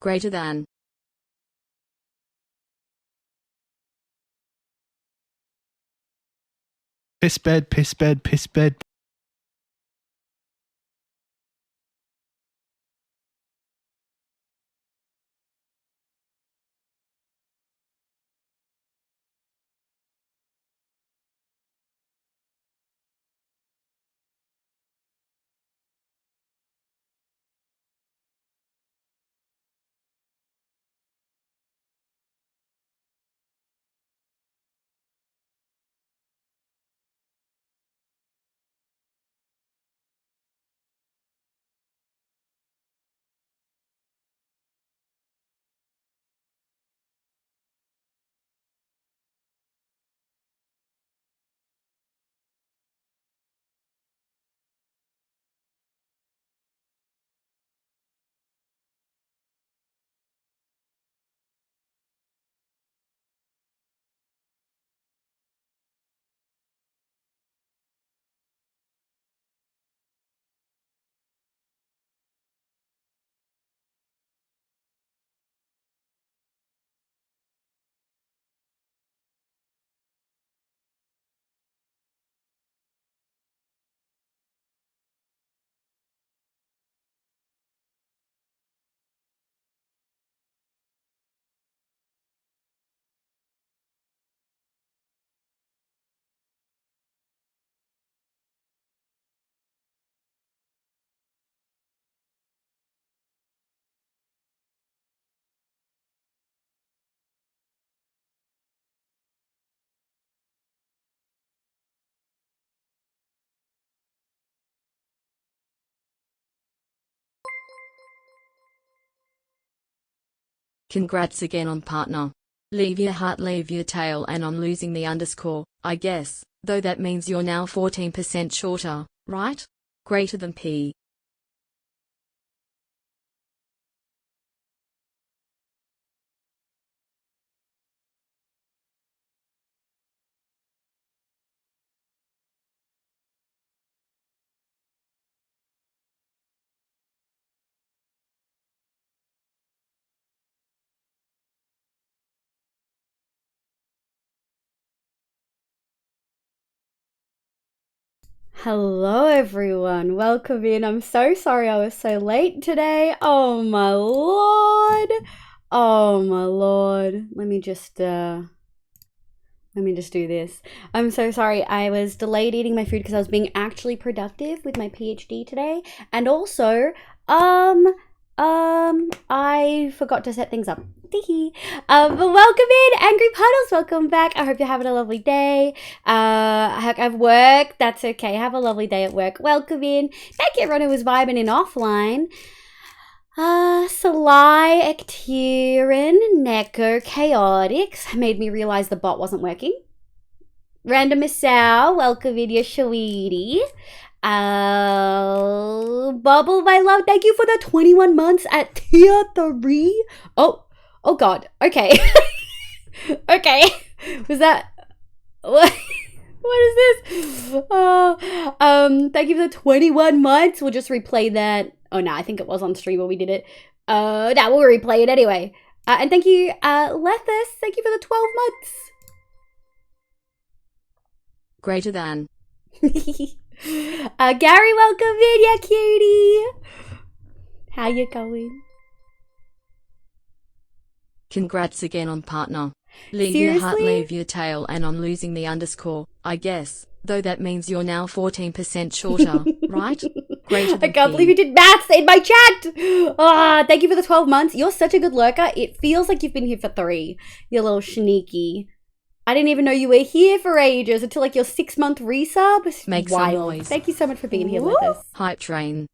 Greater than. Piss bed, piss bed, piss bed. Congrats again on partner. Leave your heart, leave your tail, and on losing the underscore, I guess, though that means you're now 14% shorter, right? Greater than P. Hello everyone, welcome in. I'm so sorry I was so late today. Oh my lord. Oh my lord. Let me just do this. I'm so sorry. I was delayed eating my food because I was being actually productive with my PhD today. And also, I forgot to set things up. But welcome in, Angry Puddles. Welcome back. I hope you're having a lovely day. I've work. That's okay. Have a lovely day at work. Welcome in. Thank you everyone who was vibing in offline. Sly, Ectirian, Neko, Chaotix made me realize the bot wasn't working. Random Missow, welcome in, your sweetie. Bubble, my love, thank you for the 21 months at tier 3. Oh god, okay. Okay, was that, what is this? Thank you for the 21 months. We'll just replay that. Oh no, I think it was on stream when we did it. No, we'll replay it anyway. And thank you, Lethus, thank you for the 12 months. Greater than. Gary, welcome in, ya cutie. How you going? Congrats again on partner. Leave your heart, leave your tail, and on losing the underscore, I guess, though that means you're now 14% shorter, right? Greater than I can't believe you did maths in my chat. Thank you for the 12 months. You're such a good lurker. It feels like you've been here for 3. You little sneaky. I didn't even know you were here for ages until like your 6-month resub. Make wild. some noise. Thank you so much for being here with us. Hype train.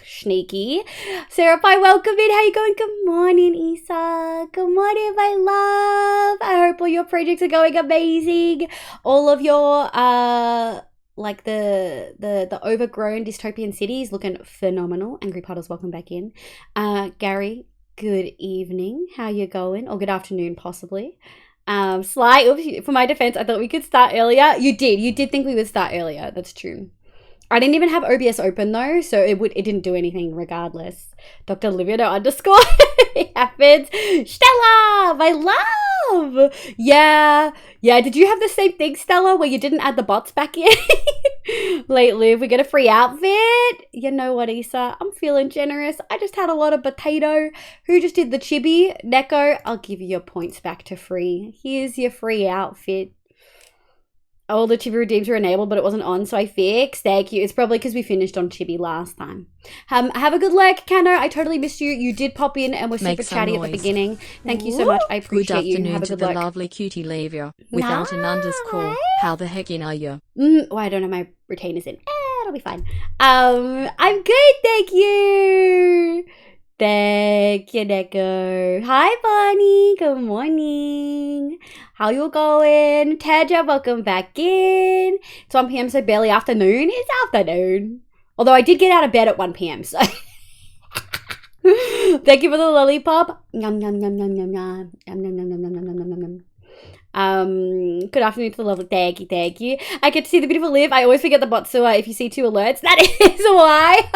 Sneaky. Sarah Pie, welcome in. How you going? Good morning, Isa. Good morning, my love. I hope all your projects are going amazing. All of your like the overgrown dystopian cities looking phenomenal. Angry Puddles, welcome back in. Gary, good evening. How you going? Or good afternoon, possibly. Sly, oops, for my defense, I thought we could start earlier. You did think we would start earlier. That's true. I didn't even have OBS open though, so it didn't do anything regardless. Dr. Olivia no underscore. It happens. Stella, my love. Yeah. Did you have the same thing, Stella, where you didn't add the bots back in? Late Liv, we get a free outfit. You know what, Issa? I'm feeling generous. I just had a lot of potato. Who just did the chibi? Neko, I'll give you your points back to free. Here's your free outfit. All the Chibi redeems were enabled, but it wasn't on, so I fixed. Thank you. It's probably because we finished on Chibi last time. Have a good lurk, Kano. I totally missed you. You did pop in and were super chatty at the beginning. Thank you so much. I appreciate you. Have a good to lurk. the lovely cutie Lavia without an underscore. How the heck in are you? Oh, I don't have my retainers in. It'll be fine. I'm good, thank you. Thank you, Neko. Hi, Bonnie. Good morning. How you going? Tedja, welcome back in. It's 1 p.m, so barely afternoon. It's afternoon. Although I did get out of bed at 1 p.m, so. Thank you for the lollipop. Yum, yum, yum, yum, yum, yum. Yum, yum, yum, yum, yum, yum, yum, yum. Good afternoon to the lovely. Thank you. I get to see the beautiful Liv. I always forget the bot sewer if you see 2 alerts. That is why.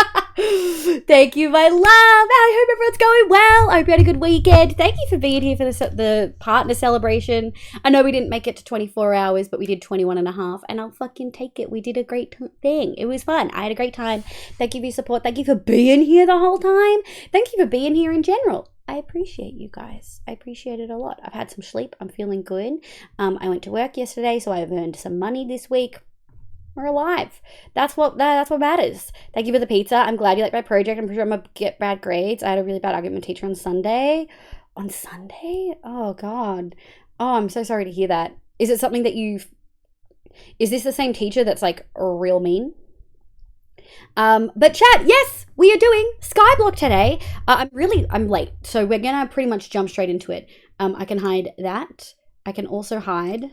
Thank you, my love. I hope everyone's going well. I hope you had a good weekend. Thank you for being here for the partner celebration. I know we didn't make it to 24 hours, but we did 21 and a half, and I'll fucking take it. We did a great thing. It was fun. I had a great time. Thank you for your support. Thank you for being here the whole time. Thank you for being here in general. I appreciate you guys. I appreciate it a lot. I've had some sleep. I'm feeling good. I went to work yesterday, so I've earned some money this week. We're alive. That's what matters. Thank you for the pizza. I'm glad you like my project. I'm pretty sure I'm gonna get bad grades. I had a really bad argument with my teacher on Sunday. On Sunday? Oh God. Oh, I'm so sorry to hear that. Is it something that is this the same teacher that's like real mean? But chat, yes, we are doing SkyBlock today. I'm late, so we're gonna pretty much jump straight into it. I can hide that. I can also hide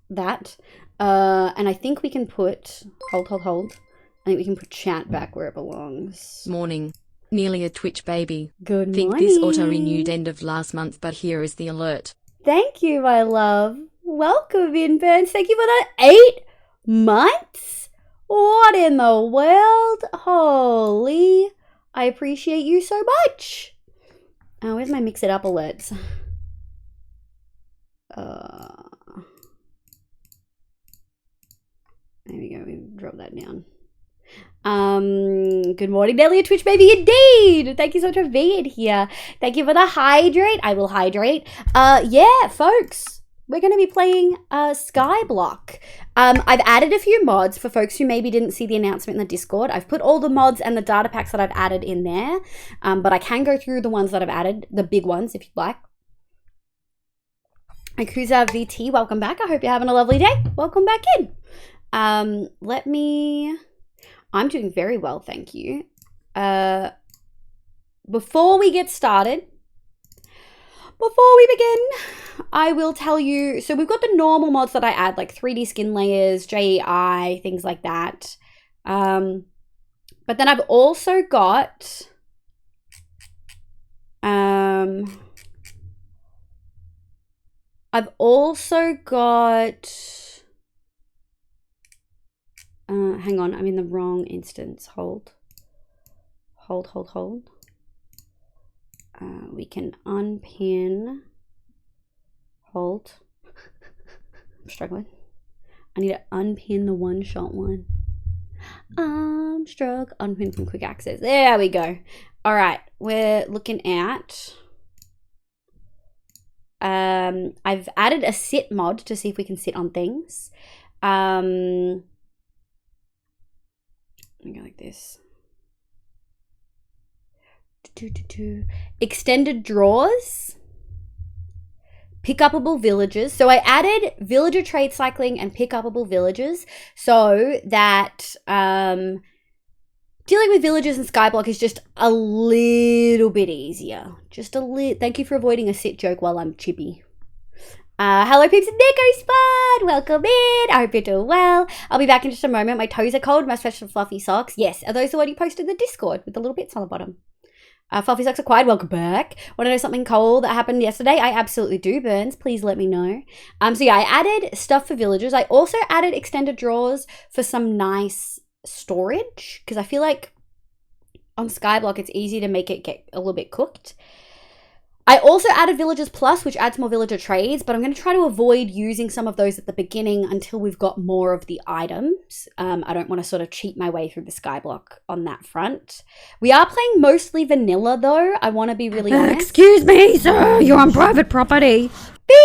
that. And I think we can put, hold. I think we can put chat back where it belongs. Morning. Nearly a Twitch baby. Good Think morning. this auto-renewed end of last month, but here is the alert. Thank you, my love. Welcome in, Burns. Thank you for the 8 months. What in the world? Holy. I appreciate you so much. Oh, where's my mix it up alerts? There we go. We drop that down. Good morning, Nelly, a Twitch baby, indeed. Thank you so much for being here. Thank you for the hydrate. I will hydrate. Yeah, folks, we're going to be playing SkyBlock. I've added a few mods for folks who maybe didn't see the announcement in the Discord. I've put all the mods and the data packs that I've added in there, but I can go through the ones that I've added, the big ones, if you'd like. Akuza VT, welcome back. I hope you're having a lovely day. Welcome back in. I'm doing very well, thank you. Before we get started, before we begin, I will tell you, so we've got the normal mods that I add, like 3D skin layers, JEI, things like that. But then I've also got, hang on, I'm in the wrong instance. Hold. We can unpin. Hold. I'm struggling. I need to unpin the one-shot one. I'm struck. Unpin from quick access. There we go. All right, we're looking at. I've added a sit mod to see if we can sit on things. Let me go like this. Extended drawers. Pick-upable villages. So I added villager trade cycling and pick-upable villages so that dealing with villagers in SkyBlock is just a little bit easier. Just a little. Thank you for avoiding a sit joke while I'm chippy. Hello peeps, Nico Spud! Welcome in! I hope you're doing well. I'll be back in just a moment. My toes are cold, my special fluffy socks. Yes, are those the one you posted in the Discord with the little bits on the bottom? Fluffy Socks Acquired, welcome back. Want to know something cool that happened yesterday? I absolutely do, Burns. Please let me know. So yeah, I added stuff for villagers. I also added extended drawers for some nice storage because I feel like on SkyBlock it's easy to make it get a little bit cooked. I also added Villagers Plus, which adds more villager trades, but I'm going to try to avoid using some of those at the beginning until we've got more of the items. I don't want to sort of cheat my way through the Skyblock on that front. We are playing mostly vanilla, though. I want to be really honest. Excuse me, sir. You're on private property. B,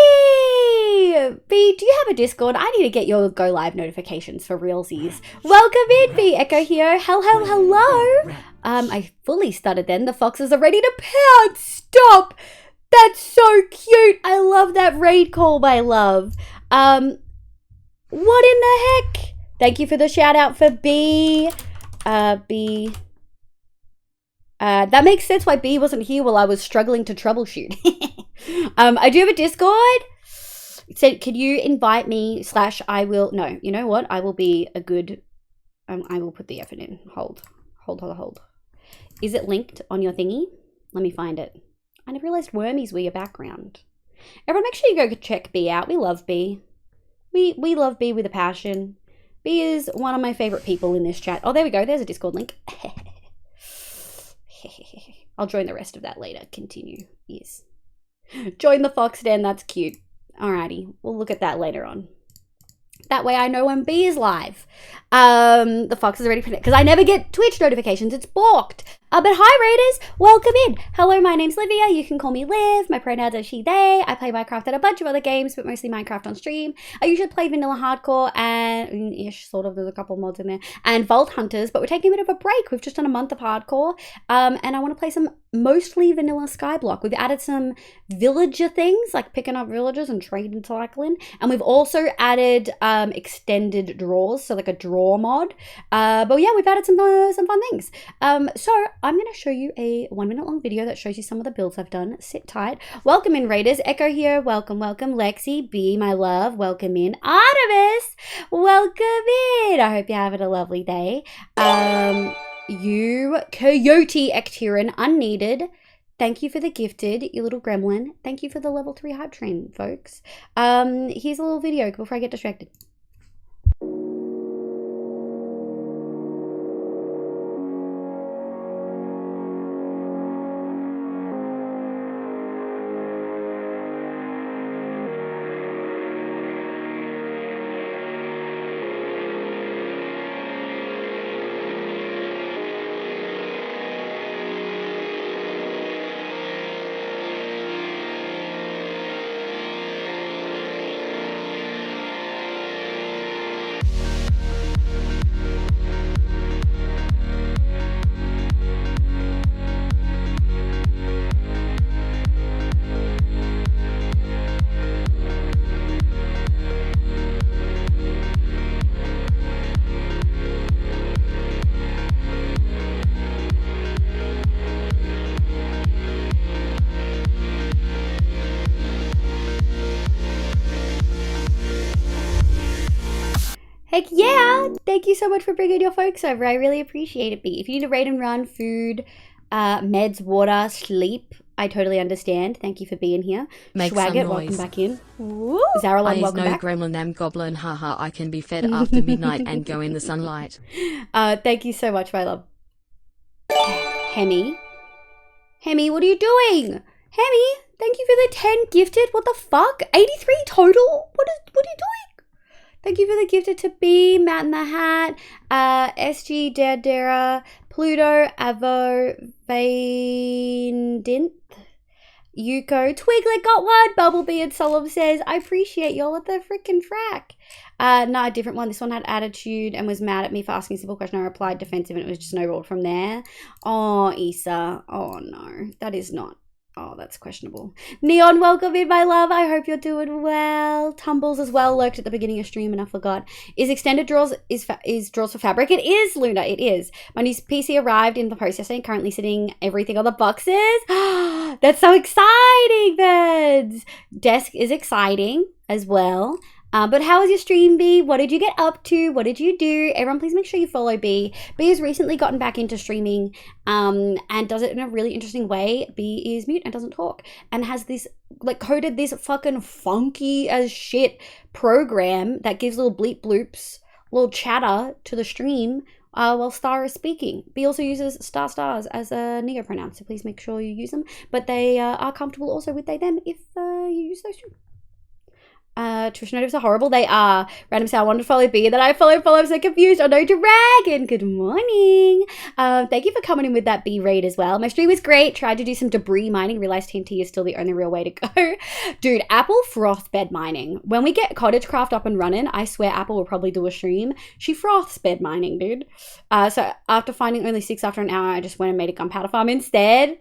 do you have a Discord? I need to get your go live notifications for realsies. Welcome in, B. Echo here. Hello. I fully stuttered then. The foxes are ready to pounce. Stop. That's so cute. I love that raid call, my love. What in the heck? Thank you for the shout out for B. B. That makes sense why B wasn't here while I was struggling to troubleshoot. I do have a Discord. It said, can you invite me / I will, no, you know what? I will be a good, I will put the effort in. Hold. Is it linked on your thingy? Let me find it. I never realized wormies were your background. Everyone, make sure you go check B out. We love B. We love B with a passion. B is one of my favorite people in this chat. Oh, there we go. There's a Discord link. I'll join the rest of that later. Continue. Yes. Join the Fox Den. That's cute. Alrighty. We'll look at that later on. That way I know when B is live. The Fox is already connected because I never get Twitch notifications. It's balked. But hi, Raiders. Welcome in. Hello, my name's Livia. You can call me Liv. My pronouns are she, they. I play Minecraft and a bunch of other games, but mostly Minecraft on stream. I usually play Vanilla Hardcore and ish, sort of. There's a couple mods in there. And Vault Hunters, but we're taking a bit of a break. We've just done a month of Hardcore. And I want to play some mostly Vanilla Skyblock. We've added some villager things, like picking up villagers and trading cycling. And we've also added extended draws, so like a draw mod. But yeah, we've added some fun things. So I'm going to show you a 1 minute long video that shows you some of the builds I've done. Sit tight. Welcome in, Raiders. Echo here. Welcome. Lexi, B, my love. Welcome in. Artemis, welcome in. I hope you're having a lovely day. You, Coyote Ecterin, unneeded. Thank you for the gifted, you little gremlin. Thank you for the level 3 hype train, folks. Here's a little video before I get distracted. Heck yeah! Thank you so much for bringing your folks over. I really appreciate it, B. If you need a raid and run, food, meds, water, sleep, I totally understand. Thank you for being here. Make Schwaggett, some welcome noise. back in. Zaralan, I is welcome no back. gremlin am goblin, haha. I can be fed after midnight and go in the sunlight. Thank you so much, my love. Hemi, what are you doing? Hemi, thank you for the 10 gifted. What the fuck? 83 total? What are you doing? Thank you for the gifted to B, Matt in the Hat, SG, Dara, Pluto, Avo, Vaindinth, Yuko, Twiglet got one, Bubblebeard Solemn says, I appreciate y'all at the freaking frack. No, a different one. This one had attitude and was mad at me for asking a simple question. I replied defensive and it was just snowballed from there. Oh, Issa. Oh, no. That is not. Oh, that's questionable. Neon, welcome in, my love. I hope you're doing well. Tumbles as well lurked at the beginning of stream and I forgot. Is extended draws is draws for fabric? It is, Luna. It is. My new PC arrived in the post yesterday. Currently sitting everything on the boxes. That's so exciting, birds. Desk is exciting as well. But how was your stream, B? What did you get up to? What did you do? Everyone, please make sure you follow B. B has recently gotten back into streaming and does it in a really interesting way. B is mute and doesn't talk and has this, like, coded this fucking funky as shit program that gives little bleep bloops, little chatter to the stream while Star is speaking. B also uses stars as a neo pronoun, so please make sure you use them. But they are comfortable also with they, them if you use those too. Twitch notifications are horrible. They are. Random say I wanted to follow B, and then I follow. I'm so confused. Oh no, Dragon. Good morning. Thank you for coming in with that B raid as well. My stream was great. Tried to do some debris mining. Realized TNT is still the only real way to go. Dude, Apple froth bed mining. When we get Cottagecraft up and running, I swear Apple will probably do a stream. She froths bed mining, dude. So after finding only 6 after an hour, I just went and made a gunpowder farm instead.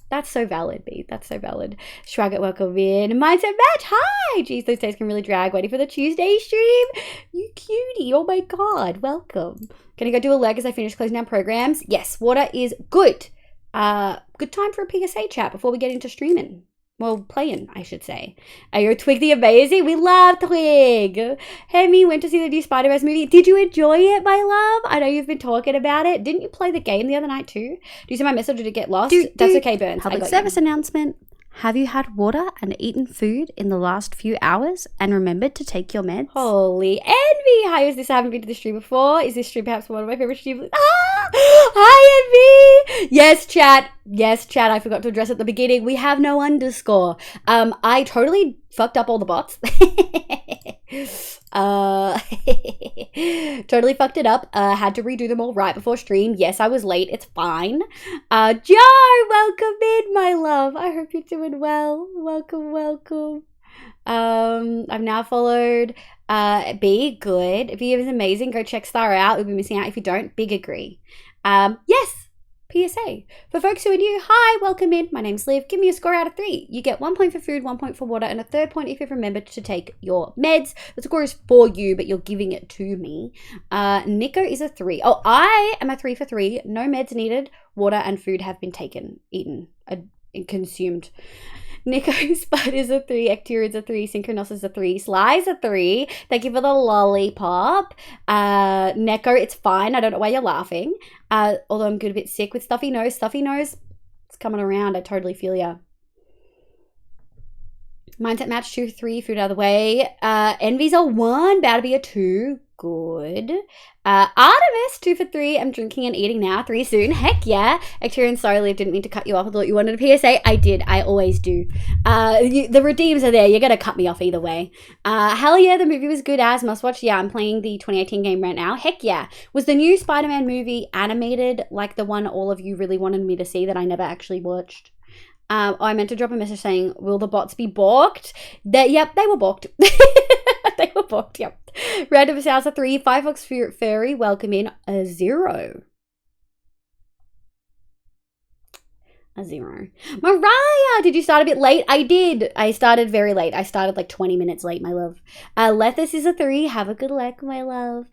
That's so valid, B. That's so valid. Shrug it, welcome in. Mindset match, hi! Jeez, those days can really drag. Waiting for the Tuesday stream. You cutie. Oh my god, welcome. Gonna go do a leg as I finish closing down programs. Yes, water is good. Good time for a PSA chat before we get into streaming. Well, playing, I should say. Are Twig the Amazing? We love Twig. Hemi went to see the new Spider-Verse movie. Did you enjoy it, my love? I know you've been talking about it. Didn't you play the game the other night too? Do you see my message or did it get lost? That's okay, Burns. Public service announcement. Have you had water and eaten food in the last few hours and remembered to take your meds? Holy envy! Hi, is this? I haven't been to the stream before. Is this stream perhaps one of my favorite streams? Ah! Hi, envy! Yes, chat. Yes, chat. I forgot to address at the beginning. We have no underscore. I totally fucked up all the bots. Totally fucked it up. Had to redo them all right before stream. Yes, I was late. It's fine. Joe, welcome in, my love. I hope you're doing well. Welcome. I've now followed B. Good. B is amazing. Go check Star out. We'll be missing out if you don't. Big agree. Yes. PSA. For folks who are new, hi, welcome in. My name's Liv. Give me a score out of 3. You get 1 point for food, 1 point for water, and a 3rd point if you've remembered to take your meds. The score is for you, but you're giving it to me. Nico is a 3. Oh, I am a 3 for 3. No meds needed. Water and food have been taken, eaten, and consumed. Nico Spud is a 3, Ectur is a 3, Synchronos is a 3, Sly is a 3. Thank you for the lollipop. Neko, it's fine. I don't know why you're laughing. Although I'm good a bit sick with stuffy nose. Stuffy nose, it's coming around. I totally feel ya. Mindset match 2, 3, food out of the way. Envy's a 1, about to be a 2. Good. Artemis, 2 for 3. I'm drinking and eating now. 3 soon. Heck yeah. Ecturian, sorry, Liv, didn't mean to cut you off. I thought you wanted a PSA. I did. I always do. The redeems are there. You're going to cut me off either way. Hell yeah, the movie was good as must watch. Yeah, I'm playing the 2018 game right now. Heck yeah. Was the new Spider-Man movie animated like the one all of you really wanted me to see that I never actually watched? I meant to drop a message saying, will the bots be balked? Yep, they were balked. They were balked, yep. Random House a 3, Firefox Fairy, welcome in, a 0. A 0. Mariah, did you start a bit late? I did. I started very late. I started like 20 minutes late, my love. Lethus is a 3. Have a good luck, my love.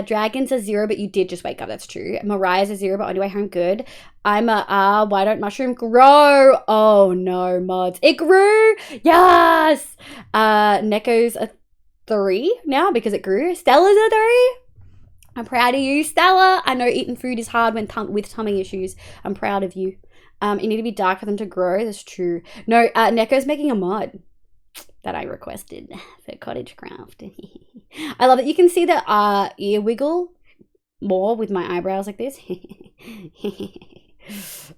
Dragon's a 0, but you did just wake up. That's true. Mariah's a 0, but on your way home, good. I'm a why don't mushroom grow? Oh no, mods. It grew. Yes. Neko's a 3 now because it grew. Stella's a 3. I'm proud of you, Stella. I know eating food is hard when with tummy issues. I'm proud of you. You need to be dark for them to grow. That's true. No, Neko's making a mod that I requested for Cottagecraft. I love it. You can see the ear wiggle more with my eyebrows like this.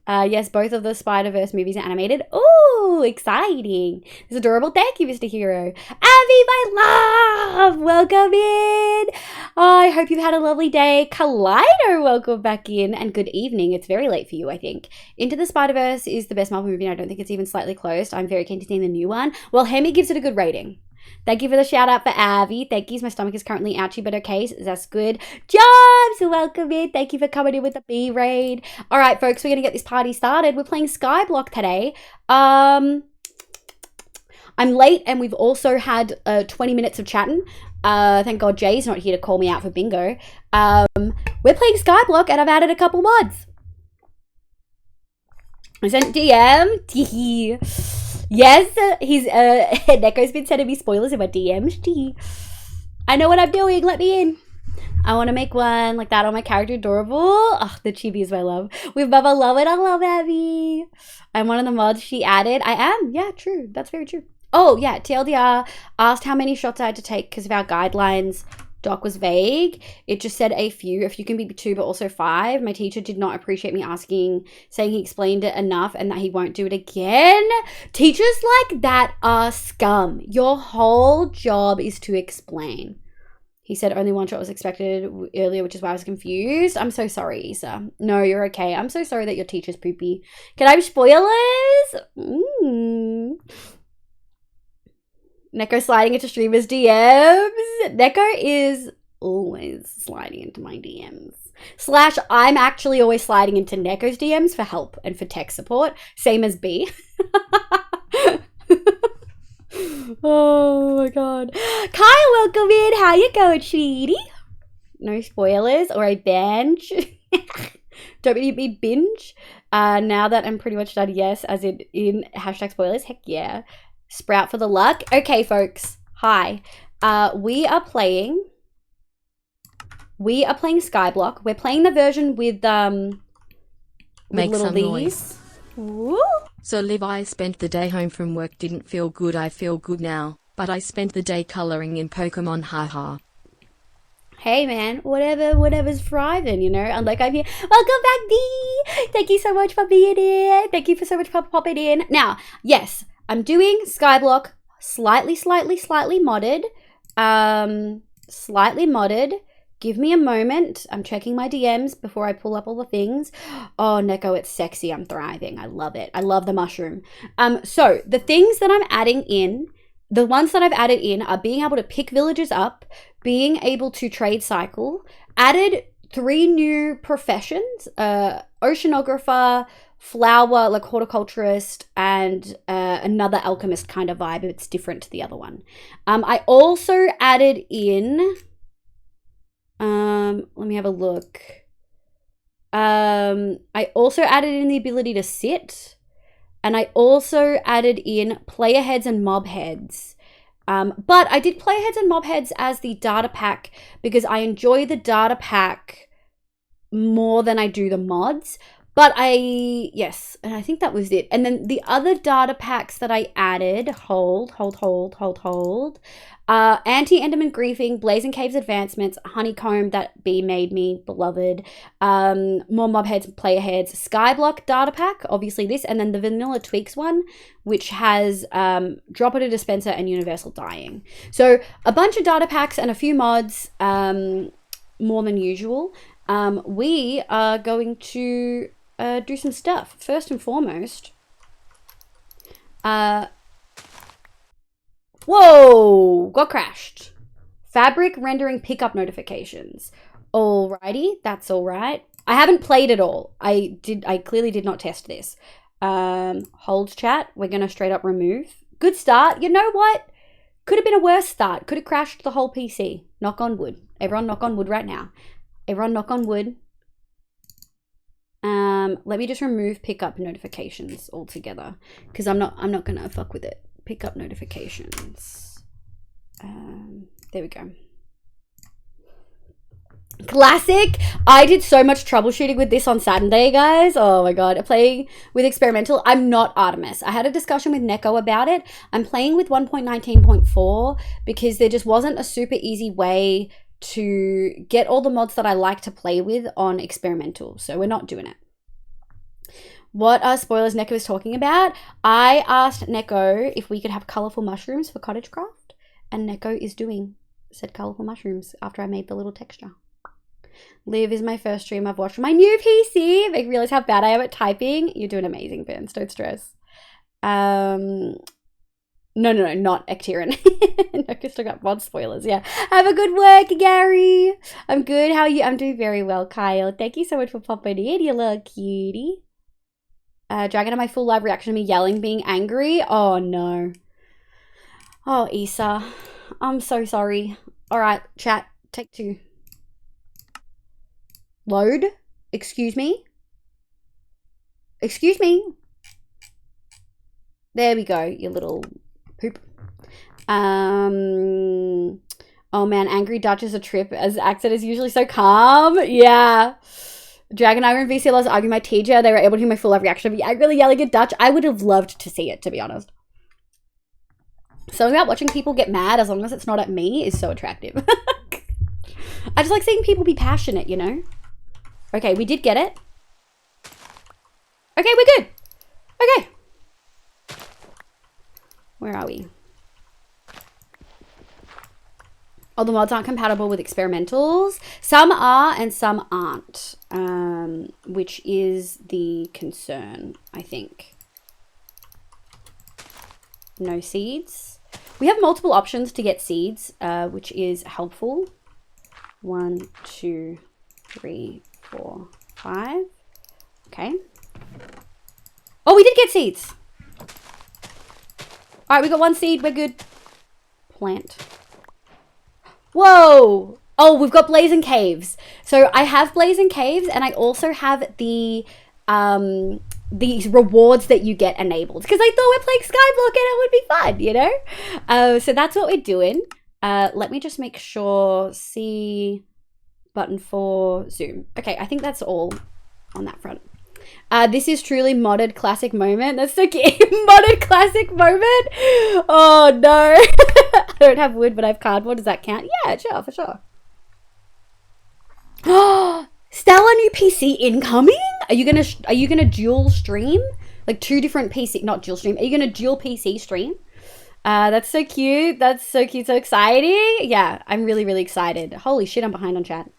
Yes, both of the Spider-Verse movies are animated. Ooh, exciting. It's adorable. Thank you, Mr. Hero. Abby, my love, welcome in. Oh, I hope you've had a lovely day. Kaleido, welcome back in, and good evening. It's very late for you, I think. Into the Spider-Verse is the best Marvel movie, and I don't think it's even slightly close. I'm very keen to see the new one. Well, Hemi gives it a good rating. Thank you for the shout out for Abby. Thank you. My stomach is currently ouchy, but okay. So that's good. Jobs, welcome in. Thank you for coming in with the B raid. All right, folks, we're going to get this party started. We're playing SkyBlock today. I'm late and we've also had 20 minutes of chatting. Thank God Jay's not here to call me out for bingo. We're playing SkyBlock and I've added a couple mods. I sent DM. Yes, he's Neko's been sending me spoilers in my DMs. I know what I'm doing. Let me in. I want to make one like that on my character. Adorable. Oh, the chibi is my love. With Bubba Love It. I love Abby. I'm one of the mods she added. I am. Yeah, true. That's very true. Oh, yeah. TLDR asked how many shots I had to take because of our guidelines. Doc was vague. It just said a few. If you can be 2, but also 5. My teacher did not appreciate me asking, saying he explained it enough and that he won't do it again. Teachers like that are scum. Your whole job is to explain. He said only 1 shot was expected earlier, which is why I was confused. I'm so sorry, Issa. No, you're okay. I'm so sorry that your teacher's poopy. Can I have spoilers? Neko sliding into streamers' DMs. Neko is always sliding into my DMs. / I'm actually always sliding into Neko's DMs for help and for tech support. Same as B. Oh my god. Kyle, welcome in. How you going, sweetie? No spoilers or a binge. Don't be binge. Now that I'm pretty much done, yes, as in hashtag spoilers. Heck yeah. Sprout for the luck. Okay, folks. Hi. We are playing SkyBlock. We're playing the version with Make little some Lees. noise. Woo. So Liv, I spent the day home from work, didn't feel good. I feel good now, but I spent the day coloring in Pokemon, haha. Hey man, whatever's thriving, you know. Unlike I'm here. Welcome back, B. Thank you so much for being here. Thank you so much for popping in. Now, yes, I'm doing SkyBlock slightly modded. Slightly modded. Give me a moment. I'm checking my DMs before I pull up all the things. Oh, Neko, it's sexy. I'm thriving. I love it. I love the mushroom. So the things that I'm adding in, the ones that I've added in are being able to pick villagers up, being able to trade cycle, added 3 new professions, oceanographer, flower, like horticulturist, and another alchemist kind of vibe. It's different to the other one. I also added in... let me have a look. I also added in the ability to sit, and I also added in player heads and mob heads. But I did player heads and mob heads as the data pack because I enjoy the data pack more than I do the mods. But yes, and I think that was it. And then the other data packs that I added, hold. Anti-Enderman Griefing, Blazing Caves Advancements, Honeycomb that B made me, beloved, more mob heads and player heads, SkyBlock data pack, obviously this, and then the Vanilla Tweaks one, which has Drop It a Dispenser and Universal Dying. So a bunch of data packs and a few mods, more than usual. We are going to do some stuff. First and foremost, whoa, got crashed. Fabric rendering pickup notifications. Alrighty, that's all right. I haven't played it all. I clearly did not test this. Hold chat. We're gonna straight up remove. Good start. You know what? Could have been a worse start. Could have crashed the whole PC. Knock on wood. Everyone knock on wood right now. Everyone knock on wood. Let me just remove pickup notifications altogether because I'm not gonna fuck with it. Pickup notifications. There we go. Classic. I did so much troubleshooting with this on Saturday, guys. Oh my god. Playing with experimental. I'm not Artemis. I had a discussion with Neko about it. I'm playing with 1.19.4 because there just wasn't a super easy way to get all the mods that I like to play with on experimental. So we're not doing it. What are spoilers Neko is talking about? I asked Neko if we could have colorful mushrooms for cottage craft, and Neko is doing said colorful mushrooms after I made the little texture. Liv is my first stream I've watched on my new PC. Make me realize how bad I am at typing. You're doing amazing, Burns. Don't stress. No, not Ecterin. Neko still got mod spoilers. Yeah. Have a good work, Gary. I'm good. How are you? I'm doing very well, Kyle. Thank you so much for popping in, you little cutie. Dragon had my full live reaction to me yelling, being angry. Oh, no. Oh, Issa. I'm so sorry. All right, chat. Take 2. Load. Excuse me. Excuse me. There we go, you little poop. Oh man, Angry Dutch is a trip as accent is usually so calm. Yeah. Dragon Iron VC loves arguing my teacher. They were able to hear my full live reaction of me angrily yelling at Dutch. I would have loved to see it, to be honest. Something about watching people get mad as long as it's not at me is so attractive. I just like seeing people be passionate, you know? Okay, we did get it. Okay, we're good. Okay. Where are we? Oh, the mods aren't compatible with experimentals. Some are and some aren't, which is the concern, I think. No seeds. We have multiple options to get seeds, which is helpful. 1, 2, 3, 4, 5. Okay. Oh, we did get seeds. All right, we got 1 seed. We're good. Plant. Whoa! Oh, we've got Blazing Caves. So I have Blazing Caves, and I also have the these rewards that you get enabled because I thought we're playing SkyBlock and it would be fun, you know. So that's what we're doing. Let me just make sure. C button for zoom. Okay, I think that's all on that front. This is truly modded classic moment. That's so cute. Modded classic moment. Oh no. I don't have wood, but I have cardboard. Does that count? Yeah, sure, for sure. Oh, Stella new PC incoming? Are you gonna dual stream? Like 2 different PC, not dual stream. Are you gonna dual PC stream? That's so cute. That's so cute. So exciting. Yeah, I'm really, really excited. Holy shit, I'm behind on chat.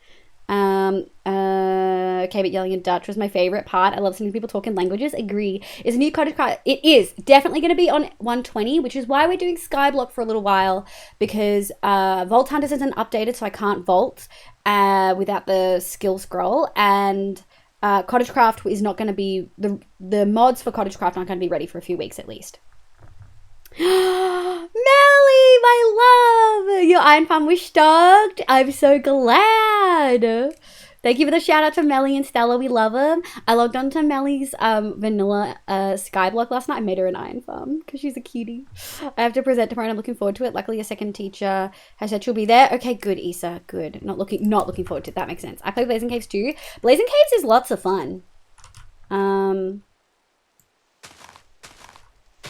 Okay, but yelling in Dutch was my favorite part. I love listening to people talk in languages. Agree. Is a new cottage craft? It is definitely going to be on 120, which is why we're doing SkyBlock for a little while, because Vault Hunters isn't updated, so I can't vault without the skill scroll, and Cottage Craft is not going to be the mods for Cottage Craft aren't going to be ready for a few weeks at least. Melly, my love, your iron farm was stocked. I'm so glad. Thank you for the shout out to Melly and Stella. We love them. I logged on to Melly's vanilla Skyblock last night. I made her an iron farm because she's a cutie. I have to present tomorrow and I'm looking forward to it. Luckily, a second teacher has said she'll be there. Okay, good, Issa. Good. Not looking forward to it. That makes sense. I play Blazing Caves too. Blazing Caves is lots of fun.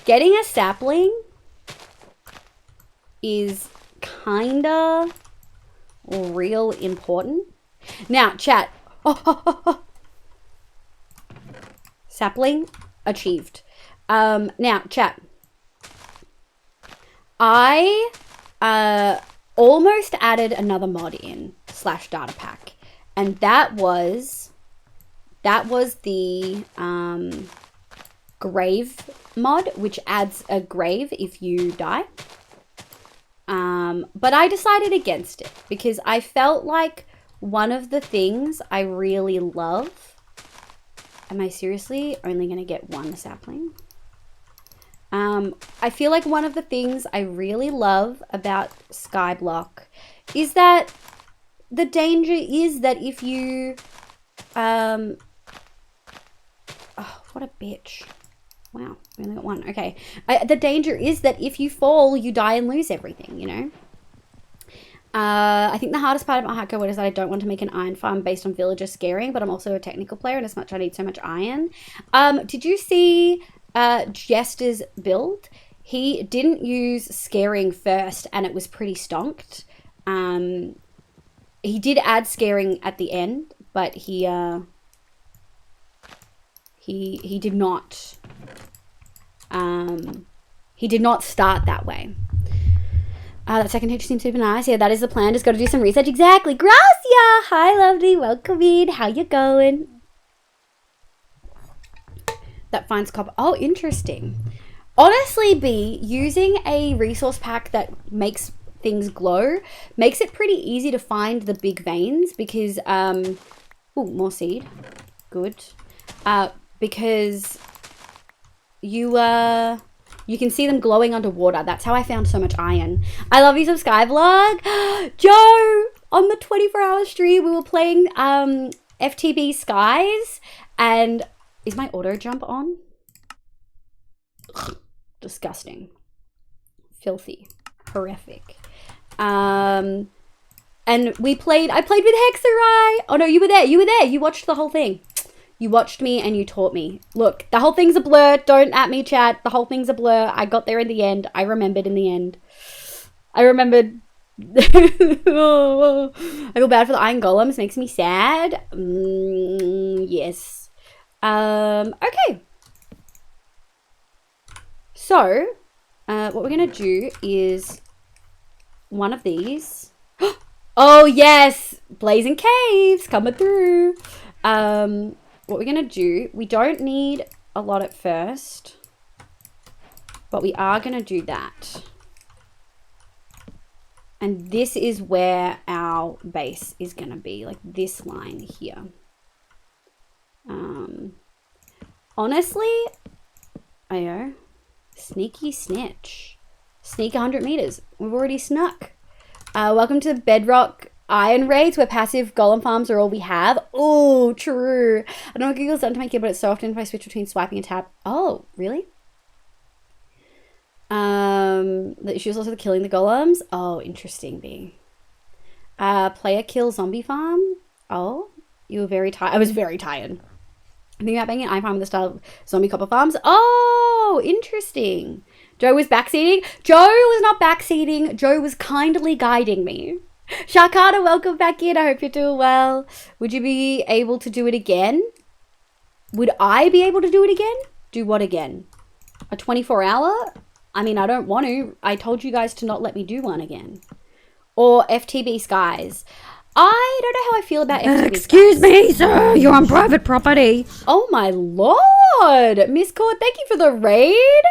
Getting a sapling is kinda real important. Now, chat. Sapling achieved. Now, chat. I almost added another mod in /data pack, and that was the grave mod, which adds a grave if you die. But I decided against it because I felt like one of the things I really love. Am I seriously only going to get 1 sapling? I feel like one of the things I really love about SkyBlock is that the danger is that if you, oh, what a bitch. Wow, we only got 1. Okay. The danger is that if you fall, you die and lose everything, you know? I think the hardest part about Hardcore is that I don't want to make an iron farm based on villager scaring, but I'm also a technical player, and as much I need so much iron. Did you see Jester's build? He didn't use scaring first, and it was pretty stonked. He did add scaring at the end, but he did not. He did not start that way. That second teacher seems super nice. Yeah, that is the plan. Just got to do some research. Exactly. Gracia! Hi, lovely. Welcome in. How you going? That finds copper. Oh, interesting. Honestly, B, using a resource pack that makes things glow makes it pretty easy to find the big veins because, oh, more seed. Good. Because you can see them glowing underwater. That's how I found so much iron. I love you some Skyblock. Joe, on the 24-hour stream, we were playing FTB Skies. And is my auto jump on? Ugh, disgusting. Filthy. Horrific. And I played with Hexarai. Oh no, you were there. You watched the whole thing. You watched me and you taught me. Look, the whole thing's a blur. Don't at me, chat. The whole thing's a blur. I got there in the end. I remembered in the end. I remembered. I feel bad for the iron golems. Makes me sad. Yes. Okay. So, what we're going to do is one of these. Oh, yes. Blazing caves coming through. What we're going to do, we don't need a lot at first, but we are going to do that. And this is where our base is going to be, like this line here. Honestly, ayo, sneaky snitch. Sneak 100 meters. We've already snuck. Welcome to the Bedrock Iron Raids, where passive golem farms are all we have. Oh, true. I don't know what Google's done to my keyboard, but it's so often if I switch between swiping and tab. Oh, really? The issue is also killing the golems. Oh, interesting, B. Player kill zombie farm. Oh, you were very tired. I was very tired. I think about being an iron farm with the style of zombie copper farms. Oh, interesting. Joe was backseating. Joe was not backseating. Joe was kindly guiding me. Sharkana, welcome back in. I hope you're doing well. Would you be able to do it again? Would I be able to do it again? Do what again? A 24-hour? I mean, I don't want to. I told you guys to not let me do one again. Or FTB Skies. I don't know how I feel about FTB Excuse me, sir. You're on private property. Oh, my Lord. Miss Cord, thank you for the raid.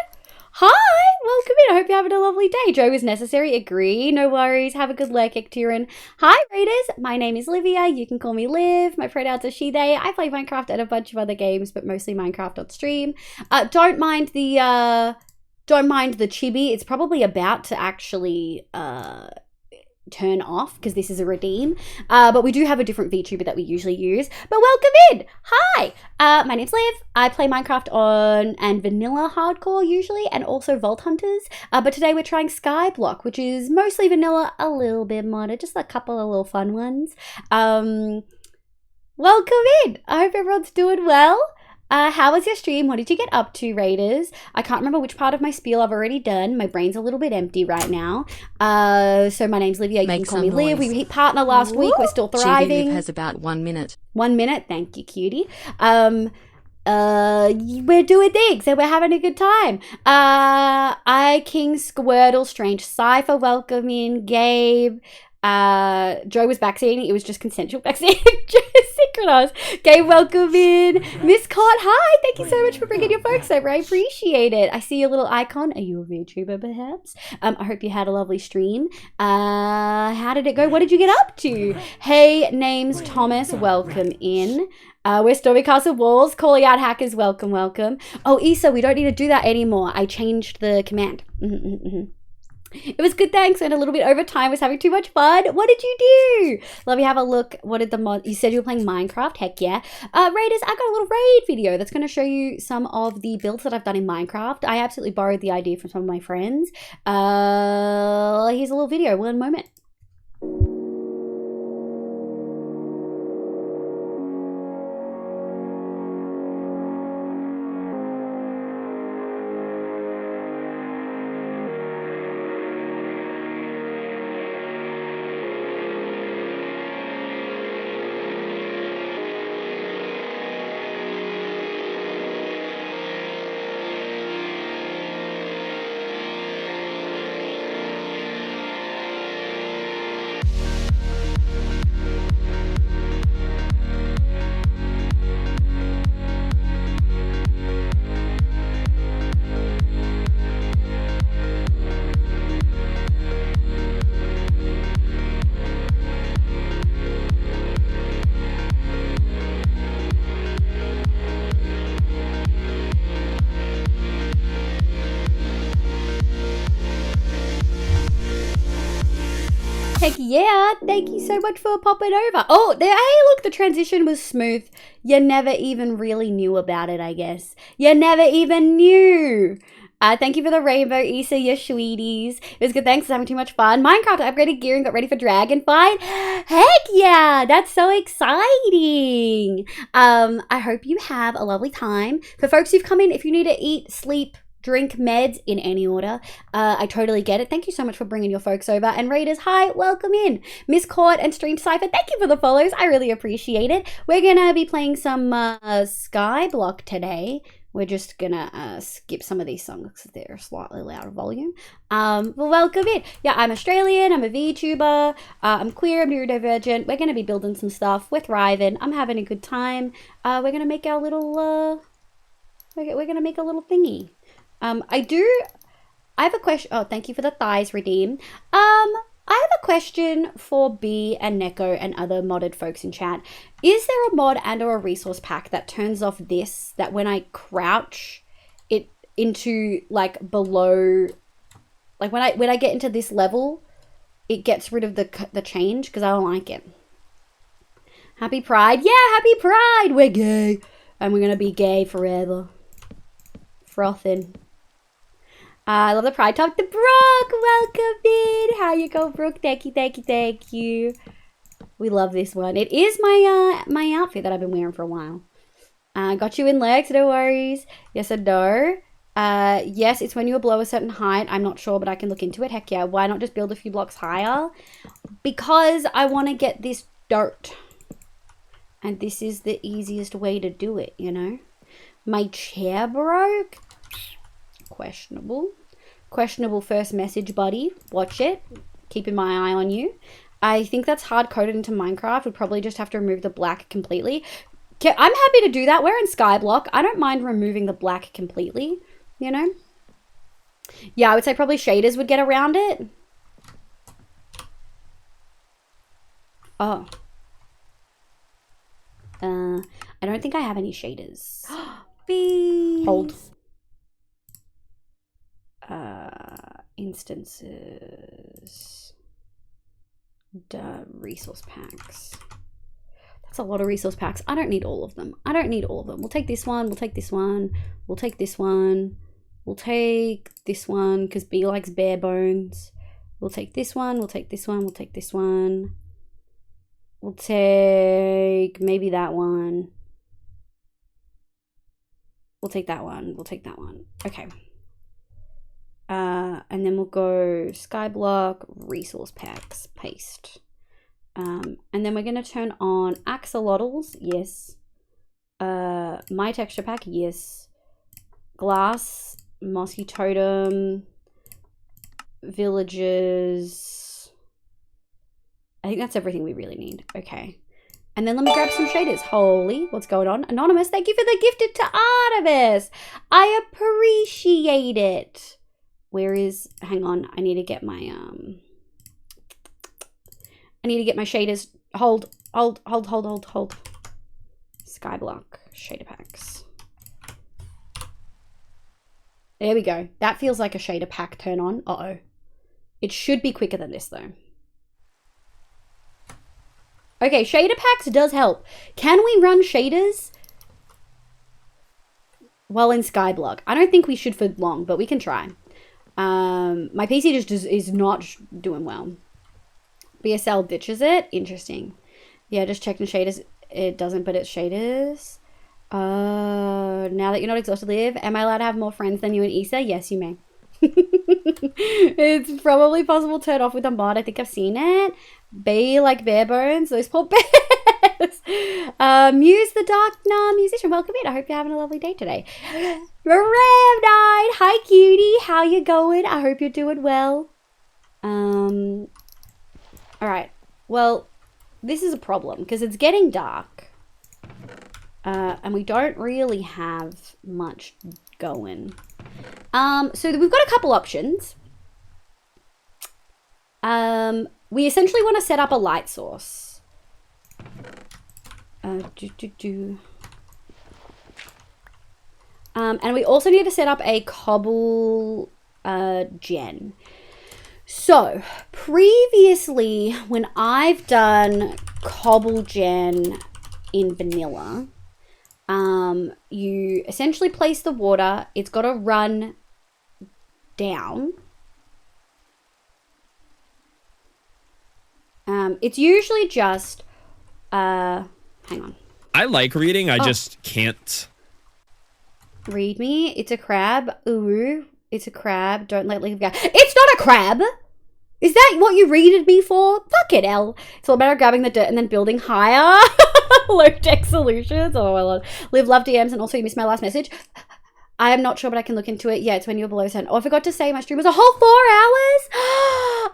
Hi, welcome in. I hope you're having a lovely day. Joe is necessary. Agree. No worries. Have a good lurk, Ektiran. Hi, Raiders. My name is Livia. You can call me Liv. My pronouns are she, they. I play Minecraft and a bunch of other games, but mostly Minecraft on stream. Don't mind the chibi. It's probably about to actually turn off because this is a redeem, but we do have a different VTuber that we usually use. But welcome in. Hi, my name's Liv. I play Minecraft on and vanilla hardcore usually, and also Vault Hunters, but today we're trying SkyBlock, which is mostly vanilla, a little bit modded, just a couple of little fun ones. Welcome in. I hope everyone's doing well. How was your stream? What did you get up to, Raiders? I can't remember which part of my spiel I've already done. My brain's a little bit empty right now. So my name's Livia. You can call me Liv. We hit partner last week. We're still thriving. Liv has about 1 minute. 1 minute. Thank you, cutie. We're doing things and we're having a good time. King Squirtle, Strange Cypher, welcome in. Gabe. Joe was backseating. It was just consensual backseating. Synchronized. Gabe, welcome in. Miss Cott, hi. Thank you so much for bringing your folks over. I appreciate it. I see your little icon. Are you a VTuber, perhaps? I hope you had a lovely stream. How did it go? What did you get up to? Hey, name's Thomas. Welcome in. We're Stormy Castle Walls. Calling out hackers. Welcome, welcome. Oh, Issa, we don't need to do that anymore. I changed the command. It was good, thanks. Went a little bit over time. Was having too much fun. What did you do? Let me have a look. What did the mod... You said you were playing Minecraft? Heck yeah. Raiders, I got a little raid video that's going to show you some of the builds that I've done in Minecraft. I absolutely borrowed the idea from some of my friends. Here's a little video. 1 moment. Heck yeah, thank you so much for popping over. Oh, there, hey, look, the transition was smooth. You never even really knew about it, I guess. You never even knew. Thank you for the rainbow, Issa, you sweeties. It was good, thanks. Having too much fun. Minecraft upgraded gear and got ready for Dragon Fight. Heck yeah, that's so exciting. I hope you have a lovely time. For folks who've come in, if you need to eat, sleep, drink, meds in any order, I totally get it. Thank you so much for bringing your folks over. And Raiders, hi, welcome in. Miss Court and Stream Cypher, thank you for the follows. I really appreciate it. We're gonna be playing some SkyBlock today. We're just gonna skip some of these songs because they're slightly louder volume. But welcome in. Yeah, I'm Australian. I'm a VTuber. I'm queer. I'm neurodivergent. We're gonna be building some stuff. We're thriving. I'm having a good time. We're gonna make our little. We're gonna make a little thingy. I have a question. Oh, thank you for the thighs, Redeem. I have a question for B and Neko and other modded folks in chat. Is there a mod and or a resource pack that turns off this, that when I crouch it into like below, like when I get into this level, it gets rid of the change because I don't like it. Happy Pride. Yeah, happy Pride. We're gay. And we're going to be gay forever. Frothing. I love the pride talk. The Brooke, welcome in. How you go, Brooke? Thank you, thank you, thank you. We love this one. It is my outfit that I've been wearing for a while. Got you in legs, no worries. Yes and no. Yes, it's when you below a certain height. I'm not sure, but I can look into it. Heck yeah. Why not just build a few blocks higher? Because I want to get this dirt. And this is the easiest way to do it, you know? My chair broke. Questionable first message, buddy. Watch it. Keeping my eye on you. I think that's hard coded into Minecraft. We'd probably just have to remove the black completely. I'm happy to do that. We're in SkyBlock. I don't mind removing the black completely, you know? Yeah, I would say probably shaders would get around it. Oh. I don't think I have any shaders. Bees. Hold. Instances. Resource packs. That's a lot of resource packs. I don't need all of them. I don't need all of them. We'll take this one. We'll take this one. We'll take this one. We'll take this one because B likes bare bones. We'll take this one. We'll take this one. We'll take this one. We'll take maybe that one. We'll take that one. We'll take that one. Okay. And then we'll go SkyBlock, resource packs, paste. And then we're going to turn on axolotls, yes. My texture pack, yes. Glass, mossy totem, villagers. I think that's everything we really need. Okay. And then let me grab some shaders. Holy, what's going on? Anonymous, thank you for the gifted to Artemis. I appreciate it. Where is, hang on, I need to get my, shaders. Hold. SkyBlock, shader packs. There we go. That feels like a shader pack turn on. Uh-oh. It should be quicker than this though. Okay, shader packs does help. Can we run shaders while in SkyBlock? I don't think we should for long, but we can try. My PC just is not doing well. BSL ditches it. Interesting. Yeah, just checking shaders. It doesn't, but it's shaders. Now that you're not exhausted, Liv, am I allowed to have more friends than you and Issa? Yes, you may. It's probably possible to turn off with a mod. I think I've seen it. Be like bare bones. Those poor bears. Muse the Dark Musician. Welcome in. I hope you're having a lovely day today. Rev9. Hi, cutie. How you going? I hope you're doing well. All right. Well, this is a problem because it's getting dark. And we don't really have much going. So we've got a couple options. We essentially want to set up a light source. And we also need to set up a cobble gen. So previously, when I've done cobble gen in vanilla, you essentially place the water. It's got to run down. It's usually just, hang on. I like reading, I just can't. Read me. It's a crab. Ooh, it's a crab. Don't let leave go. It's not a crab! Is that what you readed me for? Fuck it, L. It's all about grabbing the dirt and then building higher. Low-tech solutions. Oh my lord. Live, love, DMs, and also you missed my last message. I am not sure, but I can look into it. Yeah, it's when you're below 10. Oh, I forgot to say my stream was a whole 4 hours.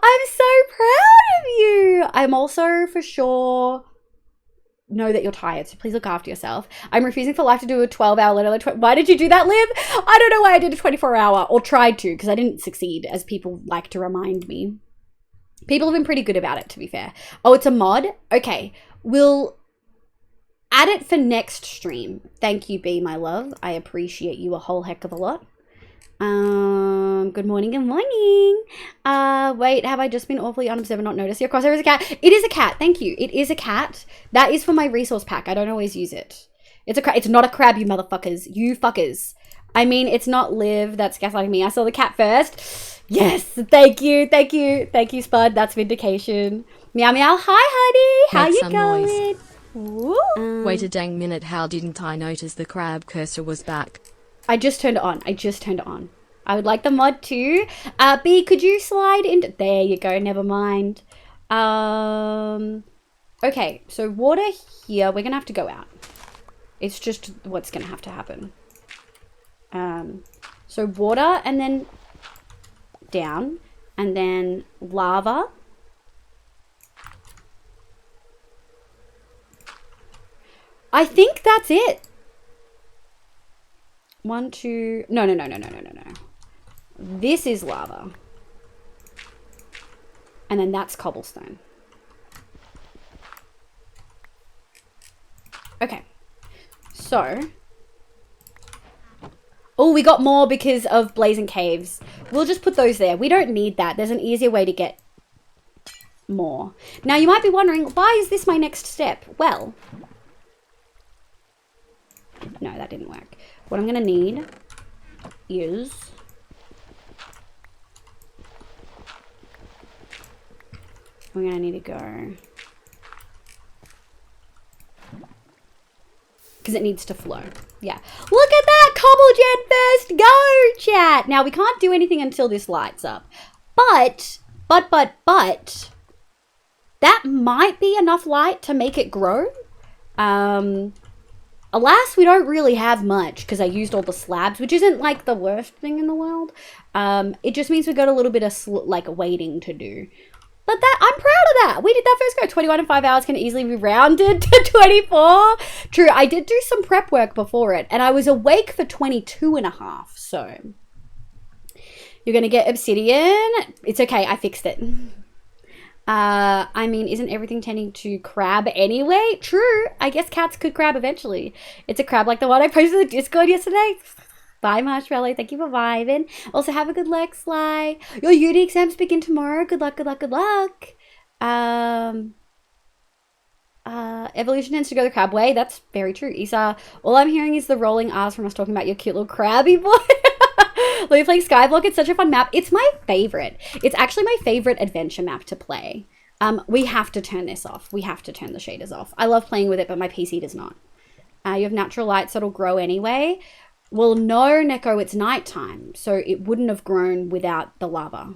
I'm so proud of you. I'm also for sure know that you're tired, so please look after yourself. I'm refusing for life to do a 12-hour, let alone why did you do that, Liv? I don't know why I did a 24-hour, or tried to, because I didn't succeed, as people like to remind me. People have been pretty good about it, to be fair. Oh, it's a mod? Okay, we'll add it for next stream. Thank you, B, my love. I appreciate you a whole heck of a lot. Good morning, good morning. Wait, have I just been awfully unobservant and not noticed? Your crosshair is a cat. It is a cat, thank you. It is a cat. That is for my resource pack. I don't always use it. It's not a crab, you motherfuckers. You fuckers. I mean, it's not Liv that's gaslighting me. I saw the cat first. Yes, thank you, thank you. Thank you, Spud. That's vindication. Meow, meow. Hi, honey. How Make you some going? noise. Woo. Wait a dang minute, how didn't I notice the crab cursor was back? I just turned it on. I would like the mod too. B, could you slide into... There you go. Never mind. Okay, so water here. We're going to have to go out. It's just what's going to have to happen. So water and then down. And then lava. I think that's it. 1, 2... No. This is lava. And then that's cobblestone. Okay. So. Oh, we got more because of blazing caves. We'll just put those there. We don't need that. There's an easier way to get more. Now, you might be wondering, why is this my next step? Well... No, that didn't work. What I'm going to need is... We're going to need to go... Because it needs to flow. Yeah. Look at that! Cobble gen first go, chat! Now, we can't do anything until this lights up. But... That might be enough light to make it grow. Alas, we don't really have much because I used all the slabs, which isn't like the worst thing in the world. It just means we got a little bit of like waiting to do. But that I'm proud of that. We did that first go. 21 in 5 hours can easily be rounded to 24. True, I did do some prep work before it, and I was awake for 22 and a half. So you're gonna get obsidian. It's okay. I fixed it. I mean, isn't everything tending to crab anyway? True. I guess cats could crab eventually. It's a crab like the one I posted in the Discord yesterday. Bye, Marshmallow. Thank you for vibing. Also, have a good luck, Sly. Your uni exams begin tomorrow. Good luck, good luck, good luck. Evolution tends to go the crab way. That's very true, Isa. All I'm hearing is the rolling R's from us talking about your cute little crabby boy. Let me play SkyBlock. It's such a fun map. It's my favorite. It's actually my favorite adventure map to play. We have to turn this off. We have to turn the shaders off. I love playing with it, but my PC does not. You have natural light, so it'll grow anyway. Well, no, Neko, it's nighttime, so it wouldn't have grown without the lava.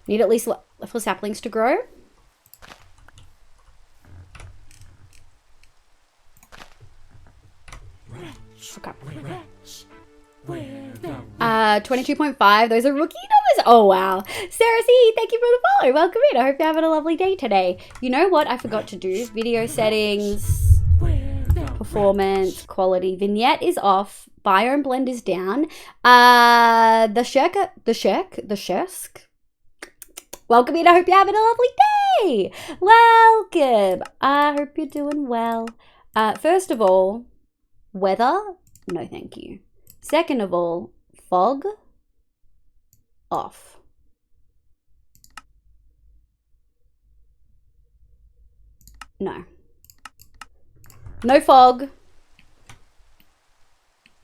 Need at least for saplings to grow. Okay. 22.5. Those are rookie numbers. Oh, wow. Sarah C, thank you for the follow. Welcome in. I hope you're having a lovely day today. You know what I forgot to do? Video settings, performance, quality. Vignette is off. Biome blend is down. The Shirk. Welcome in. I hope you're having a lovely day. Welcome. I hope you're doing well. First of all, weather. No, thank you. Second of all, fog off. No. No fog.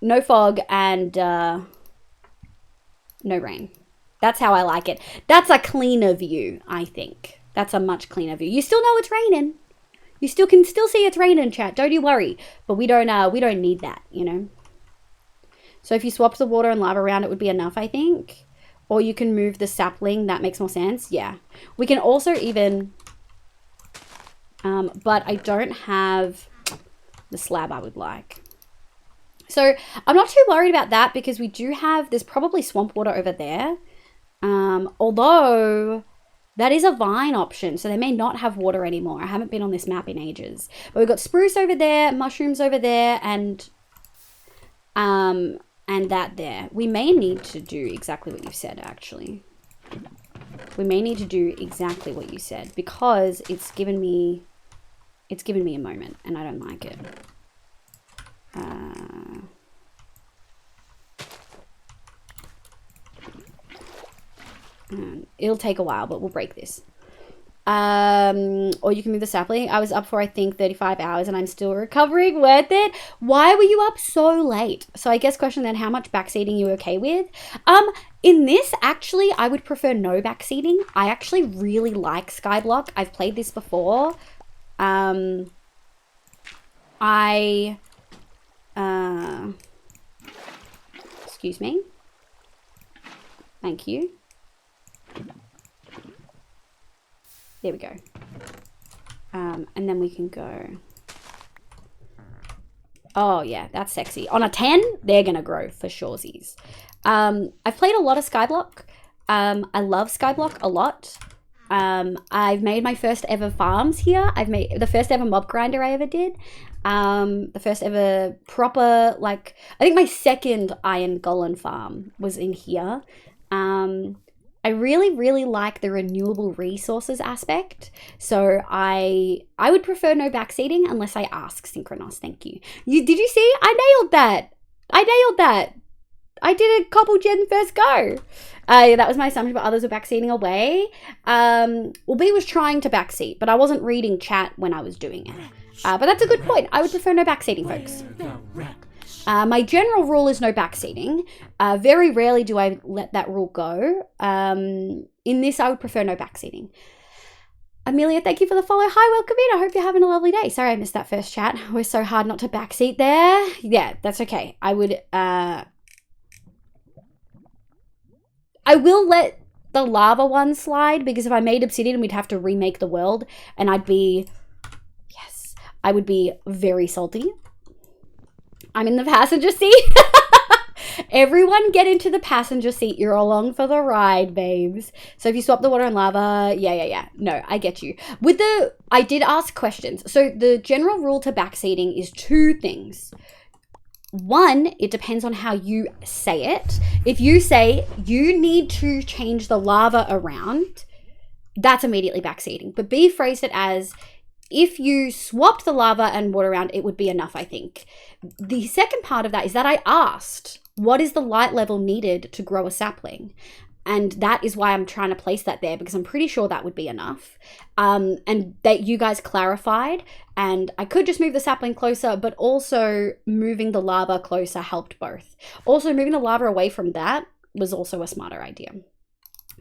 No fog and No rain. That's how I like it. That's a cleaner view, I think. That's a much cleaner view. You still know it's raining. You still can still see it's raining, chat. Don't you worry. But we don't need that, you know. So if you swap the water and lava around, it would be enough, I think. Or you can move the sapling. That makes more sense. Yeah. We can also even... but I don't have the slab I would like. So I'm not too worried about that because we do have... There's probably swamp water over there. Although... That is a vine option, so they may not have water anymore. I haven't been on this map in ages. But we've got spruce over there, mushrooms over there, and that there. We may need to do exactly what you said, actually. We may need to do exactly what you said because it's given me a moment, and I don't like it. It'll take a while, but we'll break this. Or you can move the sapling. I was up for, I think, 35 hours and I'm still recovering. Worth it? Why were you up so late? So I guess question then, how much backseating you okay with? In this, actually, I would prefer no backseating. I actually really like SkyBlock. I've played this before. Excuse me. Thank you. There we go. And then we can go. Oh yeah, that's sexy. On a 10, they're gonna grow for suresies. I've played a lot of SkyBlock. I love SkyBlock a lot. I've made my first ever farms here. I've made the first ever mob grinder I ever did. The first ever proper, like, I think my second iron golem farm was in here. I really, really like the renewable resources aspect. So I would prefer no backseating unless I ask Synchronos. Thank you. Did you see? I nailed that. I did a cobble gen first go. That was my assumption, but others were backseating away. Well, B was trying to backseat, but I wasn't reading chat when I was doing it. But that's a good point. I would prefer no backseating, folks. My general rule is no backseating. Very rarely do I let that rule go. In this, I would prefer no backseating. Amelia, thank you for the follow. Hi, welcome in. I hope you're having a lovely day. Sorry I missed that first chat. It was so hard not to backseat there. Yeah, that's okay. I will let the lava one slide because if I made obsidian, we'd have to remake the world and I would be very salty. I'm in the passenger seat. Everyone get into the passenger seat. You're along for the ride, babes. So if you swap the water and lava, yeah. No, I get you. I did ask questions. So the general rule to backseating is two things. One, it depends on how you say it. If you say you need to change the lava around, that's immediately backseating. But B phrased it as if you swapped the lava and water around, it would be enough, I think. The second part of that is that I asked, what is the light level needed to grow a sapling? And that is why I'm trying to place that there because I'm pretty sure that would be enough. And that you guys clarified, and I could just move the sapling closer, but also moving the lava closer helped both. Also, moving the lava away from that was also a smarter idea.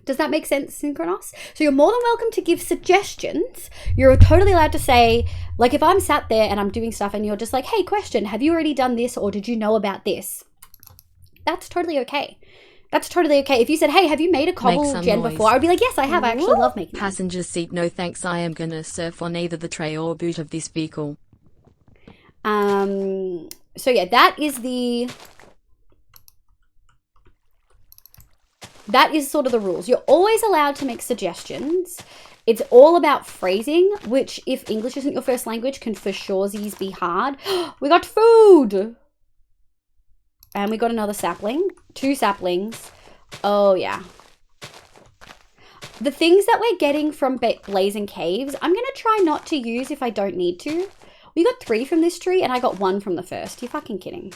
Does that make sense, Synchronos? So you're more than welcome to give suggestions. You're totally allowed to say, like if I'm sat there and I'm doing stuff and you're just like, hey, question, have you already done this or did you know about this? That's totally okay. That's totally okay. If you said, hey, have you made a cobble gen before? I would be like, yes, I have. I actually love making passenger seat. No thanks. I am gonna surf on either the tray or boot of this vehicle. So yeah, that is sort of the rules. You're always allowed to make suggestions. It's all about phrasing, which if English isn't your first language can for surezies be hard. We got food! And we got another sapling. 2 saplings. Oh, yeah. The things that we're getting from Blazing Caves, I'm going to try not to use if I don't need to. We got 3 from this tree and I got 1 from the first. You're fucking kidding.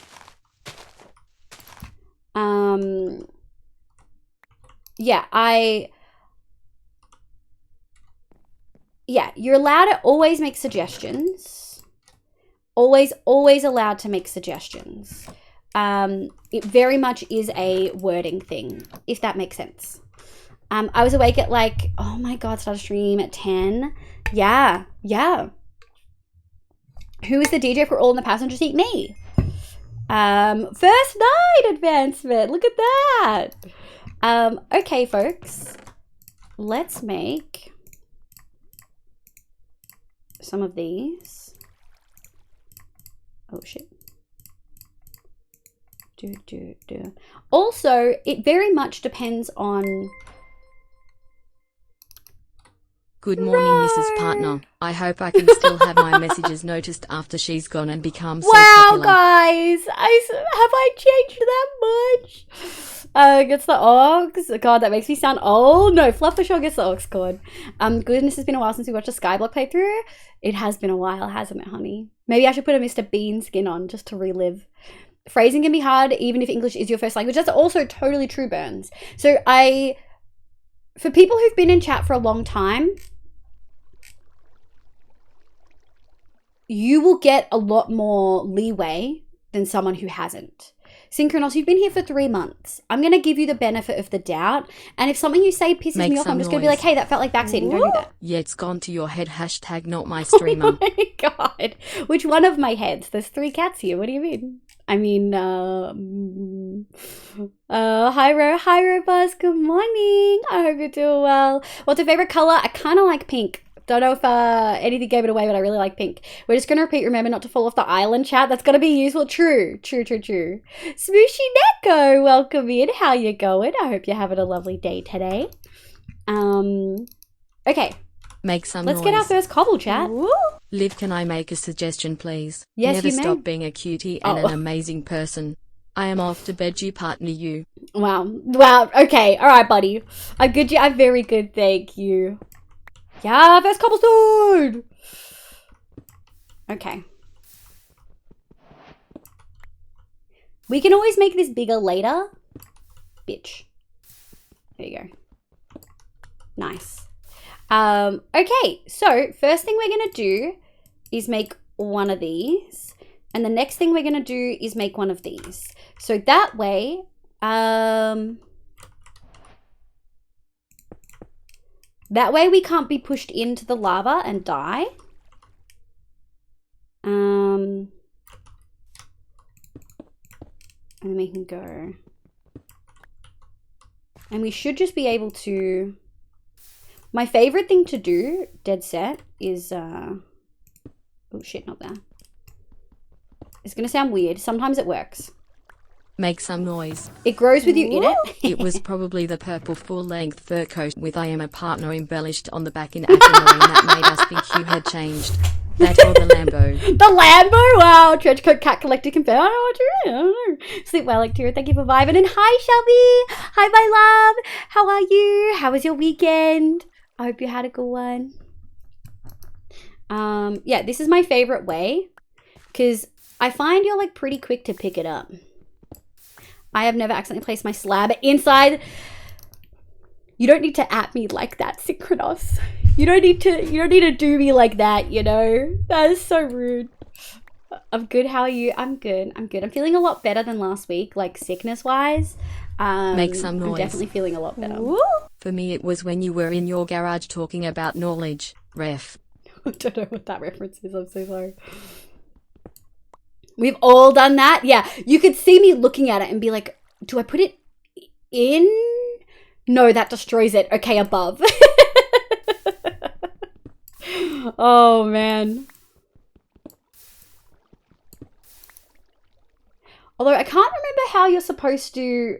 Yeah, you're allowed to always make suggestions. Always allowed to make suggestions. It very much is a wording thing, if that makes sense. I was awake at like, oh my god, started stream at 10. Yeah. Who is the DJ for All in the Passenger Seat? Me. First night advancement. Look at that. Okay, folks. Let's make some of these. Oh, shit. Also, it very much depends on... Good morning, Mrs. Partner. I hope I can still have my messages noticed after she's gone and become so popular. Guys, have I changed that much? Gets the ox. God, that makes me sound old. No, Fluff the Show gets the ox cord. Goodness, it's been a while since we watched a SkyBlock playthrough. It has been a while, hasn't it, honey? Maybe I should put a Mr. Bean skin on just to relive. Phrasing can be hard, even if English is your first language. That's also totally true, Burns. So for people who've been in chat for a long time, you will get a lot more leeway than someone who hasn't. Synchronos, you've been here for 3 months. I'm going to give you the benefit of the doubt. And if something you say pisses me off, I'm just going to be like, hey, that felt like backseating. Don't do that. Yeah, it's gone to your head. #, not my streamer. Oh my god. Which one of my heads? There's 3 cats here. What do you mean? I mean, hi Robuzz, good morning. I hope you're doing well. What's your favorite color? I kind of like pink. Don't know if anything gave it away, but I really like pink. We're just going to repeat, remember not to fall off the island, chat. That's going to be useful. True. Smooshy Neko, welcome in. How you going? I hope you're having a lovely day today. Okay. Make some Let's noise. get our first cobble, chat. Woo. Liv, can I make a suggestion, please? Yes, Never you may. stop being a cutie and an amazing person. I am off to bed, you partner you. Wow. Okay. All right, buddy. I'm good. I'm very good. Thank you. Yeah, first cobblestone. Okay. We can always make this bigger later. Bitch. There you go. Nice. Okay, so first thing we're going to do is make one of these. And the next thing we're going to do is make one of these. So that way, we can't be pushed into the lava and die. And then we can go. And we should just be able to... My favorite thing to do, dead set, is... Oh shit, not there. It's going to sound weird. Sometimes it works. Make some noise. It grows with you in it. It was probably the purple full-length fur coat with I am a partner embellished on the back in aquamarine that made us think you had changed. That or the Lambo. The Lambo? Wow. Trench coat cat collector confirmed. I don't know. Sleep well, Lectura. Thank you for vibing. And hi, Shelby. Hi, my love. How are you? How was your weekend? I hope you had a good one. Yeah, this is my favorite way because I find you're like pretty quick to pick it up. I have never accidentally placed my slab inside. You don't need to at me like that, Synchronos. You don't need to do me like that, you know? That is so rude. I'm good. How are you? I'm good. I'm feeling a lot better than last week, like sickness-wise. Make some noise. I'm definitely feeling a lot better. For me, it was when you were in your garage talking about knowledge. Ref. I don't know what that reference is. I'm so sorry. We've all done that. Yeah. You could see me looking at it and be like, do I put it in? No, that destroys it. Okay, above. Oh, man. Although I can't remember how you're supposed to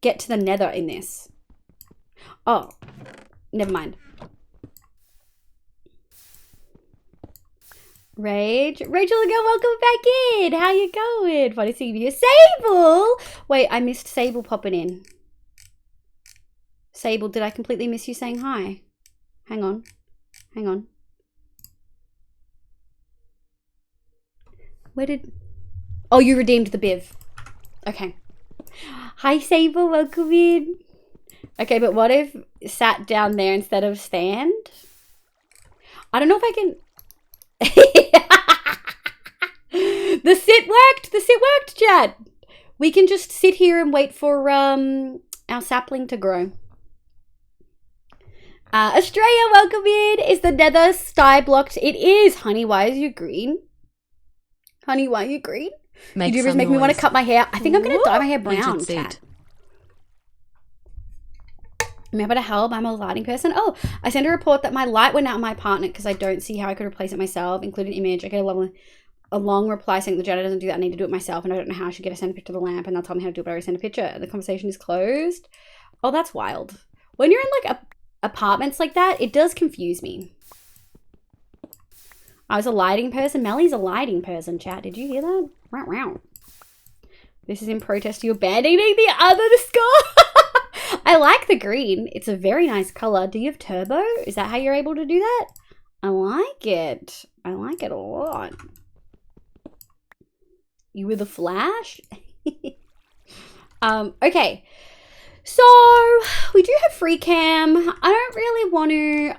get to the nether in this. Oh, never mind. Rachel again, welcome back in. How you going? Funny seeing you. Sable! Wait, I missed Sable popping in. Sable, did I completely miss you saying hi? Hang on. Where did... Oh, you redeemed the Biv. Okay. Hi, Sable, welcome in. Okay, but what if sat down there instead of stand? The The sit worked. The sit worked, Chad. We can just sit here and wait for our sapling to grow. Australia, welcome in. Is the nether SkyBlocked? It is. Honey, why is you green? Honey, why are you green? YouTubers make me want to cut my hair. I think I'm going to dye my hair brown, Chad. I'm able to help. I'm a lighting person. Oh, I sent a report that my light went out on my apartment because I don't see how I could replace it myself. Include an image. I get a long reply saying the janitor doesn't do that. I need to do it myself, and I don't know how I should get a send a picture of the lamp, and they'll tell me how to do it, but I already send a picture. The conversation is closed. Oh, that's wild. When you're in like apartments like that, it does confuse me. I was a lighting person. Melly's a lighting person, chat. Did you hear that? Wow, wow. This is in protest to you abandoning the other score. I like the green. It's a very nice color. Do you have turbo? Is that how you're able to do that? I like it. I like it a lot. You with a flash? Okay. So, we do have free cam. I don't really want to,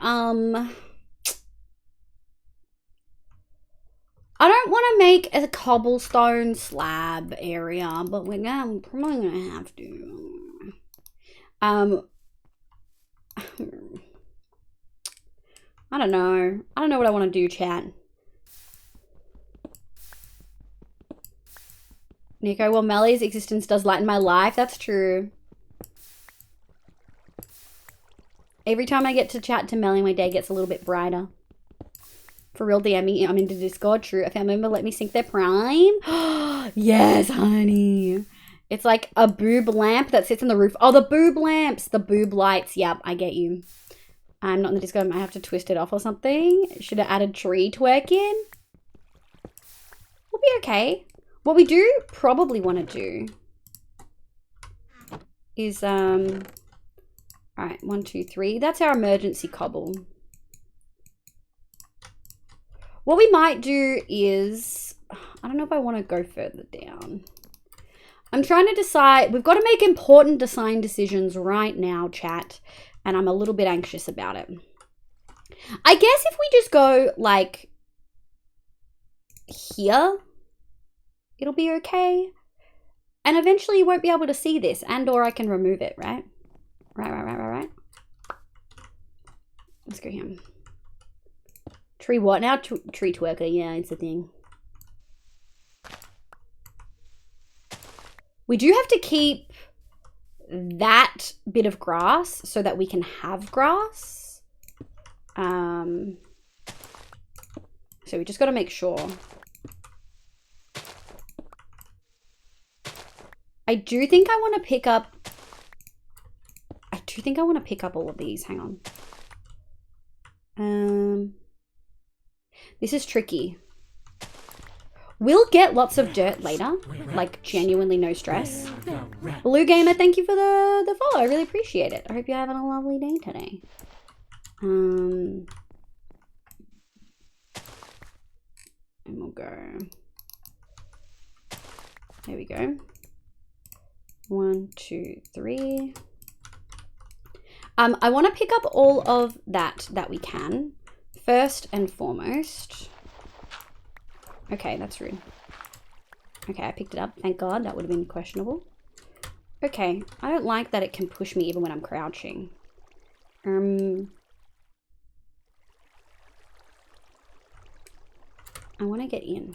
I don't want to make a cobblestone slab area, but we're probably gonna have to. I don't know. I don't know what I want to do, chat. Nico, well, Melly's existence does lighten my life. That's true. Every time I get to chat to Melly, my day gets a little bit brighter. For real, DM me. I'm into Discord. True. A family member let me sync their Prime. Yes, honey. It's like a boob lamp that sits on the roof. Oh, the boob lamps. The boob lights. Yep, I get you. I'm not in the Discord. I might have to twist it off or something. Should have added tree twerk in. We'll be okay. What we do probably want to do is, all right, 1, 2, 3. That's our emergency cobble. What we might do is, I don't know if I want to go further down. I'm trying to decide. We've got to make important design decisions right now, chat. And I'm a little bit anxious about it. I guess if we just go like here, it'll be okay. And eventually you won't be able to see this, and or I can remove it, right? Right. Let's go here. Tree what now? Tree twerker, yeah, it's a thing. We do have to keep that bit of grass so that we can have grass. So we just got to make sure. I do think I want to pick up. All of these. Hang on. This is tricky. We'll get lots of dirt later, like genuinely no stress. Blue Gamer, thank you for the follow. I really appreciate it. I hope you're having a lovely day today. And we'll go. There we go. 1, 2, 3. I want to pick up all of that we can. First and foremost. Okay, that's rude. Okay, I picked it up. Thank God. That would have been questionable. Okay, I don't like that it can push me even when I'm crouching. I want to get in.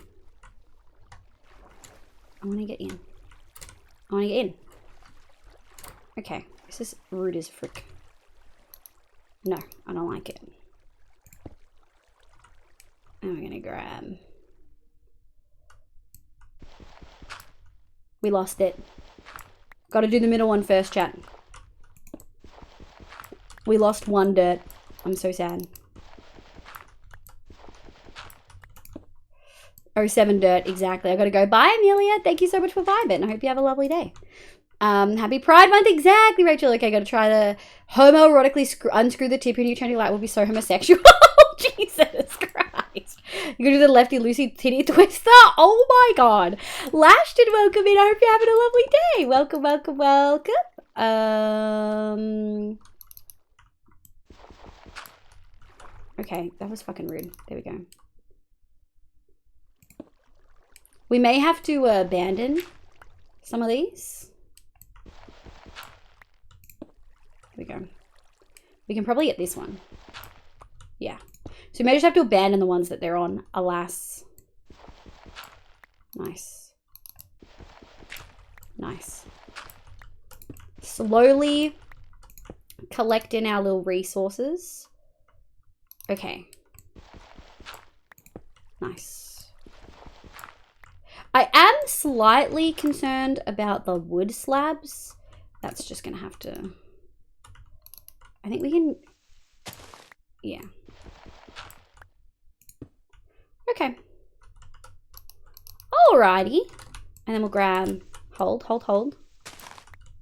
Okay, this is rude as frick. No, I don't like it. I'm gonna grab. We lost it. Gotta do the middle one first, chat. We lost 1 dirt. I'm so sad. 07 dirt, exactly. I gotta go. Bye, Amelia. Thank you so much for vibing. I hope you have a lovely day. Happy Pride Month, exactly, Rachel. Okay, gotta try the homoerotically unscrew the tip. Your new trendy light will be so homosexual. Jesus Christ. You gonna do the lefty loosey titty twister? Oh my God. Lashton, welcome in. I hope you're having a lovely day. Welcome, welcome, welcome. Okay, that was fucking rude. There we go. We may have to abandon some of these. Here we go. We can probably get this one. Yeah. So we may just have to abandon the ones that they're on, alas. Nice. Nice. Slowly collect in our little resources. Okay. Nice. I am slightly concerned about the wood slabs. That's just gonna have to... I think we can... Yeah. Okay. Alrighty. And then we'll grab... Hold.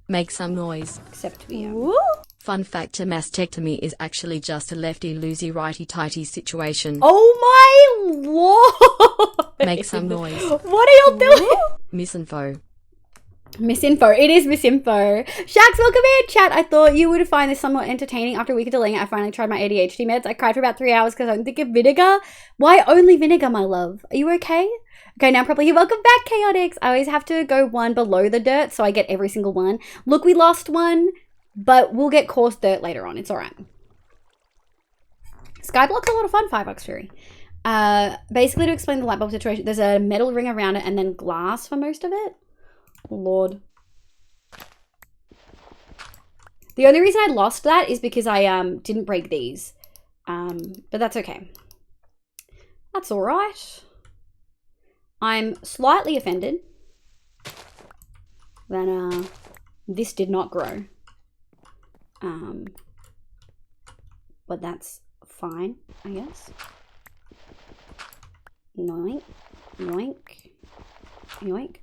Make some noise. Except we... Fun fact, a mastectomy is actually just a lefty-loosey righty-tighty situation. Oh my lord! Make some noise. What are y'all doing? Misinfo. Misinfo. It is misinfo. Shax, welcome in, chat. I thought you would find this somewhat entertaining. After a week of delaying it, I finally tried my ADHD meds. I cried for about 3 hours because I don't think of vinegar. Why only vinegar, my love? Are you okay? Okay, now properly here. Welcome back, Chaotix. I always have to go one below the dirt, so I get every single one. Look, we lost one, but we'll get coarse dirt later on. It's all right. SkyBlock's a lot of fun, $5 Fury. Basically, to explain the light bulb situation, there's a metal ring around it and then glass for most of it. Lord. The only reason I lost that is because I didn't break these. But that's okay. That's all right. I'm slightly offended that this did not grow. But that's fine, I guess. Yoink, yoink, yoink,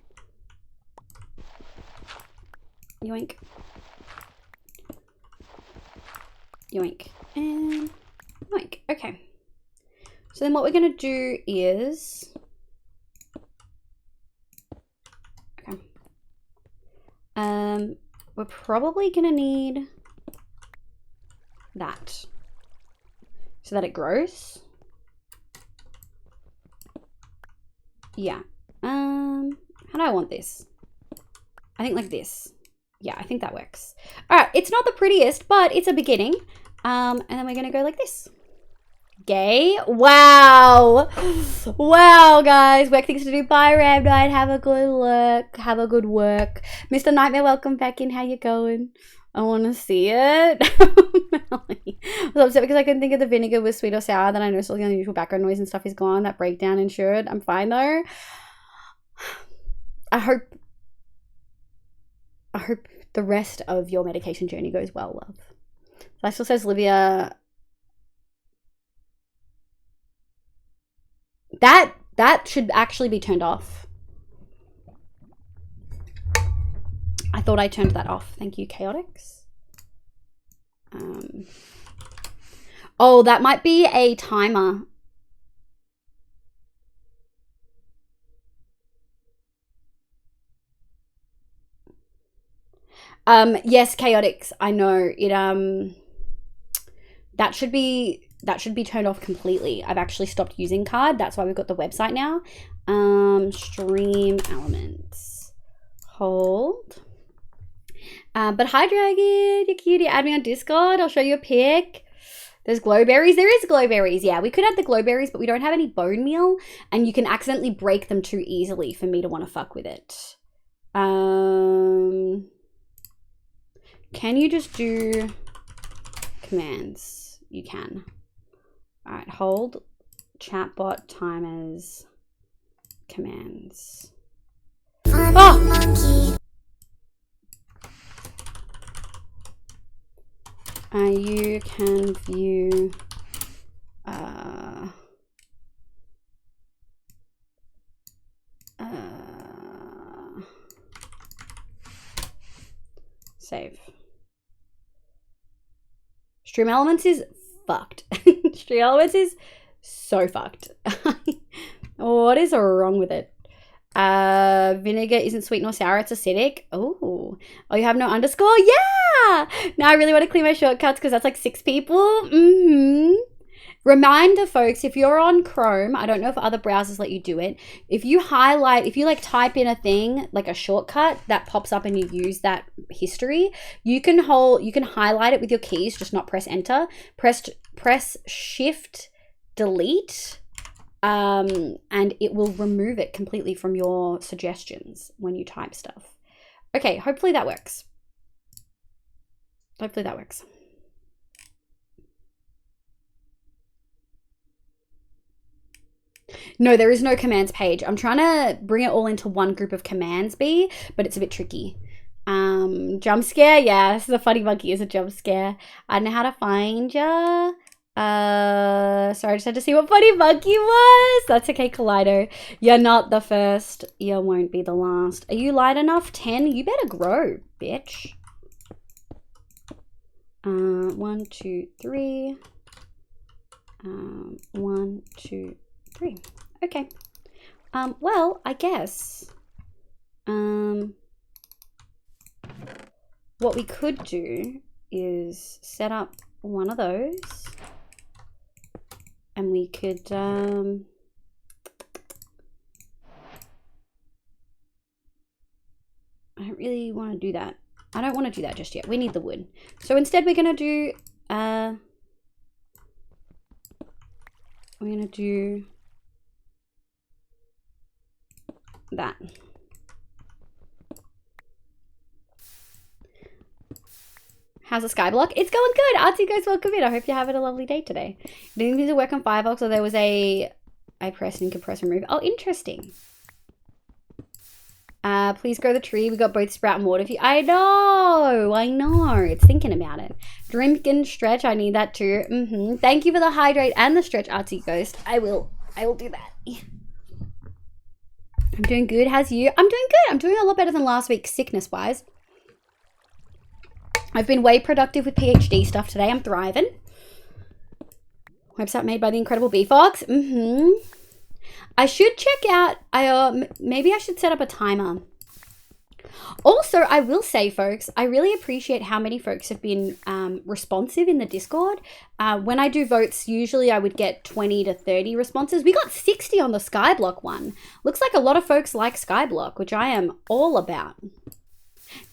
yoink, yoink, and yoink. Okay. So then what we're gonna do is, okay. We're probably gonna need that so that it grows. Yeah. How do I want this? I think like this. Yeah, I think that works. All right, it's not the prettiest, but it's a beginning. And then we're gonna go like this. Gay. Wow. Wow, guys. Work things to do. Bye, Ram Night. Have a good look. Have a good work. Mr. Nightmare, welcome back in. How you going? I want to see it. I was upset because I couldn't think if the vinegar was sweet or sour. Then I noticed all the unusual background noise and stuff is gone. That breakdown ensured. I'm fine though. I hope the rest of your medication journey goes well, love. That still says Livia. That should actually be turned off. I thought I turned that off. Thank you, Chaotix. Oh, that might be a timer. Yes, Chaotix. I know it. That should be turned off completely. I've actually stopped using card. That's why we've got the website now. Stream elements. Hold. But hi, Dragon. You're cute. You add me on Discord. I'll show you a pic. There's glowberries. There is glowberries. Yeah, we could add the glowberries, but we don't have any bone meal, and you can accidentally break them too easily for me to want to fuck with it. Can you just do commands? You can. All right, hold chatbot timers commands. Oh! You can view save. Stream Elements is fucked. Stream Elements is so fucked. What is wrong with it? Vinegar isn't sweet nor sour, it's acidic. Oh, you have no underscore? Yeah! Now I really want to clear my shortcuts because that's like 6 people. Reminder, folks, if you're on Chrome, I don't know if other browsers let you do it. If you like type in a thing, like a shortcut that pops up and you use that history, you can highlight it with your keys, just not press enter. Press shift delete, and it will remove it completely from your suggestions when you type stuff. Okay, hopefully that works. Hopefully that works. No, there is no commands page. I'm trying to bring it all into one group of commands, B, but it's a bit tricky. Jump scare, yes, the funny monkey is a jump scare. I don't know how to find ya. Sorry, I just had to see what funny monkey was. That's okay, Collider. You're not the first. You won't be the last. Are you light enough? 10? You better grow, bitch. 1, 2, 3. 1, 2, 3. Okay. Well, I guess what we could do is set up one of those, and we could I don't really want to do that. I don't want to do that just yet. We need the wood. So instead we're gonna do that. How's the SkyBlock? It's going good. Artsy goes, welcome in. I hope you're having a lovely day today. Didn't need to work on Firefox, or there was I pressed and compress remove. Oh, interesting. Please grow the tree. We got both sprout and water. I know. It's thinking about it. Drink and stretch. I need that too. Thank you for the hydrate and the stretch, Artsy Ghost. I will do that. I'm doing good. How's you? I'm doing good. I'm doing a lot better than last week, sickness-wise. I've been way productive with PhD stuff today. I'm thriving. Website made by the incredible BFox. I should check out, maybe I should set up a timer. Also, I will say, folks, I really appreciate how many folks have been responsive in the Discord. When I do votes, usually I would get 20 to 30 responses. We got 60 on the SkyBlock one. Looks like a lot of folks like SkyBlock, which I am all about.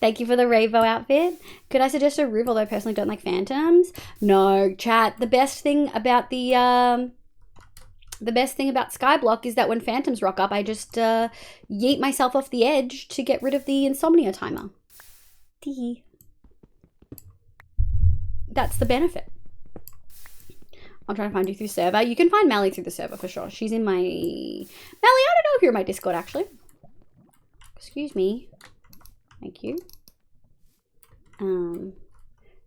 Thank you for the rainbow outfit. Could I suggest a roof, although I personally don't like phantoms? No, chat. The best thing about SkyBlock is that when phantoms rock up, I just yeet myself off the edge to get rid of the insomnia timer. That's the benefit. I'll try to find you through server. You can find Melly through the server for sure. She's in my... Melly, I don't know if you're in my Discord, actually. Excuse me. Thank you.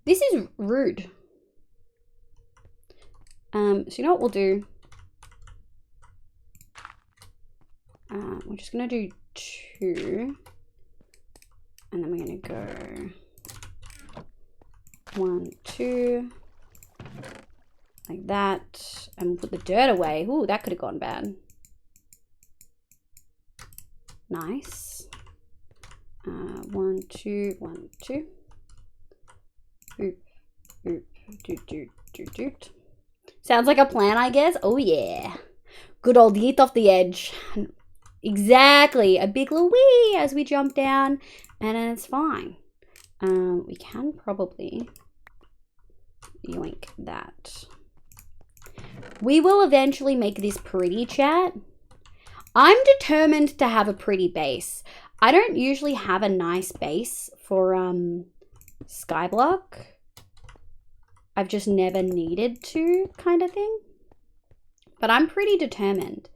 This is rude. So you know what we'll do? We're just gonna do 2, and then we're gonna go 1, 2, like that, and we'll put the dirt away. Ooh, that could have gone bad. Nice. 1, 2, 1, 2. Oop, oop, doot, doot, doot, doot. Sounds like a plan, I guess. Oh yeah, good old yeet off the edge. Exactly, a big little wee as we jump down, and it's fine. We can probably yoink that. We will eventually make this pretty, chat. I'm determined to have a pretty base. I don't usually have a nice base for SkyBlock. I've just never needed to, kind of thing. But I'm pretty determined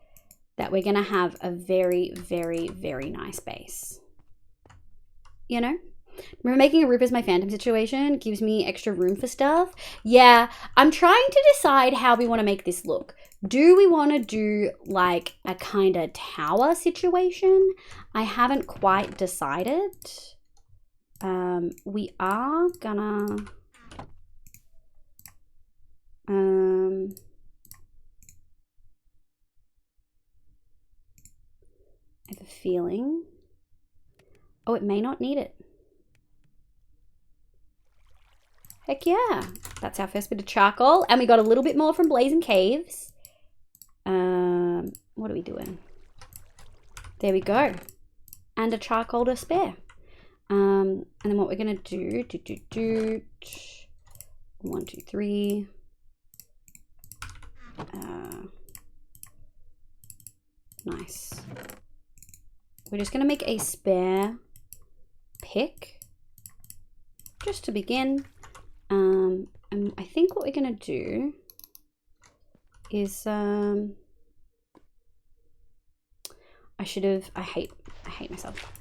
that we're going to have a very, very, very nice base. You know? Remember making a roof as my phantom situation gives me extra room for stuff? Yeah, I'm trying to decide how we want to make this look. Do we want to do like a kind of tower situation? I haven't quite decided. We are gonna... I have a feeling. Oh, it may not need it. Heck yeah. That's our first bit of charcoal. And we got a little bit more from Blazing Caves. What are we doing? There we go. And a charcoal to spare. And then what we're going to do, 1, 2, 3. Nice. We're just going to make a spare pick just to begin. And I think what we're going to do is I hate myself.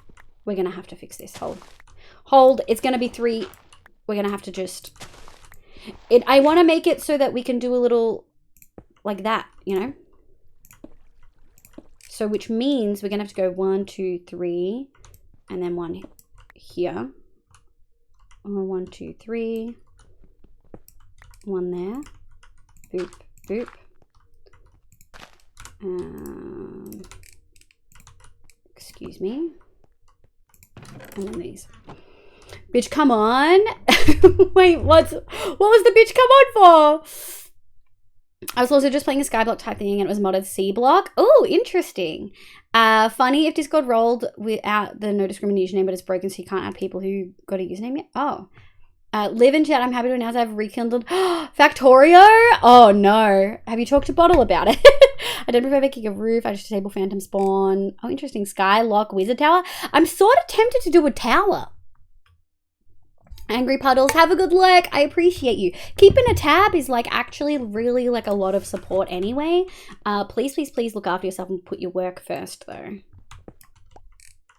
We're going to have to fix this. Hold. It's going to be 3. We're going to have to just I want to make it so that we can do a little like that, you know? So which means we're going to have to go 1, 2, 3 and then 1 here. 1, 2, 3. 1 there. Boop, boop. Excuse me. And then these. Bitch, come on. Wait, what was the bitch come on for? I was also just playing a SkyBlock type thing and it was modded C-Block. Oh, interesting. Funny if Discord rolled without the no discrimination username, but it's broken so you can't add people who got a username yet. Oh. Live in chat, I'm happy to announce I've rekindled Factorio? Oh no. Have you talked to Bottle about it? I don't prefer making a roof, I just disable Phantom Spawn. Oh, interesting. Skylock Wizard Tower. I'm sort of tempted to do a tower. Angry Puddles, have a good look. I appreciate you. Keeping a tab is like actually really like a lot of support anyway. Please, please, please look after yourself and put your work first though.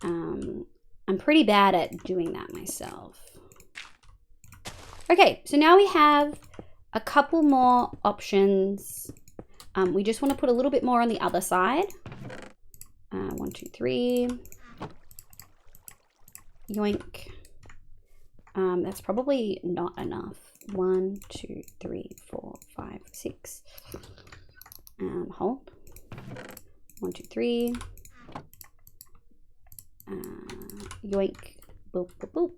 I'm pretty bad at doing that myself. Okay, so now we have a couple more options. We just want to put a little bit more on the other side. 1, 2, 3. Yoink. That's probably not enough. 1, 2, 3, 4, 5, 6. Hold. 1, 2, 3. Yoink. Boop, boop, boop.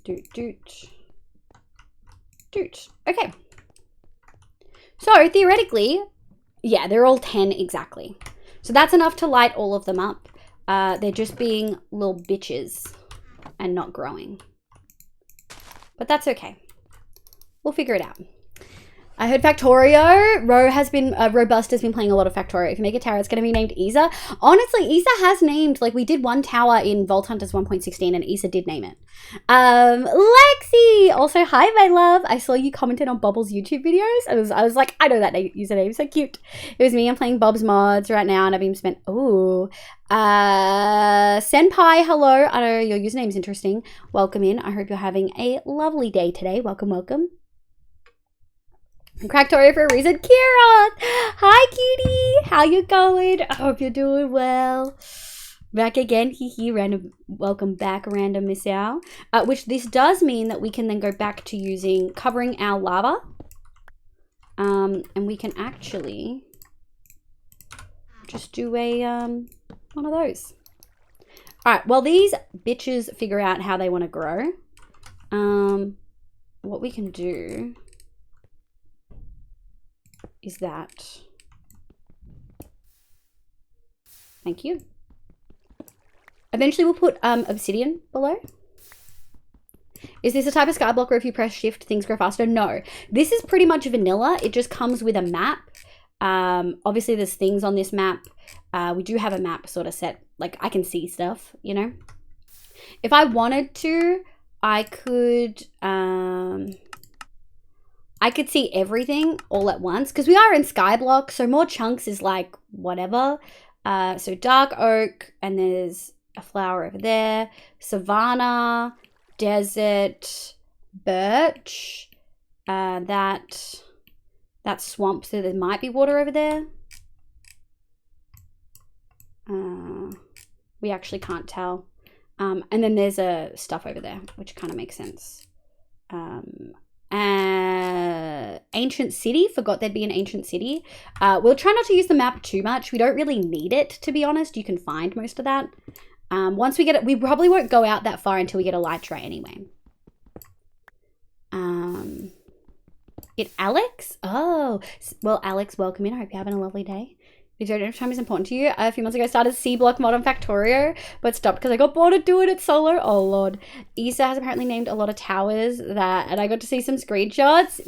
Doot, doot. Doot. Okay. So theoretically, yeah, they're all 10 exactly. So that's enough to light all of them up. They're just being little bitches and not growing. But that's okay. We'll figure it out. I heard Factorio. Robust has been playing a lot of Factorio. If you make a tower, it's going to be named Isa. Honestly, Isa has named, like we did one tower in Vault Hunters 1.16 and Isa did name it. Lexi! Also, hi, my love. I saw you commented on Bob's YouTube videos. I was like, I know that username. So cute. It was me. I'm playing Bob's mods right now and I've even spent, ooh. Senpai, hello. I know your username is interesting. Welcome in. I hope you're having a lovely day today. Welcome, welcome. Cracktoria for a reason. Kira! Hi, cutie! How you going? I hope you're doing well. Back again. Hee random. Welcome back, random Miss Owl. Which this does mean that we can then go back to using covering our lava. And we can actually just do a one of those. Alright, well these bitches figure out how they want to grow. What we can do is that. Thank you. Eventually we'll put obsidian below. Is this a type of skyblock where if you press shift things grow faster? No. This is pretty much vanilla. It just comes with a map. Obviously there's things on this map. We do have a map sort of set. Like I can see stuff, you know. If I wanted to, I could see everything all at once because we are in skyblock, so more chunks is like whatever. So dark oak, and there's a flower over there. Savanna, desert, birch. That swamp, so there might be water over there. We actually can't tell. And then there's a stuff over there, which kind of makes sense. Ancient city, forgot there'd be an ancient city. We'll try not to use the map too much. We don't really need it, to be honest. You can find most of that. Once we get it, we probably won't go out that far until we get a light tray anyway. Alex? Oh, well, Alex, welcome in. I hope you're having a lovely day. Time is important to you. A few months ago, I started SkyBlock mod on Factorio, but stopped because I got bored of doing it solo. Oh lord. Issa has apparently named a lot of towers and I got to see some screenshots.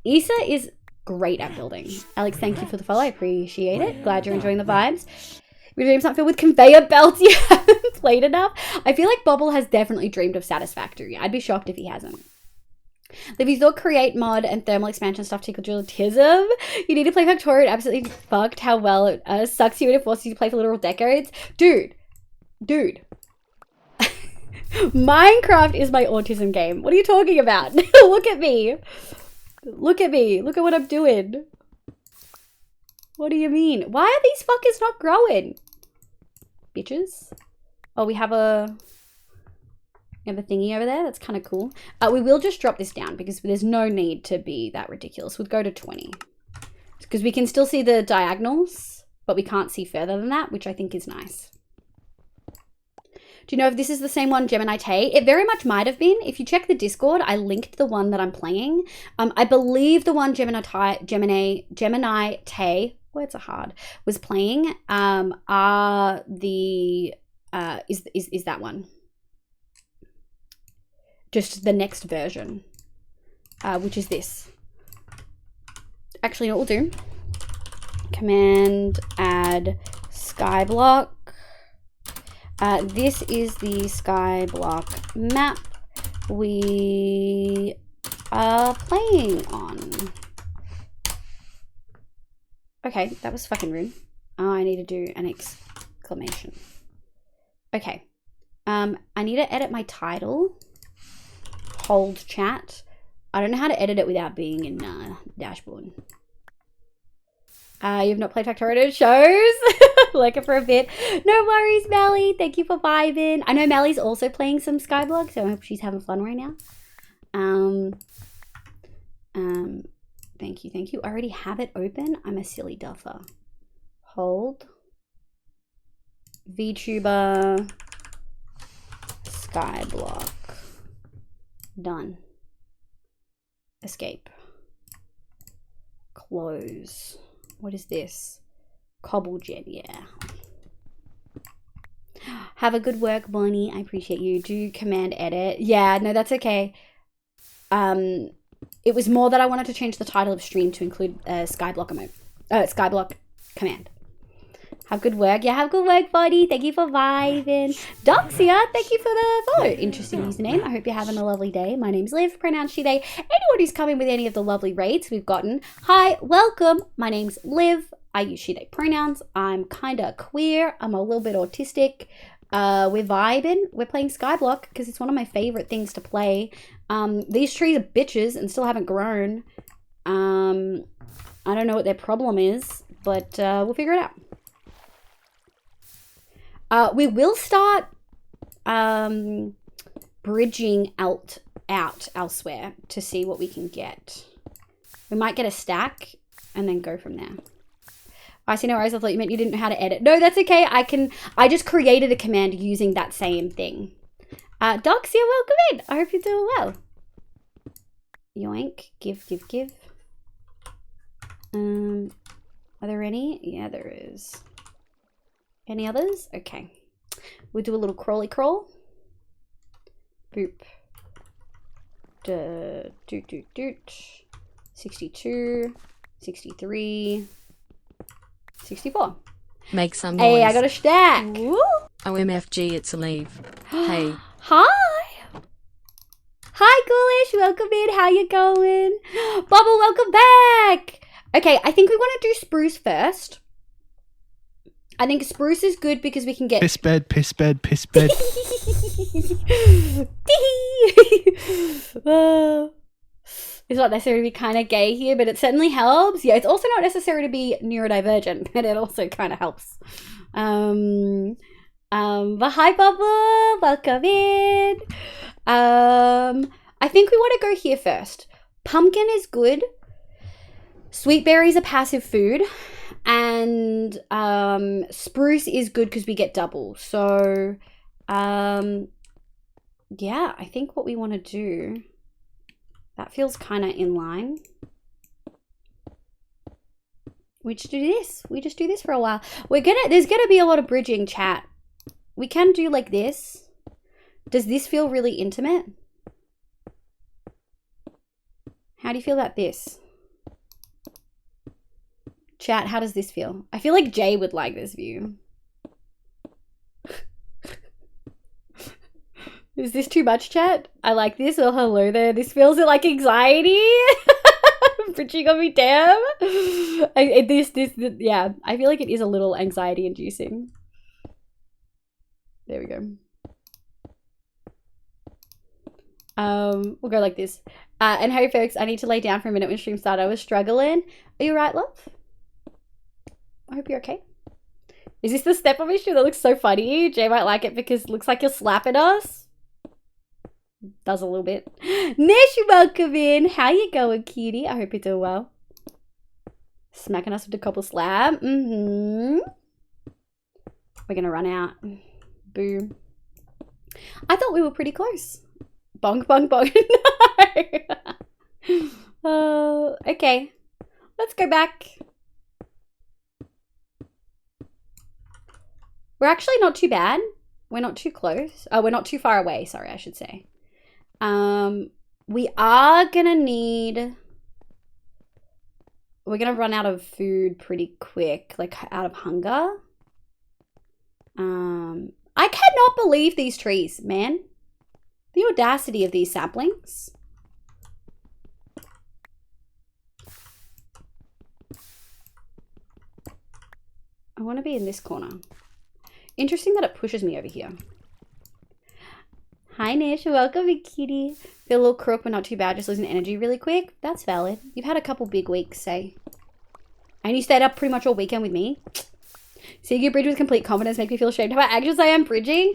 Issa is great at building. Alex, thank you for the follow. I appreciate it. Glad you're enjoying the vibes. Your dreams not filled with conveyor belts. You haven't played enough. I feel like Bobble has definitely dreamed of Satisfactory. I'd be shocked if he hasn't. Livy thought create mod and thermal expansion stuff tickled your autism. You need to play Factorio. It absolutely fucked how well it sucks you and it forces you to play for literal decades. Dude. Minecraft is my autism game. What are you talking about? Look at me. Look at me. Look at what I'm doing. What do you mean? Why are these fuckers not growing? Bitches. Oh, we have a thingy over there. That's kind of cool. We will just drop this down because there's no need to be that ridiculous. We'll go to 20. Because we can still see the diagonals, but we can't see further than that, which I think is nice. Do you know if this is the same one, Gemini Tay? It very much might have been. If you check the Discord, I linked the one that I'm playing. I believe the one Gemini Tay, words are hard, was playing is that one. Just the next version, which is this. Actually, what we'll do, command add SkyBlock. This is the SkyBlock map we are playing on. Okay, that was fucking rude. I need to do an exclamation. Okay, I need to edit my title. Hold chat. I don't know how to edit it without being in dashboard. You've not played Factorio shows? Like it for a bit. No worries, Mally. Thank you for vibing. I know Mally's also playing some SkyBlock, so I hope she's having fun right now. Thank you. I already have it open. I'm a silly duffer. Hold. VTuber. SkyBlock. Done. Escape. Close. What is this? CobbleGen, yeah. Have a good work, Bonnie. I appreciate you. Do command edit. Yeah, no, that's okay. It was more that I wanted to change the title of stream to include SkyBlock command. Have good work. Yeah, have good work, buddy. Thank you for vibing. Doxia, thank you for the follow. Interesting username. I hope you're having a lovely day. My name's Liv, pronounced she, they. Anyone who's coming with any of the lovely rates we've gotten. Hi, welcome. My name's Liv. I use she, they pronouns. I'm kind of queer. I'm a little bit autistic. We're vibing. We're playing SkyBlock because it's one of my favorite things to play. These trees are bitches and still haven't grown. I don't know what their problem is, but we'll figure it out. We will start bridging out elsewhere to see what we can get. We might get a stack and then go from there. I see, no worries. I thought you meant you didn't know how to edit. No, that's okay. I just created a command using that same thing. Doxia, welcome in. I hope you're doing well. Yoink. Give. Are there any? Yeah, there is. Any others? Okay. We'll do a little crawly crawl. Boop. Doot. 62. 63. 64. Make some noise. Hey, I got a stack. Woo. OMFG, it's a leave. Hey. Hi. Hi, Ghoulish. Welcome in. How you going? Bubble, welcome back. Okay, I think we want to do spruce first. I think spruce is good because we can get... Piss bed. It's not necessary to be kind of gay here, but it certainly helps. Yeah, it's also not necessary to be neurodivergent, but it also kind of helps. But hi, Bubble. Welcome in. I think we want to go here first. Pumpkin is good. Sweet berries are passive food. And spruce is good because we get double. So, yeah, I think what we want to do That feels kind of in line. We just do this. We just do this for a while. There's gonna be a lot of bridging, chat. We can do like this. Does this feel really intimate? How do you feel about this? Chat, how does this feel? I feel like Jay would like this view. Is this too much, chat? I like this. Oh, hello there. This feels like anxiety. Bridging on me, damn. Yeah. I feel like it is a little anxiety inducing. There we go. We'll go like this. And hey folks, I need to lay down for a minute when stream started. I was struggling. Are you alright, love? I hope you're okay. Is this the step on my shoe that looks so funny? Jay might like it because it looks like you're slapping us. Does a little bit. Nish, welcome in. How you going, cutie? I hope you're doing well. Smacking us with a cobble slab. We're gonna run out. Boom. I thought we were pretty close. Bonk, bonk, bonk. No. Okay. Let's go back. We're actually not too bad. We're not too close. Oh, we're not too far away. Sorry, I should say. We are gonna need... We're gonna run out of food pretty quick. Like, out of hunger. I cannot believe these trees, man. The audacity of these saplings. I want to be in this corner. Interesting that it pushes me over here. Hi Nish, welcome in kitty. Feel a little crook but not too bad, just losing energy really quick. That's valid. You've had a couple big weeks, say. And you stayed up pretty much all weekend with me. Seeing you bridge with complete confidence make me feel ashamed how anxious I am bridging.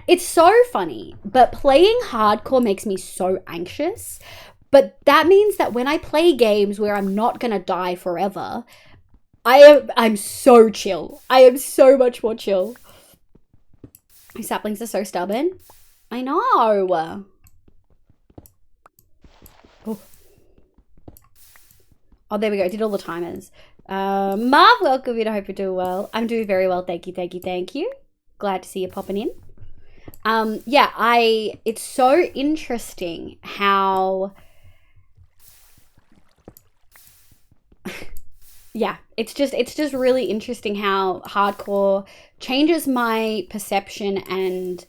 It's so funny, but playing hardcore makes me so anxious. But that means that when I play games where I'm not gonna die forever, I'm so chill. I am so much more chill. My saplings are so stubborn. I know. Oh, there we go. I did all the timers. Marv, welcome in. I hope you're doing well. I'm doing very well. Thank you, thank you, thank you. Glad to see you popping in. Yeah, it's so interesting how... Yeah, it's just really interesting how hardcore changes my perception and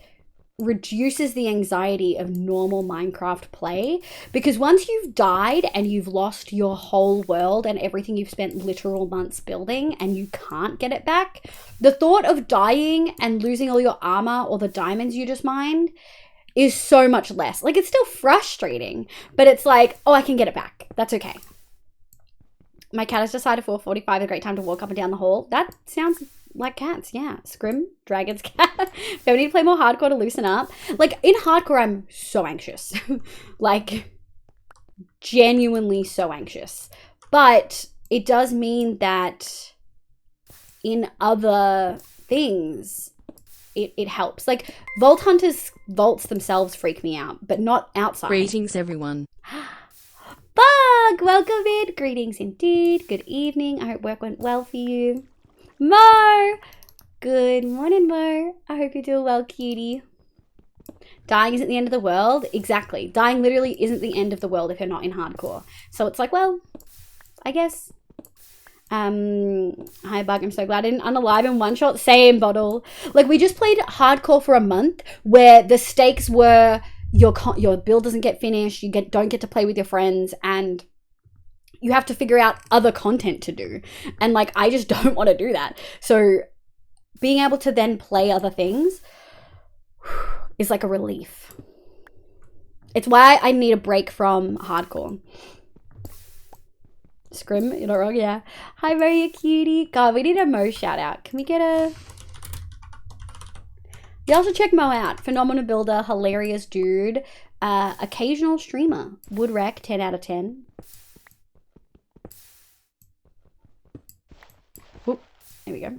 reduces the anxiety of normal Minecraft play, because once you've died and you've lost your whole world and everything you've spent literal months building and you can't get it back, the thought of dying and losing all your armor or the diamonds you just mined is so much less. Like, it's still frustrating, but it's like, oh, I can get it back. That's okay. My cat has decided 4:45 is a great time to walk up and down the hall. That sounds like cats, yeah. Scrim, dragon's cat. So we need to play more hardcore to loosen up. Like, in hardcore, I'm so anxious. Like, genuinely so anxious. But it does mean that in other things, it helps. Like, Vault Hunters' vaults themselves freak me out, but not outside. Greetings, everyone. Bug, welcome in. Greetings indeed. Good evening. I hope work went well for you. Mo, good morning, Mo. I hope you're doing well, cutie. Dying isn't the end of the world. Exactly. Dying literally isn't the end of the world if you're not in hardcore. So it's like, well, I guess. Hi, Bug. I'm so glad I didn't unalive in one shot. Same, Bottle. Like, we just played hardcore for a month where the stakes were... Your build doesn't get finished, don't get to play with your friends, and you have to figure out other content to do. And like, I just don't want to do that. So being able to then play other things is like a relief. It's why I need a break from hardcore. Scrim, you're not wrong, yeah. Hi Maria cutie. God, we need a Mo shout out. Can we get a... You also check Mo out. Phenomenal builder, hilarious dude, occasional streamer. Would wreck, 10 out of 10. Oop, there we go.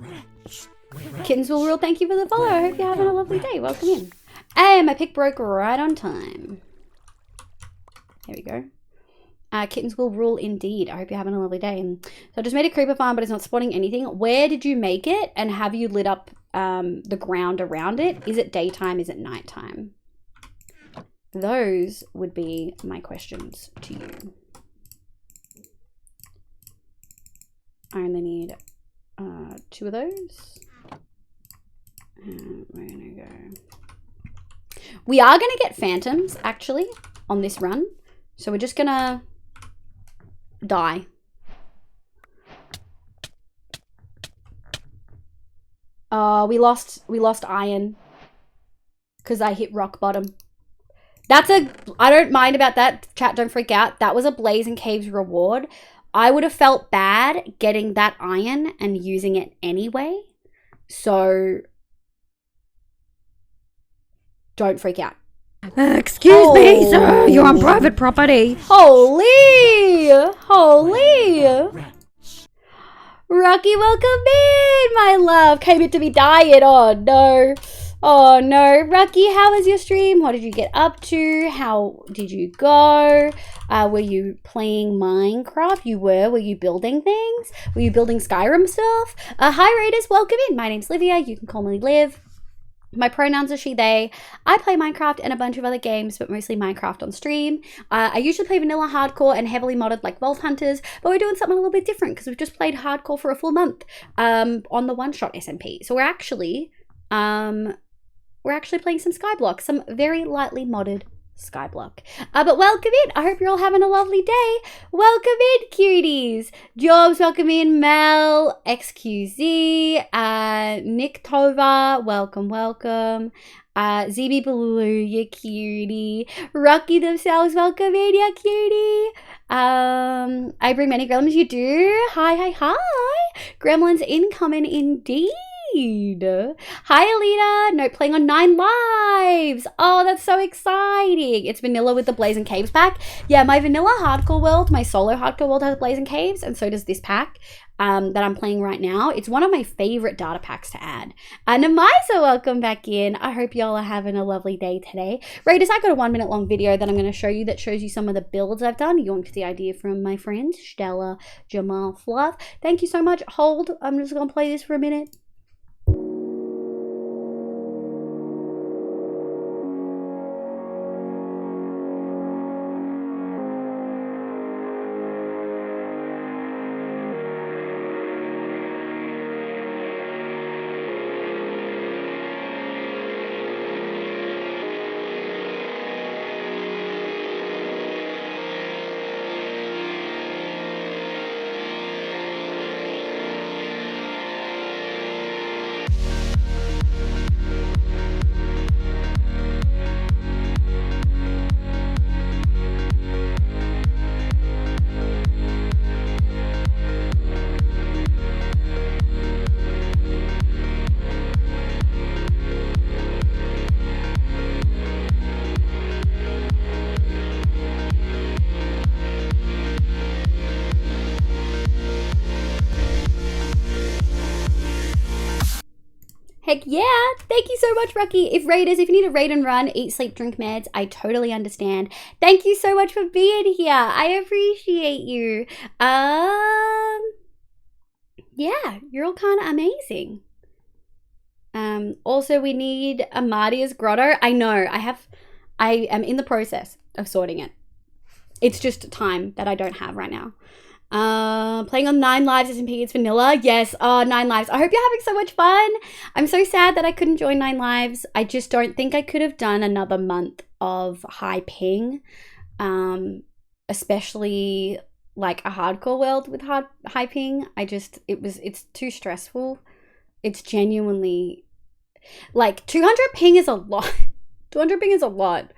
Kittens will rule, thank you for the follow. I hope you're having a lovely day. Welcome in. Hey, my pick broke right on time. There we go. Kittens will rule indeed. I hope you're having a lovely day. So I just made a creeper farm, but it's not spawning anything. Where did you make it? And have you lit up the ground around it? Is it daytime? Is it nighttime? Those would be my questions to you. I only need 2 of those. And we're gonna go. We are gonna get phantoms actually on this run. So we're just gonna die. We lost iron because I hit rock bottom. I don't mind about that. Chat, don't freak out. That was a Blazing Caves reward. I would have felt bad getting that iron and using it anyway. So don't freak out. Excuse me, sir. You're on private property. Holy. Rocky, welcome in, my love. Came in to be diet. Oh, no. Oh, no. Rocky, how was your stream? What did you get up to? How did you go? Were you playing Minecraft? You were. Were you building things? Were you building Skyrim stuff? Hi, Raiders. Welcome in. My name's Livia. You can call me Liv. My pronouns are she, they. I play Minecraft and a bunch of other games, but mostly Minecraft on stream. I usually play vanilla hardcore and heavily modded like Vault Hunters, but we're doing something a little bit different because we've just played hardcore for a full month on the one-shot SMP. So we're actually playing some SkyBlock, some very lightly modded SkyBlock. But welcome in. I hope you're all having a lovely day. Welcome in, cuties. Jobs, welcome in. Mel, XQZ, Nick Tova, welcome. ZB Blue, you cutie. Rocky themselves, welcome in, you cutie. I bring many gremlins, you do. Hi. Gremlins incoming indeed. Hi, Alita. No, playing on 9 lives. Oh, that's so exciting. It's vanilla with the Blazing Caves pack. Yeah, my vanilla hardcore world, my solo hardcore world has Blazing Caves, and so does this pack that I'm playing right now. It's one of my favorite data packs to add. Namaisa, welcome back in. I hope y'all are having a lovely day today. Raiders, I got a 1-minute long video that I'm going to show you that shows you some of the builds I've done. Yoinked the idea from my friends, Stella, Jamal, Fluff. Thank you so much. Hold. I'm just going to play this for a minute. Heck yeah. Thank you so much, Rocky. If you need a raid and run, eat, sleep, drink meds, I totally understand. Thank you so much for being here. I appreciate you. Yeah, you're all kind of amazing. Also, we need Amadia's Grotto. I know, I am in the process of sorting it. It's just time that I don't have right now. Playing on 9 lives SMP, it's vanilla. Yes, 9 lives. I hope you're having so much fun. I'm so sad that I couldn't join 9 lives. I just don't think I could have done another month of high ping, especially like a hardcore world with high ping. It's too stressful. It's genuinely, like, 200 ping is a lot. 200 ping is a lot.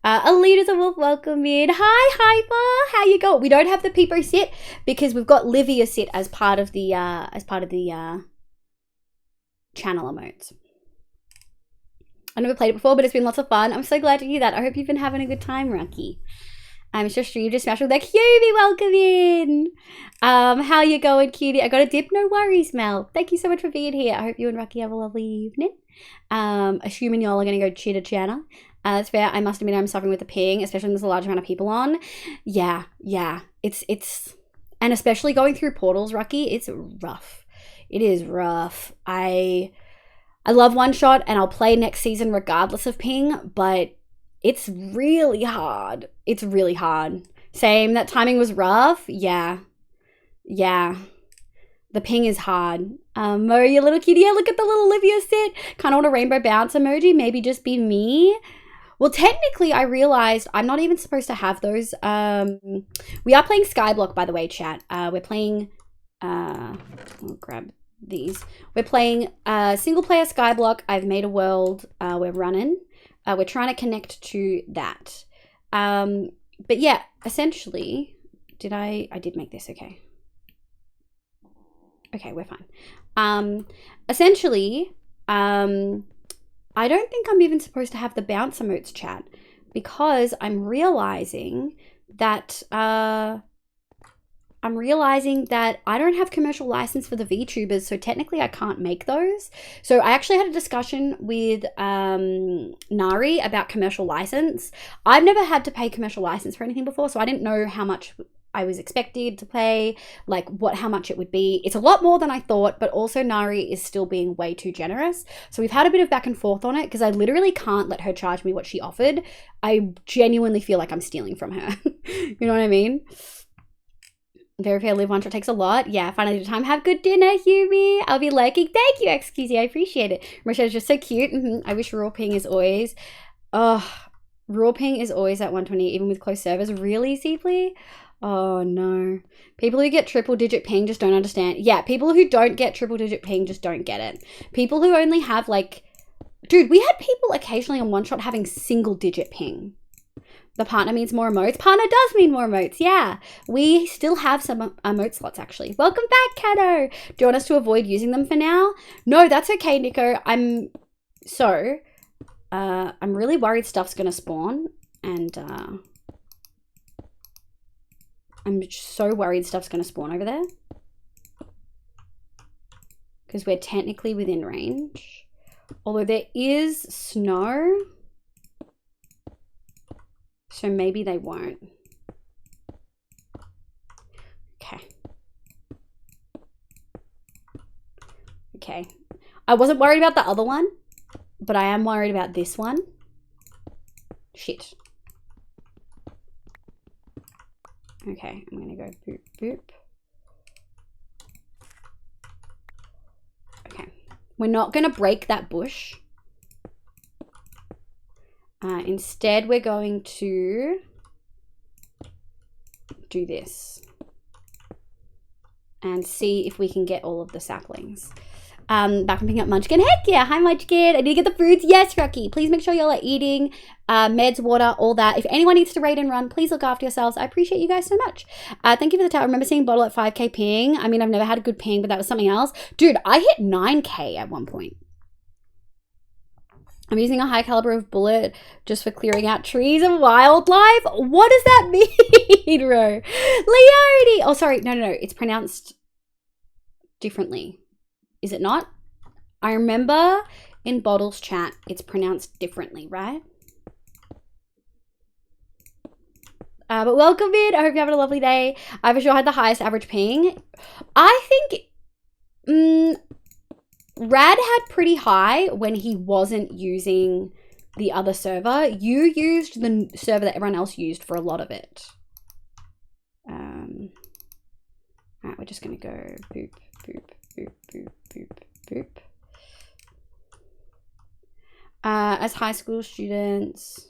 Alita's a wolf, welcome in. Hi, Hyper. How you going? We don't have the Peepo sit because we've got Livia sit as part of the channel emotes. I never played it before, but it's been lots of fun. I'm so glad to hear that. I hope you've been having a good time, Rocky. It's just streamed, just smashed with that. Cutie, welcome in. How you going, cutie? I got a dip, no worries, Mel. Thank you so much for being here. I hope you and Rocky have a lovely evening. Assuming y'all are gonna go chitter chatter. That's fair. I must admit I'm suffering with the ping, especially when there's a large amount of people on. Yeah. It's and especially going through portals, Rucky, it's rough. It is rough. I love one shot and I'll play next season regardless of ping, but it's really hard. It's really hard. Same, that timing was rough. Yeah. The ping is hard. Mo, you little kitty. Yeah, look at the little Olivia sit. Kind of want a rainbow bounce emoji. Maybe just be me. Well, technically, I realized I'm not even supposed to have those. We are playing SkyBlock, by the way, chat. We're playing... I'll grab these. We're playing single-player SkyBlock. I've made a world. We're running. We're trying to connect to that. But yeah, essentially... I did make this, okay. Okay, we're fine. Essentially... I don't think I'm even supposed to have the bounce emotes chat because I'm realizing that I don't have commercial license for the VTubers, so technically I can't make those. So I actually had a discussion with Nari about commercial license. I've never had to pay commercial license for anything before, so I didn't know how much I was expected to pay, like how much it would be. It's a lot more than I thought, but also Nari is still being way too generous. So we've had a bit of back and forth on it because I literally can't let her charge me what she offered. I genuinely feel like I'm stealing from her. You know what I mean? Very fair, live one shot takes a lot. Yeah, finally the time. Have good dinner, Hubie. I'll be lurking. Thank you, XQZ. I appreciate it. Rochelle's just so cute. I wish raw ping is always... Oh, raw ping is always at 120, even with close servers. Really, Zeeply? Oh no. People who get triple digit ping just don't understand. Yeah, people who don't get triple digit ping just don't get it. People who only have like... Dude, we had people occasionally on one shot having single digit ping. The partner means more emotes. Partner does mean more emotes, yeah. We still have some emote slots actually. Welcome back, Cato. Do you want us to avoid using them for now? No, that's okay, Nico. I'm really worried stuff's gonna spawn and I'm so worried stuff's going to spawn over there. Because we're technically within range. Although there is snow. So maybe they won't. Okay. Okay. I wasn't worried about the other one. But I am worried about this one. Shit. Okay, I'm gonna go boop, boop. Okay, we're not gonna break that bush. Instead, we're going to do this and see if we can get all of the saplings. Back from picking up Munchkin. Heck yeah, hi Munchkin. I need to get the fruits. Yes, Rocky. Please make sure y'all are eating meds, water, all that. If anyone needs to raid and run, please look after yourselves. I appreciate you guys so much. Thank you for the tell. I remember seeing Bottle at 5k ping. I mean, I've never had a good ping, but that was something else. Dude, I hit 9k at one point. I'm using a high caliber of bullet just for clearing out trees and wildlife. What does that mean, bro? Leody. Oh, sorry. No. It's pronounced differently. Is it not? I remember in Bottle's chat, it's pronounced differently, right? But welcome in. I hope you're having a lovely day. I for sure had the highest average ping. I think Rad had pretty high when he wasn't using the other server. You used the server that everyone else used for a lot of it. All right, we're just going to go boop, boop, boop, boop, boop, boop. As high school students.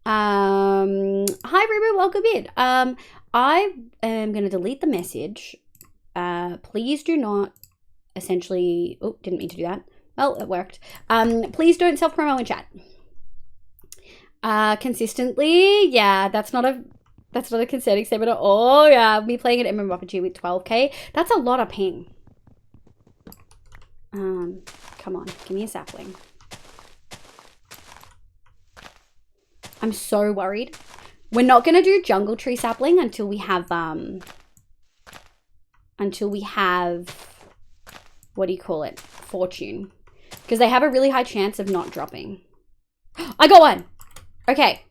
Hi Ruben, welcome in. I am going to delete the message. Please do not essentially, oh, didn't mean to do that. Well, it worked. Please don't self-promo in chat. Consistently, yeah, that's not a concerning statement at all. Yeah, me playing at MMORPG with 12k. That's a lot of ping. Come on, give me a sapling. I'm so worried. We're not gonna do jungle tree sapling until we have what do you call it? Fortune. Because they have a really high chance of not dropping. I got one. Okay.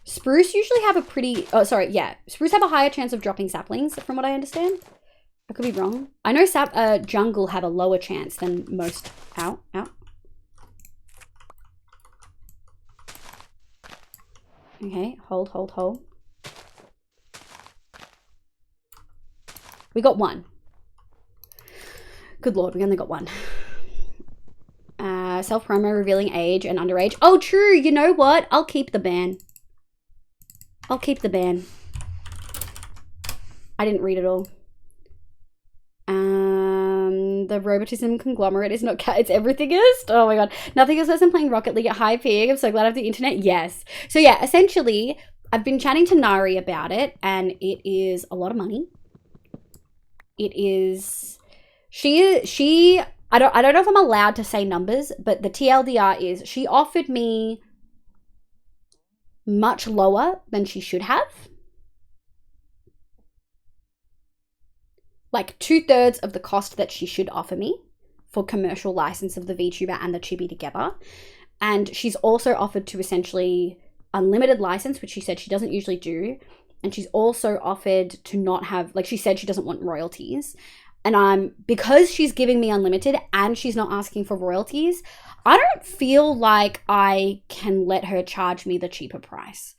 Spruce usually have a pretty... Oh, sorry. Yeah. Spruce have a higher chance of dropping saplings, from what I understand. I could be wrong. I know jungle have a lower chance than most. Ow. Ow. Okay. Hold, hold, hold. We got one. Good lord, we only got one. Self-promo revealing age and underage. Oh, true. You know what? I'll keep the ban. I'll keep the ban. I didn't read it all. The robotism conglomerate is not cat, it's everythingist. Oh my god. Nothing else than playing Rocket League at high ping. I'm so glad I have the internet. Yes. So yeah, essentially, I've been chatting to Nari about it, and it is a lot of money. It is... I don't know if I'm allowed to say numbers, but the TLDR is she offered me much lower than she should have. Like 2/3 of the cost that she should offer me for commercial license of the VTuber and the Chibi together. And she's also offered to essentially unlimited license, which she said she doesn't usually do. And she's also offered to not have, like she said she doesn't want royalties. And because she's giving me unlimited and she's not asking for royalties, I don't feel like I can let her charge me the cheaper price.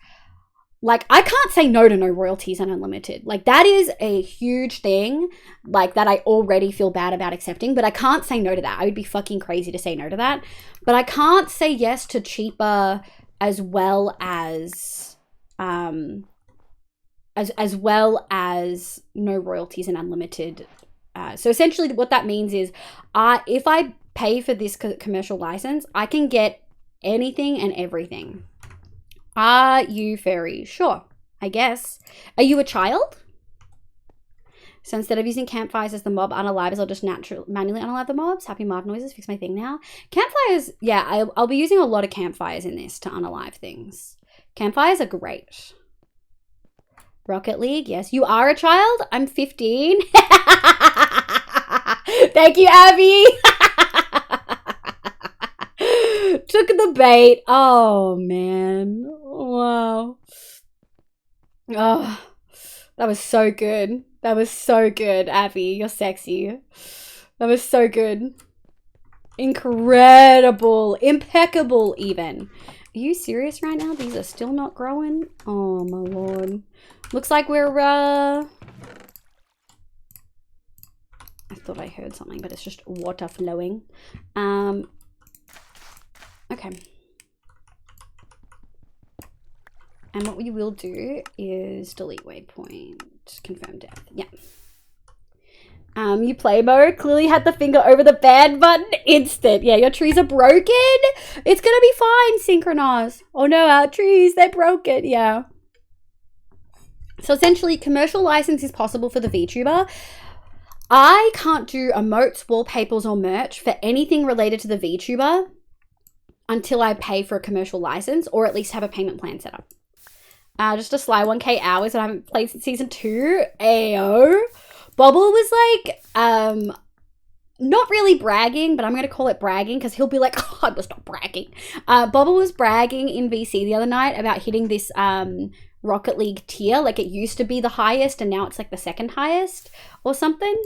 Like, I can't say no to no royalties and unlimited. Like, that is a huge thing, like, that I already feel bad about accepting, but I can't say no to that. I would be fucking crazy to say no to that. But I can't say yes to cheaper as well as no royalties and unlimited. So essentially what that means is if I pay for this commercial license, I can get anything and everything. Are you fairy? Sure, I guess. Are you a child? So instead of using campfires as the mob unalivers, I'll just manually unalive the mobs. Happy mob noises, fix my thing now. Campfires, yeah, I'll be using a lot of campfires in this to unalive things. Campfires are great. Rocket League, yes. You are a child? I'm 15. Thank you, Abby. Took the bait. Oh, man. Wow. Oh, that was so good. That was so good, Abby. You're sexy. That was so good. Incredible. Impeccable, even. Are you serious right now? These are still not growing? Oh, my lord. Looks like we're, I thought I heard something, but it's just water flowing. Okay. And what we will do is delete waypoint, confirm death. Yeah. You play mode clearly had the finger over the ban button instant. Yeah, your trees are broken. It's gonna be fine, Synchronize. Oh no, our trees, they're broken. Yeah. So essentially, commercial license is possible for the VTuber. I can't do emotes, wallpapers, or merch for anything related to the VTuber until I pay for a commercial license, or at least have a payment plan set up. Just a sly 1K hours that I haven't played since season 2. Ayo. Bobble was like, not really bragging, but I'm going to call it bragging because he'll be like, oh, I must not bragging. Bobble was bragging in VC the other night about hitting this Rocket League tier. Like, it used to be the highest and now it's like the second highest or something.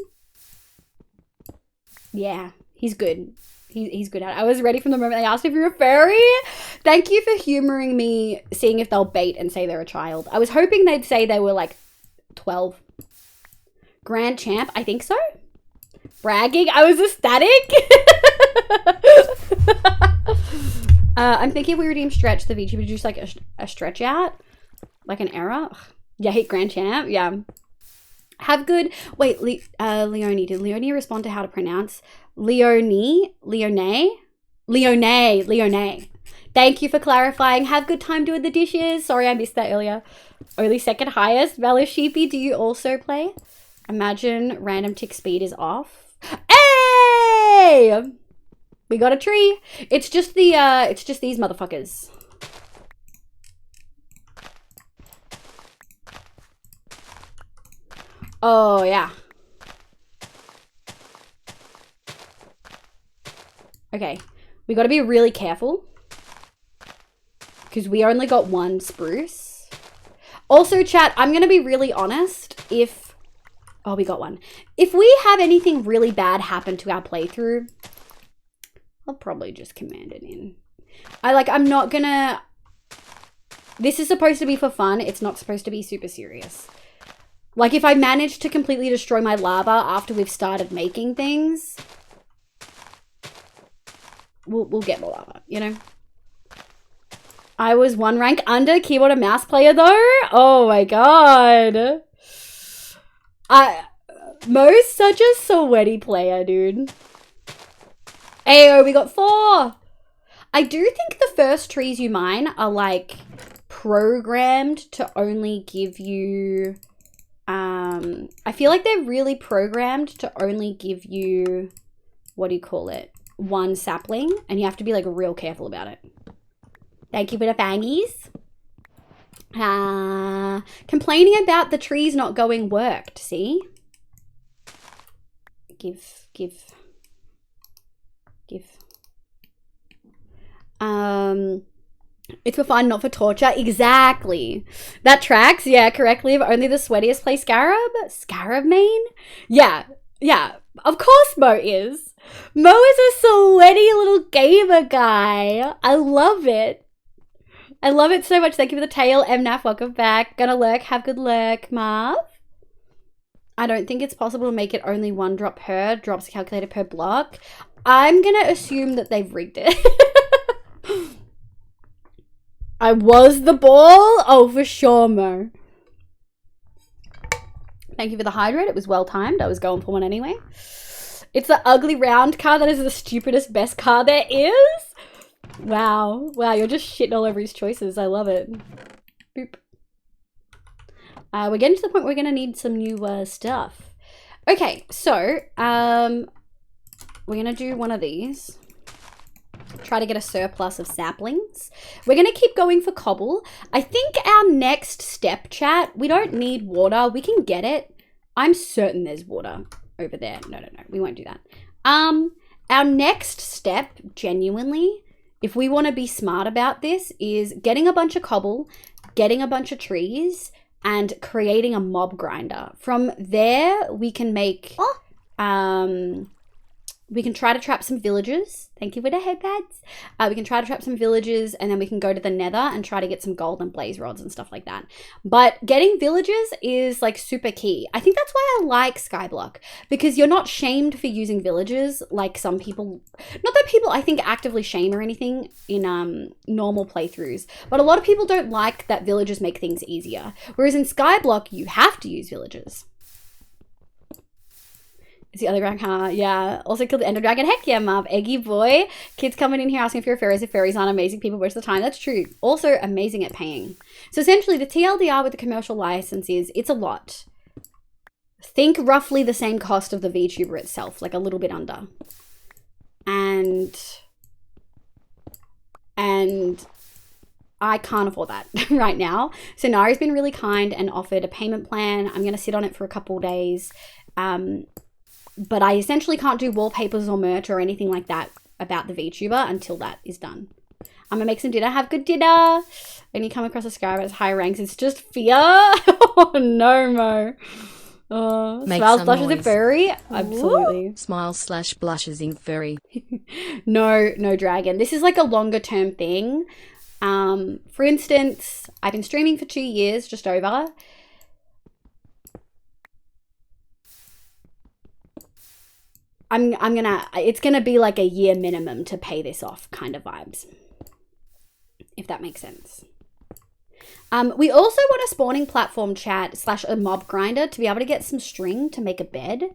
Yeah, he's good. He's good at it. I was ready from the moment they asked if you're a fairy. Thank you for humoring me, seeing if they'll bait and say they're a child. I was hoping they'd say they were like 12. Grand champ, I think so. Bragging, I was ecstatic. I'm thinking if we redeem stretch, the VTuber would just like a stretch out, like an error. Yeah, hit grand champ. Yeah. Have good. Wait, Leonie. Did Leonie respond to how to pronounce Leonie? Thank you for clarifying. Have good time doing the dishes. Sorry, I missed that earlier. Only second highest. Valor Sheepy, do you also play? Imagine random tick speed is off. Hey! We got a tree. It's just the it's just these motherfuckers. Oh yeah. Okay. We got to be really careful. Because we only got one spruce. Also, chat, I'm going to be really honest. If... Oh, we got one. If we have anything really bad happen to our playthrough, I'll probably just command it in. I'm not going to... This is supposed to be for fun. It's not supposed to be super serious. Like, if I manage to completely destroy my lava after we've started making things, we'll get more lava, you know? I was one rank under keyboard and mouse player, though? Oh, my God. Mo's such a sweaty player, dude. Ayo, we got 4. I do think the first trees you mine are, like, programmed to only give you... I feel like they're really programmed to only give you, what do you call it? 1 sapling, and you have to be like real careful about it. Thank you for the fangies. Complaining about the trees not going worked, see? Give. It's for fun, not for torture. Exactly. That tracks. Yeah, correctly. Only the sweatiest play Scarab? Scarab main? Yeah. Of course Mo is. Mo is a sweaty little gamer guy. I love it. I love it so much. Thank you for the tail. MNAF, welcome back. Gonna lurk. Have good lurk, Marv. I don't think it's possible to make it only 1 drop per. Drops calculated per block. I'm gonna assume that they've rigged it. I was the ball? Oh, for sure, Mo. Thank you for the hydrate. It was well timed. I was going for one anyway. It's the ugly round car that is the stupidest best car there is. Wow. Wow, you're just shitting all over his choices. I love it. Boop. We're getting to the point where we're going to need some new stuff. Okay, so we're going to do one of these. Try to get a surplus of saplings. We're going to keep going for cobble. I think our next step, chat, we don't need water. We can get it. I'm certain there's water over there. No. We won't do that. Our next step, genuinely, if we want to be smart about this, is getting a bunch of cobble, getting a bunch of trees, and creating a mob grinder. From there, we can make... we can try to trap some villagers. Thank you for the headpads. We can try to trap some villagers, and then we can go to the nether and try to get some gold and blaze rods and stuff like that. But getting villagers is like super key. I think that's why I like SkyBlock, because you're not shamed for using villagers like some people. Not that people, I think, actively shame or anything in normal playthroughs, but a lot of people don't like that villagers make things easier. Whereas in SkyBlock, you have to use villagers. It's the other ground car. Yeah. Also killed the Ender Dragon. Heck yeah, Marv. Eggy boy. Kids coming in here asking if you're fairies. If fairies aren't amazing people most of the time. That's true. Also amazing at paying. So essentially the TLDR with the commercial license is, it's a lot. Think roughly the same cost of the VTuber itself. Like a little bit under. And I can't afford that right now. So Nari's been really kind and offered a payment plan. I'm going to sit on it for a couple of days. But I essentially can't do wallpapers or merch or anything like that about the VTuber until that is done. I'm gonna make some dinner. Have good dinner. When you come across a sky that's high ranks, it's just fear. Oh no, Mo. Smiles, blushes, and furry. Absolutely. Smiles/blushes in furry. No, dragon. This is like a longer term thing. For instance, I've been streaming for 2 years, just over. It's gonna be like a year minimum to pay this off kind of vibes, if that makes sense. We also want a spawning platform, chat, / a mob grinder to be able to get some string to make a bed,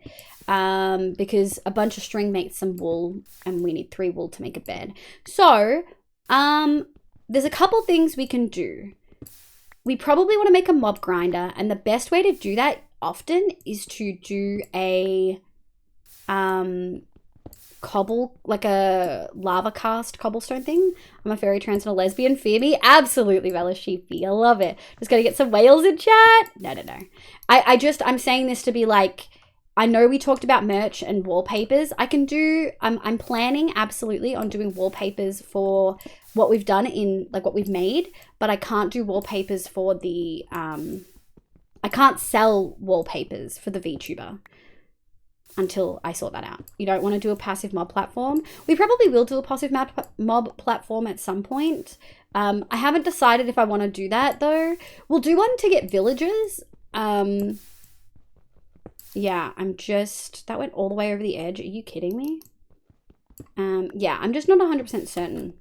because a bunch of string makes some wool and we need 3 wool to make a bed. So there's a couple things we can do. We probably want to make a mob grinder, and the best way to do that often is to do a cobble, like a lava cast cobblestone thing. I'm a fairy trans and a lesbian. Fear me? Absolutely, relish sheepy. I love it. Just gotta get some whales in chat. No. I'm saying this to be like, I know we talked about merch and wallpapers. I can do, I'm planning absolutely on doing wallpapers for what we've done in, like what we've made, but I can't do wallpapers for the, I can't sell wallpapers for the VTuber until I sort that out. You don't want to do a passive mob platform. We probably will do a passive mob platform at some point. I haven't decided if I want to do that though. We'll do one to get villagers. Yeah, that went all the way over the edge. Are you kidding me? Yeah, I'm just not 100% certain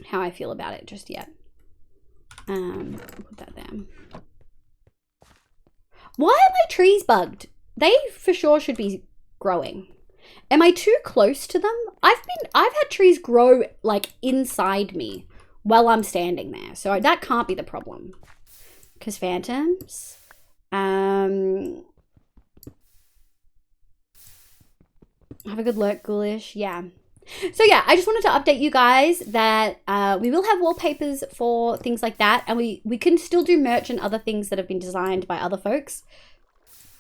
how I feel about it just yet. Put that there. Why are my trees bugged? They for sure should be growing. Am I too close to them? I've had trees grow like inside me while I'm standing there. So that can't be the problem. Because phantoms. Have a good lurk, ghoulish. Yeah. So yeah, I just wanted to update you guys that we will have wallpapers for things like that. And we can still do merch and other things that have been designed by other folks.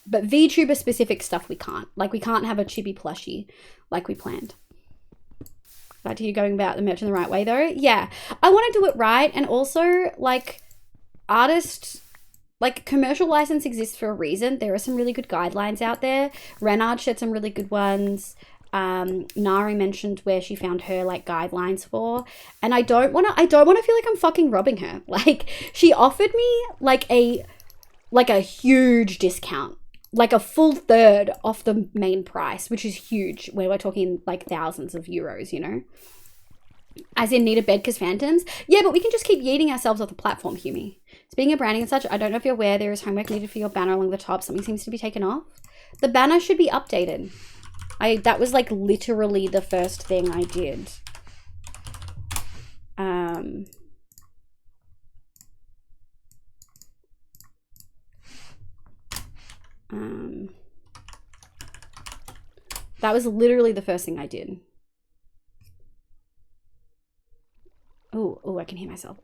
But VTuber specific stuff we can't. Like we can't have a chibi plushie like we planned. Back to you going about the merch in the right way though. Yeah, I want to do it right. And also like artists, like commercial license exists for a reason. There are some really good guidelines out there. Renard shared some really good ones. Nari mentioned where she found her like guidelines for, and I don't want to feel like I'm fucking robbing her. Like she offered me like a huge discount, like a full third off the main price, which is huge where we're talking like thousands of euros, you know, as in need a bed because phantoms. Yeah, but we can just keep yeeting ourselves off the platform, Humi. Speaking of branding and such, I don't know if you're aware there is homework needed for your banner along the top. Something seems to be taken off. The banner should be updated. That was like literally the first thing I did. That was literally the first thing I did. Oh, I can hear myself.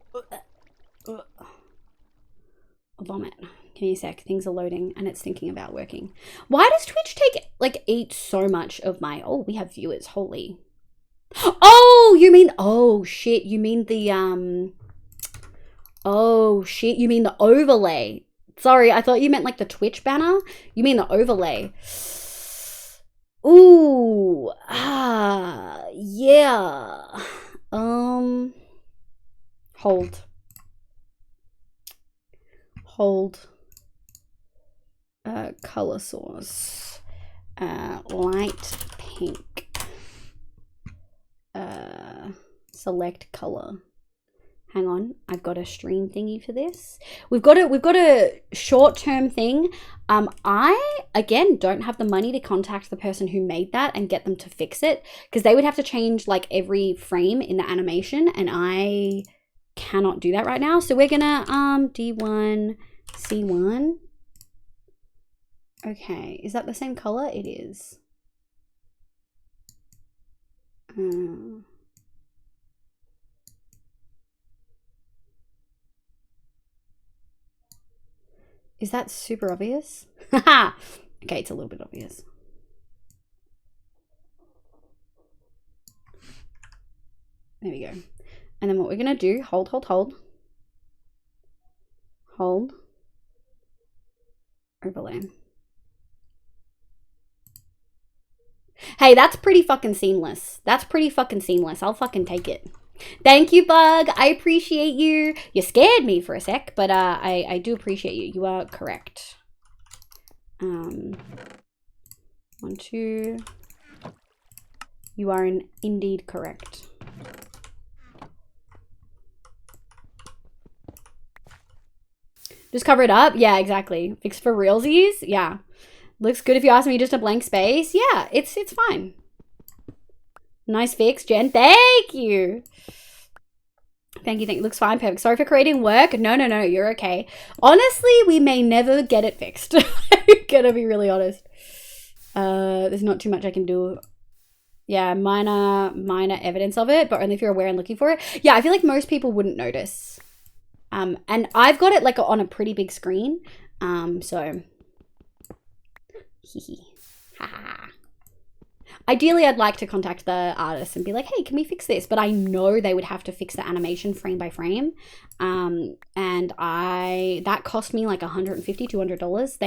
I'll vomit. Give me a sec. Things are loading and it's thinking about working. Why does Twitch eat so much of my... Oh, we have viewers. Holy. Oh, you mean... Oh, shit. You mean the... Oh, shit. You mean the overlay. Sorry, I thought you meant like the Twitch banner. You mean the overlay. Ooh. Yeah. Hold. Color source. Light pink. Select color. Hang on, I've got a stream thingy for this. We've got a short-term thing. I again don't have the money to contact the person who made that and get them to fix it because they would have to change like every frame in the animation, and I cannot do that right now. So we're gonna D1 C1. Okay, is that the same color? It is. Is that super obvious? Haha. Okay, it's a little bit obvious. There we go. And then what we're gonna do, hold. Overlay. Hey, that's pretty fucking seamless. I'll fucking take it. Thank you, Bug. I appreciate you. You scared me for a sec, but I do appreciate you. You are correct. 1, 2. You are indeed correct. Just cover it up? Yeah, exactly. Fix for realsies? Yeah. Looks good if you ask me, just a blank space. Yeah, it's fine. Nice fix, Jen. Thank you. Thank you. Looks fine. Perfect. Sorry for creating work. No. You're okay. Honestly, we may never get it fixed. I'm gonna be really honest. There's not too much I can do. Yeah, minor evidence of it, but only if you're aware and looking for it. Yeah, I feel like most people wouldn't notice. And I've got it like on a pretty big screen. So, hee. Ideally, I'd like to contact the artist and be like, hey, can we fix this? But I know they would have to fix the animation frame by frame. And that cost me like $150, $200.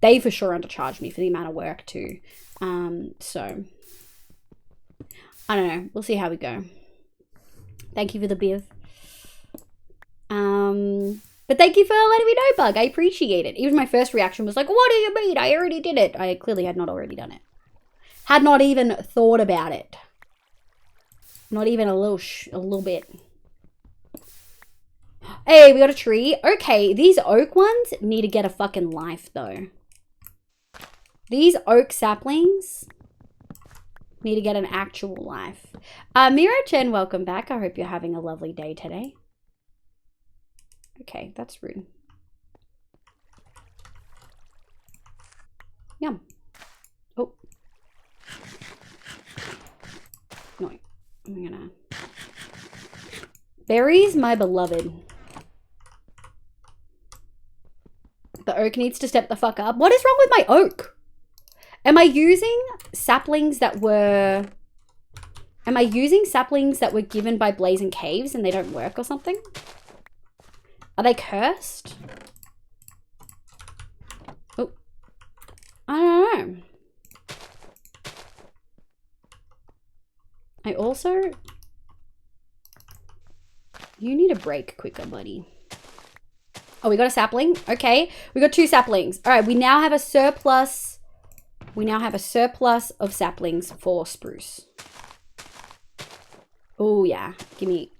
They for sure undercharged me for the amount of work too. So I don't know. We'll see how we go. Thank you for the beer. But thank you for letting me know, Bug. I appreciate it. Even my first reaction was like, what do you mean? I already did it. I clearly had not already done it. Had not even thought about it. Not even a little bit. Hey, we got a tree. Okay, these oak ones need to get a fucking life, though. These oak saplings need to get an actual life. Mira Chen, welcome back. I hope you're having a lovely day today. Okay, that's rude. Yum. Oh. No, I'm gonna... Berries, my beloved. The oak needs to step the fuck up. What is wrong with my oak? Am I using saplings that were... Am I using saplings that were given by Blazing Caves and they don't work or something? Are they cursed? Oh. I don't know. I also... You need a break quicker, buddy. Oh, we got a sapling. Okay. We got 2 saplings. All right. We now have a surplus. We now have a surplus of saplings for spruce. Oh, yeah. Give me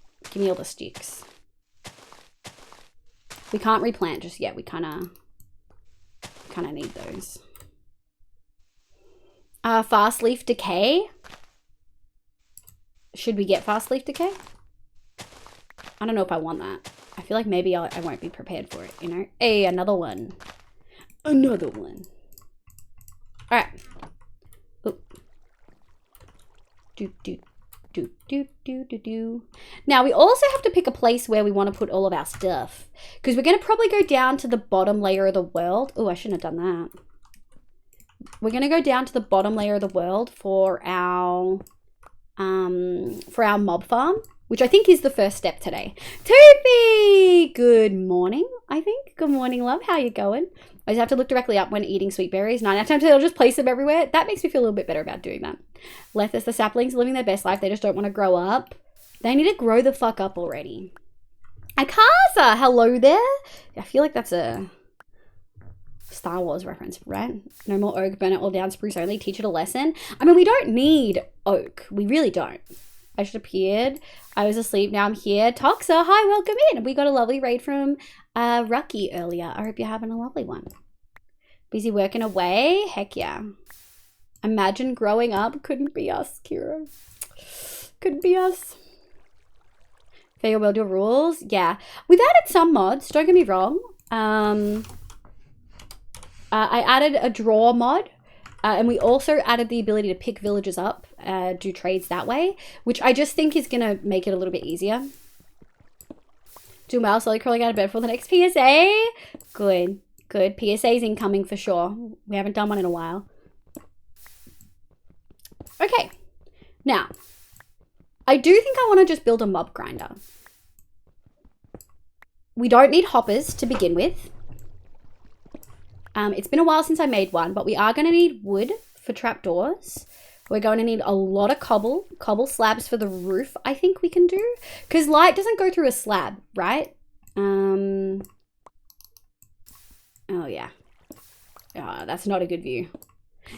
all the sticks. We can't replant just yet. We kind of need those. Fast leaf decay. Should we get fast leaf decay? I don't know if I want that. I feel like maybe I won't be prepared for it, you know? Hey, another one. Another one. All right. Oh. Now, we also have to pick a place where we want to put all of our stuff. Because we're going to probably go down to the bottom layer of the world. Oh, I shouldn't have done that. We're going to go down to the bottom layer of the world for our mob farm, which I think is the first step today. Toopy! Good morning, I think. Good morning, love. How you going? I just have to look directly up when eating sweet berries. 9 out of 10 I'll just place them everywhere. That makes me feel a little bit better about doing that. Lethus, the saplings living their best life. They just don't want to grow up. They need to grow the fuck up already. Akaza, hello there. I feel like that's a Star Wars reference, right? No more oak, burn it all down, spruce only, teach it a lesson. I mean, we don't need oak. We really don't. I just appeared. I was asleep. Now I'm here. Toxa, hi, welcome in. We got a lovely raid from Rucky earlier. I hope you're having a lovely one. Busy working away? Heck yeah. Imagine growing up. Couldn't be us, Kira. Couldn't be us. Fair world, your rules. Yeah. We've added some mods. Don't get me wrong. I added a draw mod. And we also added the ability to pick villagers up, do trades that way, which I just think is going to make it a little bit easier. Doing well, slowly crawling out of bed for the next PSA. Good, good. PSA's incoming for sure. We haven't done one in a while. Okay. Now, I do think I want to just build a mob grinder. We don't need hoppers to begin with. It's been a while since I made one, but we are going to need wood for trapdoors. We're going to need a lot of cobble slabs for the roof, I think we can do. Because light doesn't go through a slab, right? Oh, yeah. Oh, that's not a good view.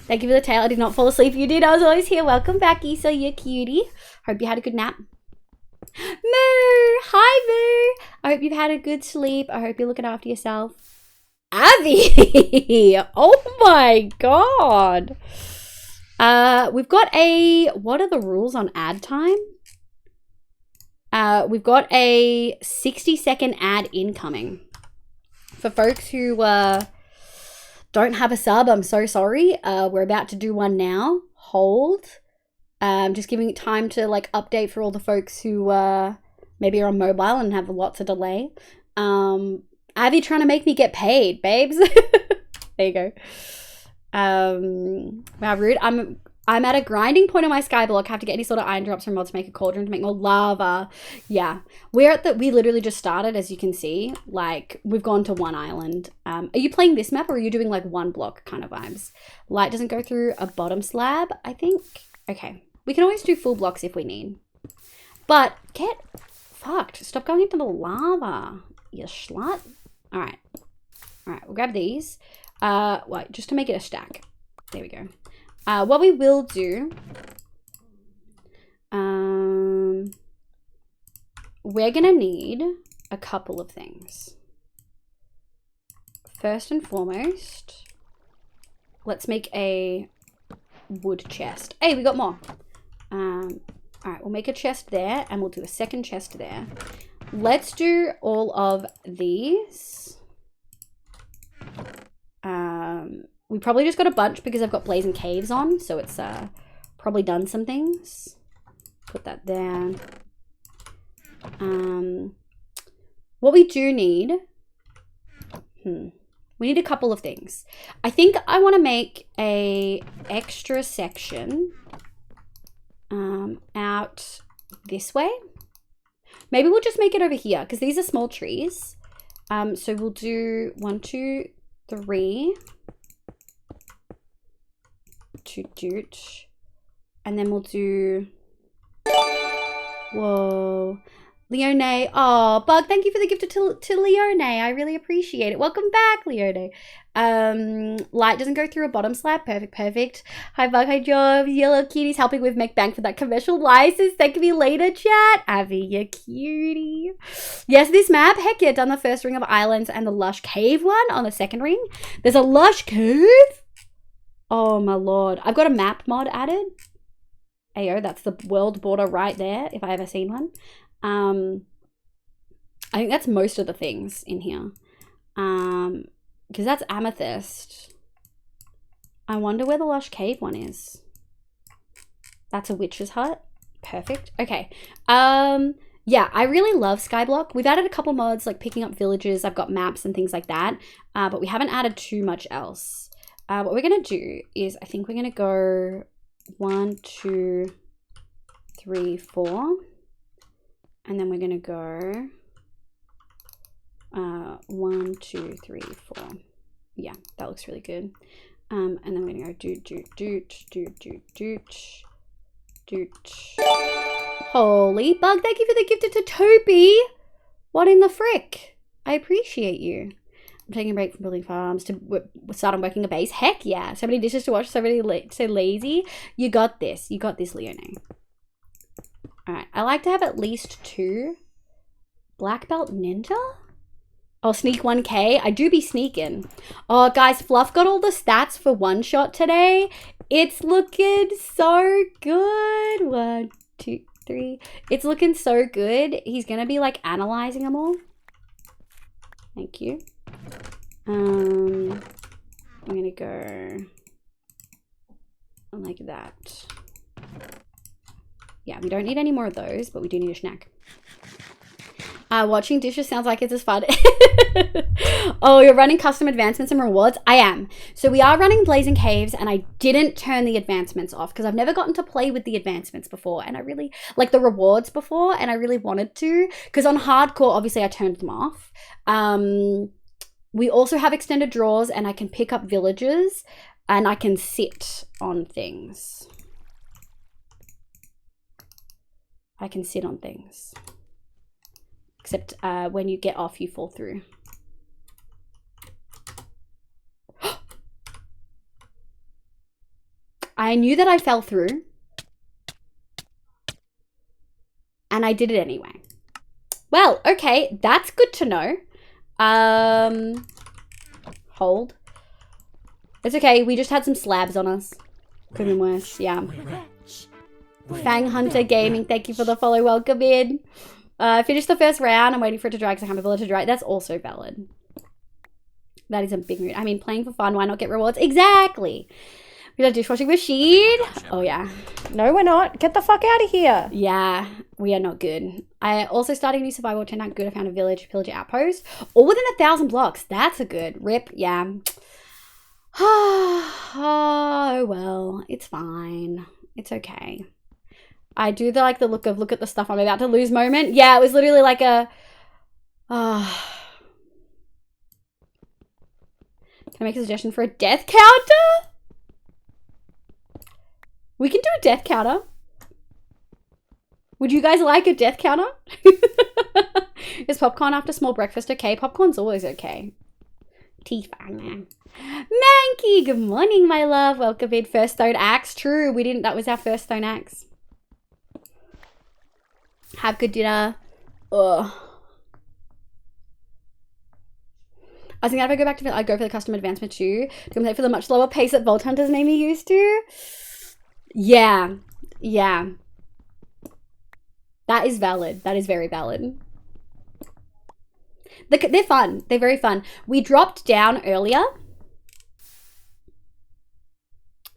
Thank you for the tale. I did not fall asleep. You did. I was always here. Welcome back, Issa, you cutie. Hope you had a good nap. Moo! Hi, Moo! I hope you've had a good sleep. I hope you're looking after yourself. Avi! Oh my god! We've got a... What are the rules on ad time? We've got a 60-second ad incoming. For folks who don't have a sub, I'm so sorry. We're about to do one now. Hold. Just giving it time to like update for all the folks who maybe are on mobile and have lots of delay. Avi trying to make me get paid, babes. There you go. Wow, rude. I'm at a grinding point on my skyblock. Have to get any sort of iron drops from mods to make a cauldron to make more lava. Yeah, we literally just started, as you can see. Like, we've gone to one island. Are you playing this map or are you doing like one block kind of vibes? Light doesn't go through a bottom slab, I think. Okay, we can always do full blocks if we need. But get fucked. Stop going into the lava, you slut. All right, we'll grab these. Wait, just to make it a stack. There we go. What we will do, we're gonna need a couple of things. First and foremost, let's make a wood chest. Hey, we got more. All right, we'll make a chest there and we'll do a second chest there. Let's do all of these. We probably just got a bunch because I've got blazing caves on, so it's probably done some things. Put that there. What we do need, we need a couple of things. I think I want to make a extra section out this way. Maybe we'll just make it over here because these are small trees. So we'll do 1, 2, 3. Doot. And then we'll do, whoa, Leone. Oh, Bug, thank you for the gift to Leone. I really appreciate it. Welcome back, Leone. Light doesn't go through a bottom slab. Perfect. Hi, Bug. Hi, Job. Yellow Kitty's helping with McBank for that commercial license. Thank me later, chat. Avi, you cutie. Yes, this map. Heck yeah, done the first ring of islands and the lush cave one on the second ring. There's a lush cave? Oh my lord. I've got a map mod added. Ayo, that's the world border right there, if I ever seen one. I think that's most of the things in here. Because that's amethyst. I wonder where the lush cave one is. That's a witch's hut. Perfect. Okay. Yeah, I really love SkyBlock. We've added a couple mods like picking up villages. I've got maps and things like that. But we haven't added too much else. What we're going to do is I think we're going to go 1, 2, 3, 4. And then we're going to go 1, 2, 3, 4. Yeah, that looks really good. And then we're going to go doot. Holy Bug, thank you for the gifted to Toby. What in the frick? I appreciate you. I'm taking a break from building farms to start on working a base. Heck yeah. So many dishes to wash, so lazy. You got this. You got this, Leone. Alright, I like to have at least 2. Black belt ninja? I'll sneak 1k. I do be sneaking. Oh, guys, Fluff got all the stats for one shot today. It's looking so good. 1, 2, 3. It's looking so good. He's going to be like analyzing them all. Thank you. I'm gonna go like that. Yeah, we don't need any more of those, but we do need a snack. Watching dishes sounds like it's as fun. Oh, you're running custom advancements and rewards? I am. So we are running Blazing Caves, and I didn't turn the advancements off because I've never gotten to play with the advancements before, and I really like the rewards before, and I really wanted to because on hardcore, obviously I turned them off. We also have extended drawers, and I can pick up villages, and I can sit on things. I can sit on things. Except when you get off, you fall through. I knew that I fell through. And I did it anyway. Well, okay, that's good to know. Hold. It's okay, we just had some slabs on us. Could have been worse, yeah. Fang Hunter Gaming, thank you for the follow, welcome in. Finished the first round, I'm waiting for it to dry because I can't be able to dry. That's also valid. That is a big mood. I mean, playing for fun, why not get rewards? Exactly. We got a dishwashing machine. Oh, yeah. No, we're not. Get the fuck out of here. Yeah, we are not good. I also started a new survival tent. Not good. I found a village, pillager outpost. All within 1,000 blocks. That's a good rip. Yeah. Oh, well, it's fine. It's okay. I do the look at the stuff I'm about to lose moment. Yeah, it was literally like a... Can I make a suggestion for a death counter? We can do a death counter. Would you guys like a death counter? Is popcorn after small breakfast okay? Popcorn's always okay. Tea fine. Mankey, good morning, my love. Welcome in. First stone axe. True, we didn't. That was our first stone axe. Have good dinner. Ugh. I was thinking if I go back to I'd go for the custom advancement too. To compete for the much slower pace that Vault Hunters made me used to. Yeah. Yeah. That is valid. That is very valid. They're fun. They're very fun. We dropped down earlier.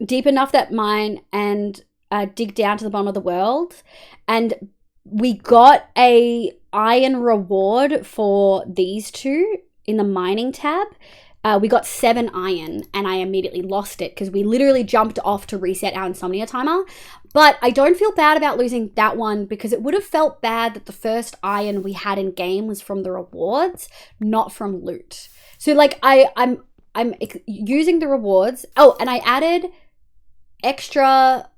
Deep enough that mine and dig down to the bottom of the world. And we got a iron reward for these two in the mining tab. We got 7 iron and I immediately lost it because we literally jumped off to reset our insomnia timer. But I don't feel bad about losing that one because it would have felt bad that the first iron we had in game was from the rewards, not from loot. So like I'm using the rewards. Oh, and I added extra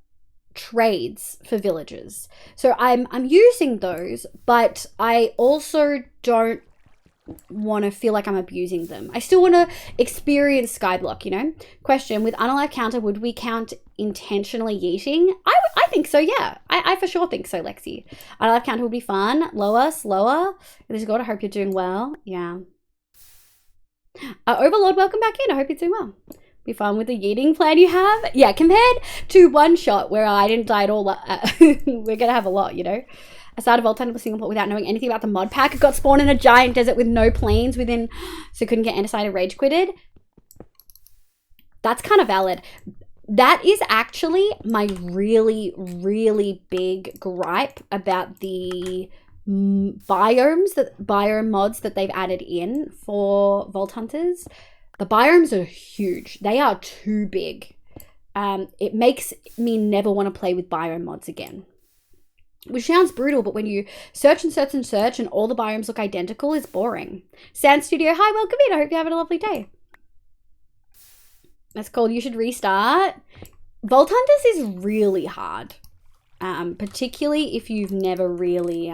trades for villagers. So I'm using those, but I also don't want to feel like I'm abusing them. I still want to experience SkyBlock, you know? Question, with unalive counter, would we count intentionally yeeting? I think so, yeah. I for sure think so, Lexi. Unalive counter would be fun. Lower, slower. There's God, I hope you're doing well. Yeah. Overlord, welcome back in. I hope you're doing well. Be fun with the yeeting plan you have. Yeah, compared to one shot where I didn't die at all, we're gonna have a lot, you know? I started Vault Hunter with single port without knowing anything about the mod pack. It got spawned in a giant desert with no planes within, so couldn't get Andesite rage quitted. That's kind of valid. That is actually my really, really big gripe about the biome mods that they've added in for Vault Hunters. The biomes are huge. They are too big. It makes me never want to play with biome mods again. Which sounds brutal, but when you search and search and search and all the biomes look identical, it's boring. Sand Studio, hi, welcome in. I hope you're having a lovely day. That's called You Should Restart. Vault Hunters is really hard. Particularly if you've never really...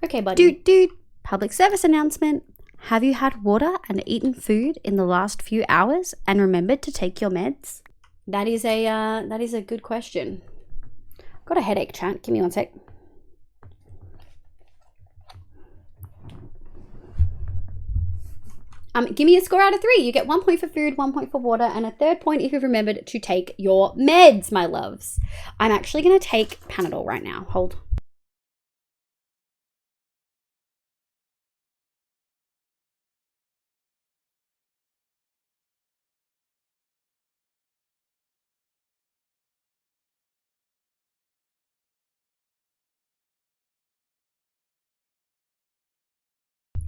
Okay, buddy. Dude. Public service announcement. Have you had water and eaten food in the last few hours and remembered to take your meds? That is a good question. Got a headache, chat. Give me one sec. Give me a score out of 3. You get 1 point for food, 1 point for water, and a 3rd point if you've remembered to take your meds, my loves. I'm actually going to take Panadol right now. Hold.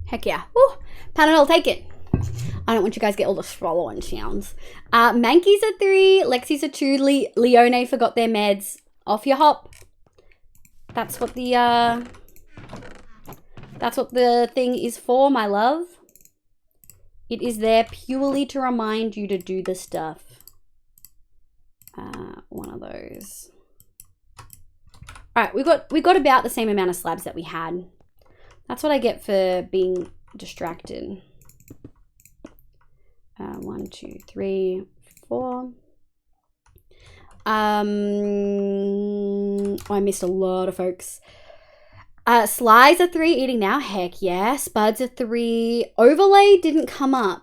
Heck yeah. Woo! Panadol, take it. I don't want you guys to get all the swallowing sounds. Mankey's a 3, Lexi's a 2, Leone forgot their meds. Off your hop. That's what the thing is for, my love. It is there purely to remind you to do the stuff. One of those. Alright, we got about the same amount of slabs that we had. That's what I get for being distracted. 1, 2, 3, 4. Oh, I missed a lot of folks. Sly's a 3, eating now. Heck yeah. Spud's a 3. Overlay didn't come up.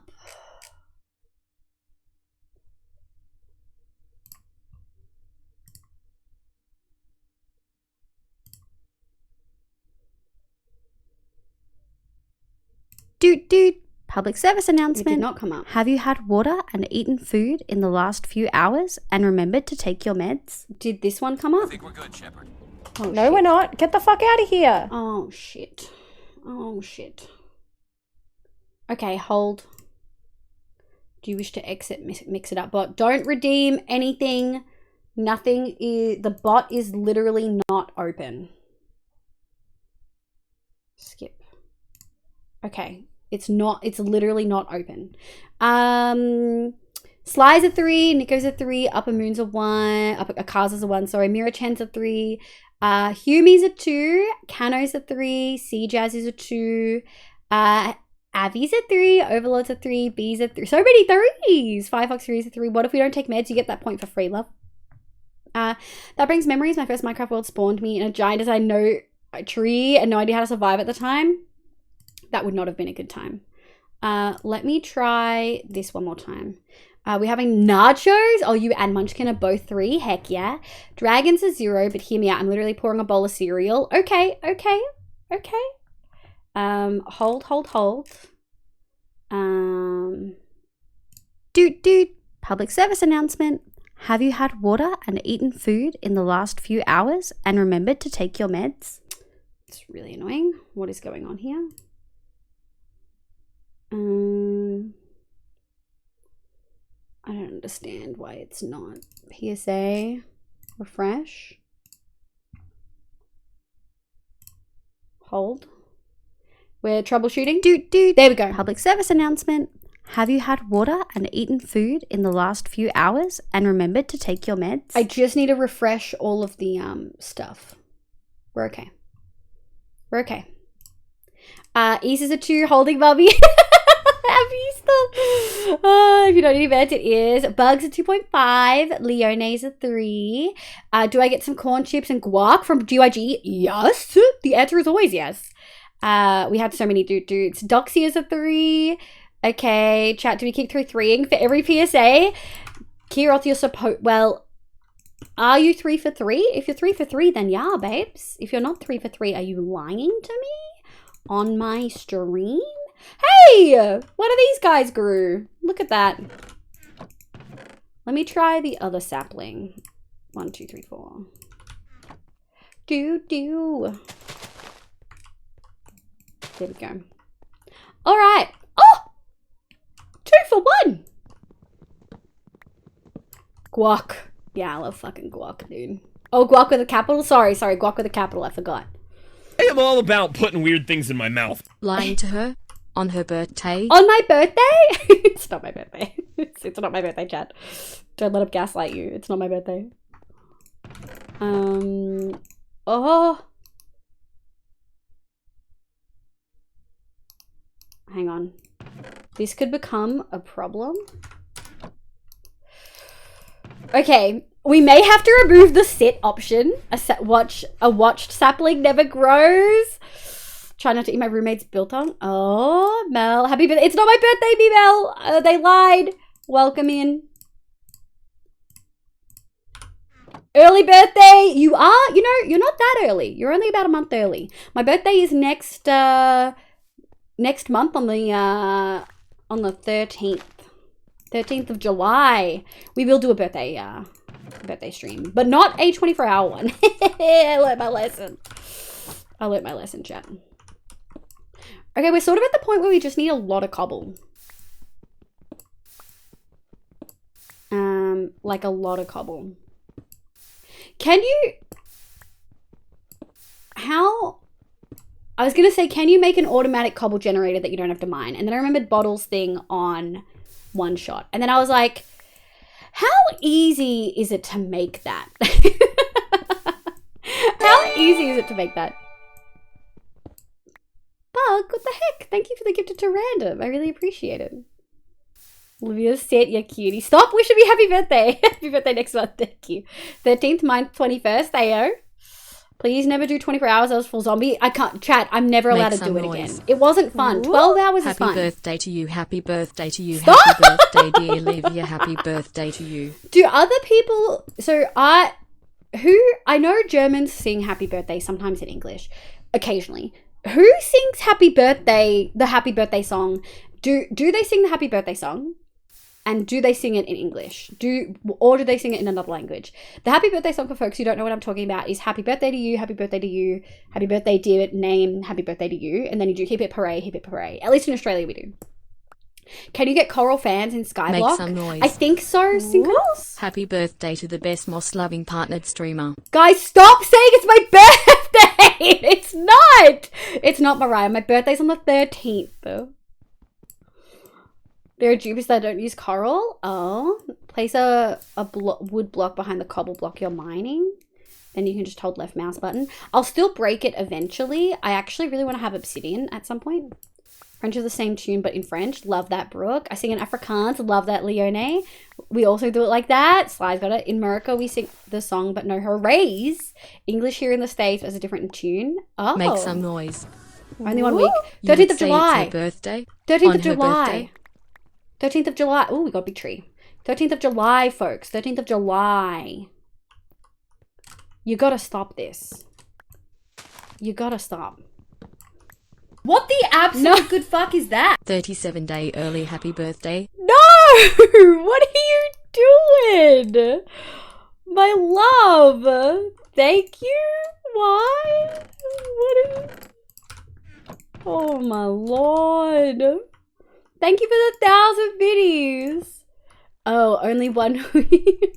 Dude. Public service announcement. It did not come up. Have you had water and eaten food in the last few hours and remembered to take your meds? Did this one come up? I think we're good, Shepard. Oh, No, shit. we're not. Get the fuck out of here. Oh, shit. Oh, shit. Okay, hold. Do you wish to exit? Mix it up. Bot. Don't redeem anything. Nothing is... The bot is literally not open. Skip. Okay. It's literally not open. Sly's a 3, Nico's a 3, Upper Moon's a 1, Akaza's a 1, sorry, Mira Chen's a 3, Humi's a 2, Kano's a 3, C Jazz is a 2, Avi's a 3, Overlord's a 3, B's a 3. So many 3s! Firefox 3 is a 3. What if we don't take meds? You get that point for free, love. That brings memories. My first Minecraft world spawned me in a giant as I know a tree and no idea how to survive at the time. That would not have been a good time. Let me try this one more time. We're having nachos. Oh, you and Munchkin are both 3. Heck yeah. Dragon's a 0, but hear me out. I'm literally pouring a bowl of cereal. Okay. Hold. Doot. Public service announcement. Have you had water and eaten food in the last few hours and remembered to take your meds? It's really annoying. What is going on here? I don't understand why it's not. PSA. Refresh. Hold. We're troubleshooting. Doot. There we go. Public service announcement. Have you had water and eaten food in the last few hours and remembered to take your meds? I just need to refresh all of the stuff. We're okay. Ease is a 2, holding Bubby. Happy stuff. If you don't need event, it is. Bugs a 2.5. Leone's a 3. Do I get some corn chips and guac from GYG? Yes. The answer is always yes. We had so many dudes. Doxy is a 3. Okay, chat, do we keep 3-3ing for every PSA? Kiroth, you're supposed... Well, are you 3 for 3? If you're 3 for 3, then yeah, babes. If you're not 3 for 3, are you lying to me on my stream? Hey! One of these guys grew. Look at that. Let me try the other sapling. 1, 2, 3, 4. Do. There we go. All right. Oh! 2 for 1. Guac. Yeah, I love fucking guac, dude. Oh, guac with a capital? Sorry, guac with a capital. I forgot. I am all about putting weird things in my mouth. Lying to her? On her birthday? On my birthday? It's not my birthday. It's not my birthday, chat. Don't let him gaslight you. It's not my birthday. Oh. Hang on. This could become a problem. Okay, we may have to remove the sit option. A watched sapling never grows. Try not to eat my roommate's biltong. Oh, Mel, happy birthday! It's not my birthday, me Mel. They lied. Welcome in. Early birthday. You are. You know, you're not that early. You're only about a month early. My birthday is next month on the 13th of July. We will do a birthday stream, but not a 24-hour one. I learned my lesson, chat. Okay, we're sort of at the point where we just need a lot of cobble. Like a lot of cobble. Can you... I was going to say, can you make an automatic cobble generator that you don't have to mine? And then I remembered Bottle's thing on One Shot. And then I was like, how easy is it to make that? How easy is it to make that? Bug, what the heck? Thank you for the gift to random. I really appreciate it. Olivia, sit, you cutie. Stop wishing me happy birthday. Happy birthday next month. Thank you. 13th, mine 21st. Ayo. Please never do 24 hours. I was full zombie. I can't. Chat, I'm never allowed to do it again. It wasn't fun. 12 hours is fun. Happy birthday to you. Happy birthday to you. Stop! Happy birthday, dear Olivia. Happy birthday to you. Do other people... So I know Germans sing happy birthday sometimes in English. Occasionally. Who sings happy birthday, the happy birthday song? Do they sing the happy birthday song? And do they sing it in English? Or do they sing it in another language? The happy birthday song, for folks who don't know what I'm talking about, is happy birthday to you, happy birthday to you, happy birthday dear name, happy birthday to you. And then you do hip hip hooray, hip hip hooray. At least in Australia we do. Can you get coral fans in SkyBlock? Make some noise. I think so, Synchronous. Happy birthday to the best moss-loving partnered streamer. Guys, stop saying it's my birthday! It's not! It's not, Mariah. My birthday's on the 13th, though. There are dupes that don't use coral. Oh. Place a wood block behind the cobble block you're mining. Then you can just hold left mouse button. I'll still break it eventually. I actually really want to have obsidian at some point. French is the same tune, but in French. Love that, Brooke. I sing in Afrikaans. Love that, Leone. We also do it like that. Sly's got it. In America, we sing the song, but no hoorays. English here in the States is a different tune. Oh. Make some noise. Only 1 week. You 13th would of say July. It's her birthday. 13th on of her July. birthday. 13th of July. Oh, we got a big tree. 13th of July, folks. 13th of July. You gotta stop this. You gotta stop. What the absolute good fuck is that? 37-day early happy birthday. No! What are you doing? My love. Thank you? Why? What is... Oh my lord. Thank you for the 1,000 biddies. Oh, only 1 week.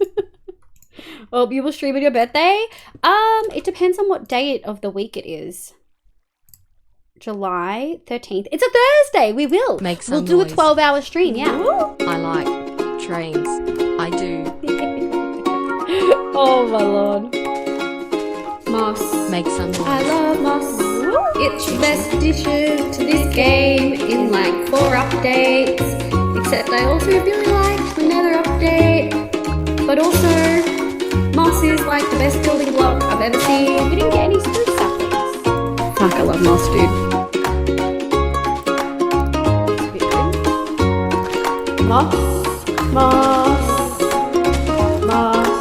Well, you will stream on your birthday? It depends on what date of the week it is. July 13th. It's a Thursday. We will. Make some We'll do a noise. 12-hour stream, yeah. I like trains. I do. Oh my lord. Moss. Make some noise. I love Moss. It's the best addition to this game in like 4 updates. Except I also really like the Nether update. But also, Moss is like the best building block I've ever seen. We didn't get any spruce saplings. Fuck, I love Moss, dude. Moss, Moss, Moss,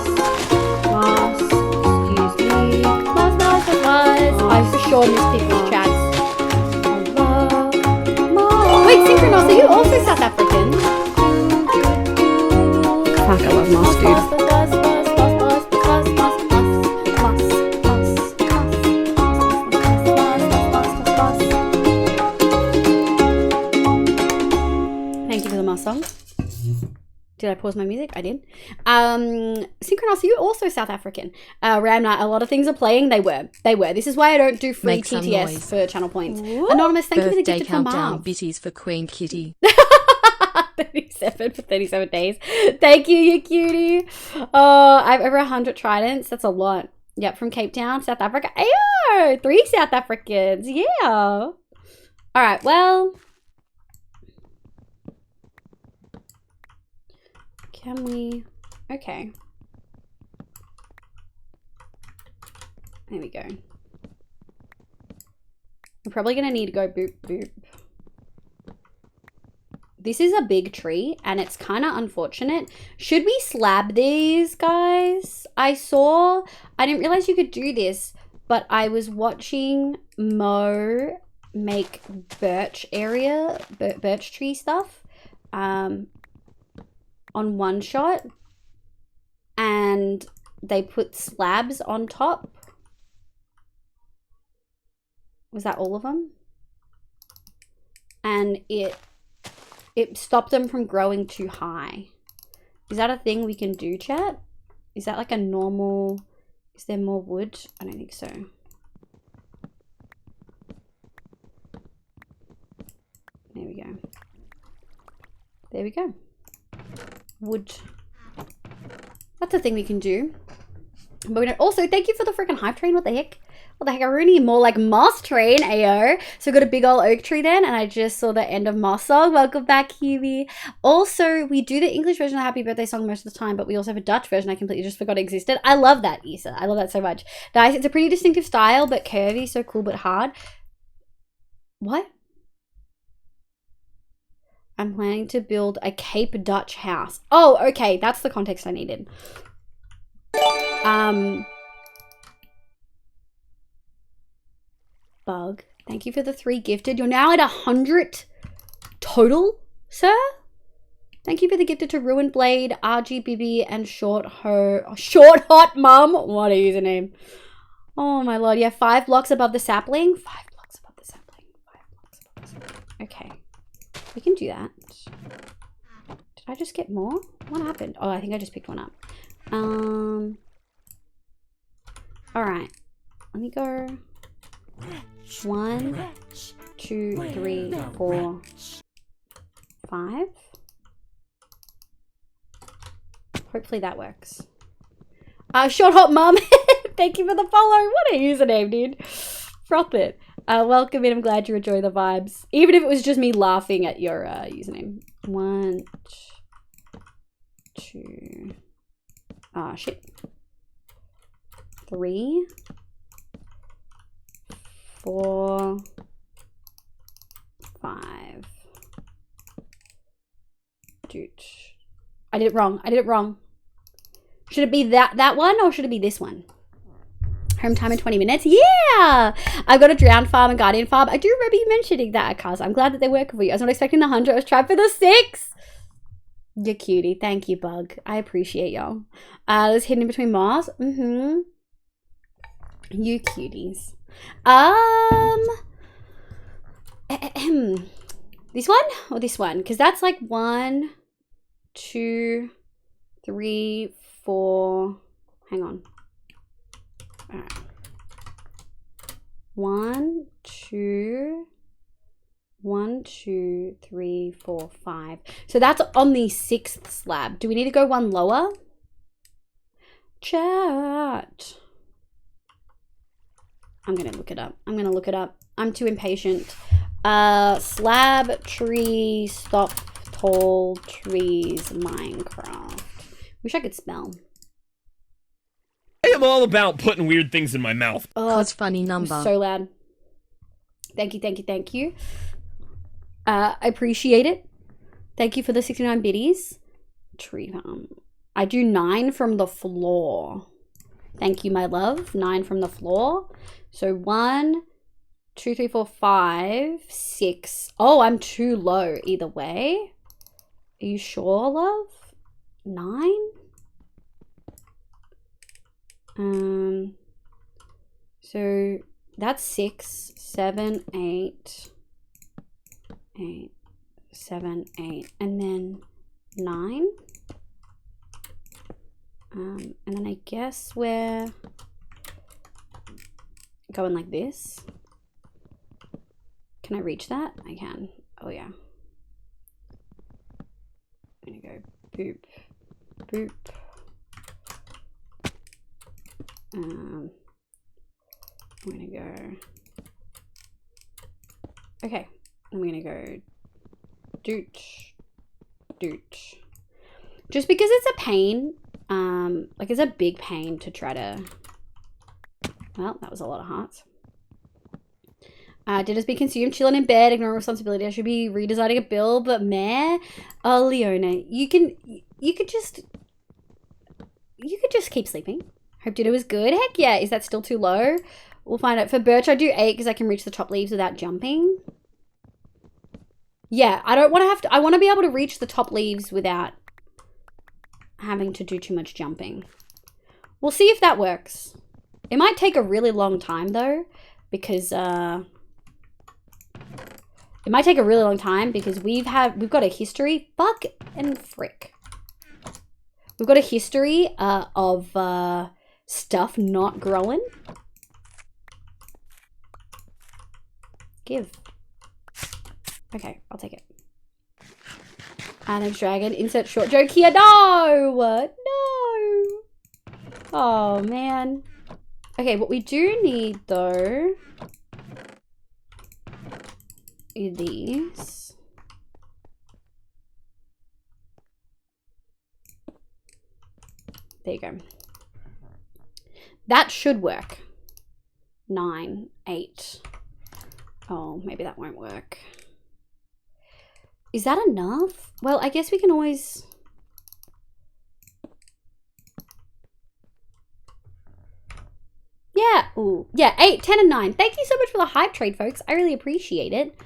Moss, excuse me. Moss, Moss, Moss. I for sure miss people's chats. I love Moss. Wait, Synchronos, are you also South African? Fuck, I love Moss, dude. Thank you for the Moss song. Did I pause my music? I did. Synchronos, are you also South African? Ramna, a lot of things are playing. They were. This is why I don't do free Make some TTS noise. for channel points. Anonymous, thank you for the Birthday gift from countdown. Marv. Bitties for Queen Kitty. 37 for 37 days. Thank you, you cutie. I have over 100 tridents. That's a lot. Yep, from Cape Town, South Africa. Ayo, 3 South Africans. Yeah. All right, well. Can we? Okay. There we go. We're probably going to need to go boop, boop. This is a big tree and it's kind of unfortunate. Should we slab these, guys? I didn't realize you could do this, but I was watching Mo make birch tree stuff on One Shot, and they put slabs on top. Was that all of them? And it stopped them from growing too high. Is that a thing we can do, chat? Is that like a normal... Is there more wood? I don't think so. There we go. There we go. Wood. That's a thing we can do. But we don't... Also, thank you for the freaking hype train. What the heck? What the heck? I really need more like moss train, ayo. So we got a big old oak tree then, and I just saw the end of Moss song. Welcome back, Huey. Also, we do the English version of the Happy Birthday song most of the time, but we also have a Dutch version I completely just forgot existed. I love that, Issa. I love that so much. Guys, it's a pretty distinctive style, but curvy, so cool but hard. What? I'm planning to build a Cape Dutch house. Oh, okay. That's the context I needed. Bug. Thank you for the 3 gifted. You're now at 100 total, sir. Thank you for the gifted to Ruined Blade, RGBB, and Short Hot Mum. What a username. Oh my lord. Yeah, 5 blocks above the sapling. 5 blocks above the sapling. 5 blocks above the sapling. Okay. We can do that. Did I just get more? What happened? Oh, I think I just picked one up. Alright. Let me go. 1, 2, 3, 4, 5. Hopefully that works. Short Hot Mum, thank you for the follow. What a username, dude. Froth it. Welcome in. I'm glad you enjoy the vibes. Even if it was just me laughing at your username. 1, 2. Ah, shit. 3, 4, 5. Dude. I did it wrong. I did it wrong. Should it be that one or should it be this one? Home time in 20 minutes? Yeah! I've got a drowned farm and guardian farm. I do remember you mentioning that, Kaz. I'm glad that they work for you. I was not expecting the 100. I was trying for the 6. You're cutie. Thank you, Bug. I appreciate y'all. There's hidden in between Mars. Mm-hmm. You cuties. This one or this one? Because that's like 1, 2, 3, 4. Hang on. All right. 1, 2, 3, 4, 5. So that's on the 6th slab. Do we need to go one lower? Chat. I'm gonna look it up. I'm gonna look it up. I'm too impatient. Slab tree stop tall trees Minecraft. Wish I could spell. I am all about putting weird things in my mouth. Oh, Cause funny number. so loud. Thank you, thank you, thank you. I appreciate it. Thank you for the 69 biddies. Tree farm. I do 9 from the floor. Thank you, my love. 9 from the floor. So 1, 2, 3, 4, 5, 6. Oh, I'm too low either way. Are you sure, love? 9? So that's 6, 7, 8, 7, 8, and then 9. And then I guess we're going like this. Can I reach that? I can. Oh yeah. I'm gonna go boop, boop. I'm gonna go. Okay, I'm gonna go doot, doot. Just because it's a pain, like it's a big pain to try to. Well, that was a lot of hearts. Did us be consumed, chilling in bed, ignoring responsibility. I should be redesigning a build, but meh. Oh, Leona, you could just keep sleeping. Hope dinner was good. Heck yeah. Is that still too low? We'll find out. For birch, I do 8 because I can reach the top leaves without jumping. Yeah, I don't want to have to. I want to be able to reach the top leaves without having to do too much jumping. We'll see if that works. It might take a really long time though, because it might take a really long time because we've got a history. Fuck and frick. We've got a history of stuff not growing. Give. Okay, I'll take it. Thanks, Dragon. Insert short joke here. No! No! Oh, man. Okay, what we do need, though, is these. There you go. That should work. 9, 8. Oh, maybe that won't work. Is that enough? Well, I guess we can always... Yeah. Ooh. Yeah, 8, 10, and 9. Thank you so much for the hype trade, folks. I really appreciate it.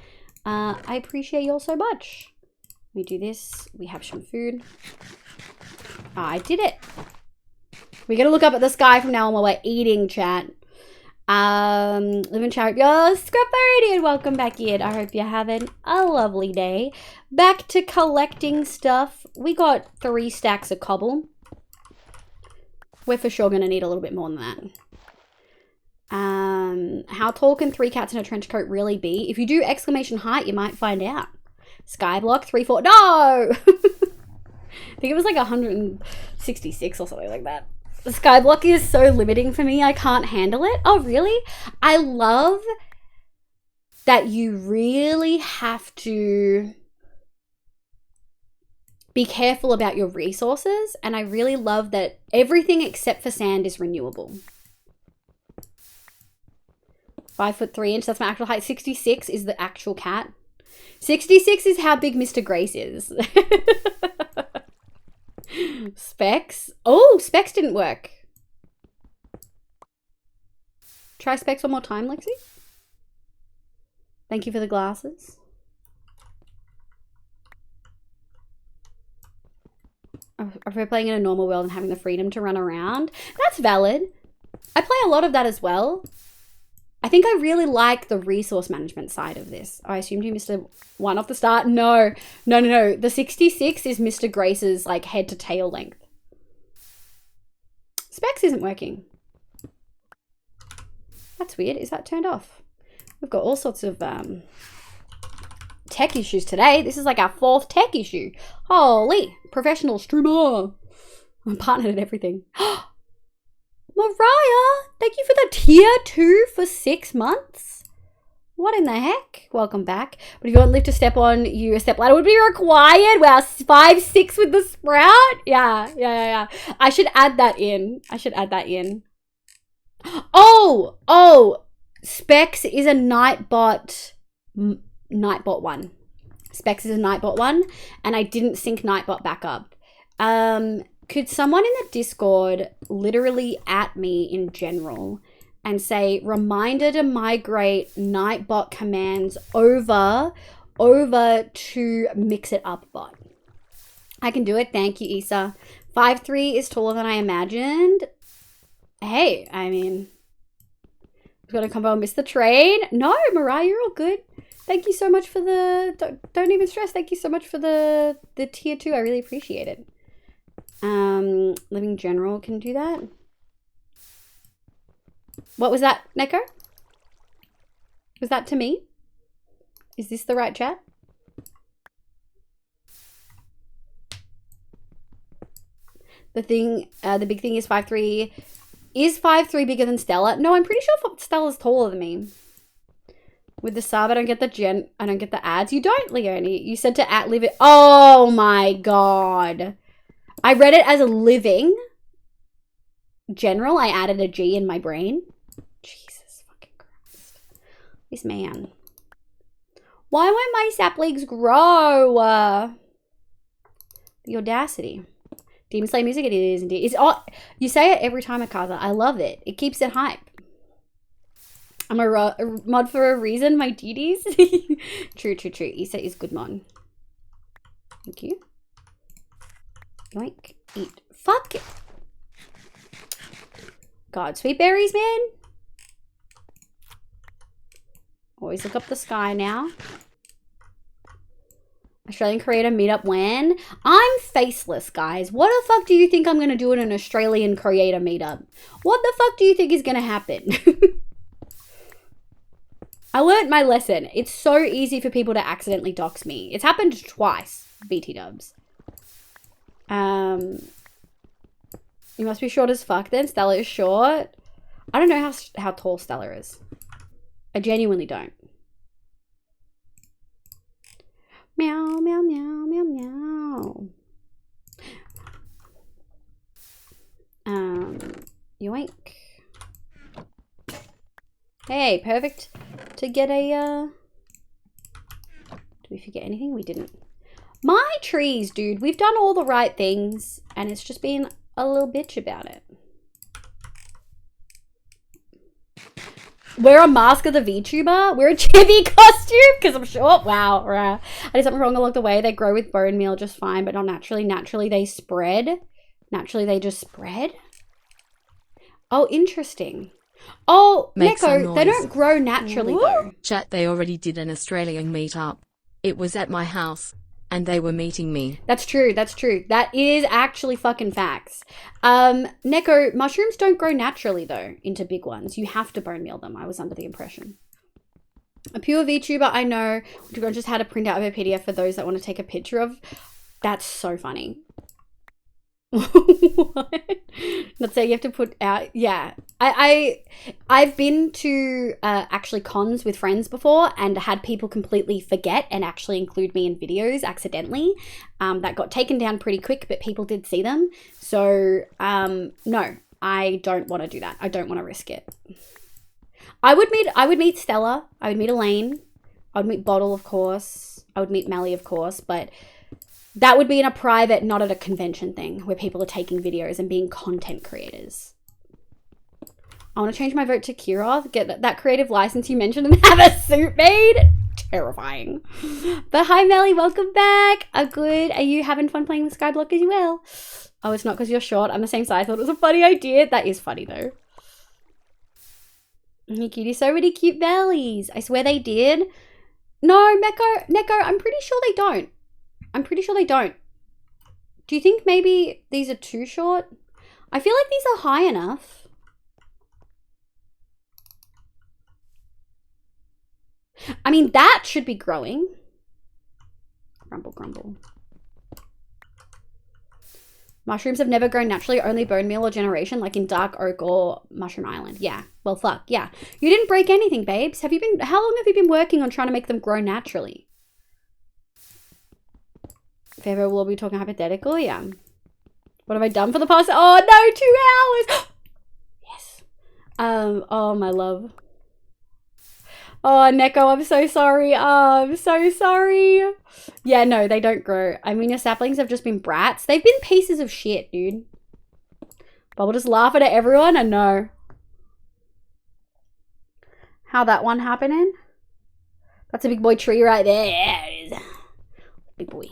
I appreciate you all so much. We do this. We have some food. I did it. We're gonna look up at the sky from now on while we're eating, chat. Live in chat. Yo, Scraparidian, welcome back in. I hope you're having a lovely day. Back to collecting stuff. We got 3 stacks of cobble. We're for sure going to need a little bit more than that. How tall can 3 cats in a trench coat really be? If you do exclamation height, you might find out. SkyBlock 3-4. No! I think it was like 166 or something like that. The SkyBlock is so limiting for me. I can't handle it. Oh, really? I love that you really have to be careful about your resources. And I really love that everything except for sand is renewable. 5'3" that's my actual height. 66 is the actual cat. 66 is how big Mr. Grace is. Specs. Oh, specs didn't work. Try specs one more time, Lexi. Thank you for the glasses. I prefer playing in a normal world and having the freedom to run around. That's valid. I play a lot of that as well. I think I really like the resource management side of this. I assumed you missed a 1 off the start. No. The 66 is Mr. Grace's like head to tail length. Specs isn't working. That's weird. Is that turned off? We've got all sorts of tech issues today. This is like our 4th tech issue. Holy, professional streamer. I'm partnered at everything. Mariah, thank you for the tier 2 for 6 months. What in the heck? Welcome back. But if you want Liv to step on you, a step ladder would be required. Wow, 5'6" with the sprout. Yeah. I should add that in. Oh, Specs is a Nightbot 1. Specs is a Nightbot 1, and I didn't sync Nightbot back up. Could someone in the Discord literally at me in general and say, reminder to migrate Nightbot commands over to Mix It Up bot? I can do it. Thank you, Issa. 5'3" is taller than I imagined. Hey, I mean, I've got to come and miss the train. No, Mariah, you're all good. Thank you so much for the, don't even stress. Thank you so much for the tier 2. I really appreciate it. Living General can do that. What was that, Neko? Was that to me? Is this the right chat? The big thing is 5'3". Is 5'3" bigger than Stella? No, I'm pretty sure Stella's taller than me. With the sub, I don't get the ads. You don't, Leonie. You said to @live it. Oh my god. I read it as a living general. I added a G in my brain. Jesus fucking Christ. This man. Why won't my saplings grow? The audacity. Demon Slayer music, it is indeed. It's all, you say it every time, Akaza. I love it. It keeps it hype. I'm a mod for a reason, my duties. True. Issa is good mod. Thank you. Yoink. Eat. Fuck it. God, sweet berries, man. Always look up the sky now. Australian creator meetup when? I'm faceless, guys. What the fuck do you think I'm going to do in an Australian creator meetup? What the fuck do you think is going to happen? I learned my lesson. It's so easy for people to accidentally dox me. It's happened twice, BT dubs. You must be short as fuck then. Stella is short. I don't know how tall Stella is. I genuinely don't. Meow, meow, meow, meow, meow. Yoink. Hey, perfect to get a, Did we forget anything? We didn't. My trees, dude. We've done all the right things, and it's just been a little bitch about it. Wear a mask of the VTuber. Wear a chibi costume because I'm short. Wow. Right. I did something wrong along the way. They grow with bone meal just fine, but not naturally. Naturally, they spread. Naturally, they just spread. Oh, interesting. Oh, Neko, they don't grow naturally though. Chat, they already did an Australian meetup. It was at my house. and they were meeting me. That's true. That's true. That is actually fucking facts. Neko, mushrooms don't grow naturally though into big ones. You have to bone meal them. I was under the impression. A pure VTuber I know just had a printout of a PDF for those that want to take a picture of. That's so funny. What? Let's say you have to put out. Yeah, I've been to actually cons with friends before and had people completely forget and actually include me in videos accidentally. That got taken down pretty quick, but people did see them. So no, I don't want to do that. I don't want to risk it. I would meet Stella. I would meet Elaine. I would meet Bottle, of course. I would meet Melly, of course, but that would be in a private, not at a convention thing where people are taking videos and being content creators. I want to change my vote to Kirov, get that creative license you mentioned and have a suit made. Terrifying. But hi, Melly, welcome back. Good. Are you having fun playing with SkyBlock as well? Oh, it's not because you're short. I'm the same size. I thought it was a funny idea. That is funny, though. Hey, cutie, so many cute bellies. I swear they did. No, Neko, I'm pretty sure they don't. I'm pretty sure they don't. Do you think maybe these are too short? I feel like these are high enough. I mean, that should be growing. Grumble, grumble. Mushrooms have never grown naturally, only bone meal or generation, like in Dark Oak or Mushroom Island. Yeah, well, fuck, yeah. You didn't break anything, babes. How long have you been working on trying to make them grow naturally? Favorite, we'll be talking hypothetical, yeah. What have I done for the past? Oh no, 2 hours. Yes. Oh my love. Oh, Neko, I'm so sorry. Oh, I'm so sorry. Yeah, no, they don't grow. I mean, your saplings have just been brats. They've been pieces of shit, dude. Bubble just laughing at everyone. I know. How that one happening? That's a big boy tree right there. Yeah, it is. Big boy.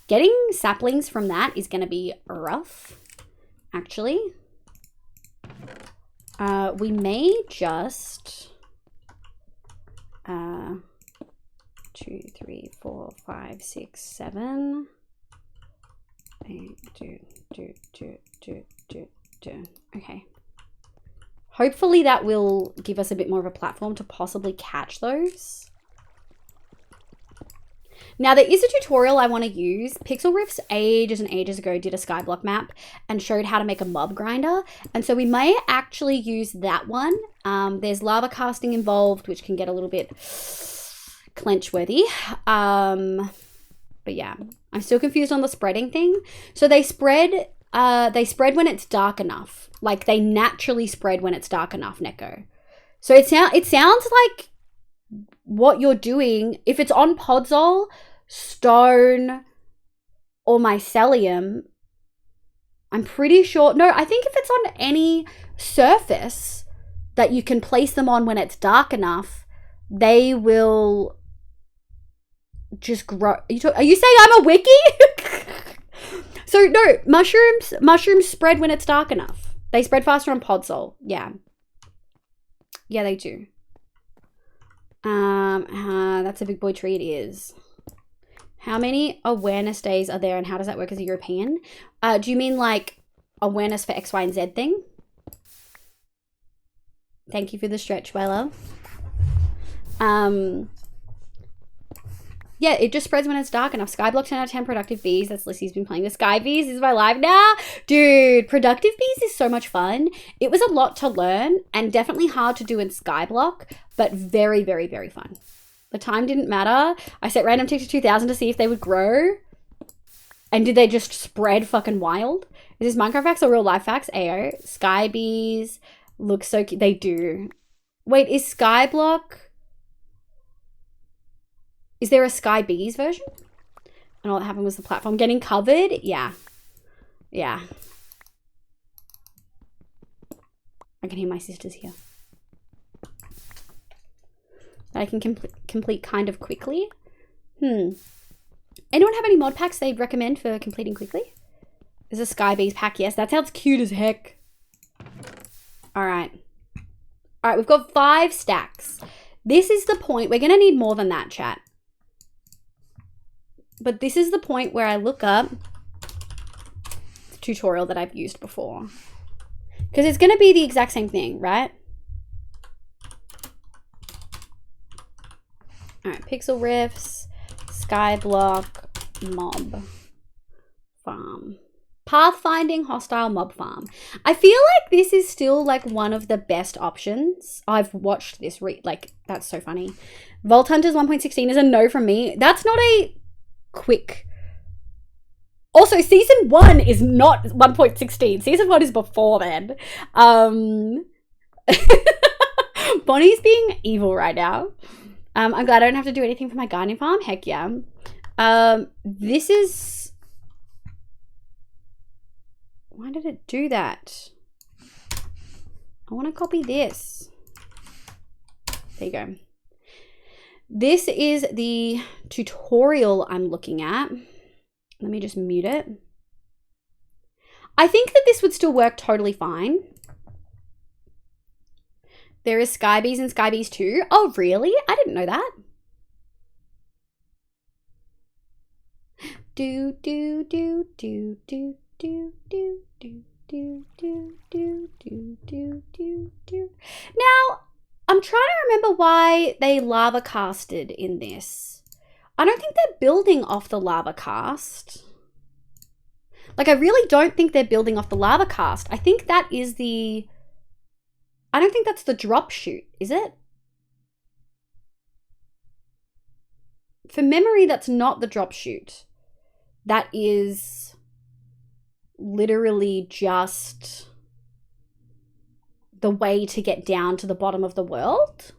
Getting saplings from that is going to be rough, actually. We may just 2, 3, 4, 5, 6, 7 8 2. Okay. Hopefully that will give us a bit more of a platform to possibly catch those. Now, there is a tutorial I want to use. Pixel Riffs ages and ages ago did a SkyBlock map and showed how to make a mob grinder. And so we may actually use that one. There's lava casting involved, which can get a little bit clench-worthy. But yeah, I'm still confused on the spreading thing. So they spread when it's dark enough. Like, they naturally spread when it's dark enough, Neko. So it sounds like what you're doing, if it's on Podzol, stone, or mycelium, I'm pretty sure, no, I think if it's on any surface that you can place them on when it's dark enough, they will just grow. Are you saying I'm a wiki? So no, mushrooms spread when it's dark enough. They spread faster on Podzol. Yeah. Yeah, they do. That's a big boy tree, it is. How many awareness days are there and how does that work as a European? Do you mean like awareness for X, Y, and Z thing? Thank you for the stretch, my love. Yeah, it just spreads when it's dark enough. SkyBlock 10 out of 10 productive bees. That's Lissy's been playing the Sky Bees. This is my live now. Dude, productive bees is so much fun. It was a lot to learn and definitely hard to do in SkyBlock, but very, very, very fun. The time didn't matter. I set random tick to 2000 to see if they would grow. And did they just spread fucking wild? Is this Minecraft facts or real life facts? Ayo. Sky bees look so cute. They do. Wait, is SkyBlock... Is there a Sky Bees version? And all that happened was the platform getting covered? Yeah. Yeah. I can hear my sisters here. That I can complete kind of quickly. Anyone have any mod packs they'd recommend for completing quickly? There's a Sky Bees pack. Yes, that sounds cute as heck. All right. All right, we've got 5 stacks. This is the point. We're going to need more than that, chat. But this is the point where I look up the tutorial that I've used before. Because it's going to be the exact same thing, right? All right, pixel riffs, SkyBlock, mob farm. Pathfinding hostile mob farm. I feel like this is still like one of the best options. I've watched this like, that's so funny. Vault Hunters 1.16 is a no from me. That's not a quick. Also, season 1 is not 1.16. Season 1 is before then. Bonnie's being evil right now. I'm glad I don't have to do anything for my gardening farm. Heck yeah. This is... Why did it do that? I want to copy this. There you go. This is the tutorial I'm looking at. Let me just mute it. I think that this would still work totally fine. There is Skybees and Skybees 2. Oh, really? I didn't know that. Do, do, do, do, do, do, do, do, do, do, do, do, do, do, do. Now, I'm trying to remember why they lava casted in this. I don't think they're building off the lava cast. Like, I really don't think they're building off the lava cast. I think that is the... I don't think that's the drop chute, is it? For memory, that's not the drop chute. That is literally just the way to get down to the bottom of the world.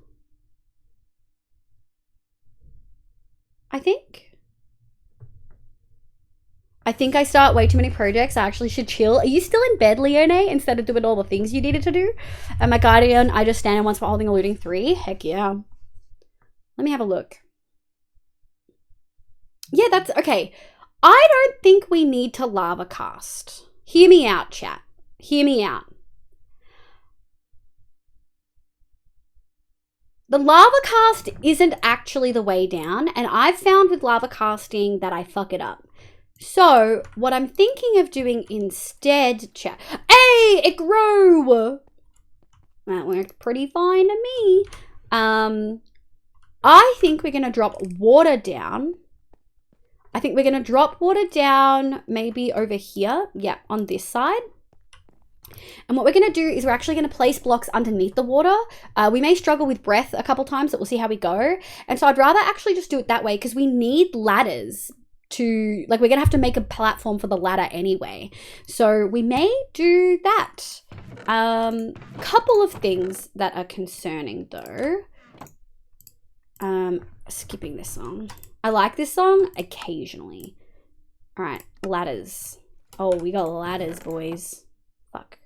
I think I start way too many projects. I actually should chill. Are you still in bed, Leone, instead of doing all the things you needed to do? And my guardian, I just stand in once for holding a looting 3. Heck yeah. Let me have a look. Yeah, that's okay. I don't think we need to lava cast. Hear me out, chat. Hear me out. The lava cast isn't actually the way down, and I've found with lava casting that I fuck it up. So, what I'm thinking of doing instead, chat. Hey, it grew! That worked pretty fine to me. I think we're going to drop water down. I think we're going to drop water down maybe over here. Yeah, on this side. And what we're going to do is we're actually going to place blocks underneath the water. We may struggle with breath a couple times, but we'll see how we go. And so I'd rather actually just do it that way because we need ladders to, like, we're going to have to make a platform for the ladder anyway. So we may do that. Couple of things that are concerning though. Skipping this song. I like this song occasionally. All right, ladders. Oh, we got ladders, boys. Fuck.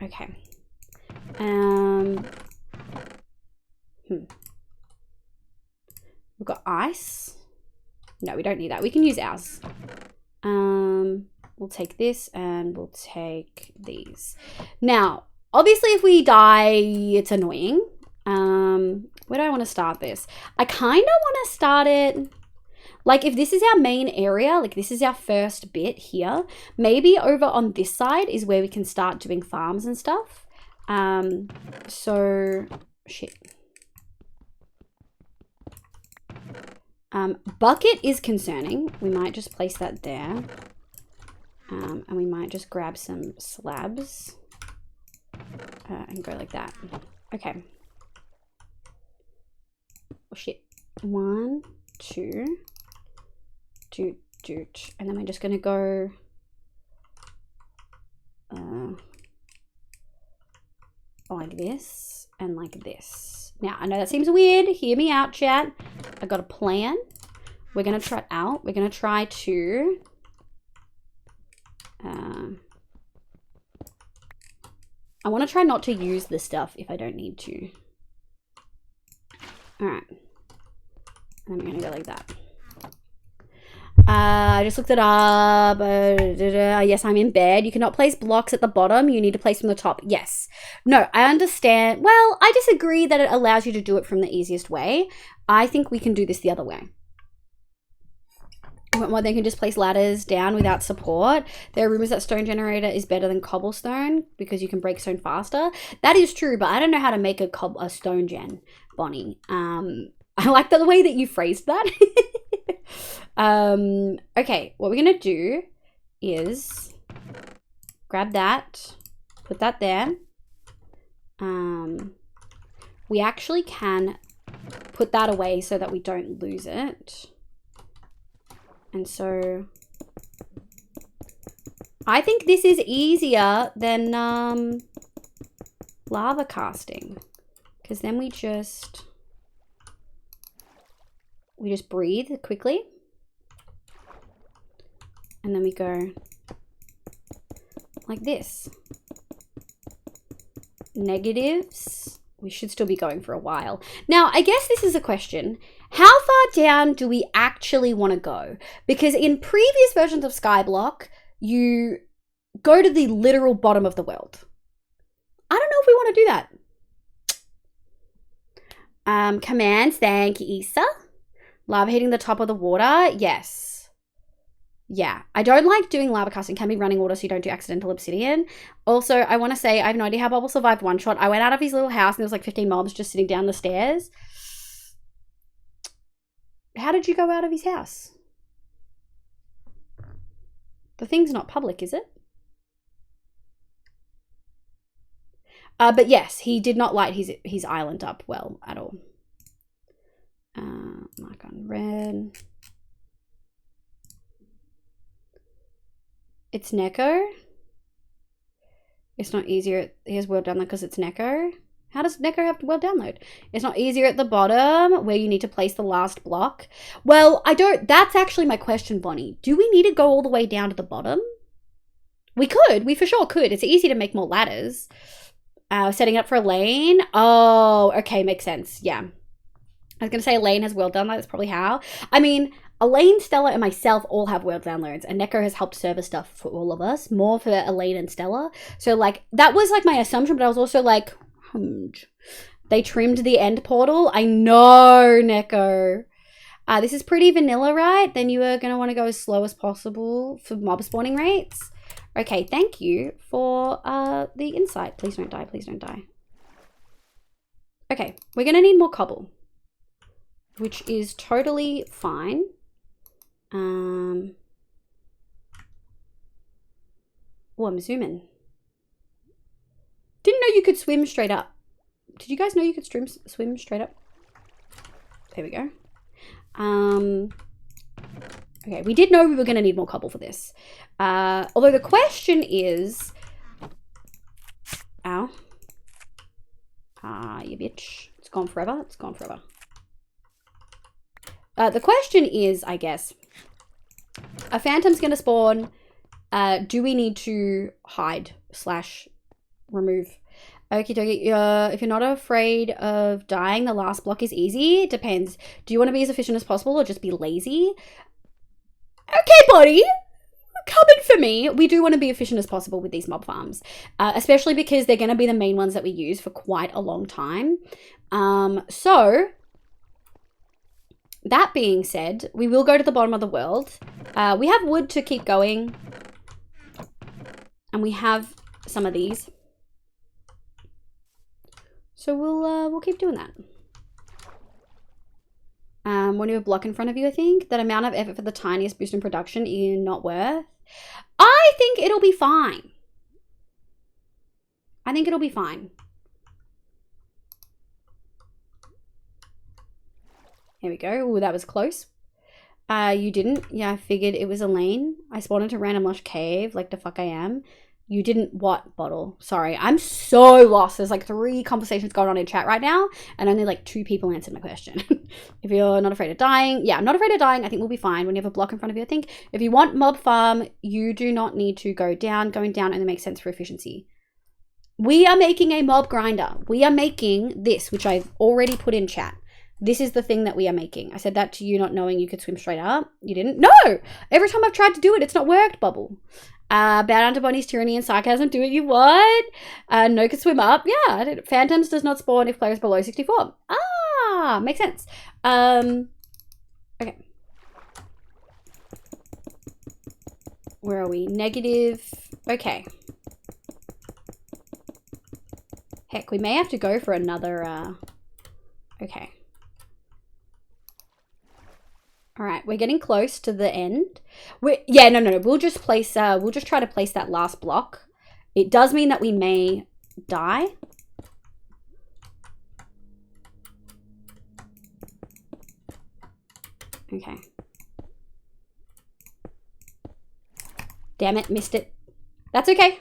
Okay. We've got ice. No, we don't need that. We can use ours. We'll take this and we'll take these. Now, obviously if we die, it's annoying. Where do I want to start this? I kind of want to start it, like if this is our main area, like this is our first bit here, maybe over on this side is where we can start doing farms and stuff. So, shit. Bucket is concerning. We might just place that there. And we might just grab some slabs and go like that. Okay. Oh, shit. 1, 2, and then we're just gonna go like this and like this. Now I know that seems weird. Hear me out, chat. I got a plan. We're gonna try out. We're gonna try to I want to try not to use this stuff if I don't need to. All right, and then we're gonna go like that. I just looked it up. Yes, I'm in bed. You cannot place blocks at the bottom. You need to place from the top. Yes. No, I understand. Well, I disagree that it allows you to do it from the easiest way. I think we can do this the other way. Well, they can just place ladders down without support. There are rumors that stone generator is better than cobblestone because you can break stone faster. That is true, but I don't know how to make a stone gen, Bonnie. I like the way that you phrased that. Okay, what we're gonna do is grab that, put that there. We actually can put that away so that we don't lose it. And so I think this is easier than lava casting, because then we just breathe quickly. And then we go like this. Negatives. We should still be going for a while. Now, I guess this is a question. How far down do we actually want to go? Because in previous versions of SkyBlock, you go to the literal bottom of the world. I don't know if we want to do that. Commands, thank you, Issa. Lava hitting the top of the water, yes. Yeah, I don't like doing lava casting. Can be running water so you don't do accidental obsidian. Also, I want to say, I have no idea how Bubble survived one shot. I went out of his little house and there was like 15 mobs just sitting down the stairs. How did you go out of his house? The thing's not public, is it? But yes, he did not light his island up well at all. Mark on red. It's Neko. It's not easier. He has world download because it's Neko. How does Neko have world download? It's not easier at the bottom where you need to place the last block. Well, I don't. That's actually my question, Bonnie. Do we need to go all the way down to the bottom? We could. We for sure could. It's easy to make more ladders. Setting up for a lane. Oh, okay. Makes sense. Yeah. I was going to say Elaine has world download. That's probably how. I mean, Elaine, Stella, and myself all have world downloads, and Neko has helped service stuff for all of us, more for Elaine and Stella. So, like, that was, like, my assumption, but I was also like, they trimmed the end portal. I know, Neko. This is pretty vanilla, right? Then you are going to want to go as slow as possible for mob spawning rates. Okay, thank you for the insight. Please don't die. Please don't die. Okay, we're going to need more cobble, which is totally fine. Oh, I'm zooming. Didn't know you could swim straight up. Did you guys know you could swim straight up? There we go. Okay, we did know we were going to need more cobble for this. Although the question is... Ow. Ah, you bitch. It's gone forever. It's gone forever. The question is, I guess, a phantom's going to spawn. Do we need to hide / remove? Okie dokie. If you're not afraid of dying, the last block is easy. It depends. Do you want to be as efficient as possible or just be lazy? Okay, buddy. Coming for me. We do want to be efficient as possible with these mob farms, especially because they're going to be the main ones that we use for quite a long time. So... that being said, we will go to the bottom of the world. We have wood to keep going. And we have some of these. So we'll keep doing that. When you have a block in front of you, I think. That amount of effort for the tiniest boost in production is not worth. I think it'll be fine. I think it'll be fine. Here we go. Ooh, that was close. You didn't? Yeah, I figured it was a lane. I spawned into random lush cave, like the fuck I am. You didn't what, Bottle? Sorry, I'm so lost. There's like 3 conversations going on in chat right now, and only like 2 people answered my question. If you're not afraid of dying, yeah, I'm not afraid of dying. I think we'll be fine. When you have a block in front of you, I think. If you want mob farm, you do not need to go down. Going down only makes sense for efficiency. We are making a mob grinder. We are making this, which I've already put in chat. This is the thing that we are making. I said that to you not knowing you could swim straight up. You didn't? No! Every time I've tried to do it, it's not worked, Bubble. Bad antibodies, tyranny, and sarcasm. Do what you want. No could swim up. Yeah, I did. Phantoms does not spawn if player is below 64. Ah, makes sense. Okay. Where are we? Negative. Okay. Heck, we may have to go for another, okay. All right, we're getting close to the end. Yeah, no. We'll just place, we'll just try to place that last block. It does mean that we may die. Okay. Damn it, missed it. That's okay.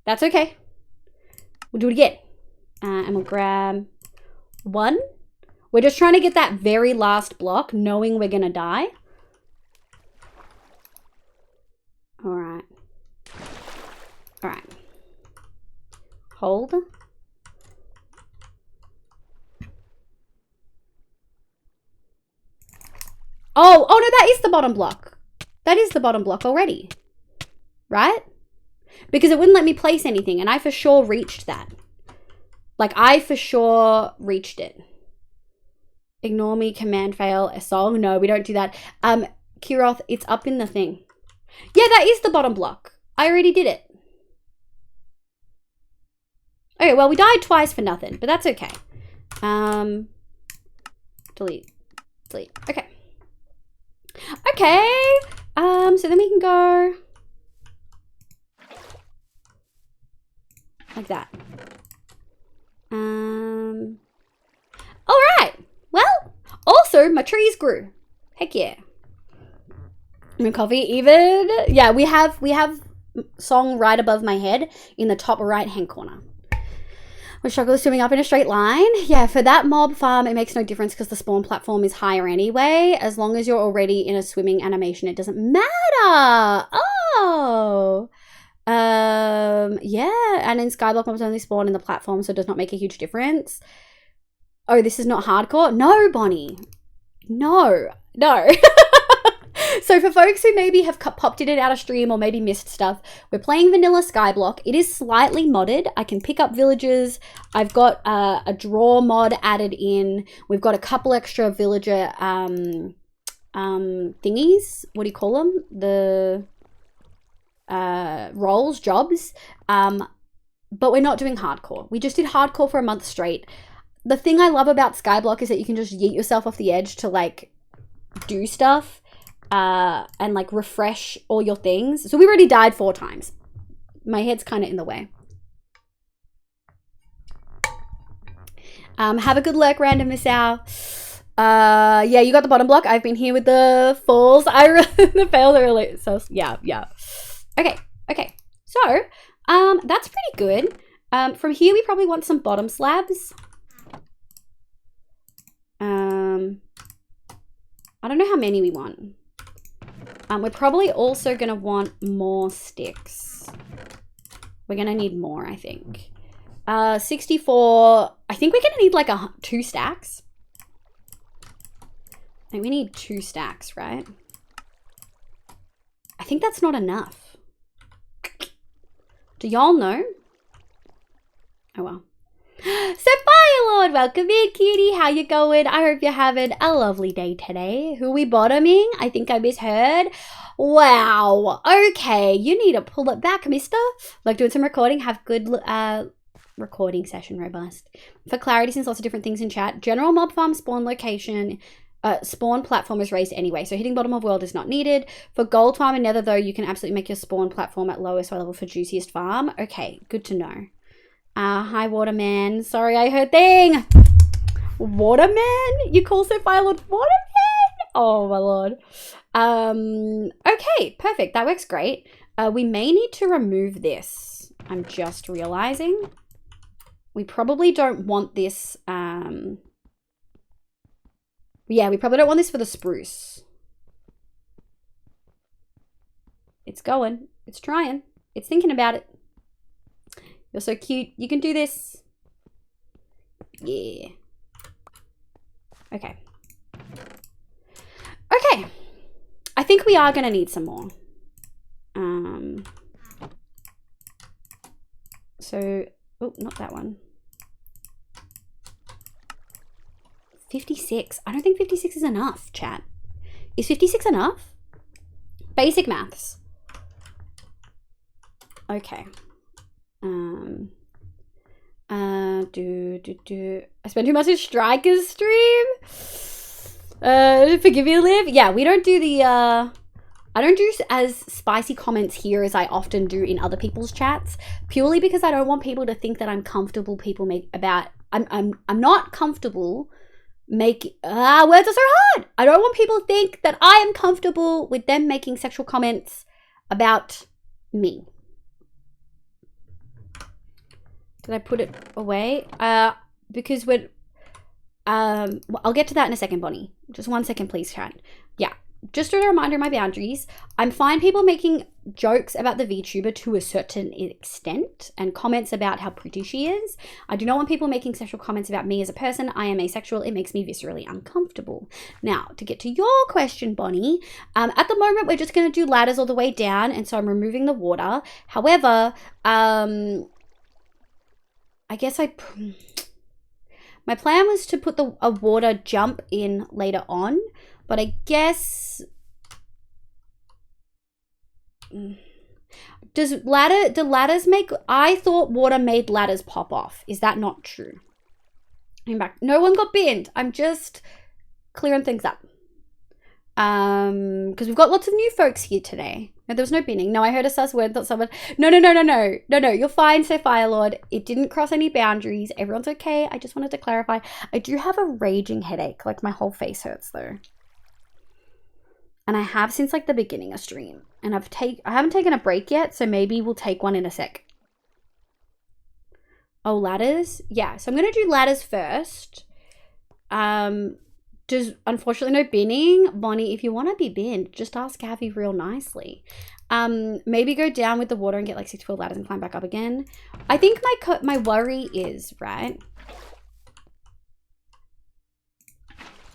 That's okay. We'll do it again. And we'll grab 1. We're just trying to get that very last block, knowing we're going to die. All right. All right. Hold. Oh, no, that is the bottom block. That is the bottom block already. Right? Because it wouldn't let me place anything, and I for sure reached that. Like, I for sure reached it. Ignore me, command fail, a song. No, we don't do that. Kiroth, it's up in the thing. Yeah, that is the bottom block. I already did it. Okay, well, we died twice for nothing, but that's okay. Delete. Delete. Okay. Okay. So then we can go like that. All right. Well, also my trees grew. Heck yeah. My coffee even. Yeah, we have song right above my head in the top right hand corner. We struggle swimming up in a straight line. Yeah, for that mob farm, it makes no difference because the spawn platform is higher anyway. As long as you're already in a swimming animation, it doesn't matter. Oh. Yeah, and in SkyBlock, mobs only spawn in the platform, so it does not make a huge difference. Oh, this is not hardcore? No, Bonnie. No. So for folks who maybe have popped in and out of stream or maybe missed stuff, we're playing vanilla SkyBlock. It is slightly modded. I can pick up villagers. I've got a draw mod added in. We've got a couple extra villager thingies. What do you call them? The roles, jobs. But we're not doing hardcore. We just did hardcore for a month straight. The thing I love about SkyBlock is that you can just yeet yourself off the edge to like do stuff. And like refresh all your things. So we already died 4 times. My head's kind of in the way. Have a good lurk, random miss out. Yeah, you got the bottom block. I've been here with the falls. The fails are really so yeah. Okay. So that's pretty good. From here we probably want some bottom slabs. I don't know how many we want. We're probably also going to want more sticks. We're going to need more, I think. 64. I think we're going to need like 2 stacks. I think we need 2 stacks, right? I think that's not enough. Do y'all know? Oh, well. So Firelord, welcome in, cutie. How you going? I hope you're having a lovely day today. Who we bottoming? I think I misheard. Wow. Okay, you need to pull it back, mister. Like doing some recording. Have good recording session, robust. For clarity, since lots of different things in chat, general mob farm spawn location, spawn platform is raised anyway, so hitting bottom of world is not needed. For gold farm and nether though, you can absolutely make your spawn platform at lowest level for juiciest farm. Okay, good to know. Hi Waterman. Sorry, I heard thing. Waterman? You call so Firelord Waterman? Oh my lord. Okay, perfect. That works great. We may need to remove this. I'm just realizing. We probably don't want this. Yeah, we probably don't want this for the spruce. It's going. It's trying. It's thinking about it. You're so cute. You can do this. Yeah. Okay. Okay. I think we are going to need some more. So, oh, not that one. 56. I don't think 56 is enough, chat. Is 56 enough? Basic maths. Okay. I spent too much on Striker's stream. Forgive me, Liv. Yeah, we don't do the I don't do as spicy comments here as I often do in other people's chats, purely because I don't want people to think that I'm comfortable I'm not comfortable words are so hard. I don't want people to think that I am comfortable with them making sexual comments about me. Did I put it away? Because I'll get to that in a second, Bonnie. Just 1 second, please, chat. Yeah, just a reminder of my boundaries. I'm fine people making jokes about the VTuber to a certain extent and comments about how pretty she is. I do not want people making sexual comments about me as a person. I am asexual. It makes me viscerally uncomfortable. Now, to get to your question, Bonnie, at the moment, we're just going to do ladders all the way down, and so I'm removing the water. However, I guess my plan was to put a water jump in later on, but I guess do ladders make? I thought water made ladders pop off. Is that not true? I'm back. No one got binned. I'm just clearing things up. Because we've got lots of new folks here today. No, there was no binning. No, I heard a sus word. Thought someone. No. You're fine, so Firelord. It didn't cross any boundaries. Everyone's okay. I just wanted to clarify. I do have a raging headache. Like, my whole face hurts though. And I have since like the beginning of stream. And I haven't taken a break yet, so maybe we'll take one in a sec. Oh, ladders? Yeah, so I'm gonna do ladders first. Unfortunately no binning. Bonnie, if you want to be binned, just ask Gavi real nicely. Maybe go down with the water and get like 6 to 12 ladders and climb back up again. I think my worry is, right?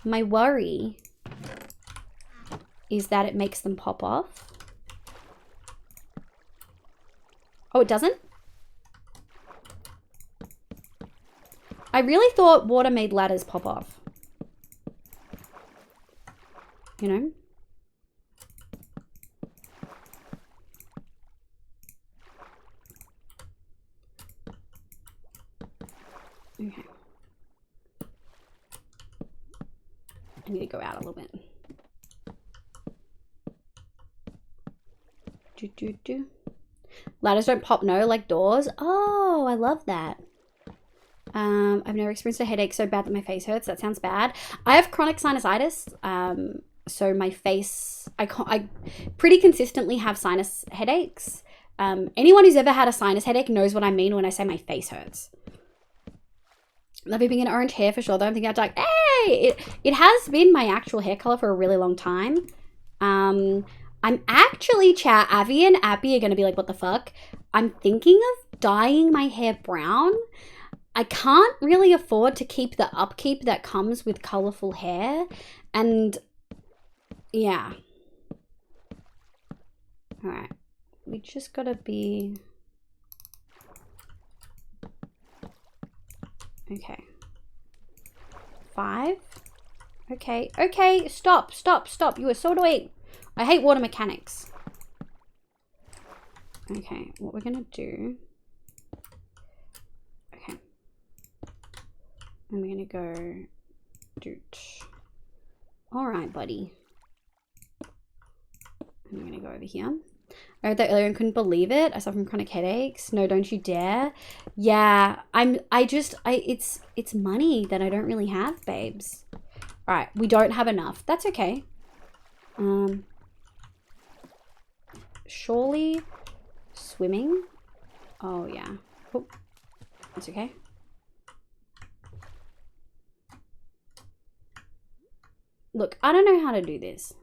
My worry is that it makes them pop off. Oh, it doesn't? I really thought water made ladders pop off. You know? Okay. I need to go out a little bit. Ladders don't pop, no, like doors. Oh, I love that. I've never experienced a headache so bad that my face hurts. That sounds bad. I have chronic sinusitis. So my face, I pretty consistently have sinus headaches. Anyone who's ever had a sinus headache knows what I mean when I say my face hurts. Love being an orange hair for sure, though. I'm thinking, like, hey, it has been my actual hair color for a really long time. I'm actually, chat, Avi and Abby are going to be like, what the fuck? I'm thinking of dyeing my hair brown. I can't really afford to keep the upkeep that comes with colorful hair. And yeah. All right. We just got to be... Okay. 5. Okay. Okay. Stop. You are so annoying. I hate water mechanics. Okay. What we're going to do... Okay. I'm going to go... Doot. Alright, buddy. I'm going to go over here. I heard that earlier and couldn't believe it. I suffer from chronic headaches. No, don't you dare. Yeah, it's money that I don't really have, babes. All right, we don't have enough. That's okay. Surely swimming. Oh yeah. Oh, that's okay. Look, I don't know how to do this.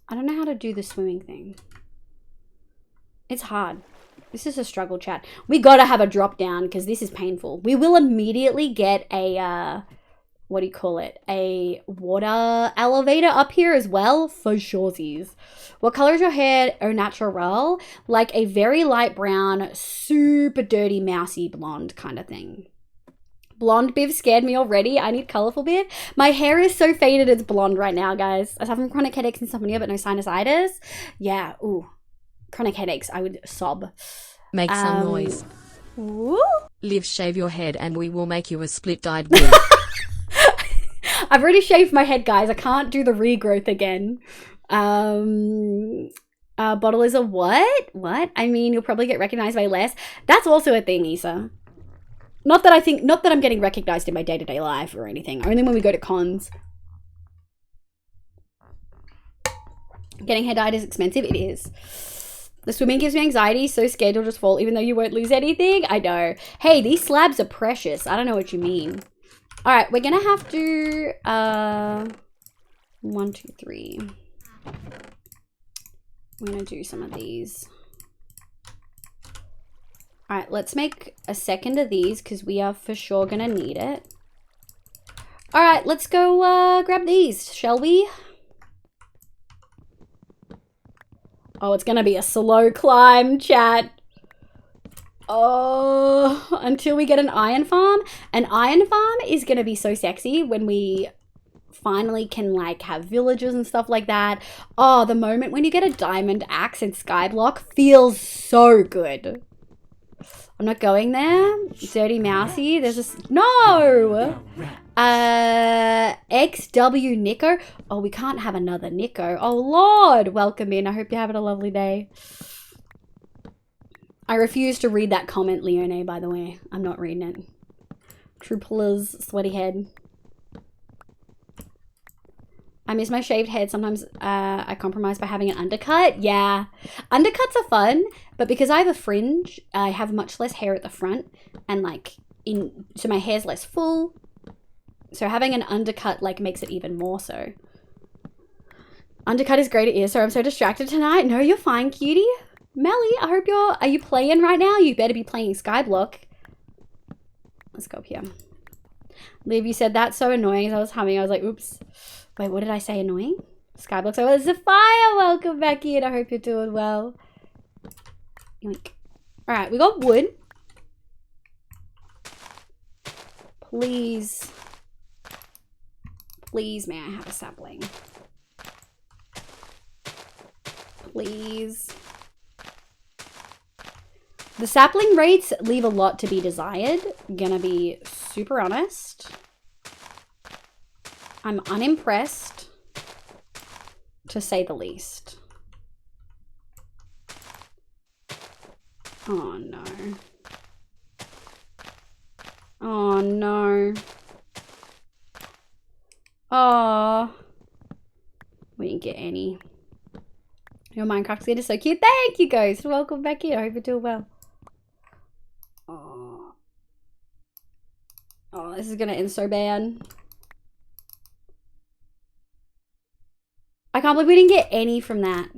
I don't know how to do the swimming thing. It's hard. This is a struggle, chat. We gotta have a drop down because this is painful. We will immediately get a, what do you call it? A water elevator up here as well, for shorties. What color is your hair au natural? Like a very light brown, super dirty, mousy blonde kind of thing. Blonde Biv scared me already. I need colorful Biv. My hair is so faded it's blonde right now, guys. Aside from chronic headaches and insomnia, but no sinusitis. Yeah, ooh. Chronic headaches, I would sob. Make some noise. Woo? Liv, shave your head and we will make you a split-dyed wig. I've already shaved my head, guys. I can't do the regrowth again. Bottle is a what? What? I mean, you'll probably get recognized by less. That's also a thing, Issa. Not that I'm getting recognized in my day-to-day life or anything. Only when we go to cons. Getting hair dyed is expensive. It is. The swimming gives me anxiety. So scared you'll just fall even though you won't lose anything. I know. Hey, these slabs are precious. I don't know what you mean. All right, we're gonna have to 1, 2, 3. We're gonna do some of these. All right, let's make a second of these because we are for sure gonna need it. All right, let's go grab these, shall we? Oh, it's gonna be a slow climb, chat. Oh, until we get an iron farm. An iron farm is gonna be so sexy when we finally can like have villages and stuff like that. Oh, the moment when you get a diamond axe in SkyBlock feels so good. I'm not going there. Dirty Mousy. There's just no. XW Nico. Oh, we can't have another Nico. Oh Lord, welcome in. I hope you're having a lovely day. I refuse to read that comment, Leone, by the way. I'm not reading it. True Pullers, sweaty head. I miss my shaved head. Sometimes I compromise by having an undercut. Yeah. Undercuts are fun, but because I have a fringe, I have much less hair at the front and like so my hair's less full. So having an undercut like makes it even more so. Undercut is great at ear. Sorry, I'm so distracted tonight. No, you're fine, cutie. Melly, I hope are you playing right now? You better be playing SkyBlock. Let's go up here. Liv, you said that's so annoying. As I was humming, I was like, oops. Wait, what did I say? Annoying? SkyBlock. So Zephyr, welcome back in. I hope you're doing well. Yoink. All right, we got wood. Please. Please, may I have a sapling? Please. The sapling rates leave a lot to be desired. Gonna be super honest. I'm unimpressed, to say the least. Oh no. Oh no. Oh. We didn't get any. Your Minecraft skin is so cute. Thank you, Ghost. Welcome back here. I hope you're doing well. Oh. Oh, this is gonna end so bad. I can't believe we didn't get any from that.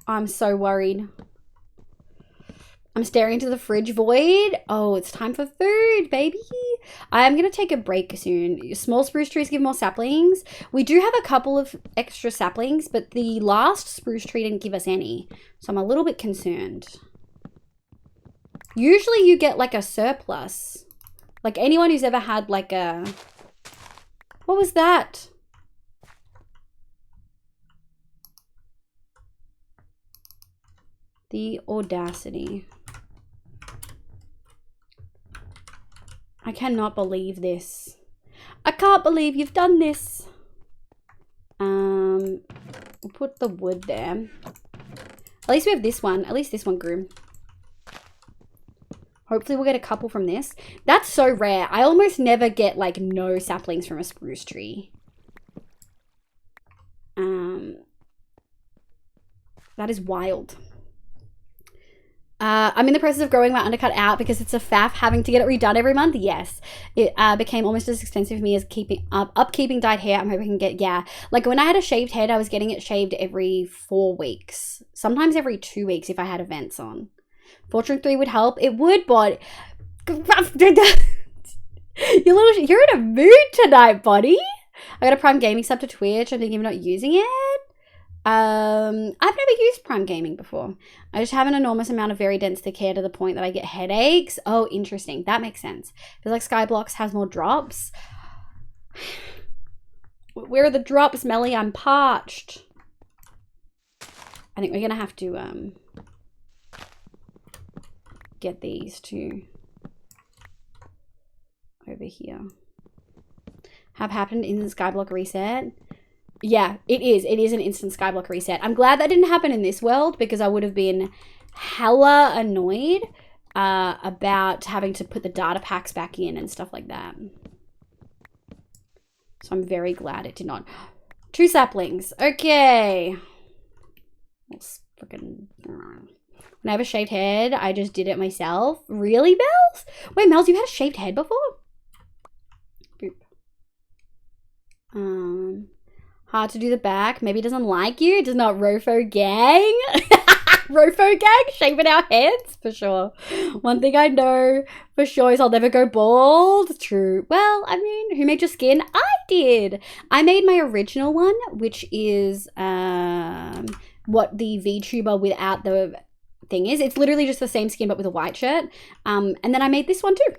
I'm so worried. I'm staring into the fridge void. Oh, it's time for food, baby. I am going to take a break soon. Small spruce trees give more saplings. We do have a couple of extra saplings, but the last spruce tree didn't give us any. So I'm a little bit concerned. Usually you get like a surplus. Like anyone who's ever had like a... What was that? The audacity. I cannot believe this. I can't believe you've done this. We'll put the wood there. At least we have this one. At least this one grew. Hopefully we'll get a couple from this. That's so rare. I almost never get like no saplings from a spruce tree. That is wild. I'm in the process of growing my undercut out because it's a faff having to get it redone every month. Yes, it became almost as expensive for me as upkeeping dyed hair. I'm hoping I can get, yeah. Like when I had a shaved head, I was getting it shaved every 4 weeks. Sometimes every 2 weeks if I had events on. Fortune 3 would help. It would, but... You're in a mood tonight, buddy. I got a Prime Gaming sub to Twitch. I think I'm not using it. I've never used Prime Gaming before. I just have an enormous amount of very dense thick hair to the point that I get headaches. Oh, interesting. That makes sense. Feels like SkyBlocks has more drops. Where are the drops, Melly? I'm parched. I think we're gonna have to get these two over here. Have happened in the SkyBlock reset. Yeah, it is. It is an instant SkyBlock reset. I'm glad that didn't happen in this world because I would have been hella annoyed about having to put the data packs back in and stuff like that. So I'm very glad it did not. 2 saplings. Okay. Freaking. When I have a shaved head, I just did it myself. Really, Mels? Wait, Mels, you had a shaved head before? Boop. Hard to do the back. Maybe it doesn't like you. It does not Rofo gang. Rofo gang, shaving our heads for sure. One thing I know for sure is I'll never go bald. True. Well, I mean, who made your skin? I did. I made my original one, which is what the VTuber without the thing is. It's literally just the same skin but with a white shirt. And then I made this one too.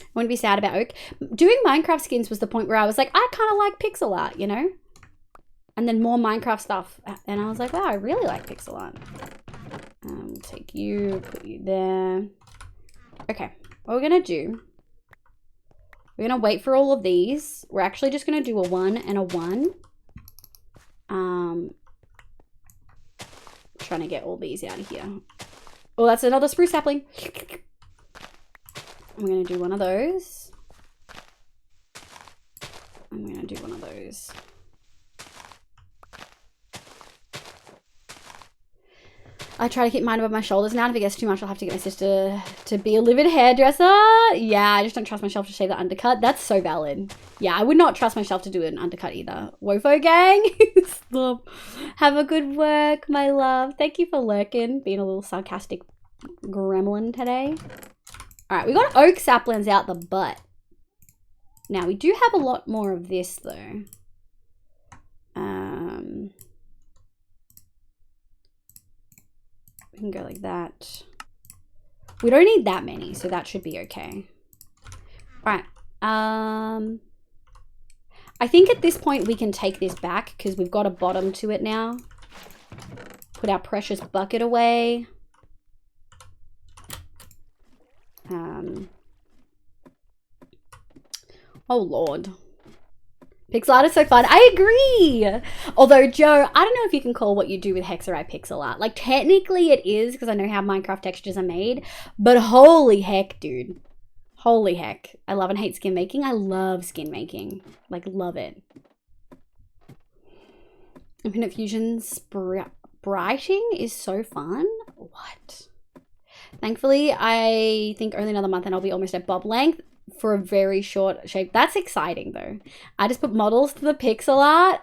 I wouldn't be sad about Oak. Doing Minecraft skins was the point where I was like, I kind of like pixel art, you know? And then more Minecraft stuff. And I was like, wow, I really like pixel art. Take you, put you there. Okay, what we're going to do, we're going to wait for all of these. We're actually just going to do a 1 and a 1. Trying to get all these out of here. Oh, that's another spruce sapling. I'm going to do one of those. I'm going to do one of those. I try to keep mine above my shoulders now. If it gets too much, I'll have to get my sister to be a livid hairdresser. Yeah, I just don't trust myself to shave the undercut. That's so valid. Yeah, I would not trust myself to do an undercut either. Wofo gang. Stop. Have a good work, my love. Thank you for lurking. Being a little sarcastic gremlin today. Alright, we got oak saplings out the butt. Now, we do have a lot more of this, though. We can go like that. We don't need that many, so that should be okay. Alright. I think at this point we can take this back because we've got a bottom to it now. Put our precious bucket away. Oh Lord. Pixel art is so fun. I agree. Although, Joe, I don't know if you can call what you do with Hexarai pixel art. Like, technically it is because I know how Minecraft textures are made. But holy heck, dude. Holy heck. I love and hate skin making. I love skin making. Like, love it. Infinite Fusion's brighting is so fun. What? Thankfully, I think only another month and I'll be almost at bob length for a very short shape. That's exciting though. I just put models to the pixel art.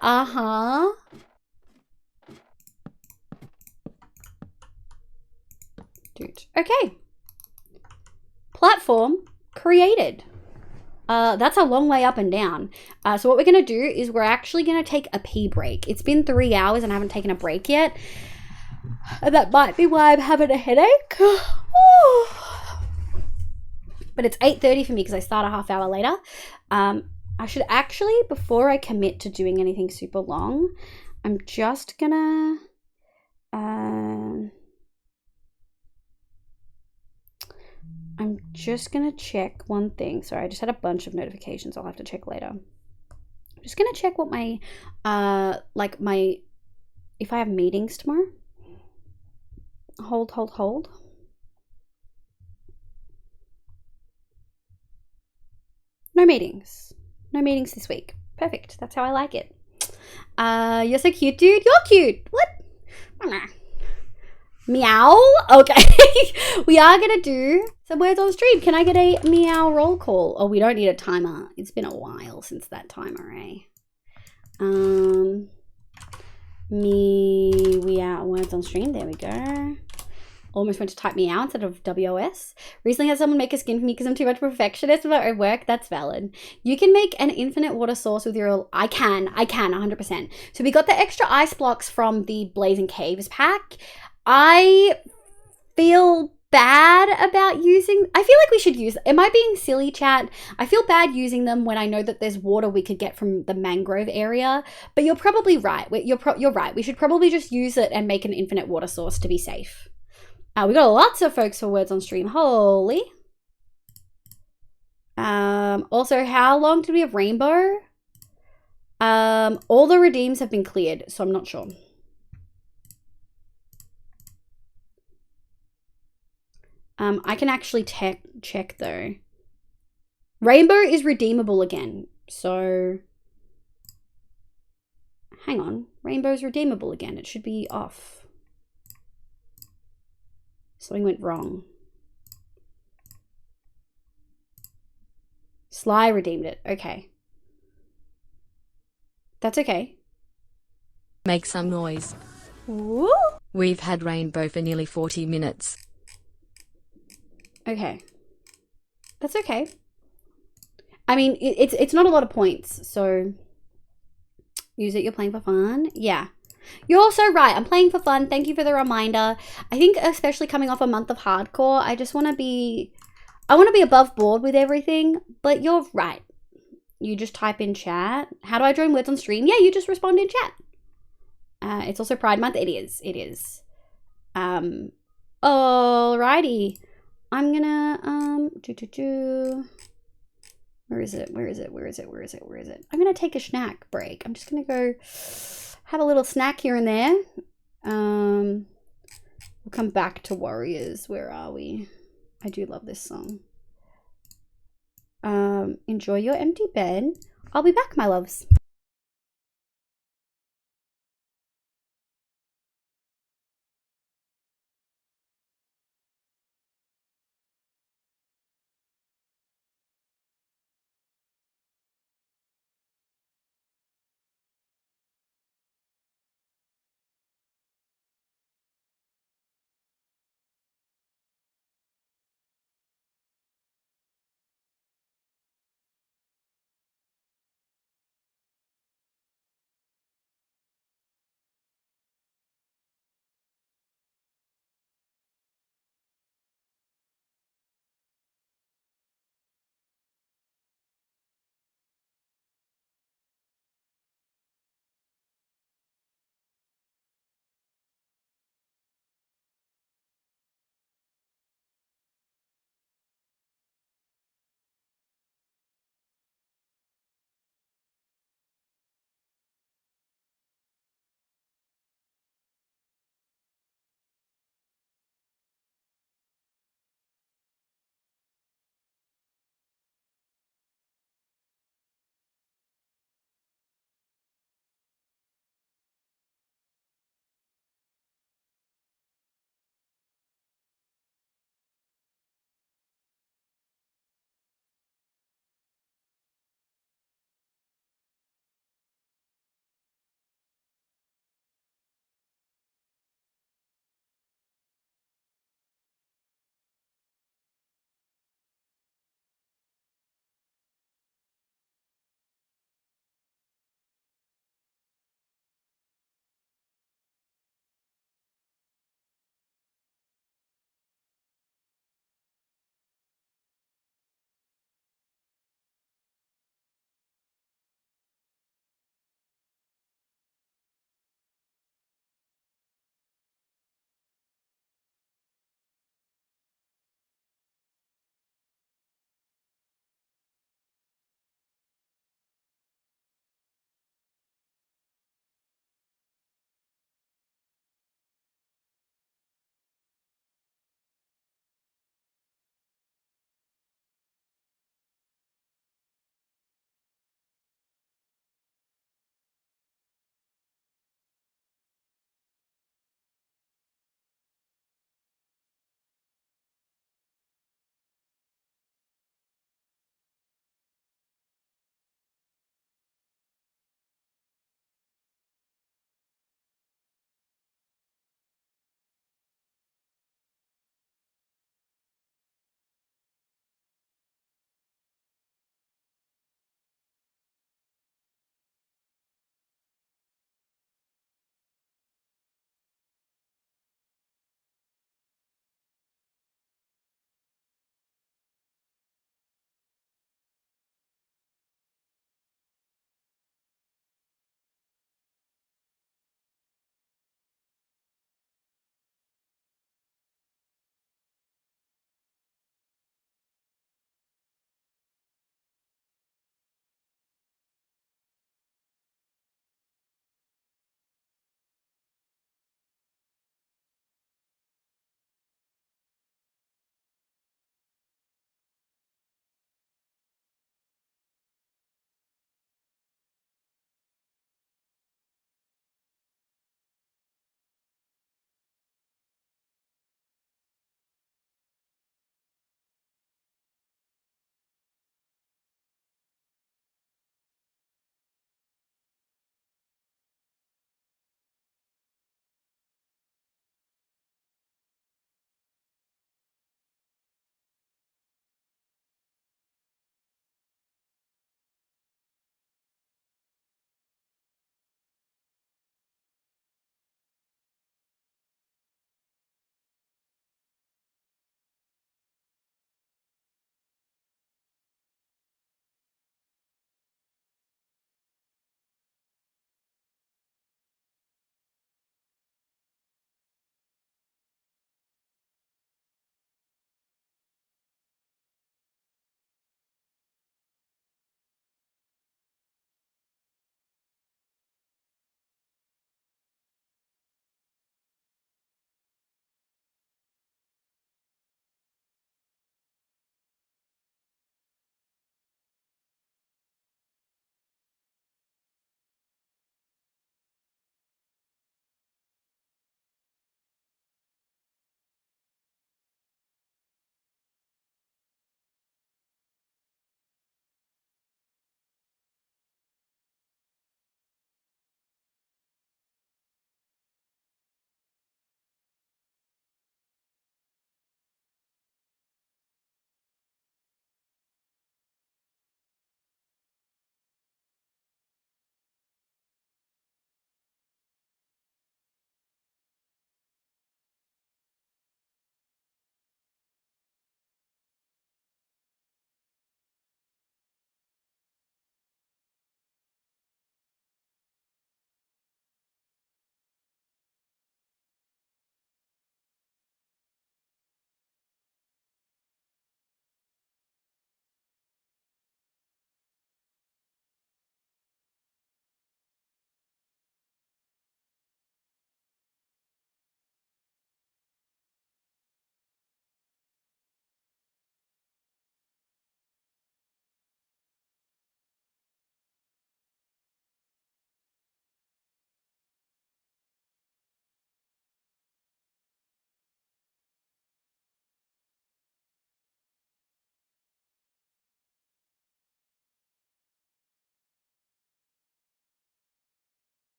Dude. Okay. Platform created. That's a long way up and down. So what we're going to do is we're actually going to take a pee break. It's been 3 hours and I haven't taken a break yet. And that might be why I'm having a headache. But it's 8:30 for me because I start a half hour later. I should actually, before I commit to doing anything super long, I'm just gonna check one thing. Sorry, I just had a bunch of notifications I'll have to check later. I'm just gonna check what my if I have meetings tomorrow. Hold. No meetings. No meetings this week. Perfect. That's how I like it. You're so cute, dude. You're cute. What? Meow? Okay. We are gonna do some words on stream. Can I get a meow roll call? Oh, we don't need a timer. It's been a while since that timer, eh? Meow words on stream. There we go. Almost went to type meow instead of WOS. Recently had someone make a skin for me because I'm too much perfectionist with my own work. That's valid. You can make an infinite water source with your... I can, 100%. So we got the extra ice blocks from the Blazing Caves pack. I feel bad about using... I feel like we should use... Am I being silly, chat? I feel bad using them when I know that there's water we could get from the mangrove area. But you're probably right. You're right. We should probably just use it and make an infinite water source to be safe. We got lots of folks for words on stream. Holy. Also, how long do we have rainbow? All the redeems have been cleared, so I'm not sure. I can actually check though. Rainbow is redeemable again, so hang on. Rainbow's redeemable again. It should be off. Something went wrong. Sly redeemed it. Okay. That's okay. Make some noise. Woo! We've had rainbow for nearly 40 minutes. Okay. That's okay. I mean, it's not a lot of points, so use it. You're playing for fun. Yeah. You're also right. I'm playing for fun. Thank you for the reminder. I think especially coming off a month of hardcore, I just want to be... I want to be above board with everything, but you're right. You just type in chat. How do I join words on stream? Yeah, you just respond in chat. It's also Pride Month. It is. It is. Alrighty. I'm gonna, Where is it? Where is it? Where is it? Where is it? Where is it? I'm gonna take a snack break. I'm just gonna go... have a little snack here and there. We'll come back to Warriors. Where are we? I do love this song. Enjoy your empty bed. I'll be back, my loves.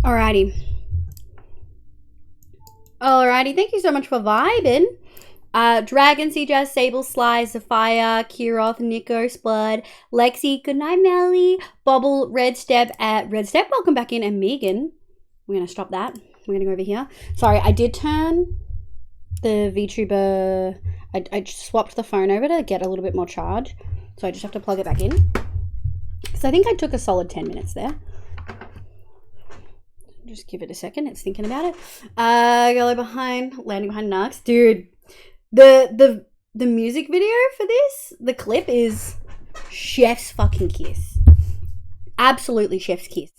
Alrighty. Alrighty, thank you so much for vibing. Dragon, Jazz, Sable, Sly, Zephyr, Kiroth, Nico, Splud, Lexi, Goodnight Melly, Bobble, Red Step, welcome back in, and Megan. We're gonna stop that. We're gonna go over here. Sorry, I did turn the VTuber, I swapped the phone over to get a little bit more charge. So I just have to plug it back in. So I think I took a solid 10 minutes there. Just give it a second. It's thinking about it. Go behind, landing behind Nux. Dude, the music video for this, the clip is chef's fucking kiss. Absolutely chef's kiss.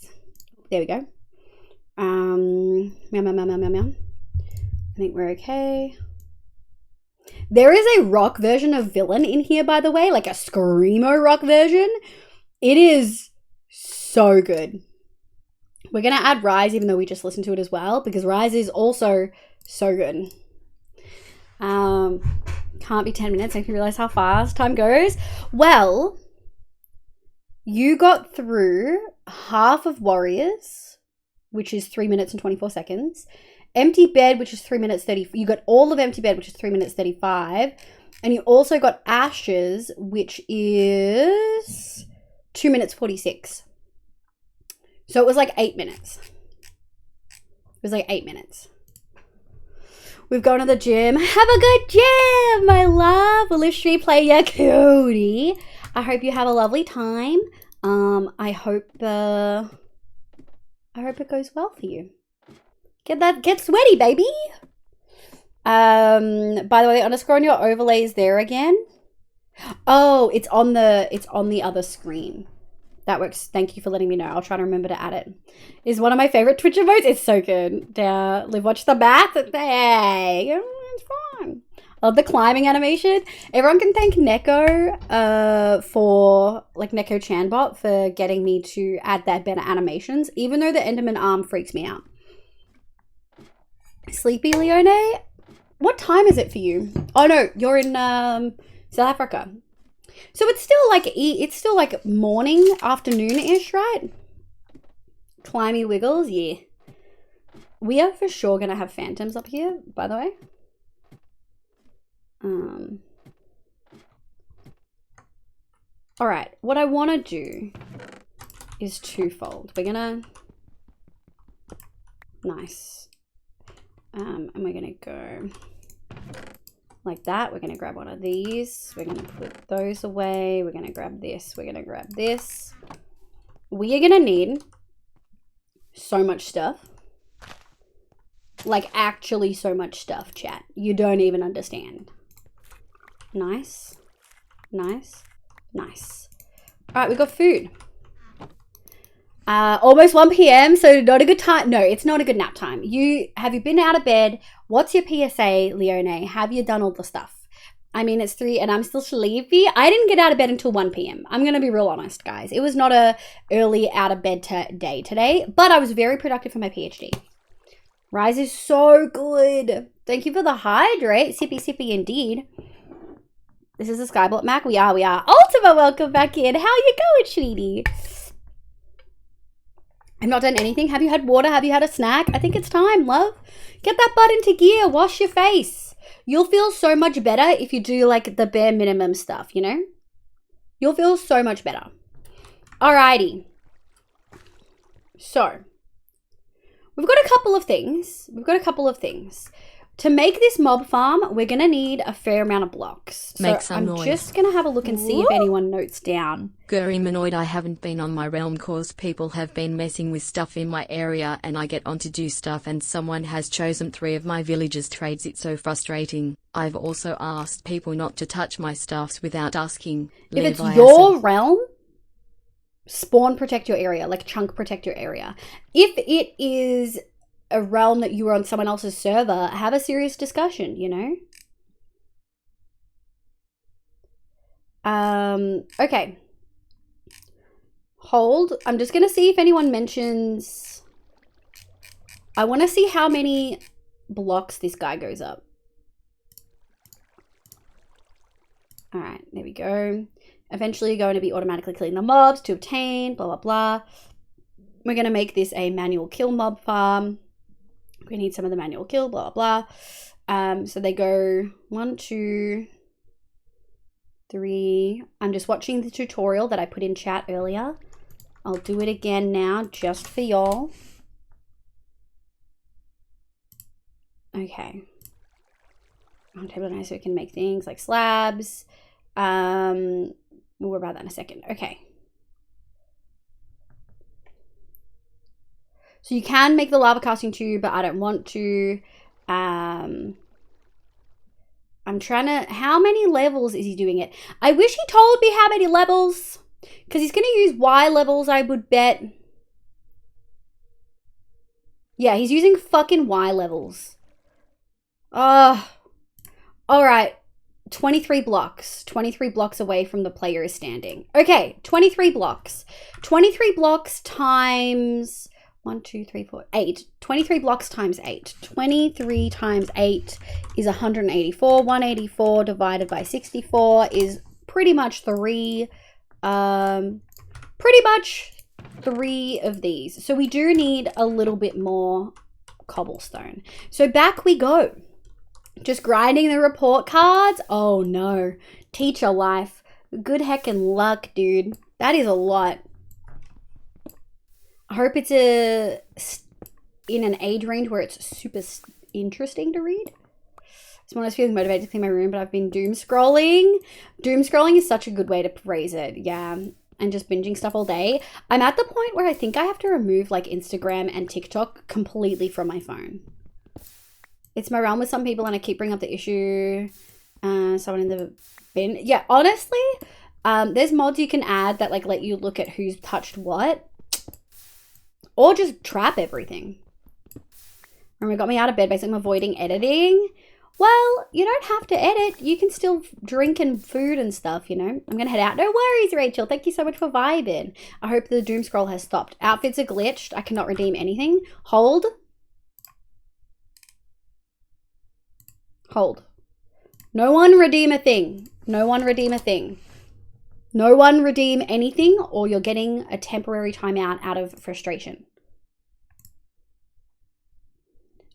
There we go. Meow, meow, meow, meow, meow, meow. I think we're okay. There is a rock version of Villain in here, by the way, like a screamo rock version. It is so good. We're going to add Rise, even though we just listened to it as well, because Rise is also so good. Can't be 10 minutes. I can realize how fast time goes. Well, you got through half of Warriors, which is 3 minutes and 24 seconds. Empty Bed, which is 3 minutes 30. You got all of Empty Bed, which is 3 minutes 35. And you also got Ashes, which is 2 minutes 46. So it was like 8 minutes. It was like 8 minutes. We've gone to the gym. Have a good gym, my love. Will this stream play ya, Cody? I hope you have a lovely time. I hope it goes well for you. Get sweaty, baby. By the way, the underscore on your overlay is there again. Oh, it's on the other screen. That works. Thank you for letting me know. I'll try to remember to add it. It's one of my favorite Twitch emotes. It's so good. Live, watch the math. Hey, it's fun. I love the climbing animation. Everyone can thank Neko for, like, Neko Chanbot for getting me to add that better animations, even though the Enderman arm freaks me out. Sleepy Leone? What time is it for you? Oh no, you're in South Africa. So it's still like morning, afternoon-ish, right? Climby Wiggles, yeah. We are for sure gonna have phantoms up here, by the way. Alright, what I wanna do is twofold. We're gonna nice. And we're gonna go like that. We're gonna grab one of these. We're gonna put those away. We're gonna grab this. We're gonna grab this. We are gonna need so much stuff. Like, actually so much stuff, chat. You don't even understand. Nice. Nice. Nice. Alright, we got food. Almost 1 p.m, so not a good time. No, it's not a good nap time. Have you been out of bed? What's your PSA, Leone? Have you done all the stuff? I mean, it's 3 and I'm still sleepy. I didn't get out of bed until 1 p.m. I'm going to be real honest, guys. It was not a early out of bed day today, but I was very productive for my PhD. Rise is so good. Thank you for the hydrate. Sippy, sippy indeed. This is a SkyBlock Mac. We are. Ultima, welcome back in. How you going, sweetie? I've not done anything. Have you had water? Have you had a snack? I think it's time, love. Get that butt into gear. Wash your face. You'll feel so much better if you do, like, the bare minimum stuff, you know? You'll feel so much better. Alrighty. So, we've got a couple of things. To make this mob farm, we're going to need a fair amount of blocks. So Make some I'm noise. just going to have a look and see if anyone notes down. Gurry-manoid, I haven't been on my realm cause people have been messing with stuff in my area and I get on to do stuff and someone has chosen 3 of my villagers' trades. It's so frustrating. I've also asked people not to touch my stuffs without asking. If it's your realm, spawn protect your area, like chunk protect your area. If it is a realm that you are on someone else's server, have a serious discussion, you know? Okay. Hold. I'm just going to see if anyone mentions... I want to see how many blocks this guy goes up. Alright, there we go. Eventually you're going to be automatically killing the mobs to obtain, blah, blah, blah. We're going to make this a manual kill mob farm. We need some of the manual kill, blah, blah. So they go 1, 2, 3. I'm just watching the tutorial that I put in chat earlier. I'll do it again now just for y'all. Okay. On table now so we can make things like slabs. We'll worry about that in a second. Okay. So you can make the lava casting tube, but I don't want to. I'm trying to... How many levels is he doing it? I wish he told me how many levels. Because he's going to use Y levels, I would bet. Yeah, he's using fucking Y levels. Alright. 23 blocks. 23 blocks away from the player is standing. Okay, 23 blocks. 23 blocks times... 1, 2, 3, 4, 8. 23 blocks times 8. 23 times 8 is 184. 184 divided by 64 is pretty much 3. Pretty much 3 of these. So we do need a little bit more cobblestone. So back we go. Just grinding the report cards. Oh no. Teacher life. Good heckin' luck, dude. That is a lot. I hope it's in an age range where it's super interesting to read. When I was feeling motivated to clean my room, but I've been doom scrolling. Doom scrolling is such a good way to phrase it. Yeah. And just binging stuff all day. I'm at the point where I think I have to remove like Instagram and TikTok completely from my phone. It's my realm with some people and I keep bringing up the issue. Someone in the bin. Yeah, honestly, there's mods you can add that like let you look at who's touched what. Or just trap everything. Remember, it got me out of bed basically. I'm avoiding editing. Well, you don't have to edit. You can still drink and food and stuff, you know. I'm going to head out. No worries, Rachel. Thank you so much for vibing. I hope the doom scroll has stopped. Outfits are glitched. I cannot redeem anything. Hold. Hold. No one redeem a thing. No one redeem a thing. No one redeem anything or you're getting a temporary timeout out of frustration.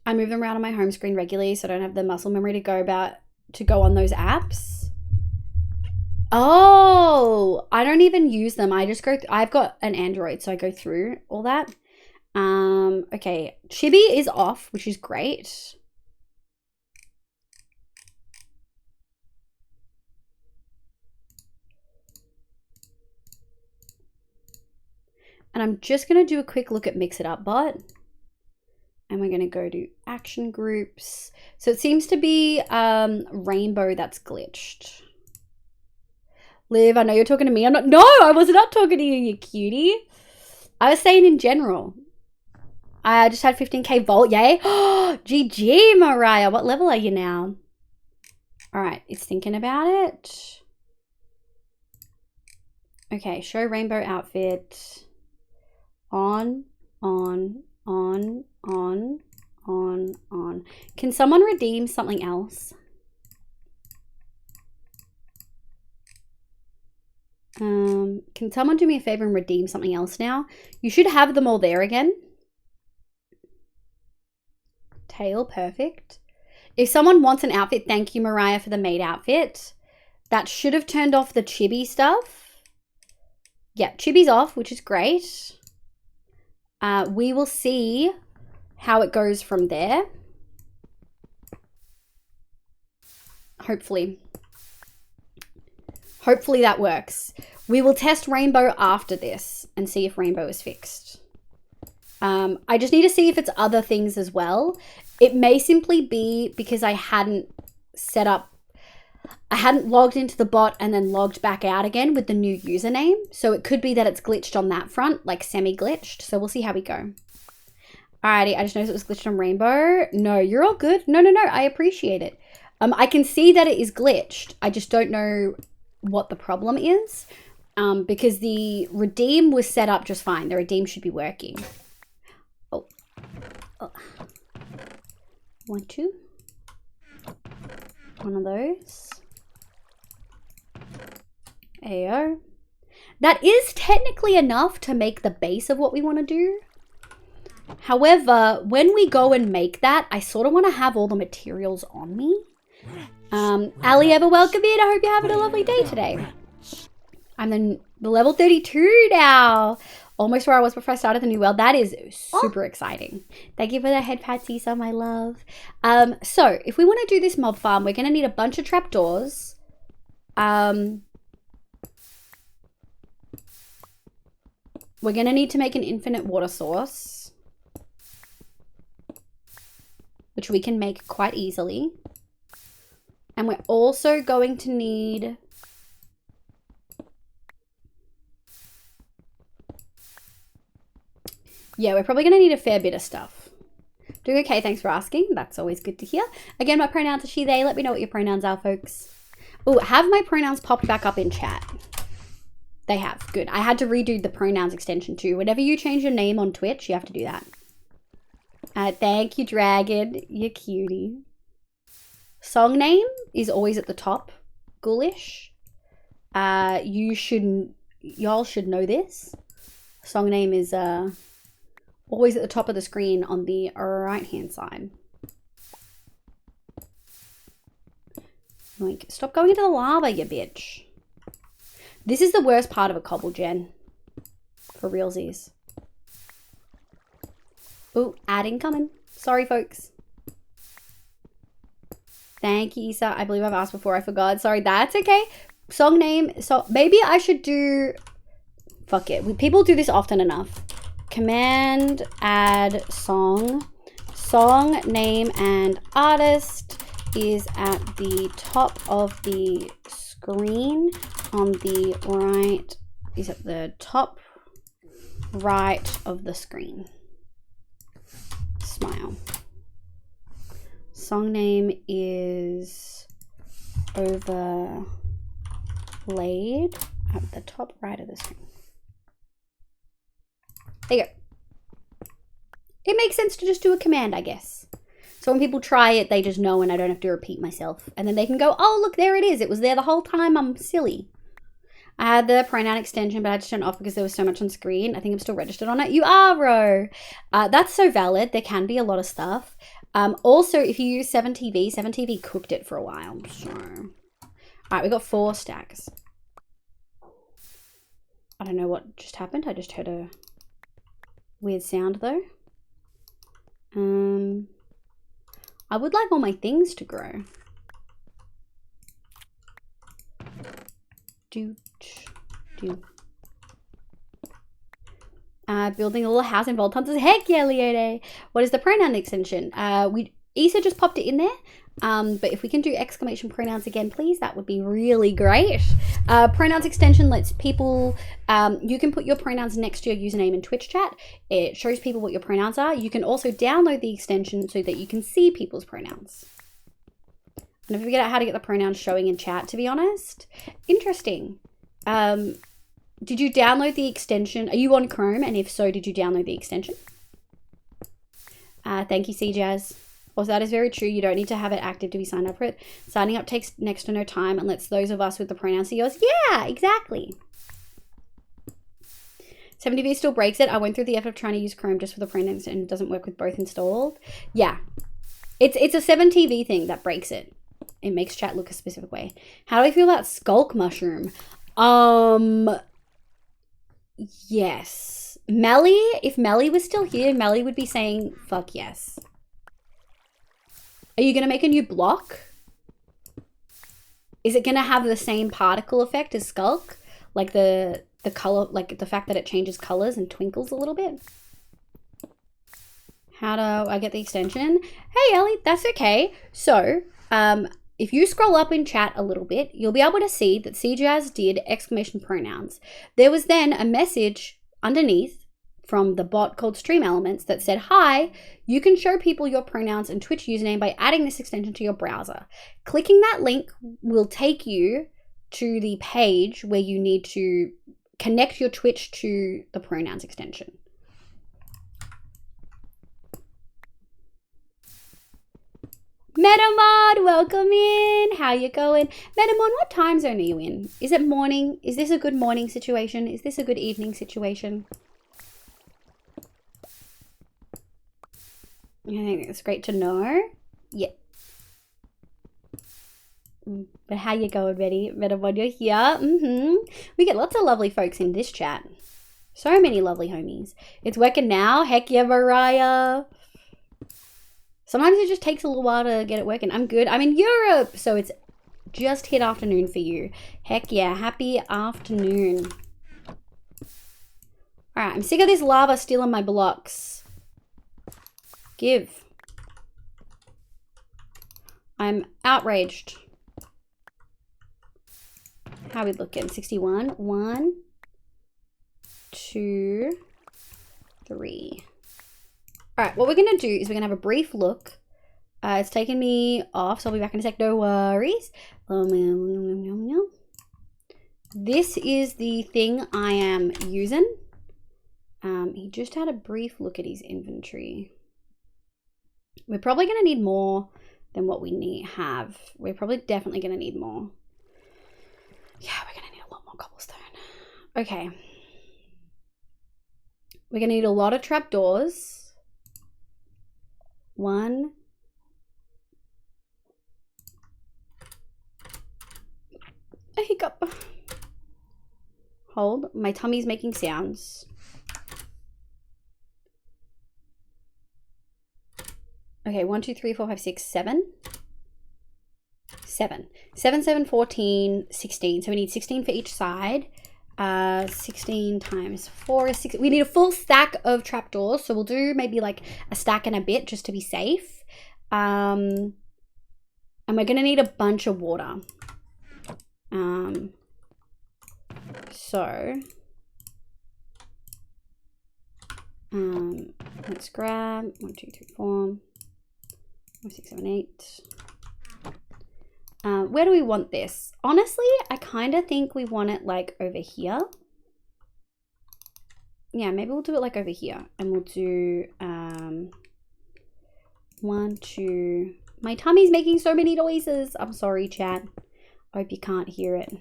I move them around on my home screen regularly so I don't have the muscle memory to go on those apps. Oh, I don't even use them. I just go, I've got an Android, so I go through all that. Okay, Chibi is off, which is great. And I'm just going to do a quick look at Mix It Up Bot. And we're going to go to action groups. So it seems to be Rainbow that's glitched. Liv, I know you're talking to me. No, I was not talking to you, you cutie. I was saying in general. I just had 15k vault, yay. GG, Mariah. What level are you now? All right, it's thinking about it. Okay, show rainbow outfit. On. Can someone redeem something else? Can someone do me a favor and redeem something else now? You should have them all there again. Tail, perfect. If someone wants an outfit, thank you, Mariah, for the maid outfit. That should have turned off the chibi stuff. Yeah, chibi's off, which is great. We will see how it goes from there. Hopefully that works. We will test Rainbow after this and see if Rainbow is fixed. I just need to see if it's other things as well. It may simply be because I hadn't logged into the bot and then logged back out again with the new username. So it could be that it's glitched on that front, like semi-glitched. So we'll see how we go. Alrighty, I just noticed it was glitched on Rainbow. No, you're all good. No, I appreciate it. I can see that it is glitched. I just don't know what the problem is because the redeem was set up just fine. The redeem should be working. Oh. 1, 2. One of those. Ayo. That is technically enough to make the base of what we want to do. However, when we go and make that, I sort of want to have all the materials on me. Ali Ever, welcome in. I hope you're having a lovely day today. I'm the level 32 now. Almost where I was before I started the new world. That is super exciting. Thank you for the head pat, Cisa, my love. So, if we want to do this mob farm, we're going to need a bunch of trapdoors. We're going to need to make an infinite water source, which we can make quite easily. And we're also going to need... Yeah, we're probably going to need a fair bit of stuff. Doing okay, thanks for asking. That's always good to hear. Again, my pronouns are she, they. Let me know what your pronouns are, folks. Oh, have my pronouns popped back up in chat? They have. Good. I had to redo the pronouns extension too. Whenever you change your name on Twitch, you have to do that. Thank you, Dragon. You're cutie. Song name is always at the top. Ghoulish. Y'all should know this. Song name is always at the top of the screen on the right-hand side. Like, stop going into the lava, you bitch. This is the worst part of a cobble gen. For realsies. Oh, adding coming. Sorry, folks. Thank you, Isa. I believe I've asked before. I forgot. Sorry, that's okay. Song name. So maybe I should do... Fuck it. People do this often enough. Command add song. Song name and artist is at the top of the screen on the right. Is at the top right of the screen. Smile. Song name is overlaid at the top right of the screen. There you go. It makes sense to just do a command, I guess. So when people try it, they just know and I don't have to repeat myself. And then they can go, oh, look, there it is. It was there the whole time. I'm silly. I had the pronoun extension, but I had to turn it off because there was so much on screen. I think I'm still registered on it. You are, Ro. That's so valid. There can be a lot of stuff. Also, if you use 7TV, 7TV cooked it for a while. So, all right, we got 4 stacks. I don't know what just happened. I just heard a weird sound though. I would like all my things to grow. Building a little house in Vault Hunters. Heck yeah, Leone. What is the pronoun extension? Isa just popped it in there. But if we can do exclamation pronouns again, please, that would be really great. Pronouns extension lets people, you can put your pronouns next to your username in Twitch chat. It shows people what your pronouns are. You can also download the extension so that you can see people's pronouns. I never figured out how to get the pronouns showing in chat, to be honest. Interesting. Did you download the extension? Are you on Chrome? And if so, did you download the extension? Thank you, CJazz. Also, that is very true. You don't need to have it active to be signed up for it. Signing up takes next to no time and lets those of us with the pronouns see yours. Yeah, exactly. 70V still breaks it. I went through the effort of trying to use Chrome just for the pronouns and it doesn't work with both installed. Yeah. It's a 7TV thing that breaks it. It makes chat look a specific way. How do I feel about Skulk Mushroom? Yes. Melly, if Melly was still here, Melly would be saying, fuck yes. Are you going to make a new block? Is it going to have the same particle effect as Skulk? Like the color, like the fact that it changes colors and twinkles a little bit? How do I get the extension? Hey, Ellie, that's okay. So, if you scroll up in chat a little bit, you'll be able to see that CJazz did exclamation pronouns. There was then a message underneath from the bot called Stream Elements that said, hi, you can show people your pronouns and Twitch username by adding this extension to your browser. Clicking that link will take you to the page where you need to connect your Twitch to the pronouns extension. Metamod, welcome in. How you going? Metamod, what time zone are you in? Is it morning? Is this a good morning situation? Is this a good evening situation? I think it's great to know. Yeah. But how you going, Betty? Metamod, you're here. We get lots of lovely folks in this chat. So many lovely homies. It's working now. Heck yeah, Mariah. Sometimes it just takes a little while to get it working. I'm good. I'm in Europe, so it's just hit afternoon for you. Heck yeah, happy afternoon. Alright, I'm sick of this lava stealing my blocks. Give. I'm outraged. How are we looking? 61. 1, 2, 3. All right, what we're going to do is we're going to have a brief look. It's taken me off, so I'll be back in a sec. No worries. This is the thing I am using. He just had a brief look at his inventory. We're probably going to need more than what we have. We're probably definitely going to need more. Yeah, we're going to need a lot more cobblestone. Okay. We're going to need a lot of trapdoors. 1. A hiccup. Hold. My tummy's making sounds. Okay, 1, 2, 3, 4, 5, 6, 7. 7. 7, 7, 14, 16. So we need 16 for each side. 16 times 4 is 6. We need a full stack of trapdoors, so we'll do maybe like a stack and a bit just to be safe. And we're gonna need a bunch of water. Let's grab 1, 2, 3, 4, 5, 6, 7, 8. Where do we want this? Honestly, I kind of think we want it like over here. Yeah, maybe we'll do it like over here. And we'll do 1, 2. My tummy's making so many noises. I'm sorry, chat. I hope you can't hear it.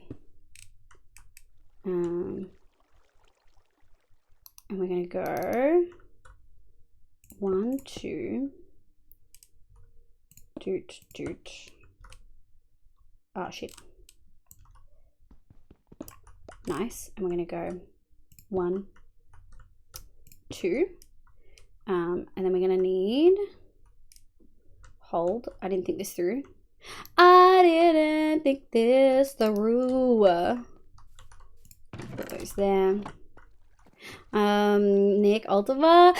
And we're going to go 1, 2. Doot, doot. Oh, shit. Nice. And we're going to go 1, 2. And then we're going to need... Hold. I didn't think this through. I didn't think this through. Put those there. Nick Altivar.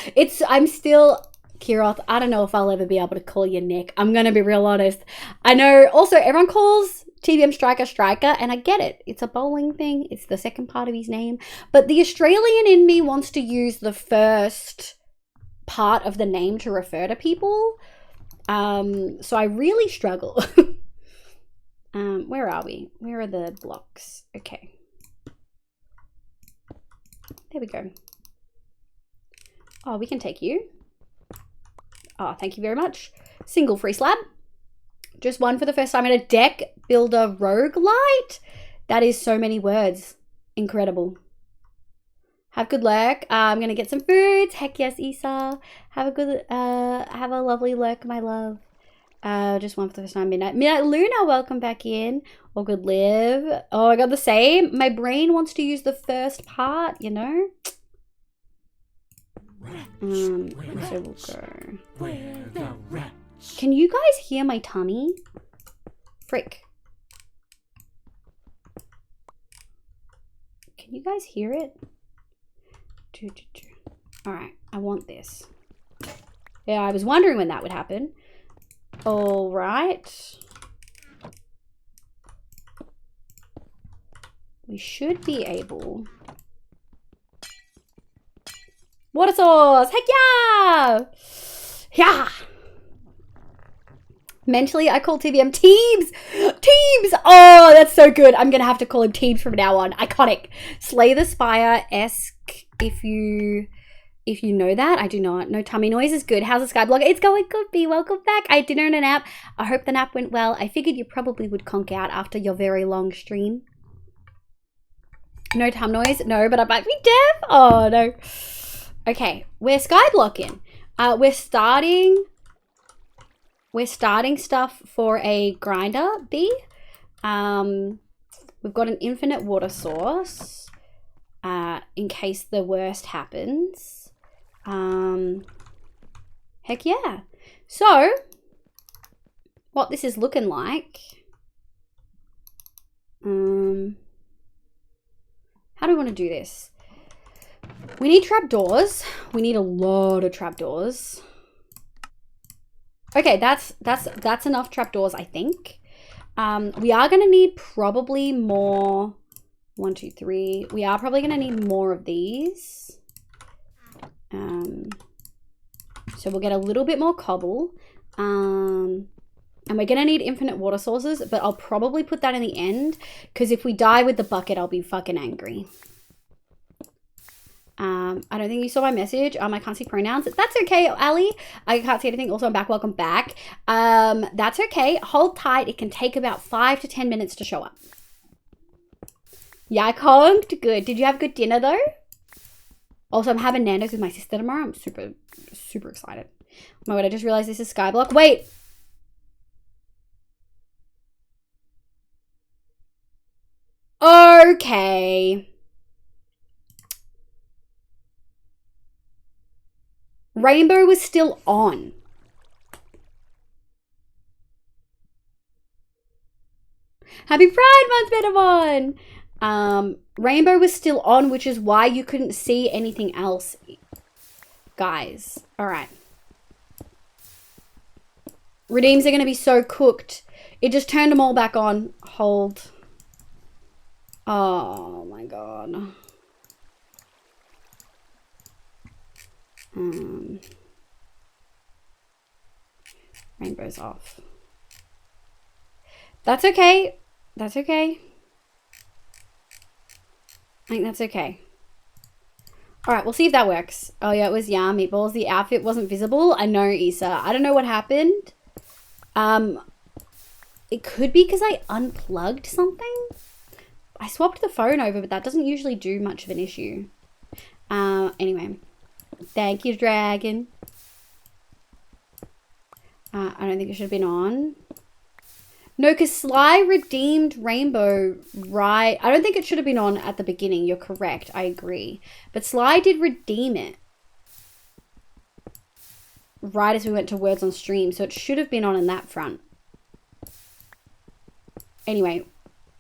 I'm still... Kiroth, I don't know if I'll ever be able to call you Nick. I'm going to be real honest. I know also everyone calls TBM Striker, and I get it. It's a bowling thing. It's the second part of his name. But the Australian in me wants to use the first part of the name to refer to people. So I really struggle. Where are we? Where are the blocks? Okay. There we go. Oh, we can take you. Oh, thank you very much. Single free slab. Just one for the first time in a deck builder roguelite. That is so many words. Incredible. Have good lurk. I'm gonna get some foods. Heck yes, Isa. Have a lovely lurk, my love. Just one for the first time. Midnight Luna, welcome back in. All good live. Oh, I got the same. My brain wants to use the first part, you know. So we'll go. Can you guys hear my tummy? Frick. Can you guys hear it? Alright, I want this. Yeah, I was wondering when that would happen. Alright. We should be able... Water source! Heck yeah! Yeah! Mentally, I call TBM Teams! Teams! Oh, that's so good. I'm going to have to call him Teams from now on. Iconic. Slay the Spire-esque if you if you know that. I do not. No tummy noise is good. How's the Skyblock? It's going good, B. Welcome back. I did own a nap. I hope the nap went well. I figured you probably would conk out after your very long stream. No tum noise? No, but I might be deaf. Oh, no. Okay, we're Skyblocking. We're starting stuff for a grinder, B. We've got an infinite water source in case the worst happens. Heck yeah. So, what this is looking like. How do we want to do this? We need trapdoors. We need a lot of trapdoors. Okay, that's enough trapdoors, I think. We are going to need probably more. 1, 2, 3. We are probably going to need more of these. So we'll get a little bit more cobble. And we're going to need infinite water sources, but I'll probably put that in the end, because if we die with the bucket, I'll be fucking angry. I don't think you saw my message. I can't see pronouns. That's okay, Ali. I can't see anything. Also, I'm back. Welcome back. That's okay. Hold tight. It can take about 5 to 10 minutes to show up. Yeah, I conked. Good. Did you have good dinner, though? Also, I'm having Nando's with my sister tomorrow. I'm super, super excited. Oh my god, I just realized this is Skyblock. Wait. Okay. Rainbow was still on. Happy Pride Month, Metamon! Rainbow was still on, which is why you couldn't see anything else. Guys, alright. Redeems are going to be so cooked. It just turned them all back on. Hold. Oh my god. Rainbow's off. That's okay. That's okay. I think that's okay. Alright, we'll see if that works. Oh yeah, it was yam meatballs. The outfit wasn't visible. I know, Issa. I don't know what happened. It could be because I unplugged something. I swapped the phone over, but that doesn't usually do much of an issue. Anyway. Thank you, Dragon. I don't think it should have been on. No, because Sly redeemed Rainbow right. I don't think it should have been on at the beginning. You're correct. I agree. But Sly did redeem it right as we went to words on stream. So it should have been on in that front. Anyway,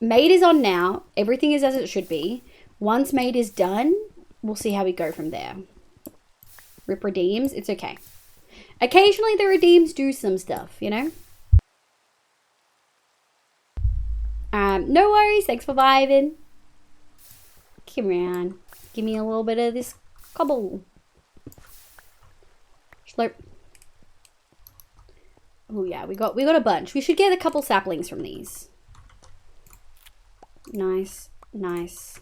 Maid is on now. Everything is as it should be. Once Maid is done, we'll see how we go from there. Rip redeems. It's okay. Occasionally the redeems do some stuff, you know? No worries. Thanks for vibing. Come on. Give me a little bit of this cobble. Slurp. Oh yeah, we got a bunch. We should get a couple saplings from these. Nice, nice,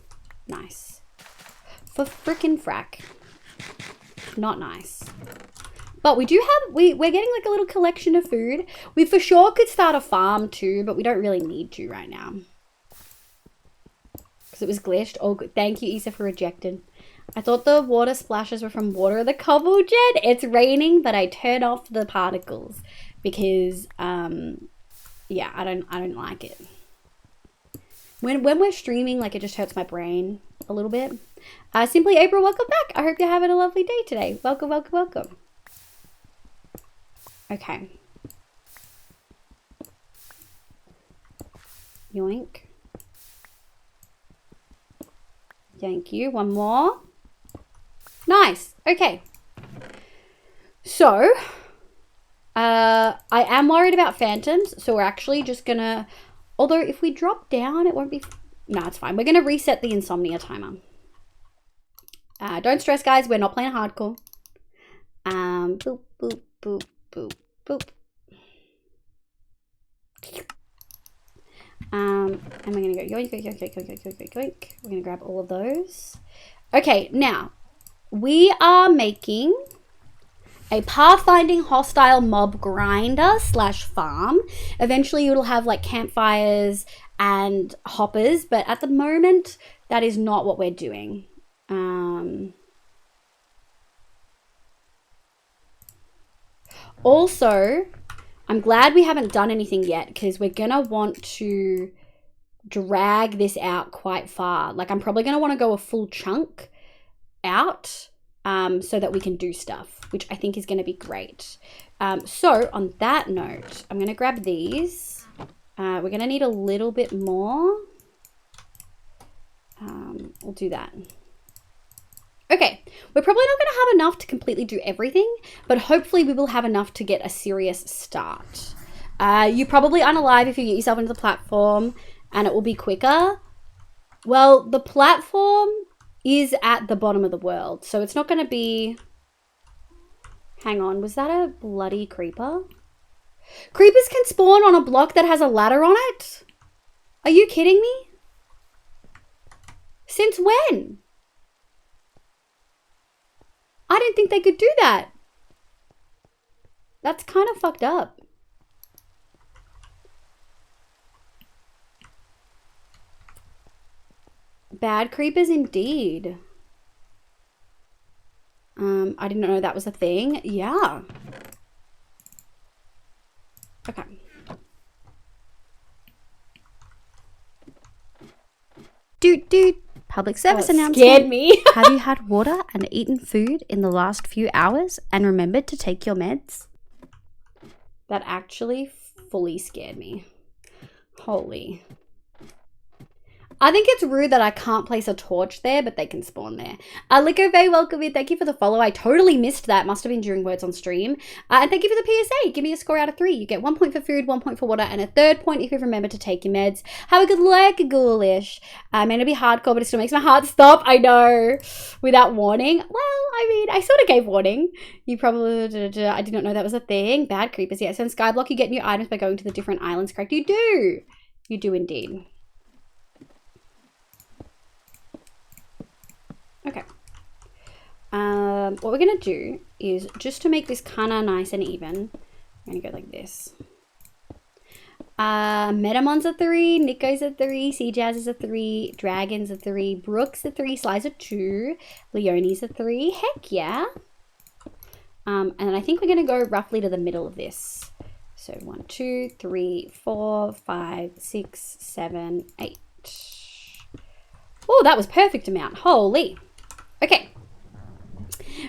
nice. For frickin' frack. Not nice. But we do have, we're getting like a little collection of food. We for sure could start a farm too, but we don't really need to right now. Because it was glitched. Oh, good. Thank you, Issa, for rejecting. I thought the water splashes were from water in the cobble, Jen. It's raining, but I turn off the particles because, yeah, I don't like it. When we're streaming, like, it just hurts my brain a little bit. Simply April, welcome back. I hope you're having a lovely day today. Welcome, welcome, welcome. Okay. Yoink. Thank you. One more. Nice. Okay. So, I am worried about phantoms, so we're actually just gonna, although if we drop down, it won't be, no, it's fine. We're gonna reset the insomnia timer. Don't stress, guys. We're not playing hardcore. Boop, boop, boop, boop, boop. And we're gonna go yoink, yoink, yoink, yoink, yoink, yoink, yoink, yoink. We're gonna grab all of those. Okay, now we are making a pathfinding hostile mob grinder / farm. Eventually it'll have like campfires and hoppers, but at the moment that is not what we're doing. Also, I'm glad we haven't done anything yet because we're gonna want to drag this out quite far. Like I'm probably gonna want to go a full chunk out so that we can do stuff, which I think is going to be great. So on that note, I'm going to grab these. We're going to need a little bit more. We'll do that. Okay, we're probably not going to have enough to completely do everything, but hopefully we will have enough to get a serious start. You probably unalive if you get yourself into the platform and it will be quicker. Well, the platform is at the bottom of the world, so it's not going to be... Hang on, was that a bloody creeper? Creepers can spawn on a block that has a ladder on it? Are you kidding me? Since when? I didn't think they could do that. That's kind of fucked up. Bad creepers indeed. I didn't know that was a thing. Yeah. Okay. Dude. Public service announcement. Scared me. Have you had water and eaten food in the last few hours and remembered to take your meds? That actually fully scared me. Holy. I think it's rude that I can't place a torch there, but they can spawn there. Lico Bay, welcome in. Thank you for the follow. I totally missed that. Must have been during words on stream. And thank you for the PSA. Give me a score out of 3. You get 1 point for food, 1 point for water, and a 3rd point if you remember to take your meds. Have a good luck, ghoulish. May not be hardcore, but it still makes my heart stop. I know. Without warning. Well, I mean, I sort of gave warning. You probably... I did not know that was a thing. Bad creepers. Yeah, so in SkyBlock, you get new items by going to the different islands, correct? You do. You do indeed. Okay. What we're going to do is, just to make this kind of nice and even, I'm going to go like this. Metamon's a 3, Nico's a 3, Seajazz is a 3, Dragon's a 3, Brooks a 3, Sly's a 2, Leonie's a 3. Heck yeah. And I think we're going to go roughly to the middle of this. So 1, 2, 3, 4, 5, 6, 7, 8. Oh, that was perfect amount. Holy. Okay.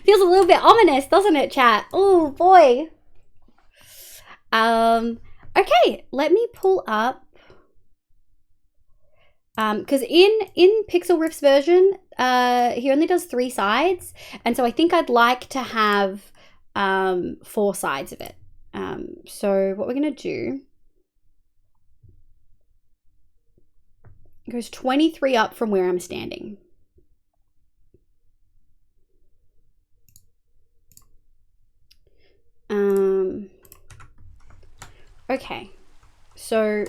Feels a little bit ominous, doesn't it, chat? Oh, boy. Okay, let me pull up. Because in Pixel Riff's version, he only does 3 sides. And so I think I'd like to have 4 sides of it. So what we're going to do... It goes 23 up from where I'm standing. Okay, so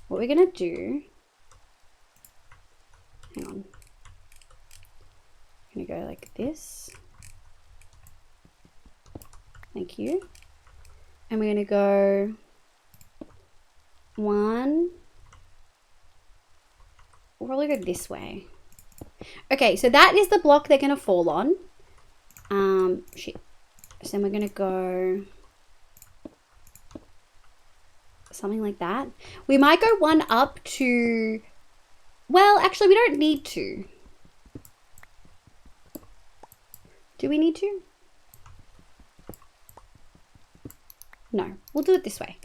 what we're gonna do, hang on, I'm gonna go like this, thank you, and we're gonna go 1, we'll probably go this way. Okay, so that is the block they're gonna fall on. Shit. So then we're gonna go something like that. We might go 1 up to, well, actually we don't need to. Do we need to? No, we'll do it this way.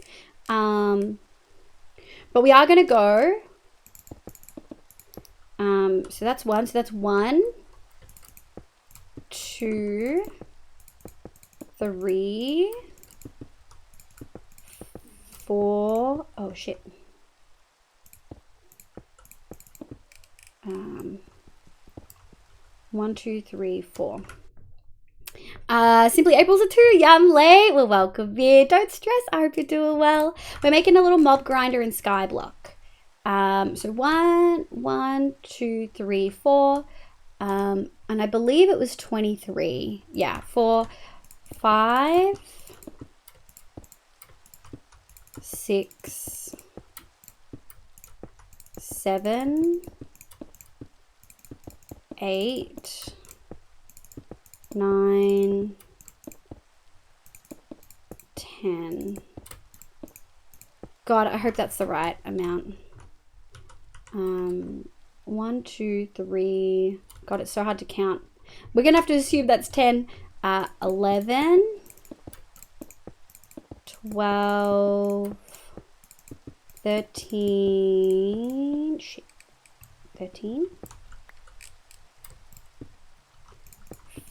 But we are gonna go, so that's 1, so that's 1, 2, 3, 4, oh shit. 1, 2, 3, 4. Simply April's a 2. Yeah, I'm late. Well, welcome here. Don't stress. I hope you're doing well. We're making a little mob grinder in SkyBlock. So 1, 2, 3, 4. And I believe it was 23. Yeah, for 5, 6, 7, 8, 9, 10. God, I hope that's the right amount. 1, 2, 3. God, it's so hard to count. We're gonna have to assume that's 10. 11, 12, 13. Shit. 13.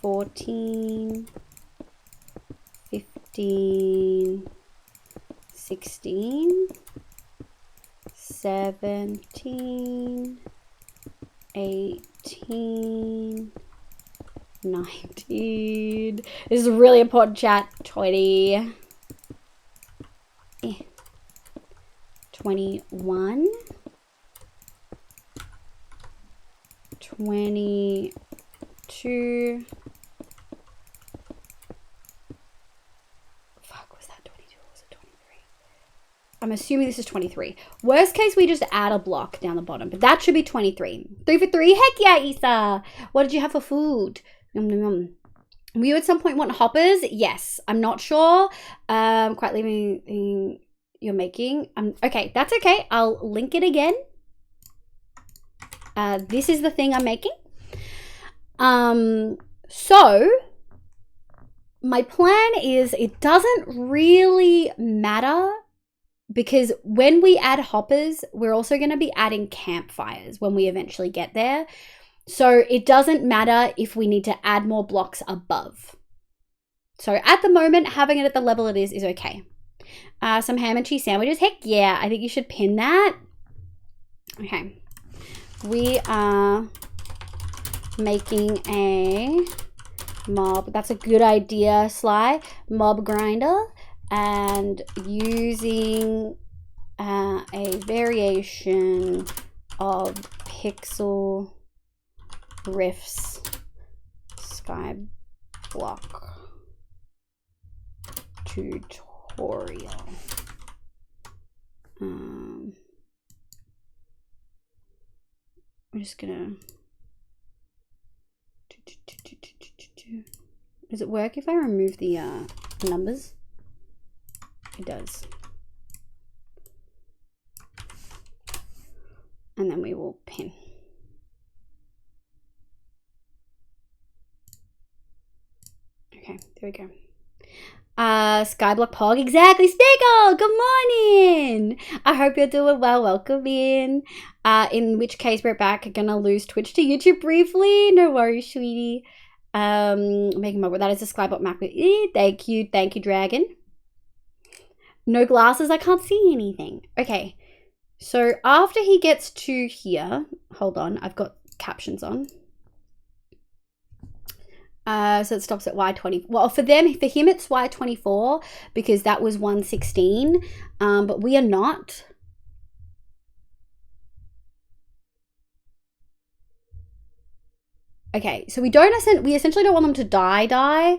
14, 15, 16, 17, 18, 19. This is a really important chat. 20. 21. 22. Fuck, was that 22 or was it 23? I'm assuming this is 23. Worst case, we just add a block down the bottom, but that should be 23. 3 for 3. Heck yeah, Issa. What did you have for food? Yum, yum, yum. Will you at some point want hoppers? Yes. I'm not sure. Quite leaving you're making. Okay, that's okay. I'll link it again. This is the thing I'm making. So my plan is it doesn't really matter because when we add hoppers, we're also going to be adding campfires when we eventually get there. So it doesn't matter if we need to add more blocks above. So at the moment, having it at the level it is okay. Some ham and cheese sandwiches. Heck yeah, I think you should pin that. Okay. We are making a mob. That's a good idea, Sly. Mob grinder. And using a variation of Pixel Riffs SkyBlock tutorial. I'm just gonna. Does it work if I remove the numbers? It does. And then we will pin. Okay, there we go. SkyBlock Pog, exactly. Steggle, good morning. I hope you're doing well. Welcome in. In which case, we're back. Gonna lose Twitch to YouTube briefly. No worries, sweetie. Making my that is a SkyBlock Mac. Thank you, Dragon. No glasses. I can't see anything. Okay, so after he gets to here, hold on. I've got captions on. So it stops at Y20. Well, for him, it's Y24 because that was 116. But we are not. Okay, so we essentially don't want them to die.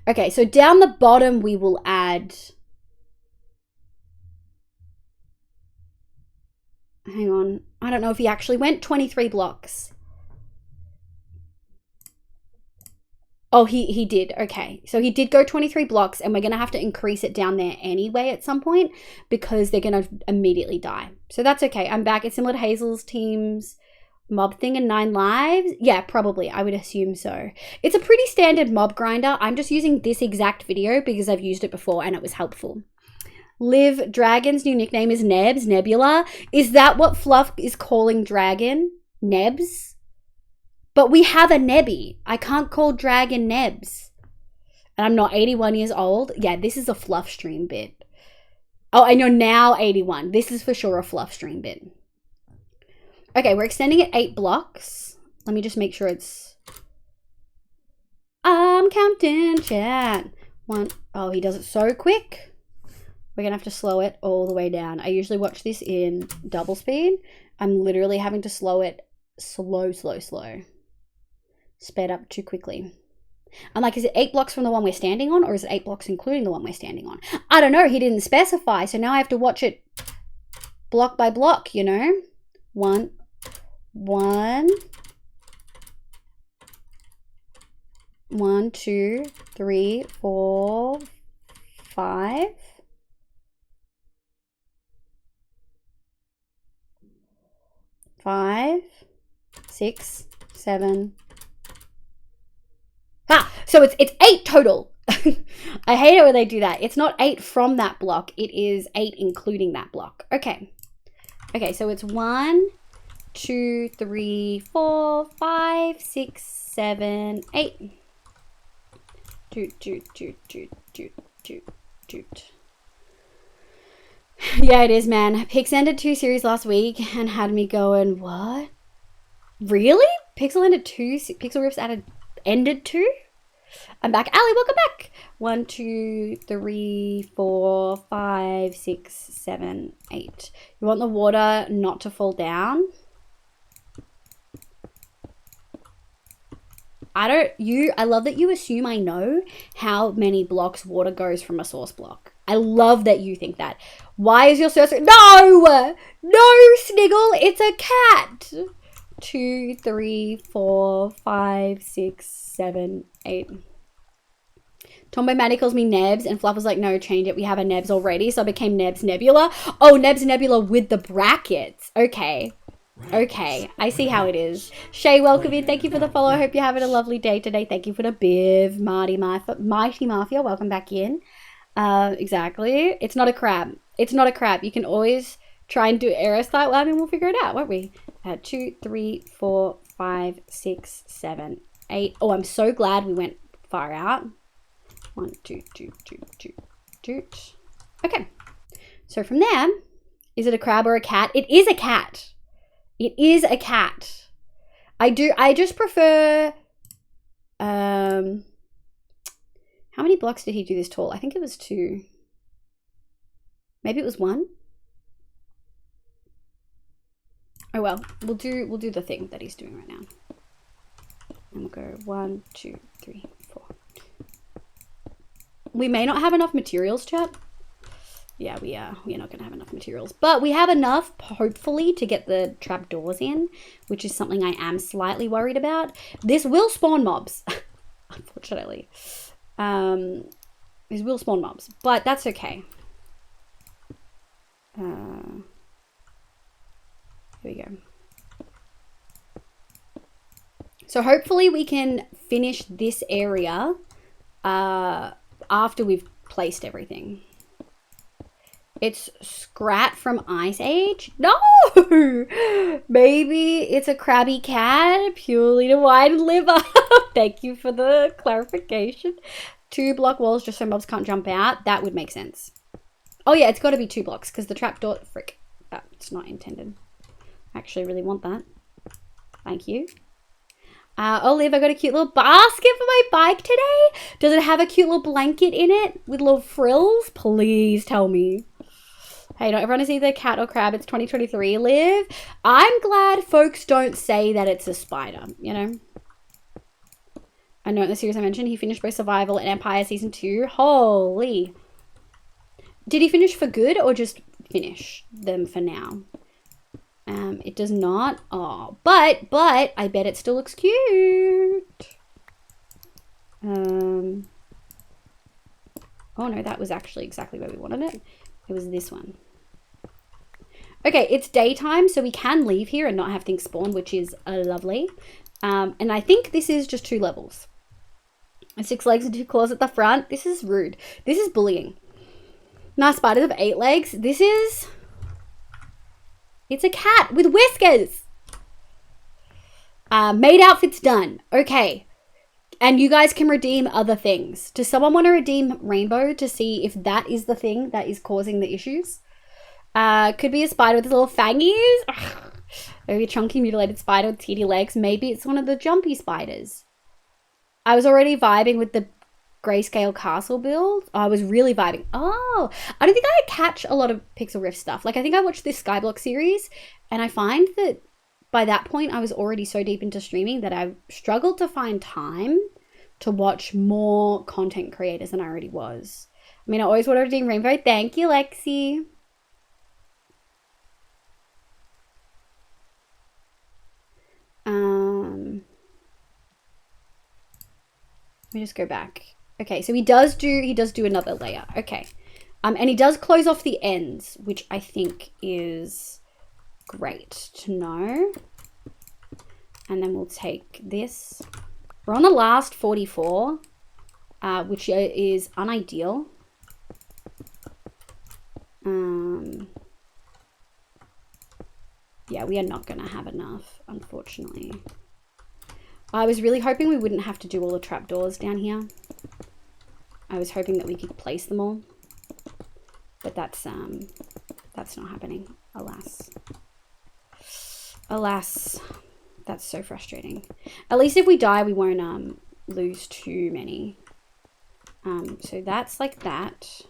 Okay, so down the bottom we will add. Hang on. I don't know if he actually went 23 blocks. Oh, he did. Okay. So he did go 23 blocks and we're going to have to increase it down there anyway at some point because they're going to immediately die. So that's okay. I'm back. It's similar to Hazel's team's mob thing and 9 lives. Yeah, probably. I would assume so. It's a pretty standard mob grinder. I'm just using this exact video because I've used it before and it was helpful. Liv, Dragon's new nickname is Nebs, Nebula. Is that what Fluff is calling Dragon? Nebs? But we have a Nebby. I can't call Dragon Nebs. And I'm not 81 years old. Yeah, this is a Fluff stream bit. Oh, and you're now 81. This is for sure a Fluff stream bit. Okay, we're extending it 8 blocks. Let me just make sure it's... I'm counting, chat. 1. Oh, he does it so quick. We're going to have to slow it all the way down. I usually watch this in double speed. I'm literally having to slow it. Slow. Sped up too quickly. I'm like, is it 8 blocks from the one we're standing on, or is it 8 blocks including the one we're standing on? I don't know. He didn't specify, so now I have to watch it block by block, you know? 1, 2, 3, 4, 5. 5, 6, 7. So it's 8 total. I hate it when they do that. It's not 8 from that block. It is 8 including that block. Okay. Okay, so it's 1, 2, 3, 4, 5, 6, 7, 8. Yeah, it is, man. Pix ended 2 series last week and had me going, what? Really? Pixel ended 2? Pixel Riffs ended 2? I'm back. Ali, welcome back. 1, 2, 3, 4, 5, 6, 7, 8. You want the water not to fall down? I love that you assume I know how many blocks water goes from a source block. I love that you think that. Why is your source? No, Sniggle, it's a cat. 2, 3, 4, 5, 6, 7, 8. Tomboy Maddie calls me Nebs, and Fluff was like, no, change it. We have a Nebs already, so I became Nebs Nebula. Oh, Nebs Nebula with the brackets. Okay. Okay, I see how it is. Shay, welcome in. Thank you for the follow. I hope you're having a lovely day today. Thank you for the biv. Mighty Mafia, welcome back in. Exactly. It's not a crab. It's not a crab. You can always try and do aerostyle. Well, I mean, we'll figure it out, won't we? 2, 3, 4, 5, 6, 7, 8. Oh, I'm so glad we went far out. 1, 2, 2, 2, 2, 2. Okay. So from there, is it a crab or a cat? It is a cat. It is a cat. I just prefer, how many blocks did he do this tall? I think it was 2. Maybe it was 1. Oh well, we'll do the thing that he's doing right now. And we'll go 1, 2, 3, 4. We may not have enough materials, chat. Yeah, we are not going to have enough materials. But we have enough, hopefully, to get the trapdoors in, which is something I am slightly worried about. This will spawn mobs, unfortunately. This will spawn mobs, but that's okay. Here we go. So hopefully we can finish this area after we've placed everything. It's Scrat from Ice Age? No! Maybe it's a crabby cat, purely to widen liver. Thank you for the clarification. 2 block walls just so mobs can't jump out. That would make sense. Oh yeah, it's got to be 2 blocks because the trapdoor... Frick. It's not intended. I actually really want that. Thank you. Oh, Liv, I got a cute little basket for my bike today. Does it have a cute little blanket in it with little frills? Please tell me. Hey, not everyone is either cat or crab. It's 2023, Liv. I'm glad folks don't say that it's a spider, you know? I know in the series I mentioned, he finished both Survival and Empire Season 2. Holy. Did he finish for good or just finish them for now? It does not. Oh, but I bet it still looks cute. Oh no, that was actually exactly where we wanted it. It was this one. Okay, it's daytime, so we can leave here and not have things spawn, which is lovely. And I think this is just 2 levels. 6 legs and 2 claws at the front. This is rude. This is bullying. Nice spiders of 8 legs. This is... It's a cat with whiskers. Maid outfit's done. Okay. And you guys can redeem other things. Does someone want to redeem Rainbow to see if that is the thing that is causing the issues? Could be a spider with his little fangies. Ugh. Maybe a chunky mutilated spider with teeny legs. Maybe it's one of the jumpy spiders. I was already vibing with the grayscale castle build. Oh, I was really vibing. Oh, I don't think I catch a lot of Pixel Rift stuff. Like, I think I watched this SkyBlock series, and I find that by that point I was already so deep into streaming that I struggled to find time to watch more content creators than I already was. I mean, I always wanted to do Rainbow. Thank you, Lexi. Let me just go back. Okay, so he does do another layer. Okay. And he does close off the ends, which I think is great to know. And then we'll take this. We're on the last 44, which is unideal. Yeah, we are not going to have enough, unfortunately. I was really hoping we wouldn't have to do all the trapdoors down here. I was hoping that we could place them all. But that's not happening, alas. Alas, that's so frustrating. At least if we die, we won't lose too many. So that's like that.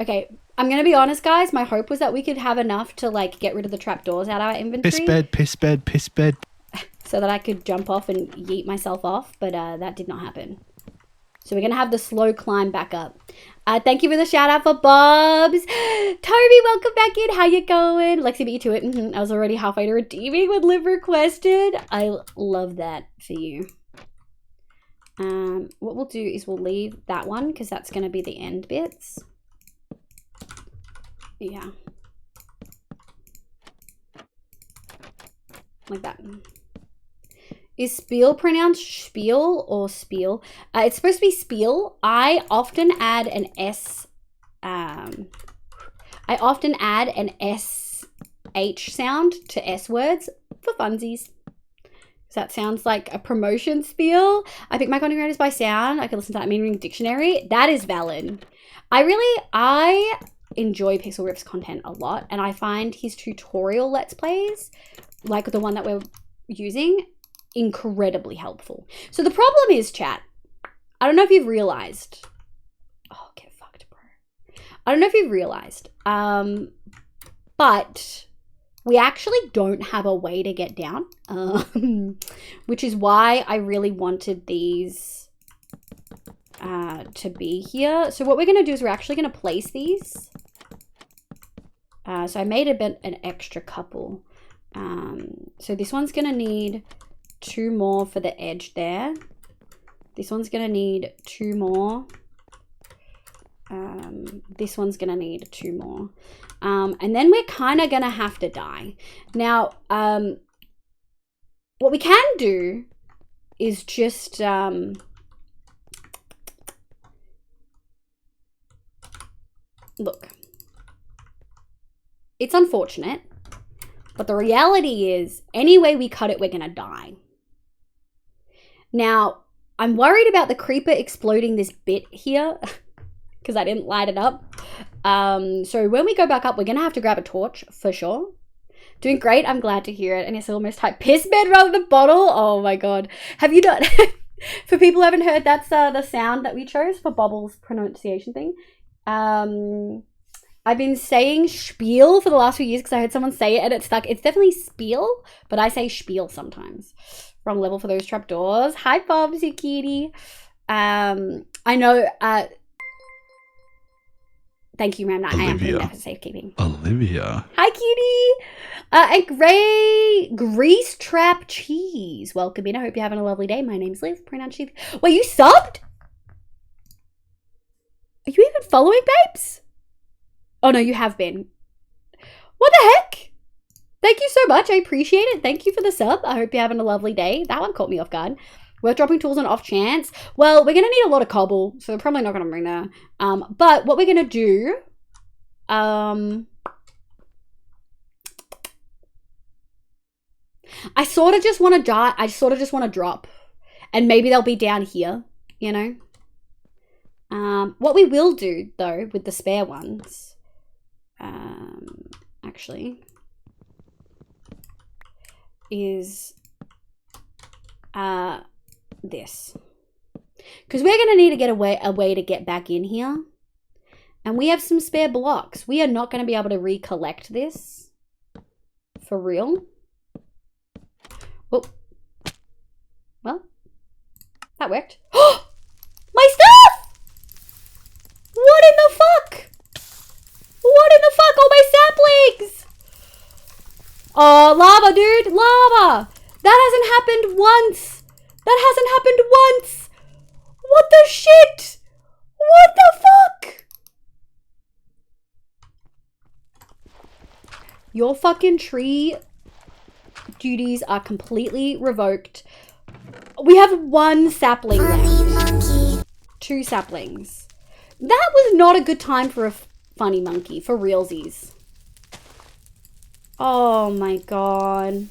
Okay, I'm gonna be honest, guys. My hope was that we could have enough to like get rid of the trapdoors out of our inventory. Piss bed, piss bed, piss bed. So that I could jump off and yeet myself off, but that did not happen. So we're gonna have the slow climb back up. Thank you for the shout out for Bobs. Toby, welcome back in. How you going? Lexi beat you to it. I was already halfway to redeeming when Liv requested. I love that for you. What we'll do is we'll leave that one because that's gonna be the end bits. Yeah. Like that. Is spiel pronounced spiel or spiel? It's supposed to be spiel. I often add an S. I often add an SH sound to S words for funsies. That sounds like a promotion spiel. I pick my content creators by sound. I can listen to that meaning dictionary. That is valid. I enjoy Pixel Rift's content a lot, and I find his tutorial let's plays, like the one that we're using, incredibly helpful. So the problem is, chat, I don't know if you've realized. Oh, get fucked, bro. I don't know if you've realized, but we actually don't have a way to get down, which is why I really wanted these to be here. So what we're going to do is we're actually going to place these. So I made an extra couple. So this one's going to need 2 more for the edge there. This one's going to need 2 more. This one's going to need 2 more. And then we're kind of going to have to die. Now, what we can do is just... look. It's unfortunate, but the reality is, any way we cut it, we're going to die. Now, I'm worried about the creeper exploding this bit here because I didn't light it up. So when we go back up, we're going to have to grab a torch for sure. Doing great. I'm glad to hear it. And it's almost type piss bed rather than bottle. Oh my God. Have you done... For people who haven't heard, that's the sound that we chose for Bobble's pronunciation thing. I've been saying spiel for the last few years because I heard someone say it and it stuck. It's definitely spiel, but I say spiel sometimes. Wrong level for those trapdoors. Hi, Bobs, you kitty. I know. Thank you, Ram. I am putting that for safekeeping. Olivia. Hi, cutie. And Grease Trap Cheese. Welcome in. I hope you're having a lovely day. My name's Liv. Pronounce she. Wait, you subbed? Are you even following, babes? Oh, no, you have been. What the heck? Thank you so much. I appreciate it. Thank you for the sub. I hope you're having a lovely day. That one caught me off guard. Worth dropping tools on off chance. Well, we're going to need a lot of cobble, so we're probably not going to bring that. But what we're going to do... I sort of just want to die. I sort of just want to drop. And maybe they'll be down here, you know? What we will do, though, with the spare ones... actually, is this. Because we're going to need to get a way to get back in here. And we have some spare blocks. We are not going to be able to recollect this. For real. Oh. Well, that worked. My stuff! What in the fuck? What in the fuck? All my saplings! Oh, lava, dude. Lava. That hasn't happened once. That hasn't happened once. What the shit? What the fuck? Your fucking tree duties are completely revoked. We have one sapling left. 2 saplings. That was not a good time for a funny monkey, for realsies. Oh my god.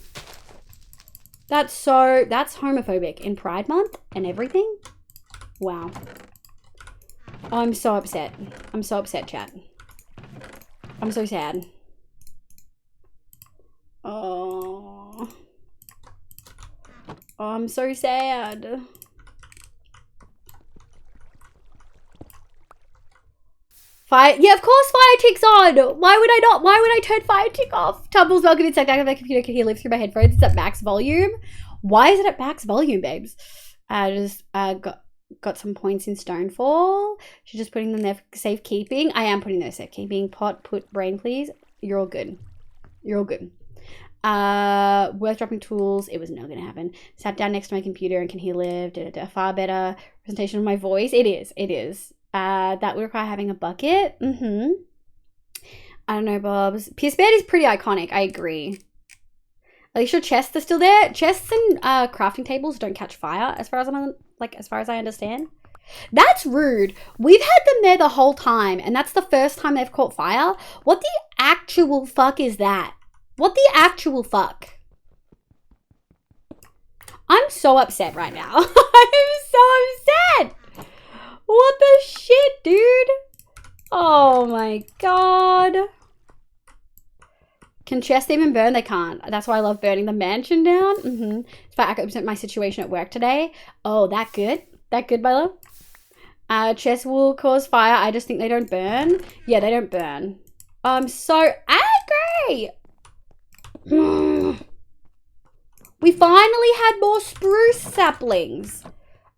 That's homophobic in Pride Month and everything. Wow. I'm so upset. I'm so upset, chat. I'm so sad. Oh. Oh, I'm so sad. Fire, yeah, of course fire tick's on. Why would I not? Why would I turn fire tick off? Tumbles, welcome inside. Active my computer can hear live through my headphones. It's at max volume. Why is it at max volume, babes? I just got some points in Stonefall. She's just putting them there for safekeeping. I am putting those safekeeping. Pot, put brain, please. You're all good. You're all good. Worth dropping tools. It was not gonna happen. Sat down next to my computer and can hear live. A far better presentation of my voice. It is. It is. That would require having a bucket. I don't know, Bobs. Pierce bed is pretty iconic. I agree. At least your chests are still there. Chests and crafting tables don't catch fire, as far as I understand. That's rude. We've had them there the whole time, and that's the first time they've caught fire. What the actual fuck is that? What the actual fuck? I'm so upset right now. I'm so upset. What the shit, dude? Oh my god. Can chests even burn? They can't. That's why I love burning the mansion down. It's about accurate my situation at work today. Oh, that good? That good, my love? Chests will cause fire. I just think they don't burn. Yeah, they don't burn. I'm so angry. We finally had more spruce saplings.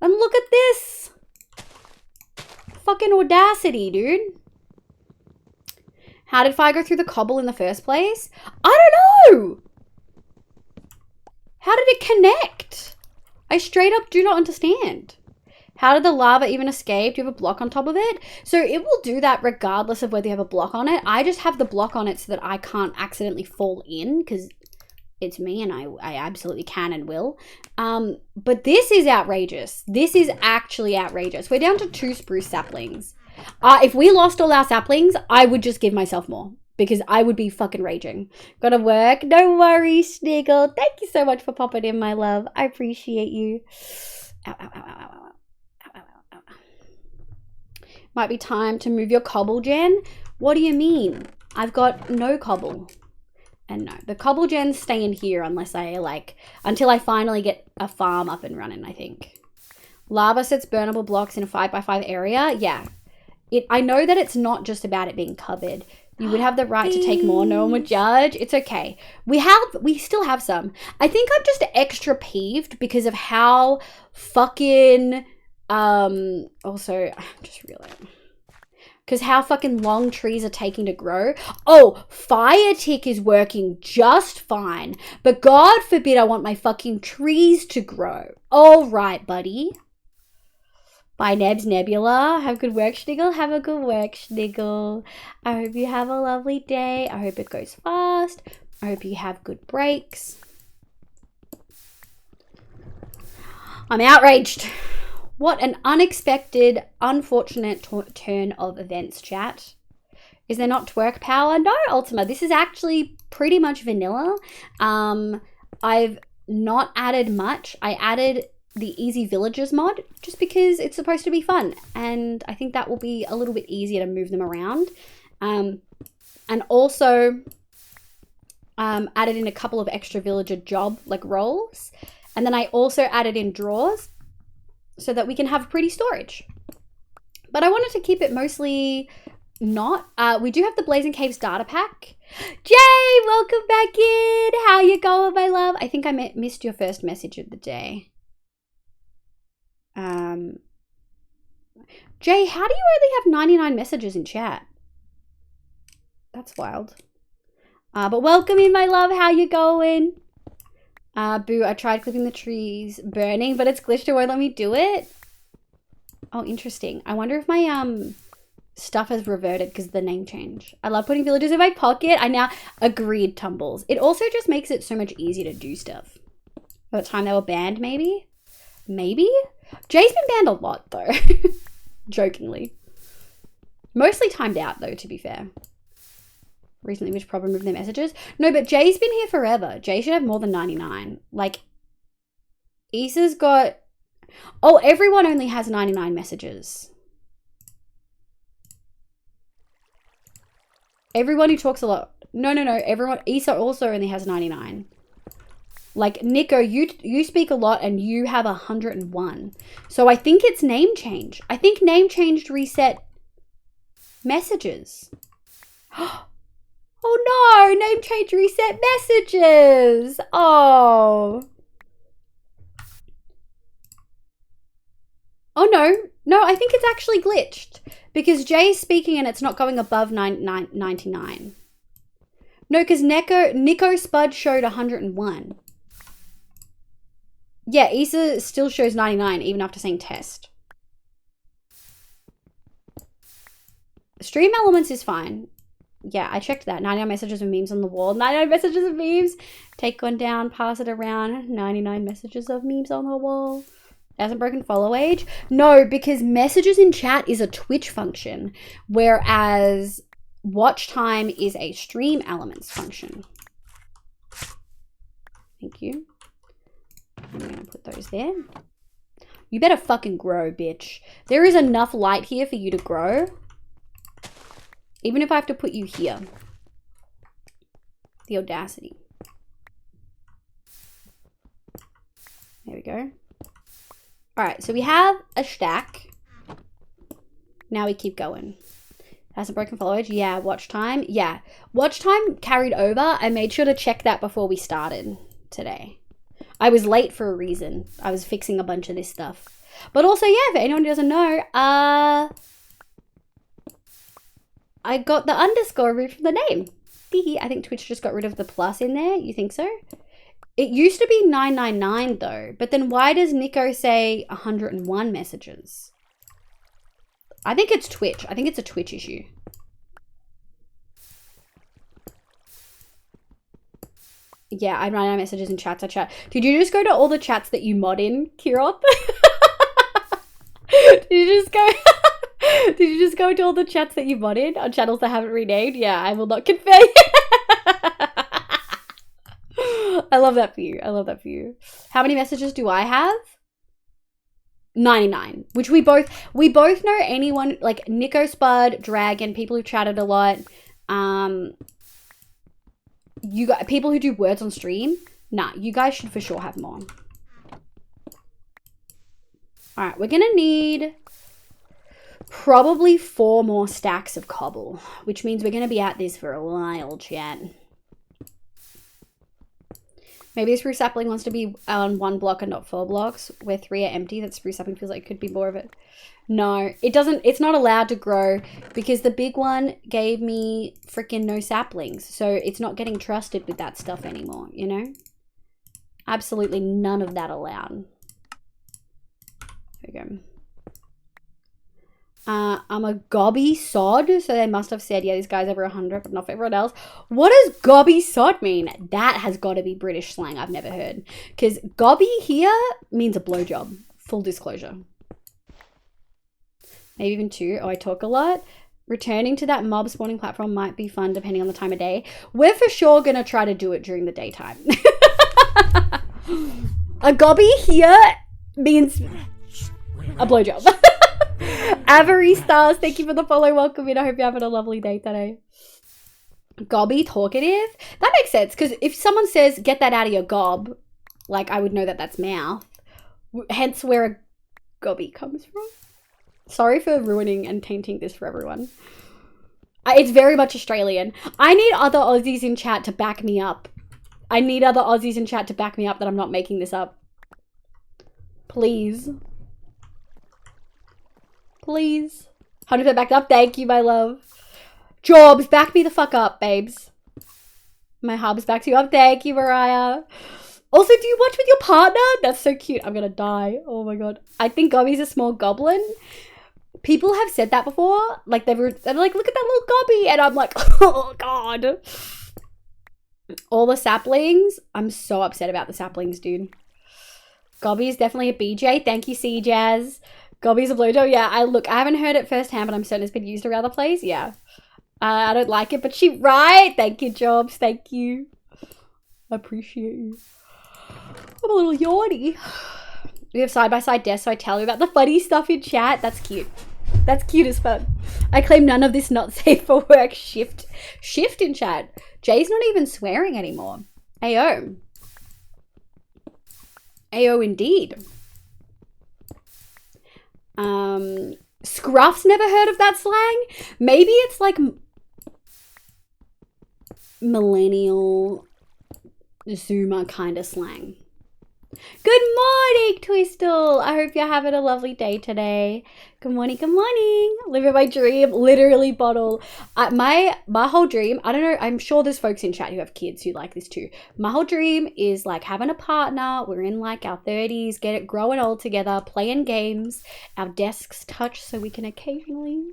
And look at this. Fucking audacity, dude. How did fire go through the cobble in the first place? I don't know. How did it connect? I straight up do not understand. How did the lava even escape? Do you have a block on top of it? So it will do that regardless of whether you have a block on it. I just have the block on it so that I can't accidentally fall in because it's me and I absolutely can and will. But this is outrageous. This is actually outrageous. We're down to 2 spruce saplings. If we lost all our saplings, I would just give myself more because I would be fucking raging. Gotta work. No worries, Sniggle. Thank you so much for popping in, my love. I appreciate you. Ow, ow, ow, ow, ow, ow. Might be time to move your cobble, Jen. What do you mean? I've got no cobble. And no, the cobble gens stay in here unless until I finally get a farm up and running, I think. Lava sets burnable blocks in a 5x5 area. Yeah. I know that it's not just about it being covered. You would have the right to take more. No one would judge. It's okay. We still have some. I think I'm just extra peeved because of how fucking, also, I'm just realizing. Because how fucking long trees are taking to grow. Oh, fire tick is working just fine. But God forbid I want my fucking trees to grow. All right, buddy. Bye, Nebs Nebula. Have a good work, Schniggle. Have a good work, Schniggle. I hope you have a lovely day. I hope it goes fast. I hope you have good breaks. I'm outraged. What an unexpected, unfortunate turn of events, chat. Is there not twerk power? No, Ultima. This is actually pretty much vanilla. I've not added much. I added the Easy Villagers mod just because it's supposed to be fun. And I think that will be a little bit easier to move them around. And also, added in a couple of extra villager job like roles. And then I also added in drawers so that we can have pretty storage. But I wanted to keep it mostly not. We do have the Blazing Caves data pack. Jay, welcome back in. How you going, my love? I think I missed your first message of the day. Jay, how do you only have 99 messages in chat? That's wild. But welcome in, my love. How you going? Boo, I tried clipping the trees burning, but it's glitched. It won't let me do it. Oh, interesting. I wonder if my stuff has reverted because of the name change. I love putting villagers in my pocket. I now agreed, Tumbles. It also just makes it so much easier to do stuff. By the time they were banned, maybe? Maybe? Jay's been banned a lot, though. Jokingly. Mostly timed out, though, to be fair. Recently, which probably removed their messages. No, but Jay's been here forever. Jay should have more than 99. Like, Issa's got... Oh, everyone only has 99 messages. Everyone who talks a lot. No. Everyone. Issa also only has 99. Like, Nico, you speak a lot and you have 101. So I think it's name change. I think name change reset messages. Oh no, name change reset messages. Oh. Oh no, I think it's actually glitched because Jay's speaking and it's not going above 99. No, because Nico Spud showed 101. Yeah, Issa still shows 99 even after saying test. Stream Elements is fine. Yeah, I checked that. 99 messages of memes on the wall. 99 messages of memes. Take one down, pass it around. 99 messages of memes on the wall. Hasn't broken follow age? No, because messages in chat is a Twitch function, whereas watch time is a Stream Elements function. Thank you. I'm gonna put those there. You better fucking grow, bitch. There is enough light here for you to grow. Even if I have to put you here. The audacity. There we go. Alright, so we have a stack. Now we keep going. Hasn't broken follow age? Yeah. Watch time? Yeah. Watch time carried over. I made sure to check that before we started today. I was late for a reason. I was fixing a bunch of this stuff. But also, yeah, for anyone who doesn't know, I got the underscore removed from the name. I think Twitch just got rid of the plus in there. You think so? It used to be 999 though. But then why does Nico say 101 messages? I think it's Twitch. I think it's a Twitch issue. Yeah, I run out of messages in chats. I chat. Did you just go to all the chats that you mod in, Kirop? Did you just go... Did you just go to all the chats that you mod in on channels that haven't renamed? Yeah, I will not confess. I love that for you. I love that for you. How many messages do I have? 99. Which we both know anyone like Nico Spud, Dragon, people who chatted a lot. You got people who do words on stream. Nah, you guys should for sure have more. All right, we're gonna need probably 4 more stacks of cobble, which means we're gonna be at this for a while, chat. Maybe the spruce sapling wants to be on 1 block and not 4 blocks, where 3 are empty. That spruce sapling feels like it could be more of it. No, it doesn't. It's not allowed to grow because the big one gave me freaking no saplings. So it's not getting trusted with that stuff anymore, you know? Absolutely none of that allowed. There we go. I'm a gobby sod, so they must have said, yeah, this guy's over 100, but not for everyone else. What does gobby sod mean? That has got to be British slang I've never heard. Because gobby here means a blowjob. Full disclosure. Maybe even 2. Oh, I talk a lot. Returning to that mob spawning platform might be fun depending on the time of day. We're for sure going to try to do it during the daytime. A gobby here means a blowjob. Avery Stars, thank you for the follow. Welcome in. I hope you're having a lovely day today. Gobby talkative? That makes sense, because if someone says, get that out of your gob, like, I would know that that's mouth. Hence where a gobby comes from. Sorry for ruining and tainting this for everyone. It's very much Australian. I need other Aussies in chat to back me up. I need other Aussies in chat to back me up that I'm not making this up. Please. Please. 100% backed up. Thank you, my love. Jobs, back me the fuck up, babes. My hubs backs you up. Thank you, Mariah. Also, do you watch with your partner? That's so cute. I'm gonna die. Oh my god. I think Gobby's a small goblin. People have said that before. Like, they're like, look at that little Gobby. And I'm like, oh god. All the saplings. I'm so upset about the saplings, dude. Gobby's definitely a BJ. Thank you, C-Jazz. Gobby's a blowjob. Yeah, I haven't heard it firsthand, but I'm certain it's been used around the place. Yeah. I don't like it, but she right. Thank you, Jobs. Thank you. I appreciate you. I'm a little yawny. We have side-by-side desks, so I tell you about the funny stuff in chat. That's cute. That's cute as fun. I claim none of this not safe for work. Shift in chat. Jay's not even swearing anymore. Ayo. Ayo indeed. Scruff's never heard of that slang? Maybe it's like millennial Zoomer kind of slang. Good morning, Twistle. I hope you're having a lovely day today. Good morning, good morning. Living my dream, literally bottle. My whole dream, I don't know, I'm sure there's folks in chat who have kids who like this too. My whole dream is like having a partner. We're in like our 30s, get it growing old together, playing games. Our desks touch so we can occasionally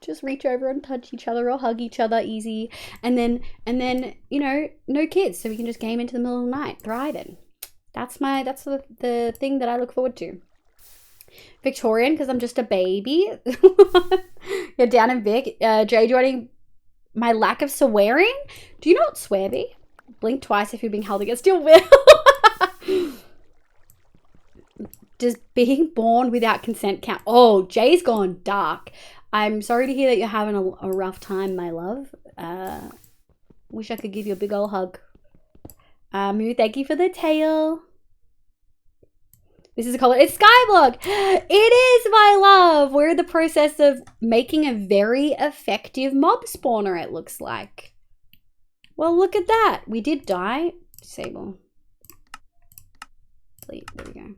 just reach over and touch each other or hug each other easy. And then, you know, no kids. So we can just game into the middle of the night, thriving. That's the thing that I look forward to. Victorian, because I'm just a baby. You're down in Vic. Jay joining my lack of swearing. Do you not swear, B? Blink twice if you're being held against your will. Does being born without consent count? Oh, Jay's gone dark. I'm sorry to hear that you're having a rough time, my love. Wish I could give you a big old hug. Moo, thank you for the tail. This is a color. It's SkyBlock. It is, my love. We're in the process of making a very effective mob spawner, it looks like. Well, look at that. We did die. Disable. Delete. There we go.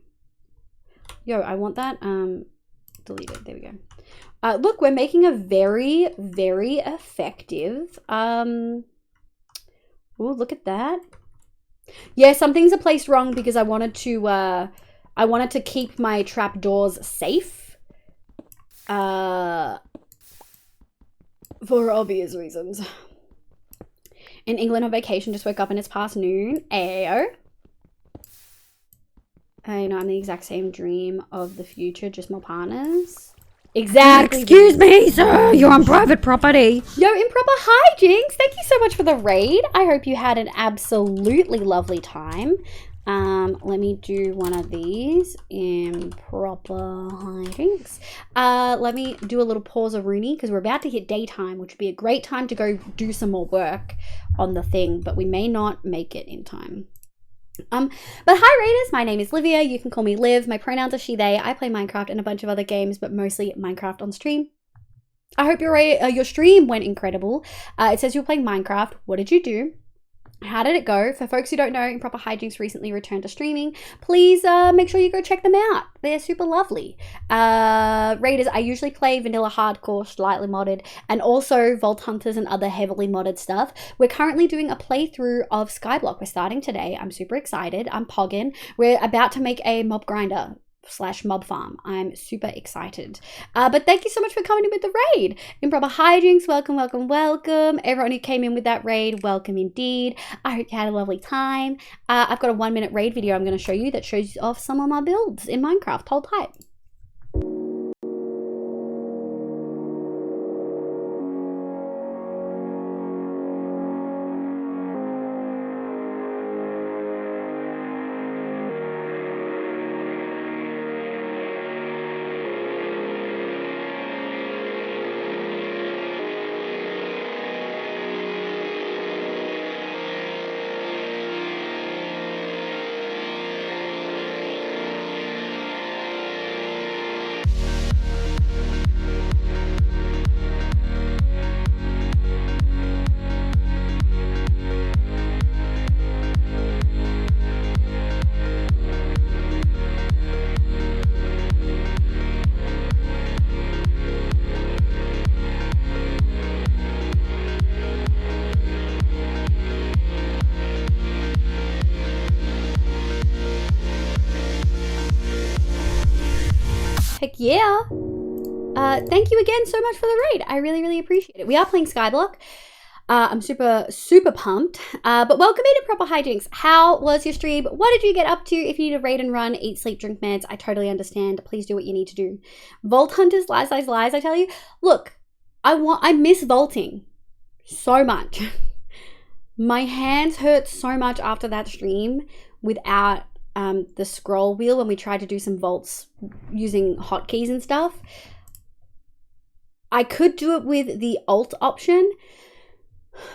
Yo, I want that. Delete it. There we go. Look, we're making a very, very effective. Oh, look at that. Yeah, some things are placed wrong because I wanted to keep my trapdoors safe. For obvious reasons. In England on vacation, just woke up and it's past noon. Ayo. I know, I'm the exact same dream of the future, just more partners. Exactly. Excuse me, sir. You're on private property. Yo, Improper Hijinks. Thank you so much for the raid. I hope you had an absolutely lovely time. Let me do one of these. Improper Hijinks. Let me do a little pause of Rooney because we're about to hit daytime, which would be a great time to go do some more work on the thing, but we may not make it in time. But hi Raiders, my name is Livia. You can call me Liv. My pronouns are she, they. I play Minecraft and a bunch of other games, but mostly Minecraft on stream. I hope your stream went incredible. It says you're playing Minecraft. What did you do? How did it go? For folks who don't know, Improper Hijinks recently returned to streaming. Please make sure you go check them out. They're super lovely. Raiders, I usually play vanilla hardcore, slightly modded, and also Vault Hunters and other heavily modded stuff. We're currently doing a playthrough of Skyblock. We're starting today. I'm super excited. I'm pogging. We're about to make a mob grinder / mob farm. I'm super excited. But thank you so much for coming in with the raid. Improper Hijinks, welcome, welcome, welcome. Everyone who came in with that raid, welcome indeed. I hope you had a lovely time. I've got a 1-minute raid video I'm going to show you that shows off some of my builds in Minecraft. Hold tight. Heck yeah. Thank you again so much for the raid. I really, really appreciate it. We are playing SkyBlock. I'm super, super pumped. But welcome into Proper Hijinks. How was your stream? What did you get up to? If you need to raid and run, eat, sleep, drink meds, I totally understand. Please do what you need to do. Vault Hunters, lies, lies, lies, I tell you. Look, I miss vaulting so much. My hands hurt so much after that stream without the scroll wheel when we tried to do some vaults using hotkeys and stuff. I could do it with the alt option,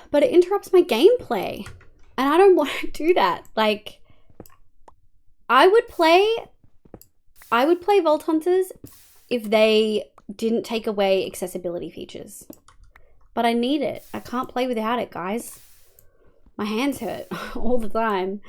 but it interrupts my gameplay. And I don't want to do that. Like, I would play Vault Hunters if they didn't take away accessibility features. But I need it. I can't play without it, guys. My hands hurt all the time.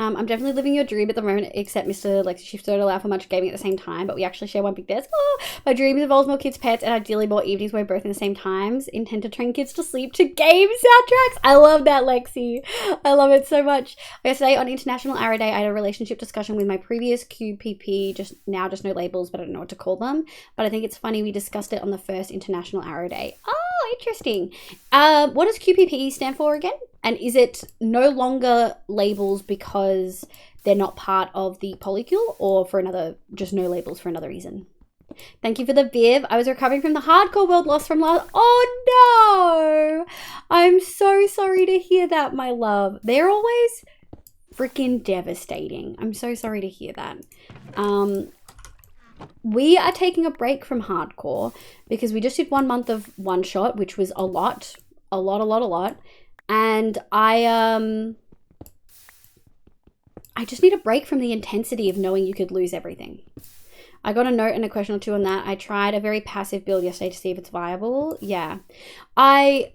I'm definitely living your dream at the moment, except Mr. Lexi Shift don't allow for much gaming at the same time, but we actually share one big desk. Oh, my dreams involves more kids, pets, and ideally more evenings where we're both in the same times. Intend to train kids to sleep to game soundtracks. I love that, Lexi. I love it so much. Yesterday on International Arrow Day, I had a relationship discussion with my previous QPP, just no labels, but I don't know what to call them. But I think it's funny we discussed it on the first International Arrow Day. Oh, interesting. What does QPP stand for again? And is it no longer labels because they're not part of the polycule, or for another, just no labels for another reason? Thank you for the Viv. I was recovering from the hardcore world loss from last. Oh no! I'm so sorry to hear that, my love. They're always freaking devastating. I'm so sorry to hear that. We are taking a break from hardcore because we just did 1 month of one shot, which was a lot. And I just need a break from the intensity of knowing you could lose everything. I got a note and a question or two on that. I tried a very passive build yesterday to see if it's viable. Yeah. I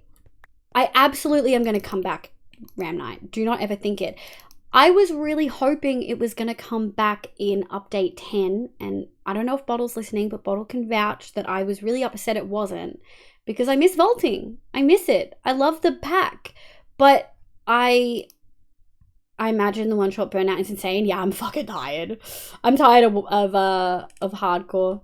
absolutely am going to come back, Ram Knight. Do not ever think it. I was really hoping it was going to come back in update 10. And I don't know if Bottle's listening, but Bottle can vouch that I was really upset it wasn't. Because I miss vaulting. I miss it. I love the pack. But I imagine the one-shot burnout is insane. Yeah, I'm fucking tired. I'm tired of hardcore.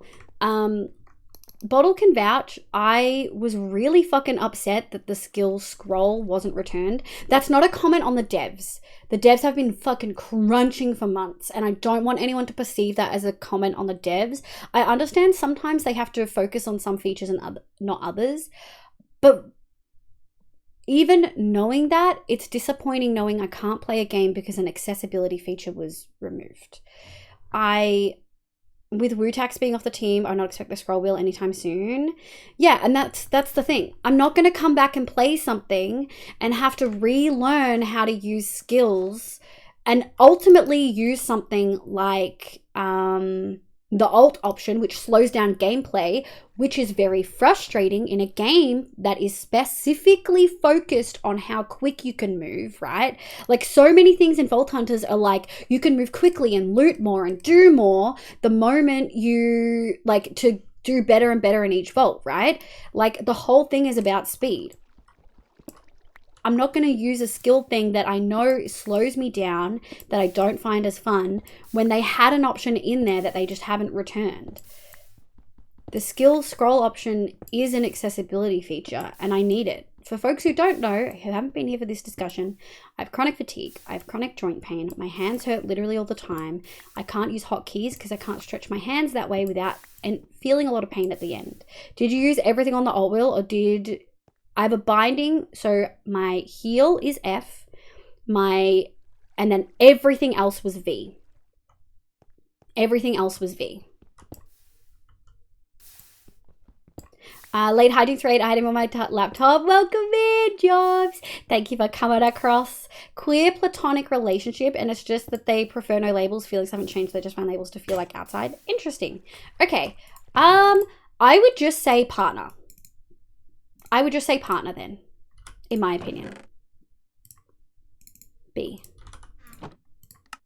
Bottle can vouch. I was really fucking upset that the skill scroll wasn't returned. That's not a comment on the devs. The devs have been fucking crunching for months, and I don't want anyone to perceive that as a comment on the devs. I understand sometimes they have to focus on some features and not others, but even knowing that, it's disappointing knowing I can't play a game because an accessibility feature was removed. With Wutax being off the team, I not expect the scroll wheel anytime soon. Yeah, and that's the thing. I'm not going to come back and play something and have to relearn how to use skills and ultimately use something like the alt option, which slows down gameplay, which is very frustrating in a game that is specifically focused on how quick you can move, right? Like, so many things in Vault Hunters are like, you can move quickly and loot more and do more the moment you, like, to do better and better in each vault, right? Like, the whole thing is about speed. I'm not going to use a skill thing that I know slows me down, that I don't find as fun, when they had an option in there that they just haven't returned. The skill scroll option is an accessibility feature, and I need it. For folks who don't know, who haven't been here for this discussion, I have chronic fatigue, I have chronic joint pain, my hands hurt literally all the time, I can't use hotkeys because I can't stretch my hands that way without and feeling a lot of pain at the end. Did you use everything on the alt wheel, or did... I have a binding, so my heel is F, and then everything else was V. Everything else was V. Late hiding thread, I had him on my laptop. Welcome in, Jobs. Thank you for coming across. Queer platonic relationship, and it's just that they prefer no labels. Feelings haven't changed, they just find labels to feel like outside. Interesting. Okay. I would just say partner. I would just say partner then, in my opinion. B.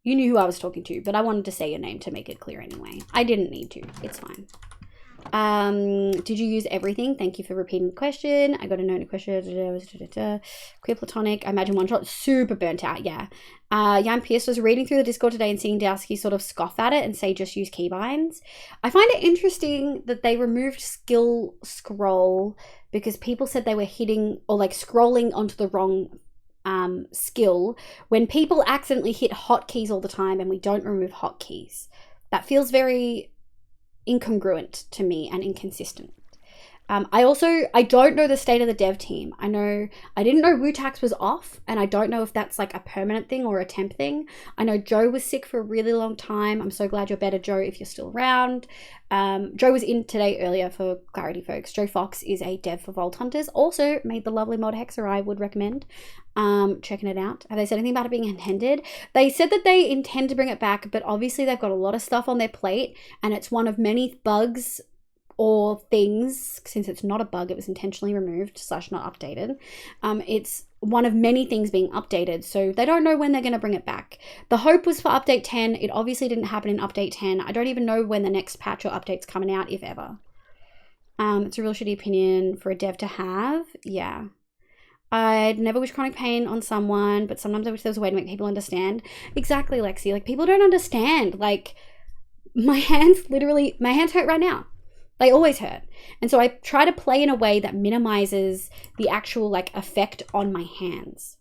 You knew who I was talking to, but I wanted to say your name to make it clear anyway. I didn't need to. It's fine. Did you use everything? Thank you for repeating the question. I got a note question. Queer platonic. I imagine one shot. Super burnt out. Yeah. Jan Pierce was reading through the Discord today and seeing Dowski sort of scoff at it and say just use keybinds. I find it interesting that they removed skill scroll because people said they were hitting or like scrolling onto the wrong skill when people accidentally hit hotkeys all the time and we don't remove hotkeys. That feels very incongruent to me and inconsistent. I don't know the state of the dev team. I didn't know Wutax was off, and I don't know if that's like a permanent thing or a temp thing. I know Joe was sick for a really long time. I'm so glad you're better, Joe, if you're still around. Joe was in today earlier for clarity, folks. Joe Fox is a dev for Vault Hunters. Also made the lovely mod Hexer. I would recommend checking it out. Have they said anything about it being intended? They said that they intend to bring it back, but obviously they've got a lot of stuff on their plate, and it's one of many bugs or things, since it's not a bug, it was intentionally removed / not updated. It's one of many things being updated, so they don't know when they're going to bring it back. The hope was for update 10. It obviously didn't happen in update 10. I don't even know when the next patch or update's coming out, if ever. It's a real shitty opinion for a dev to have. Yeah. I'd never wish chronic pain on someone, but sometimes I wish there was a way to make people understand. Exactly, Lexi. Like, people don't understand. Like, my hands hurt right now. They always hurt. And so I try to play in a way that minimizes the actual like effect on my hands.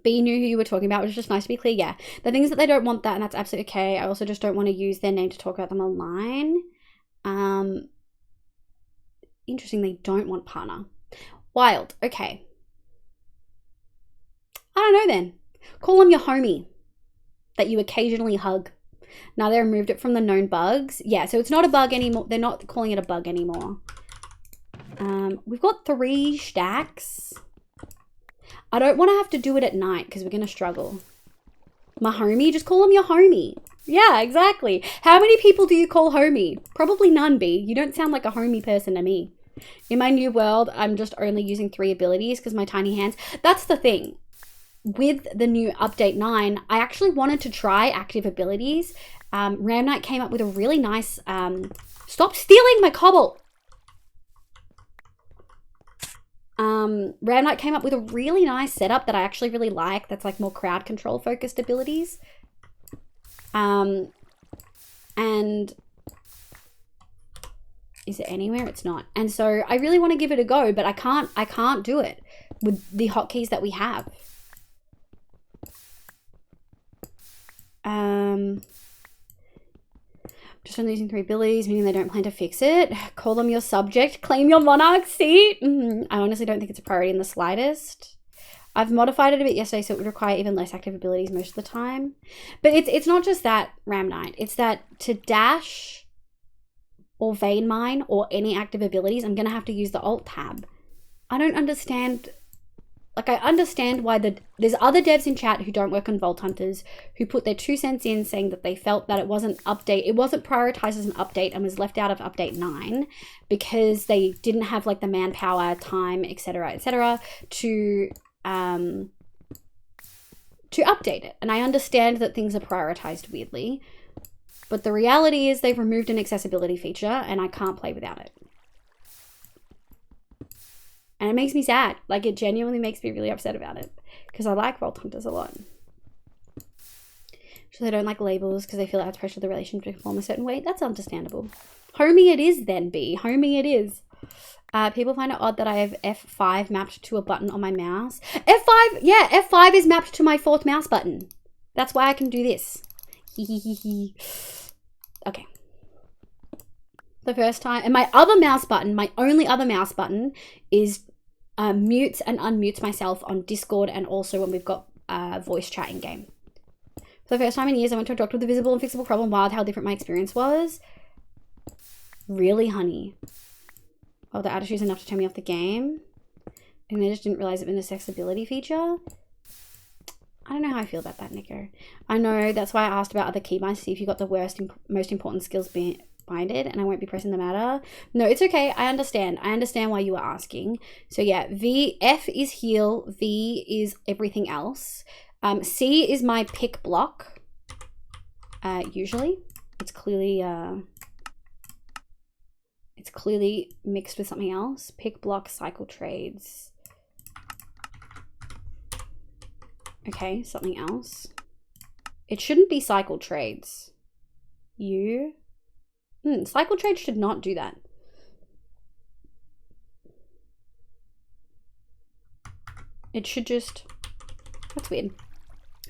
B knew who you were talking about. It was just nice to be clear. Yeah. The things that they don't want that, and that's absolutely okay. I also just don't want to use their name to talk about them online. Interesting, they don't want partner. Wild. Okay. I don't know then. Call them your homie that you occasionally hug. Now they removed it from the known bugs. Yeah, so it's not a bug anymore. They're not calling it a bug anymore. We've got 3 stacks. I don't want to have to do it at night because we're going to struggle. My homie? Just call him your homie. Yeah, exactly. How many people do you call homie? Probably none, B. You don't sound like a homie person to me. In my new world, I'm just only using 3 abilities because my tiny hands. That's the thing. With the new update 9, I actually wanted to try active abilities. Ram Knight came up with a really nice, stop stealing my cobble. Ram Knight came up with a really nice setup that I actually really like. That's like more crowd control focused abilities. And is it anywhere? It's not. And so I really want to give it a go, but I can't do it with the hotkeys that we have. Just only using 3 abilities, meaning they don't plan to fix it. Call them your subject. Claim your monarch seat. I honestly don't think it's a priority in the slightest. I've modified it a bit yesterday, so it would require even less active abilities most of the time. But it's not just that, Ram Knight. It's that to dash or vein mine or any active abilities, I'm going to have to use the alt tab. I don't understand. Like, I understand why there's other devs in chat who don't work on Vault Hunters who put their 2 cents in saying that they felt that it wasn't prioritized as an update and was left out of update 9 because they didn't have like the manpower, time, etc., to update it. And I understand that things are prioritized weirdly, but the reality is they've removed an accessibility feature and I can't play without it. And it makes me sad. Like, it genuinely makes me really upset about it. Because I like Vault Hunters a lot. So they don't like labels because they feel it adds pressure to the relationship to perform a certain way. That's understandable. Homie it is then, B. Homie it is. People find it odd that I have F5 mapped to a button on my mouse. F5, yeah, F5 is mapped to my 4th mouse button. That's why I can do this. Okay. The first time, and my other mouse button, my only other mouse button is mutes and unmutes myself on Discord and also when we've got voice chat in game. For the first time in years, I went to a doctor with a visible and fixable problem. Wild how different my experience was. Really, honey? Oh, the attitude is enough to turn me off the game. And I just didn't realize it was an accessibility feature. I don't know how I feel about that, Nico. I know, that's why I asked about other keybinds to see if you got the most important skills binded, and I won't be pressing the matter. No, it's okay. I understand. I understand why you were asking. So yeah, F is heal. V is everything else. C is my pick block. Usually. It's clearly It's clearly mixed with something else. Pick, block, cycle trades. Okay, something else. It shouldn't be cycle trades. Cycle trades should not do that. It should just... That's weird.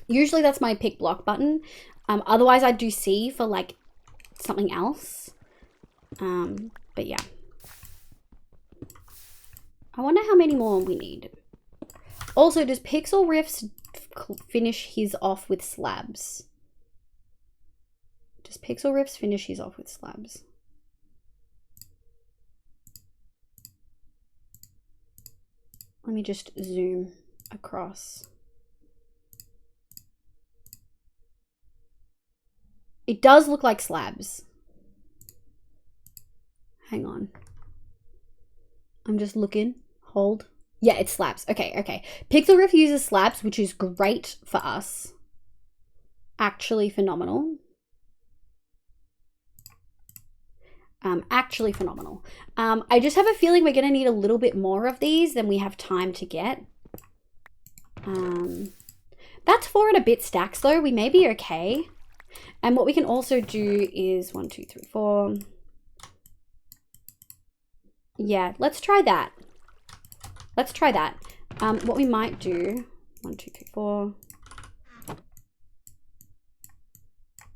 Usually that's my pick block button. Otherwise I do C for like something else. But yeah. I wonder how many more we need. Also, does Pixel Riffs finish his off with slabs? Does Pixel Riffs finish his off with slabs? Let me just zoom across. It does look like slabs. Hang on. I'm just looking. Hold. Yeah, it's slabs. Okay, okay. Pixel Riff uses slabs, which is great for us. Actually phenomenal. Actually phenomenal. I just have a feeling we're going to need a little bit more of these than we have time to get. That's 4 and a bit stacks though. We may be okay. And what we can also do is 1, 2, 3, 4. Yeah, let's try that. Let's try that. What we might do, 1, 2, 3, 4. And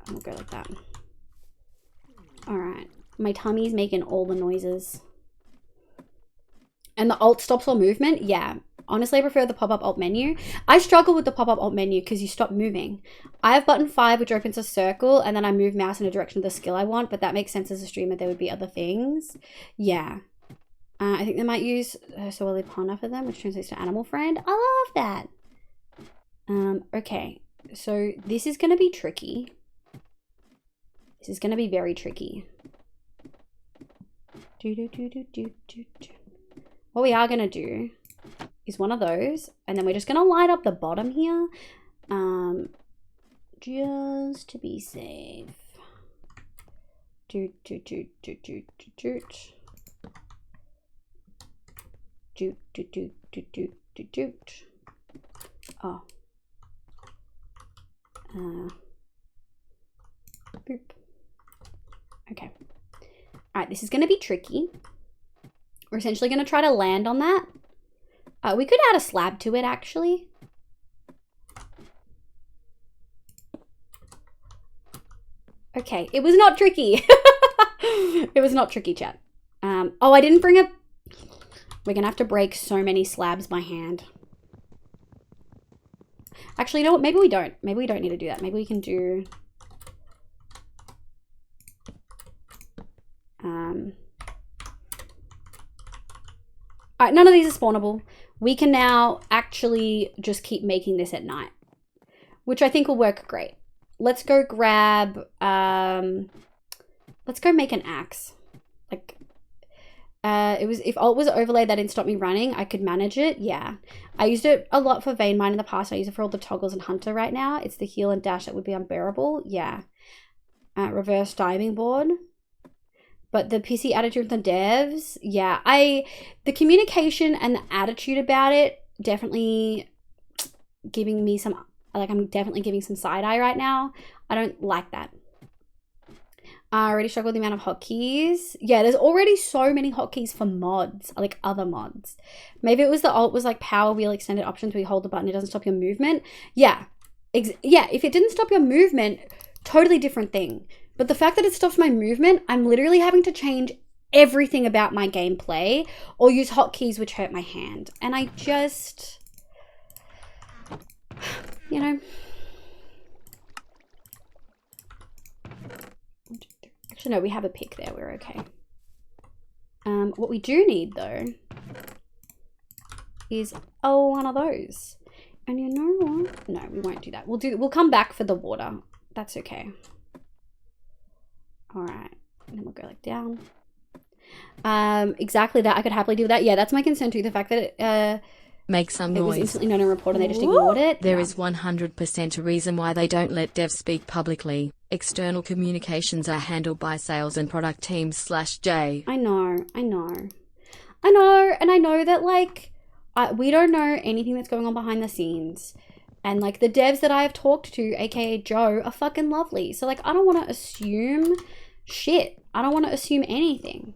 we'll go like that. All right. My tummy's making all the noises. And the alt stops all movement? Yeah. Honestly, I prefer the pop-up alt menu. I struggle with the pop-up alt menu because you stop moving. I have button 5, which opens a circle, and then I move mouse in a direction of the skill I want, but that makes sense as a streamer. There would be other things. Yeah. I think they might use So I Live Ponder for them, which translates to animal friend. I love that. Okay. So this is going to be tricky. This is going to be very tricky. What we are going to do is one of those, and then we're just going to light up the bottom here, just to be safe. Oh. Boop. Okay. All right, this is going to be tricky. We're essentially going to try to land on that. We could add a slab to it, actually. Okay, it was not tricky. It was not tricky, chat. Oh, I didn't bring a... We're going to have to break so many slabs by hand. Actually, you know what? Maybe we don't. Maybe we don't need to do that. Maybe we can do... All right, none of these are spawnable. We can now actually just keep making this at night, which I think will work great. Let's go grab, let's go make an axe. Like, if alt was overlaid that didn't stop me running, I could manage it. Yeah. I used it a lot for Vein Mine in the past. I use it for all the toggles and Hunter right now. It's the heal and dash that would be unbearable. Yeah. Reverse diving board. But the pissy attitude with the devs, yeah, the communication and the attitude about it definitely giving me some, like, I'm definitely giving some side eye right now. I don't like that. I already struggle with the amount of hotkeys. Yeah, there's already so many hotkeys for mods, like other mods. Maybe it was the alt was like power wheel extended options where you hold the button, it doesn't stop your movement. Yeah, yeah, if it didn't stop your movement, totally different thing. But the fact that it stops my movement, I'm literally having to change everything about my gameplay or use hotkeys which hurt my hand. And I just, you know. Actually, no, we have a pick there. We're okay. What we do need, though, is one of those. And you know what? No, we won't do that. We'll come back for the water. That's okay. All right, and then we'll go like down. Exactly that. I could happily do that. Yeah, that's my concern too. The fact that Make some It was noise. instantly known and reported and they just ignored it. There Yeah. is 100% a reason why they don't let devs speak publicly. External communications are handled by sales and product teams /J. I know, and I know that, like, we don't know anything that's going on behind the scenes. And, like, the devs that I have talked to, aka Joe, are fucking lovely. So, like, I don't want to assume shit. I don't want to assume anything.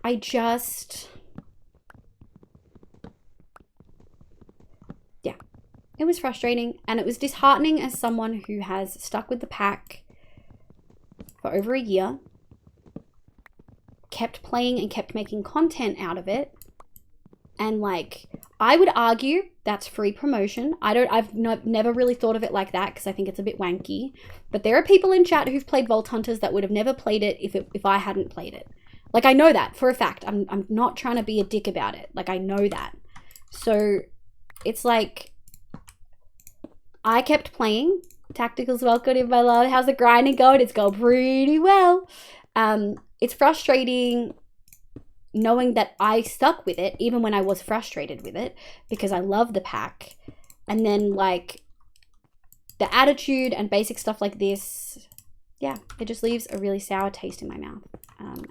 I just... Yeah. It was frustrating, and it was disheartening as someone who has stuck with the pack for over a year, kept playing and kept making content out of it, and, like, I would argue that's free promotion. I've never really thought of it like that because I think it's a bit wanky, but there are people in chat who've played Vault Hunters that would have never played it if I hadn't played it. Like, I know that for a fact. I'm not trying to be a dick about it. Like, I know that. So it's like, I kept playing. Tactical's welcome in my love. How's the grinding going? It's going pretty well. It's frustrating knowing that I stuck with it, even when I was frustrated with it, because I love the pack. And then, like, the attitude and basic stuff like this, yeah, it just leaves a really sour taste in my mouth.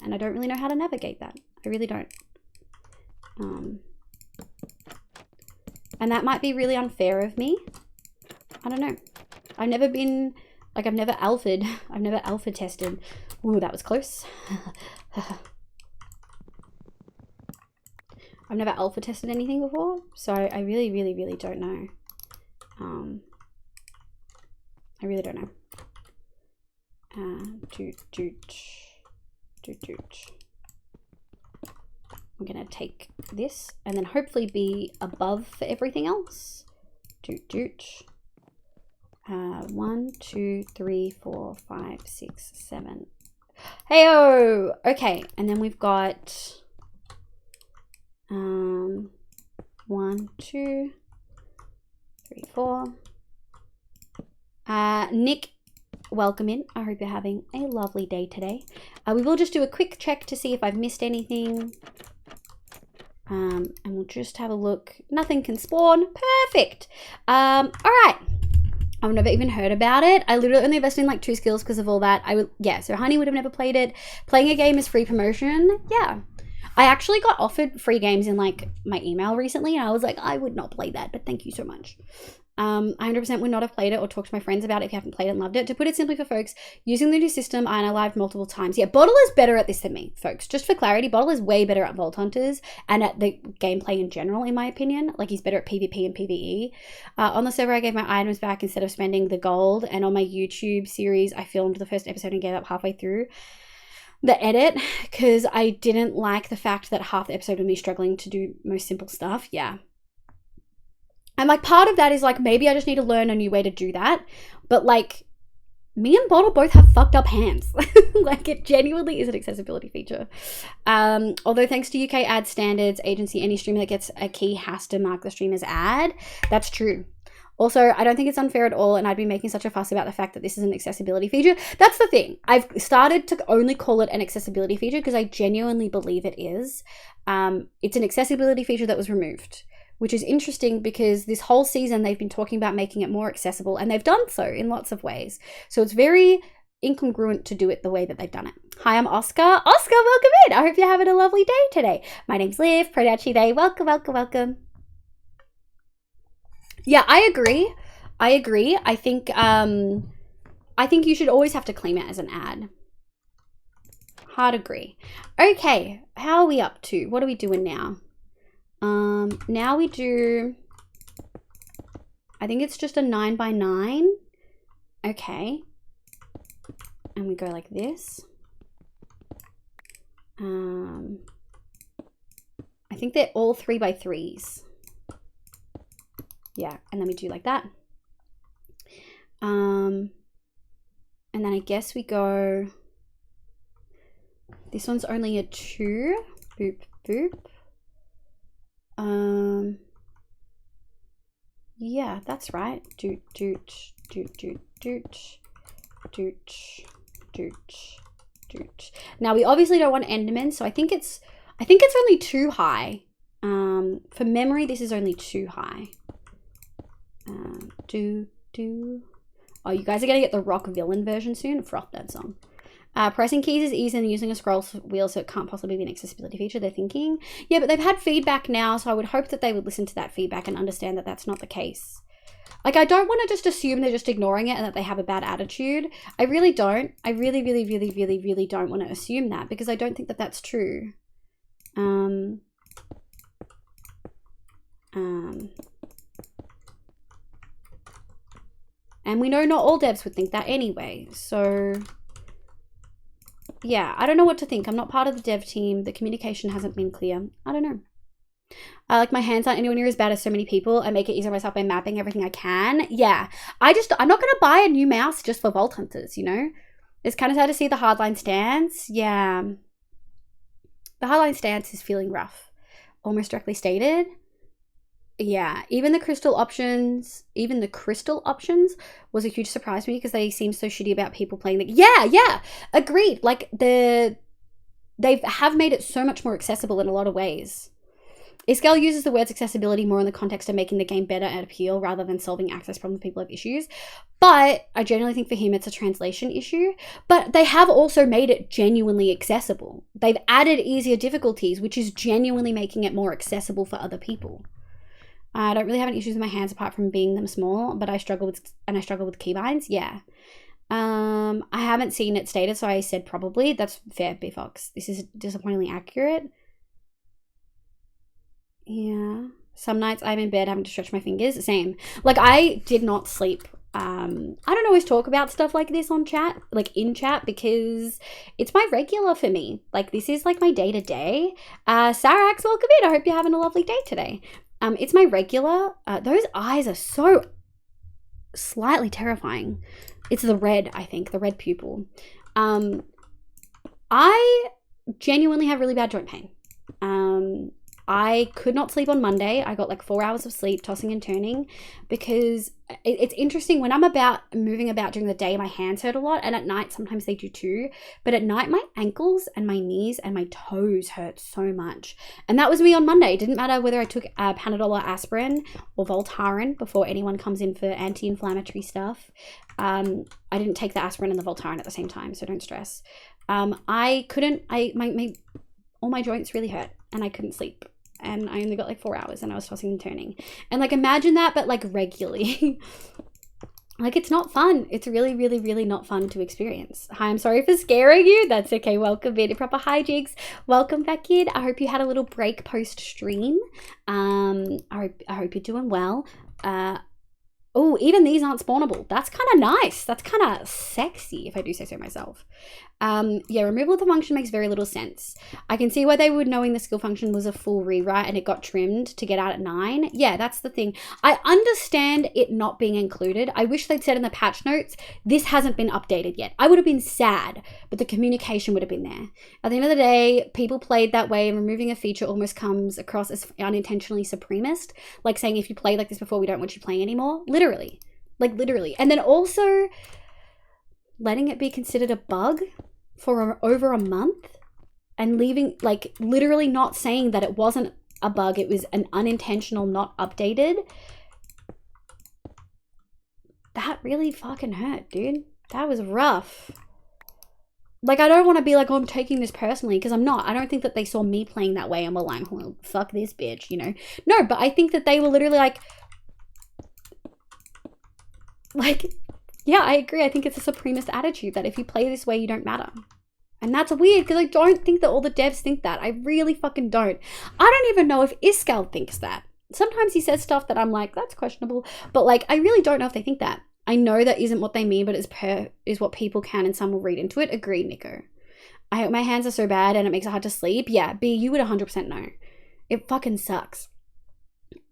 And I don't really know how to navigate that. I really don't. And that might be really unfair of me. I don't know. I've never been, like, I've never alphaed. I've never alpha tested. Ooh, that was close. I've never alpha tested anything before, so I really, really, really don't know. I really don't know. I'm gonna take this and then hopefully be above for everything else. 1, 2, 3, 4, 5, 6, 7. Heyo! Okay, and then we've got 1, 2, 3, 4. Nick, welcome in. I hope you're having a lovely day today. We will just do a quick check to see if I've missed anything. And we'll just have a look. Nothing can spawn. Perfect. All right. I've never even heard about it. I literally only invested in like 2 skills because of all that. Yeah, so Honey would have never played it. Playing a game is free promotion. Yeah. I actually got offered free games in like my email recently, and I was like, I would not play that, but thank you so much. I 100% would not have played it or talked to my friends about it if you haven't played it and loved it. To put it simply for folks, using the new system, I analyzed multiple times. Yeah, Bottle is better at this than me, folks. Just for clarity, Bottle is way better at Vault Hunters and at the gameplay in general, in my opinion. Like, he's better at PvP and PvE. On the server, I gave my items back instead of spending the gold. And on my YouTube series, I filmed the first episode and gave up halfway through the edit because I didn't like the fact that half the episode of me struggling to do most simple stuff. Yeah. And like part of that is like, maybe I just need to learn a new way to do that. But like, me and Bottle both have fucked up hands. Like, it genuinely is an accessibility feature. Although thanks to UK ad standards agency, any streamer that gets a key has to mark the stream as ad. That's true. Also, I don't think it's unfair at all, and I'd be making such a fuss about the fact that this is an accessibility feature. That's the thing. I've started to only call it an accessibility feature because I genuinely believe it is. It's an accessibility feature that was removed, which is interesting because this whole season they've been talking about making it more accessible, and they've done so in lots of ways. So it's very incongruent to do it the way that they've done it. Hi, I'm Oscar. Oscar, welcome in. I hope you're having a lovely day today. My name's Liv. Prodachi Day. Welcome, welcome, welcome. Yeah, I agree. I think you should always have to claim it as an ad. Hard agree. Okay, how are we up to? What are we doing now? Now we do, I think it's just a 9x9. Okay. And we go like this. I think they're all 3x3s. Yeah, and then we do like that. And then I guess we go, this one's only a 2. Boop, boop. Yeah, that's right. Doot, doot, doot, doot, doot, doot, doot, doot. Now we obviously don't want Enderman, so I think I think it's only too high. For memory, this is only too high. Oh, you guys are gonna get the rock villain version soon. Froth that song. Pressing keys is easy and using a scroll wheel, so it can't possibly be an accessibility feature, they're thinking. Yeah, but they've had feedback now, so I would hope that they would listen to that feedback and understand that that's not the case. Like, I don't want to just assume they're just ignoring it and that they have a bad attitude. I really don't. I really, really, really, really, really don't want to assume that, because I don't think that that's true. And we know not all devs would think that anyway, so yeah, I don't know what to think. I'm not part of the dev team. The communication hasn't been clear. I don't know. Like, my hands aren't anywhere near as bad as so many people. I make it easier on myself by mapping everything I can. Yeah, I'm not going to buy a new mouse just for Vault Hunters, you know? It's kind of sad to see the hardline stance. Yeah. The hardline stance is feeling rough. Almost directly stated. Yeah, even the crystal options was a huge surprise to me, because they seem so shitty about people playing the... Yeah, agreed. Like, they have made it so much more accessible in a lot of ways. Iskel uses the words accessibility more in the context of making the game better and appeal rather than solving access problems people have issues. But I generally think for him it's a translation issue. But they have also made it genuinely accessible. They've added easier difficulties, which is genuinely making it more accessible for other people. I don't really have any issues with my hands apart from being them small, but I struggle with keybinds. Yeah. I haven't seen it stated, so I said probably. That's fair, B-Fox. This is disappointingly accurate. Yeah. Some nights I'm in bed having to stretch my fingers. Same. Like, I did not sleep. I don't always talk about stuff like this on chat, like in chat, because it's my regular for me. Like, this is like my day-to-day. Sarax, welcome in. I hope you're having a lovely day today. It's my regular. Those eyes are so slightly terrifying. It's the red, I think, the red pupil. I genuinely have really bad joint pain. I could not sleep on Monday. I got like 4 hours of sleep, tossing and turning, because it's interesting. When I'm moving about during the day, my hands hurt a lot, and at night sometimes they do too. But at night, my ankles and my knees and my toes hurt so much. And that was me on Monday. It didn't matter whether I took Panadol or aspirin or Voltaren before anyone comes in for anti-inflammatory stuff. I didn't take the aspirin and the Voltaren at the same time, so don't stress. All my joints really hurt, and I couldn't sleep. And I only got like 4 hours, and I was tossing and turning. And like, imagine that, but like regularly. Like, it's not fun. It's really, really, really not fun to experience. Hi, I'm sorry for scaring you. That's okay. Welcome in. Proper hi, Jigs. Welcome back in. I hope you had a little break post-stream. I hope you're doing well. Oh, even these aren't spawnable. That's kind of nice. That's kind of sexy, if I do say so myself. Yeah, removal of the function makes very little sense. I can see why they would, knowing the skill function was a full rewrite and it got trimmed to get out at 9. Yeah, that's the thing. I understand it not being included. I wish they'd said in the patch notes, this hasn't been updated yet. I would have been sad, but the communication would have been there. At the end of the day, people played that way, and removing a feature almost comes across as unintentionally supremacist. Like saying, if you played like this before, we don't want you playing anymore. Literally. Like, literally. And then also letting it be considered a bug for over a month, and leaving, like, literally not saying that it wasn't a bug, it was an unintentional not updated. That really fucking hurt, dude. That was rough. Like, I don't want to be like, oh, I'm taking this personally, because I'm not. I don't think that they saw me playing that way and were like, well, fuck this bitch, you know? No, but I think that they were literally like, yeah, I agree. I think it's a supremacist attitude that if you play this way, you don't matter. And that's weird, because I don't think that all the devs think that. I really fucking don't. I don't even know if Iskel thinks that. Sometimes he says stuff that I'm like, that's questionable. But like, I really don't know if they think that. I know that isn't what they mean, but is what people can and some will read into it. Agreed, Nico. I hope my hands are so bad and it makes it hard to sleep. Yeah, B, you would 100% know. It fucking sucks.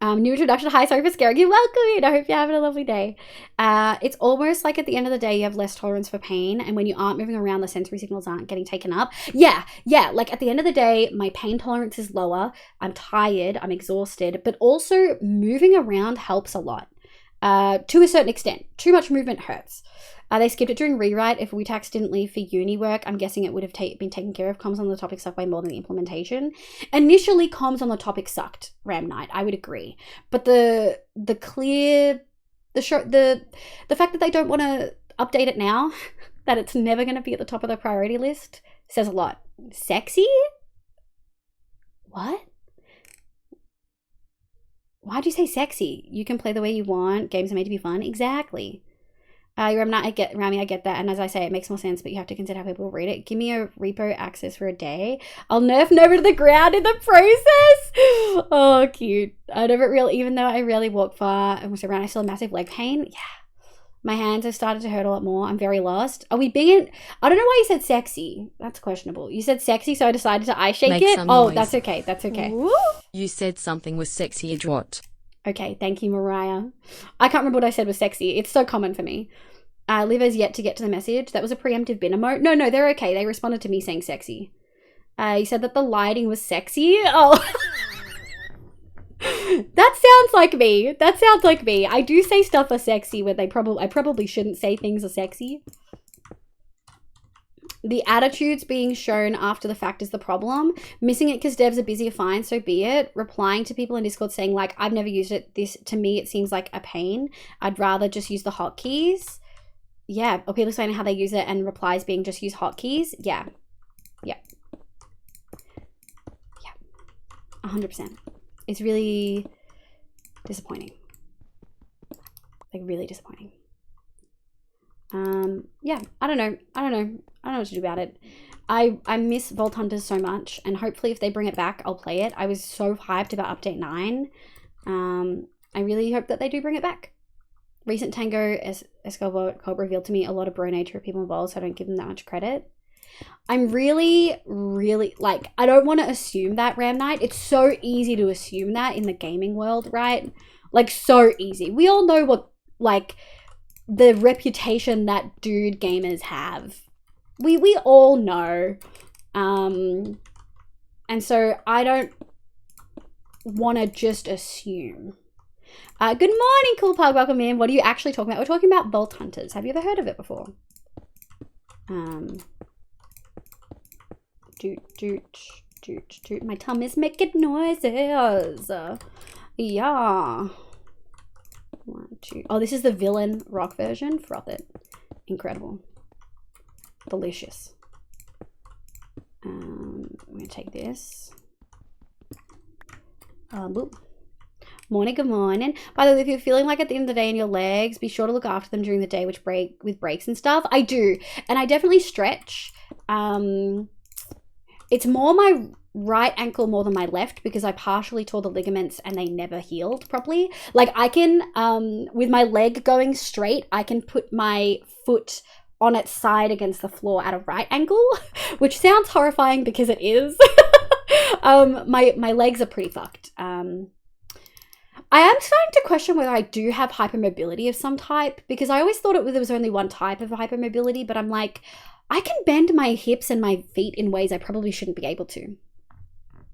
New introduction. Hi, sorry for scaring you. Welcome in. I hope you're having a lovely day. It's almost like at the end of the day, you have less tolerance for pain. And when you aren't moving around, the sensory signals aren't getting taken up. Yeah. Like at the end of the day, my pain tolerance is lower. I'm tired. I'm exhausted. But also moving around helps a lot. to a certain extent. Too much movement hurts. They skipped it during rewrite. If WTAX didn't leave for uni work, I'm guessing it would have been taken care of. Comms on the topic sucked way more than the implementation. Initially, comms on the topic sucked, Ram Knight. I would agree. But the fact that they don't want to update it now, that it's never going to be at the top of the priority list, says a lot. Sexy? What? Why'd you say sexy? You can play the way you want. Games are made to be fun. Exactly. Rami, I get that. And as I say, it makes more sense, but you have to consider how people read it. Give me a repo access for a day. I'll nerf Nova to the ground in the process. Oh, cute. I never really, even though I rarely walk far and was around, I still have massive leg pain. Yeah. My hands have started to hurt a lot more. I'm very lost. Are we being... I don't know why you said sexy. That's questionable. You said sexy, so I decided to eye shake Make it. some Oh, noise. that's okay. That's okay. Woo! You said something was sexy. What? Okay, thank you, Mariah. I can't remember what I said was sexy. It's so common for me. Liv has yet to get to the message. That was a preemptive bin emote. No, they're okay. They responded to me saying sexy. You said that the lighting was sexy. Oh... That sounds like me. That sounds like me. I do say stuff are sexy when I probably shouldn't say things are sexy. The attitudes being shown after the fact is the problem. Missing it because devs are busy or fine, so be it. Replying to people in Discord saying like, I've never used it. To me, it seems like a pain. I'd rather just use the hotkeys. Yeah, or people explaining how they use it and replies being just use hotkeys. Yeah. 100%. It's really disappointing. Like, really disappointing. Yeah, I don't know what to do about it. I miss Vault Hunters so much, and hopefully if they bring it back, I'll play it. I was so hyped about Update 9. I really hope that they do bring it back. Recent Tango Escalbot revealed to me a lot of bro nature of people involved, so I don't give them that much credit. I'm really, like, I don't want to assume that, Ram Knight. It's so easy to assume that in the gaming world, right? Like, so easy. We all know what, like, the reputation that dude gamers have. We all know. And so I don't want to just assume. Good morning, Cool Pug. Welcome in. What are you actually talking about? We're talking about Vault Hunters. Have you ever heard of it before? Doot. My tongue is making noises. Yeah. 1, 2. Oh, this is the villain rock version. Froth it. Incredible. Delicious. I'm gonna take this. Boop. Morning, good morning. By the way, if you're feeling like at the end of the day in your legs, be sure to look after them during the day, with breaks and stuff. I do, and I definitely stretch. It's more my right ankle more than my left because I partially tore the ligaments and they never healed properly. Like I can, with my leg going straight, I can put my foot on its side against the floor at a right angle, which sounds horrifying because it is. My legs are pretty fucked. I am starting to question whether I do have hypermobility of some type, because I always thought there was only one type of hypermobility, but I'm like, I can bend my hips and my feet in ways I probably shouldn't be able to.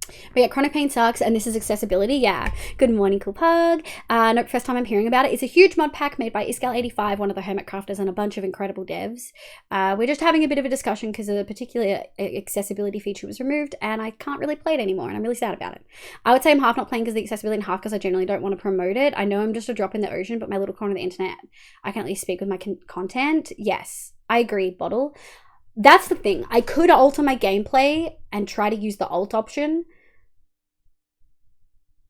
But yeah, chronic pain sucks, and this is accessibility. Yeah. Good morning, Cool Pug. No, first time I'm hearing about it. It's a huge mod pack made by Iscal85, one of the Hermit Crafters, and a bunch of incredible devs. We're just having a bit of a discussion because a particular accessibility feature was removed, and I can't really play it anymore, and I'm really sad about it. I would say I'm half not playing because of the accessibility and half because I generally don't want to promote it. I know I'm just a drop in the ocean, but my little corner of the internet, I can at least speak with my content. Yes, I agree, Bottle. That's the thing. I could alter my gameplay and try to use the alt option,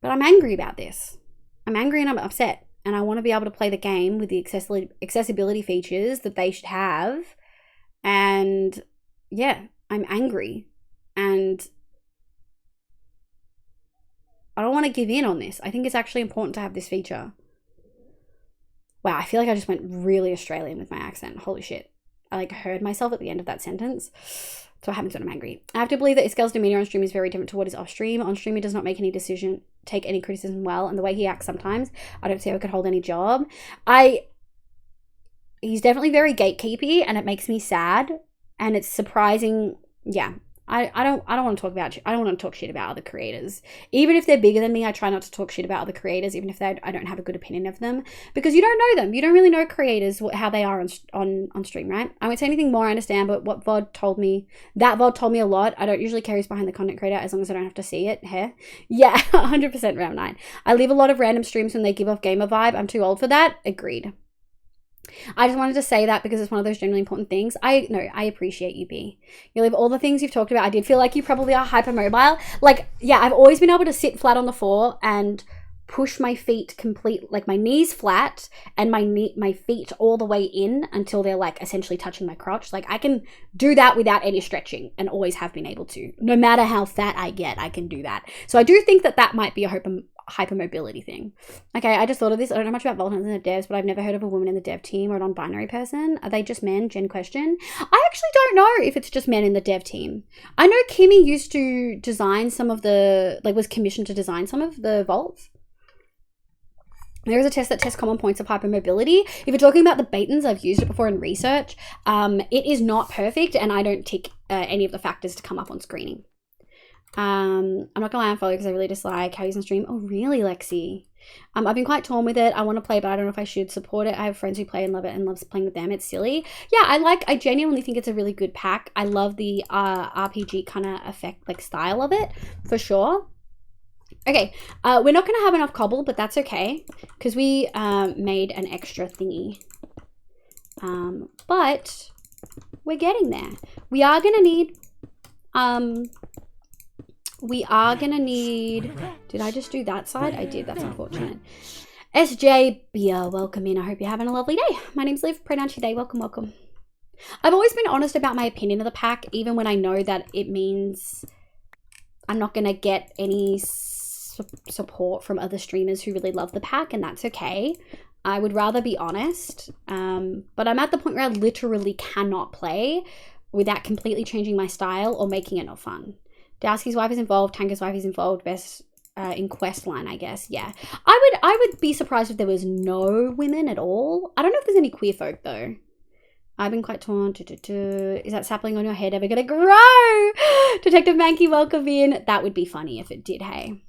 but I'm angry about this. I'm angry and I'm upset, and I want to be able to play the game with the accessibility features that they should have. And yeah, I'm angry, and I don't want to give in on this. I think it's actually important to have this feature. Wow, I feel like I just went really Australian with my accent. Holy shit. I like heard myself at the end of that sentence. So what happens when I'm angry? I have to believe that Iskel's demeanor on stream is very different to what is off stream. On stream, he does not make any decision, take any criticism well, and the way he acts sometimes, I don't see how he could hold any job. He's definitely very gatekeepy, and it makes me sad, and it's surprising. Yeah, I don't want to talk about, I don't want to talk shit about other creators. Even if they're bigger than me, I try not to talk shit about other creators, even if I don't have a good opinion of them, because you don't know them. You don't really know creators, how they are on stream, right? I won't say anything more, I understand, but what VOD told me, that VOD told me a lot. I don't usually care who's behind the content creator as long as I don't have to see it. Heh. Yeah, 100% round 9. I leave a lot of random streams when they give off gamer vibe. I'm too old for that. Agreed. I just wanted to say that because it's one of those generally important things. I appreciate you, B. You leave all the things you've talked about. I did feel like you probably are hypermobile. Like, yeah, I've always been able to sit flat on the floor and push my feet like my knees flat and my feet all the way in until they're like essentially touching my crotch. Like I can do that without any stretching and always have been able to. No matter how fat I get, I can do that. So I do think that might be a hypermobility thing. Okay, I just thought of this. I don't know much about Voltons and the devs, but I've never heard of a woman in the dev team or a non-binary person. Are they just men? Gen question. I actually don't know if it's just men in the dev team. I know Kimmy used to design some of the, like was commissioned to design some of the vaults. There is a test that tests common points of hypermobility. If you're talking about the Baitons, I've used it before in research. It is not perfect, and I don't tick any of the factors to come up on screening. I'm not gonna lie, I'm following because I really dislike how he's on stream. Oh, really, Lexi? I've been quite torn with it. I want to play, but I don't know if I should support it. I have friends who play and love it and loves playing with them. It's silly. Yeah, I genuinely think it's a really good pack. I love the RPG kind of effect, like style of it, for sure. Okay, we're not going to have enough cobble, but that's okay, because we made an extra thingy. But we're getting there. We are going to need, did I just do that side? I did, that's unfortunate. SJ Beer, welcome in. I hope you're having a lovely day. My name's Liv, pronounce your day, welcome, welcome. I've always been honest about my opinion of the pack, even when I know that it means I'm not going to get any support from other streamers who really love the pack, and that's okay. I would rather be honest, but I'm at the point where I literally cannot play without completely changing my style or making it not fun. Dowski's wife is involved, Tanker's wife is involved, best in quest line, I guess. Yeah, I would be surprised if there was no women at all. I don't know if there's any queer folk though. I've been quite torn. Is that sapling on your head ever gonna grow? Detective Mankey, welcome in. That would be funny if it did, hey.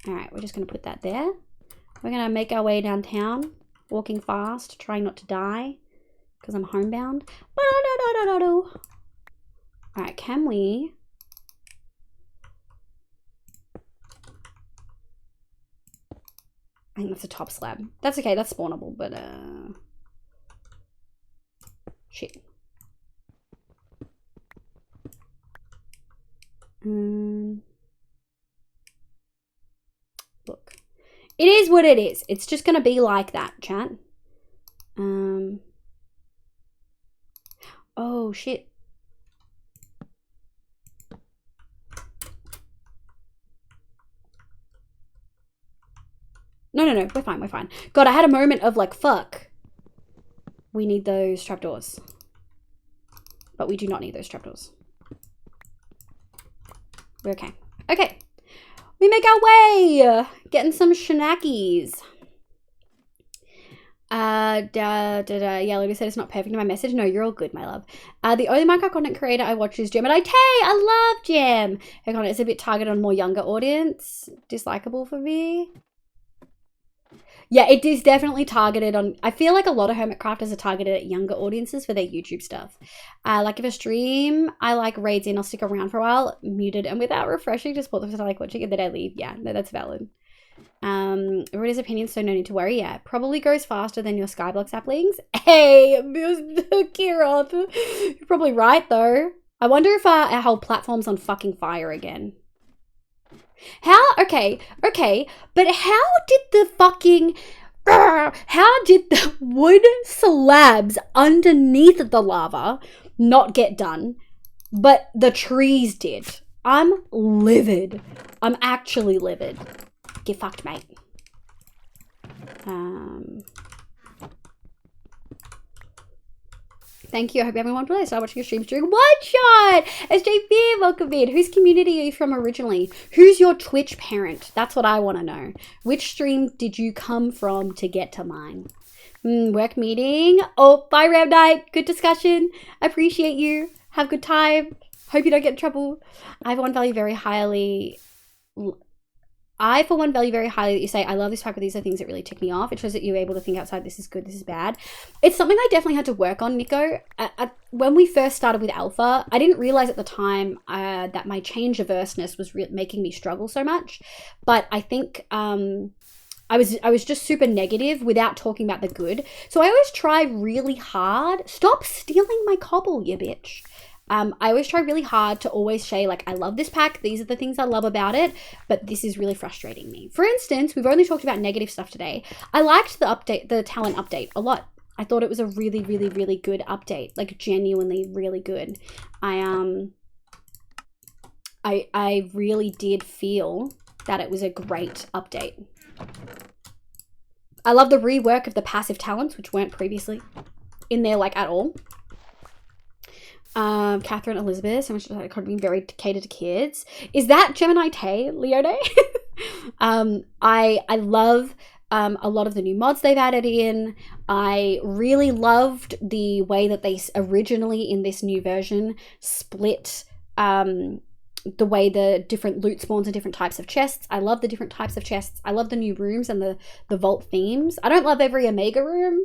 All right, we're just going to put that there. We're going to make our way downtown, walking fast, trying not to die, because I'm homebound. All right, can we... I think that's a top slab. That's okay, that's spawnable, but, shit. Look, it is what it is. It's just gonna be like that, chat. Oh shit. No, we're fine. God, I had a moment of like, fuck. We need those trapdoors. But we do not need those trapdoors. We're okay. Okay. We make our way, getting some shenanigans. Yeah, Lily said it's not perfect in my message. No, you're all good, my love. The only Minecraft content creator I watch is Gem, and I love Gem. Hang on, it's a bit targeted on more younger audience. Dislikable for me. Yeah, it is definitely targeted on... I feel like a lot of hermit crafters are targeted at younger audiences for their YouTube stuff. Like if a stream I like raids in, I'll stick around for a while, muted and without refreshing, just put them to like watching and then I leave. Yeah, no, that's valid. Everybody's opinion, so no need to worry. Yeah, probably goes faster than your SkyBlock saplings. Hey, Kira, you're probably right though. I wonder if our whole platform's on fucking fire again. Okay, but how did the wood slabs underneath the lava not get done, but the trees did? I'm livid. I'm actually livid. Get fucked, mate. Thank you. I hope everyone plays. I watching your streams during One Shot. SJP, welcome in. Whose community are you from originally? Who's your Twitch parent? That's what I want to know. Which stream did you come from to get to mine? Work meeting. Oh, bye, Ram Night. Good discussion. Appreciate you. Have a good time. Hope you don't get in trouble. I, for one, value very highly that you say, I love this pack, but these are things that really tick me off. It shows that you're able to think outside, this is good, this is bad. It's something I definitely had to work on, Nico. When we first started with Alpha, I didn't realize at the time that my change averseness was making me struggle so much. But I think I was just super negative without talking about the good. So I always try really hard. Stop stealing my cobble, you bitch. I always try really hard to always say, like, I love this pack. These are the things I love about it, but this is really frustrating me. For instance, we've only talked about negative stuff today. I liked the talent update a lot. I thought it was a really, really, really good update. Like, genuinely really good. I really did feel that it was a great update. I love the rework of the passive talents, which weren't previously in there, like, at all. Catherine Elizabeth, so much could be very catered to kids. Is that Gemini Tay, Leone? I love a lot of the new mods they've added in. I really loved the way that they originally in this new version split the way the different loot spawns and different types of chests. I love the different types of chests. I love the new rooms and the vault themes. I don't love every Omega room.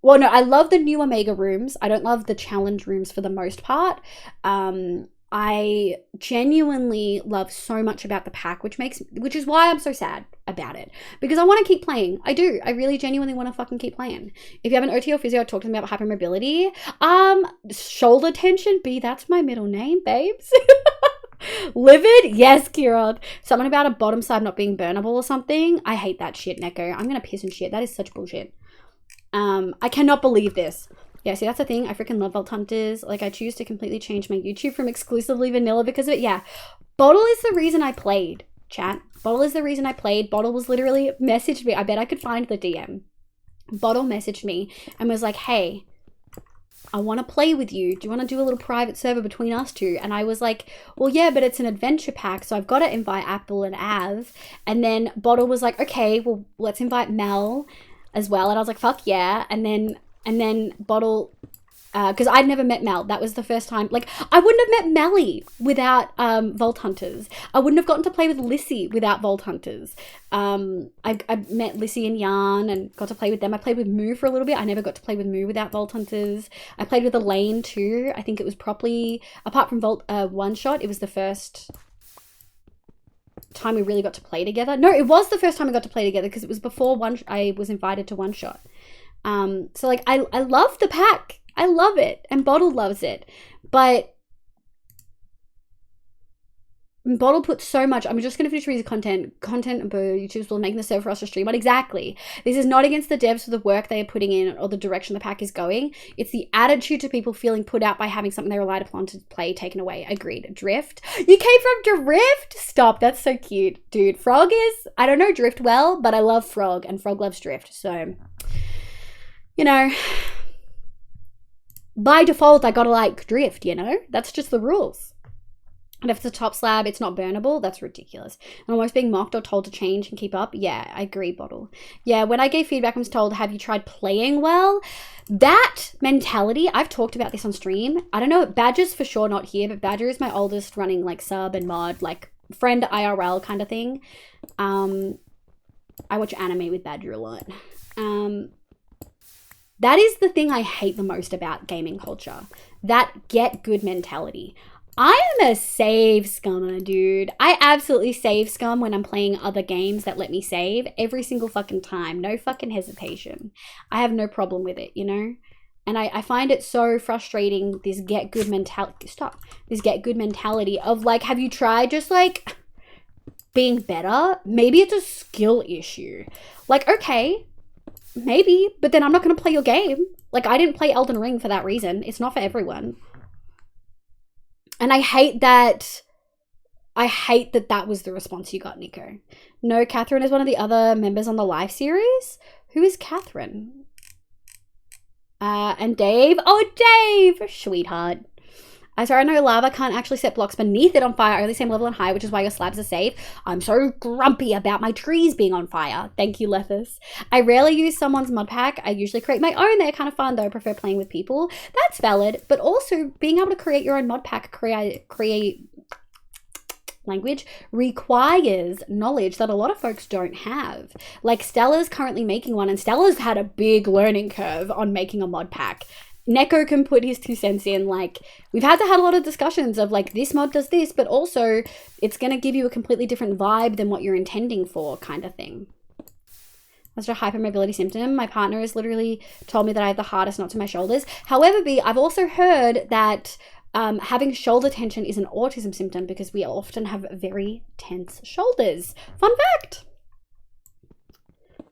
Well, no, I love the new Omega rooms. I don't love the challenge rooms for the most part. I genuinely love so much about the pack, which is why I'm so sad about it. Because I want to keep playing. I do. I really genuinely want to fucking keep playing. If you have an OT or physio, talk to them about hypermobility. Shoulder tension. B, that's my middle name, babes. Livid? Yes, Kieran. Something about a bottom side not being burnable or something. I hate that shit, Neko. I'm gonna piss and shit. That is such bullshit. I cannot believe this. Yeah, see, that's the thing. I freaking love Vault Hunters. Like, I choose to completely change my YouTube from exclusively vanilla because of it. Yeah. Bottle is the reason I played, chat. Bottle is the reason I played. Bottle was literally messaged me. I bet I could find the DM. Bottle messaged me and was like, hey, I want to play with you. Do you want to do a little private server between us two? And I was like, well, yeah, but it's an adventure pack, so I've got to invite Apple and Av. And then Bottle was like, okay, well, let's invite Mel as well. And I was like, fuck yeah. And then Bottle, because I'd never met Mel. That was the first time. Like, I wouldn't have met Melly without Vault Hunters. I wouldn't have gotten to play with Lissy without Vault Hunters. I met Lissy and Yarn and got to play with them. I played with Moo for a little bit. I never got to play with Moo without Vault Hunters. I played with Elaine too. I think it was properly, apart from Vault One Shot, it was the first time we really got to play together. No, it was the first time we got to play together because it was before I was invited to One Shot. So like I love the pack. I love it, and Bottle loves it, but Bottle puts so much. I'm just going to finish reading content YouTube's will making the server for us to stream on. Exactly. This is not against the devs for the work they are putting in or the direction the pack is going. It's the attitude to people feeling put out by having something they relied upon to play taken away. Agreed. Drift. You came from Drift? Stop. That's so cute. Dude, Frog is, I don't know Drift well, but I love Frog and Frog loves Drift. So, you know, by default, I gotta like Drift, you know? That's just the rules. And if it's a top slab, it's not burnable. That's ridiculous. And almost being mocked or told to change and keep up. Yeah, I agree, Bottle. Yeah, when I gave feedback, I was told, have you tried playing well? That mentality, I've talked about this on stream. I don't know, Badger's for sure not here, but Badger is my oldest running like sub and mod, like friend IRL kind of thing. I watch anime with Badger a lot. That is the thing I hate the most about gaming culture. That get good mentality. I am a save scummer, dude. I absolutely save scum when I'm playing other games that let me save every single fucking time. No fucking hesitation. I have no problem with it, you know? And I find it so frustrating, this get good mentality. Stop. This get good mentality of like, have you tried just like being better? Maybe it's a skill issue. Like, okay, maybe, but then I'm not going to play your game. Like, I didn't play Elden Ring for that reason. It's not for everyone. And I hate that that was the response you got, Nico. No, Catherine is one of the other members on the live series. Who is Catherine? And Dave. Oh, Dave! Sweetheart. I swear I know lava can't actually set blocks beneath it on fire, only same level and high, which is why your slabs are safe. I'm so grumpy about my trees being on fire. Thank you, Lethus. I rarely use someone's mod pack. I usually create my own. They're kind of fun, though. I prefer playing with people. That's valid, but also being able to create your own mod pack, create language, requires knowledge that a lot of folks don't have. Like Stella's currently making one, and Stella's had a big learning curve on making a mod pack. Neko can put his 2 cents in. Like, we've had a lot of discussions of like, this mod does this, but also it's going to give you a completely different vibe than what you're intending for, kind of thing. That's a hypermobility symptom. My partner has literally told me that I have the hardest knots in my shoulders. However, I've also heard that having shoulder tension is an autism symptom because we often have very tense shoulders. Fun fact.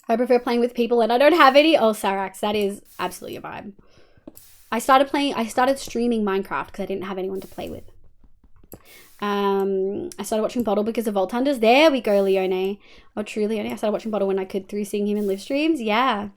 I prefer playing with people and I don't have any. Oh, Sarax, that is absolutely a vibe. I started streaming Minecraft because I didn't have anyone to play with. I started watching Bottle because of Vault Hunters. There we go, Leone. Oh, true, Leone. I started watching Bottle when I could through seeing him in live streams. Yeah.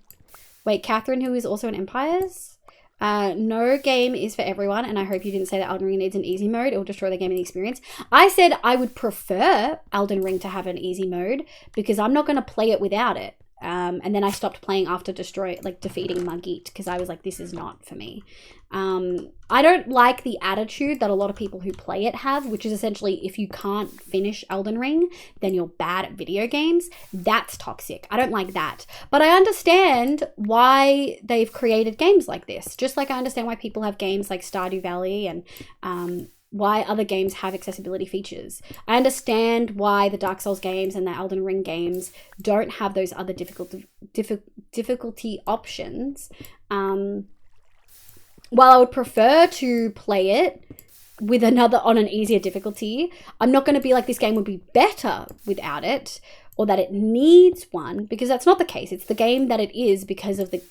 Wait, Catherine, who is also in Empires? No game is for everyone, and I hope you didn't say that Elden Ring needs an easy mode. It will destroy the gaming experience. I said I would prefer Elden Ring to have an easy mode because I'm not going to play it without it. And then I stopped playing after defeating Muggeat because I was like, this is not for me. I don't like the attitude that a lot of people who play it have, which is essentially if you can't finish Elden Ring, then you're bad at video games. That's toxic. I don't like that. But I understand why they've created games like this. Just like I understand why people have games like Stardew Valley and why other games have accessibility features. I understand why the Dark Souls games and the Elden Ring games don't have those other difficulty options. While I would prefer to play it with on an easier difficulty, I'm not going to be like this game would be better without it or that it needs one, because that's not the case. It's the game that it is because of the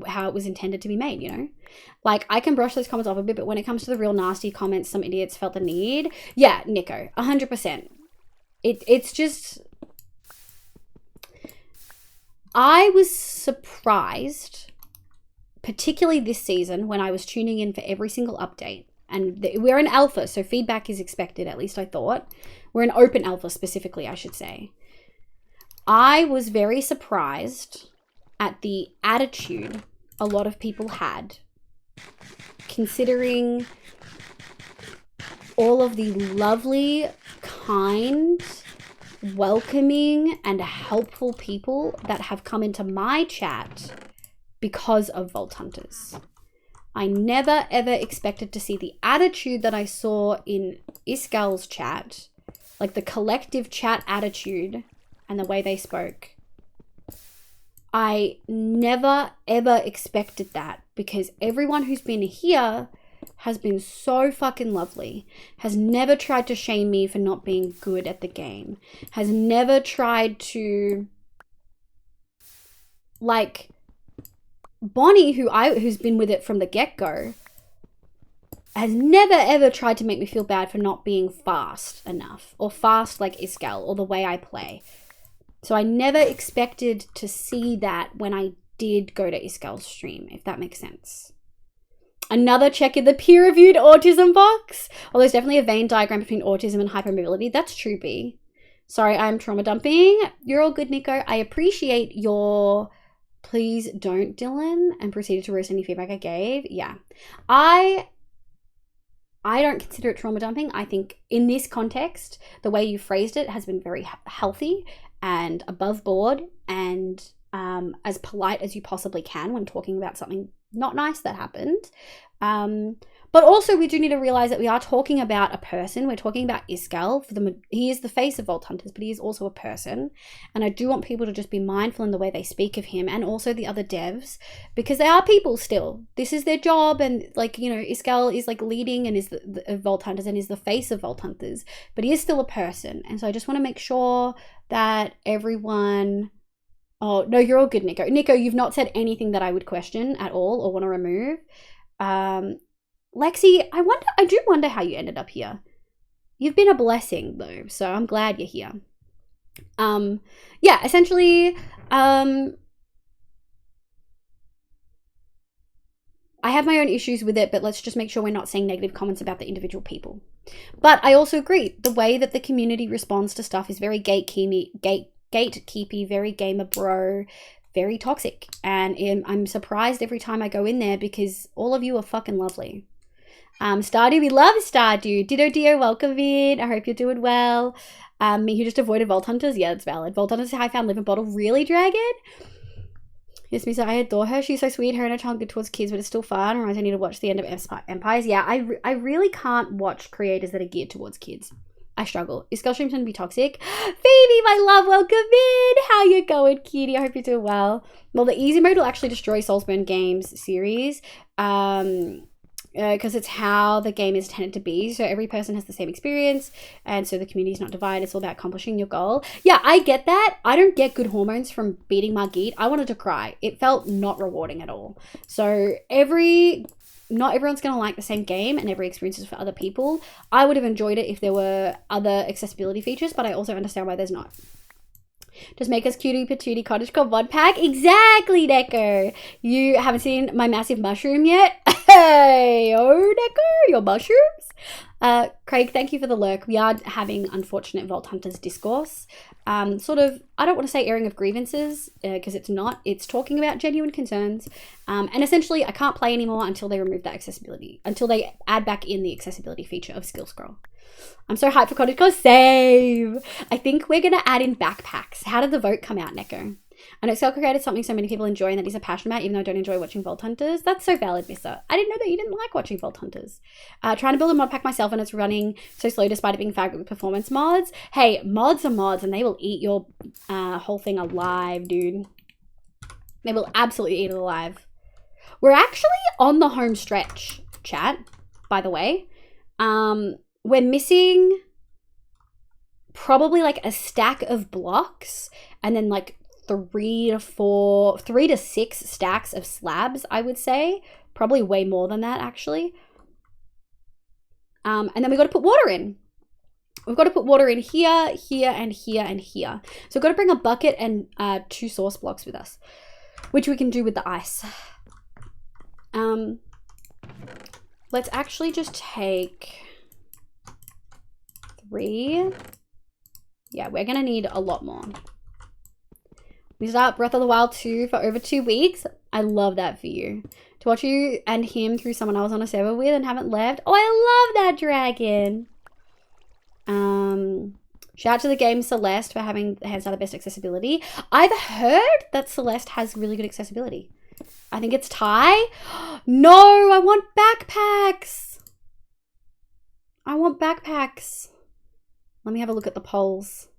how it was intended to be made, you know? Like, I can brush those comments off a bit, but when it comes to the real nasty comments, some idiots felt the need. Yeah, Nico, 100%. It's just... I was surprised, particularly this season, when I was tuning in for every single update. And we're in alpha, so feedback is expected, at least I thought. We're in open alpha specifically, I should say. I was very surprised at the attitude a lot of people had, considering all of the lovely, kind, welcoming, and helpful people that have come into my chat because of Vault Hunters. I never ever expected to see the attitude that I saw in Iskal's chat, like the collective chat attitude and the way they spoke. I never ever expected that, because everyone who's been here has been so fucking lovely, has never tried to shame me for not being good at the game, has never tried to, like, Bonnie, who's been with it from the get-go, has never ever tried to make me feel bad for not being fast enough, or fast like Iskal, or the way I play. So I never expected to see that when I did go to Iskal's stream, if that makes sense. Another check in the peer-reviewed autism box. Well, there's definitely a Venn diagram between autism and hypermobility. That's true, B. Sorry, I'm trauma dumping. You're all good, Nico. I appreciate your... Please don't, Dylan, and proceeded to roast any feedback I gave. Yeah. I don't consider it trauma dumping. I think in this context, the way you phrased it has been very healthy and above board and as polite as you possibly can when talking about something not nice that happened. But also we do need to realize that we are talking about a person. We're talking about Iskal. He is the face of Vault Hunters, but he is also a person. And I do want people to just be mindful in the way they speak of him, and also the other devs, because they are people still. This is their job, and like, you know, Iskal is like leading and is the Vault Hunters and is the face of Vault Hunters, but he is still a person. And so I just want to make sure that everyone... Oh, no, you're all good, Nico. Nico, you've not said anything that I would question at all or want to remove. Lexi, I do wonder how you ended up here. You've been a blessing though, so I'm glad you're here. Yeah, essentially, I have my own issues with it, but let's just make sure we're not saying negative comments about the individual people. But I also agree, the way that the community responds to stuff is very gatekeepy, very gamer bro, very toxic. And I'm surprised every time I go in there because all of you are fucking lovely. Stardew, we love Stardew. Ditto, welcome in. I hope you're doing well. Me who just avoided Vault Hunters. Yeah, that's valid. Vault Hunters, I found Living Bottle. Really, Dragon? Yes, Misa, I adore her. She's so sweet. Her and her child good towards kids, but it's still fun. Otherwise, I need to watch the end of Empires. Yeah, I really can't watch creators that are geared towards kids. I struggle. Is Skull Stream going to be toxic? Phoebe, my love, welcome in. How you going, cutie? I hope you're doing well. Well, the easy mode will actually destroy Soulsborne Games series. Because it's how the game is intended to be. So every person has the same experience, and so the community is not divided. It's all about accomplishing your goal. Yeah, I get that. I don't get good hormones from beating Margit. I wanted to cry. It felt not rewarding at all. So not everyone's going to like the same game, and every experience is for other people. I would have enjoyed it if there were other accessibility features, but I also understand why there's not. Just make us cutie patootie cottagecore mod pack. Exactly, Decker. You haven't seen my massive mushroom yet? Hey, oh, Decker, your mushrooms. Craig, thank you for the lurk. We are having unfortunate Vault Hunters discourse. Sort of, I don't want to say airing of grievances, because it's not. It's talking about genuine concerns. And essentially, I can't play anymore until they remove that accessibility, until they add back in the accessibility feature of Skill Scroll. I'm so hyped for Cottagecore. Save! I think we're going to add in backpacks. How did the vote come out, Neko? I know Skull created something so many people enjoy and that he's a passion about, even though I don't enjoy watching Vault Hunters. That's so valid, Missa. I didn't know that you didn't like watching Vault Hunters. Trying to build a mod pack myself and it's running so slow despite it being fabric with performance mods. Hey, mods are mods and they will eat your whole thing alive, dude. They will absolutely eat it alive. We're actually on the home stretch, chat, by the way. We're missing probably like a stack of blocks and then like 3 to 6 stacks of slabs, I would say. Probably way more than that, actually. And then we've got to put water in. We've got to put water in here, here, and here, and here. So we've got to bring a bucket and 2 source blocks with us, which we can do with the ice. Let's actually just take 3. Yeah, we're going to need a lot more. We start Breath of the Wild 2 for over 2 weeks. I love that for you. To watch you and him through someone I was on a server with and haven't left. Oh, I love that, Dragon. Shout out to the game Celeste for having hands down the best accessibility. I've heard that Celeste has really good accessibility. I think it's Ty. No, I want backpacks. I want backpacks. Let me have a look at the polls.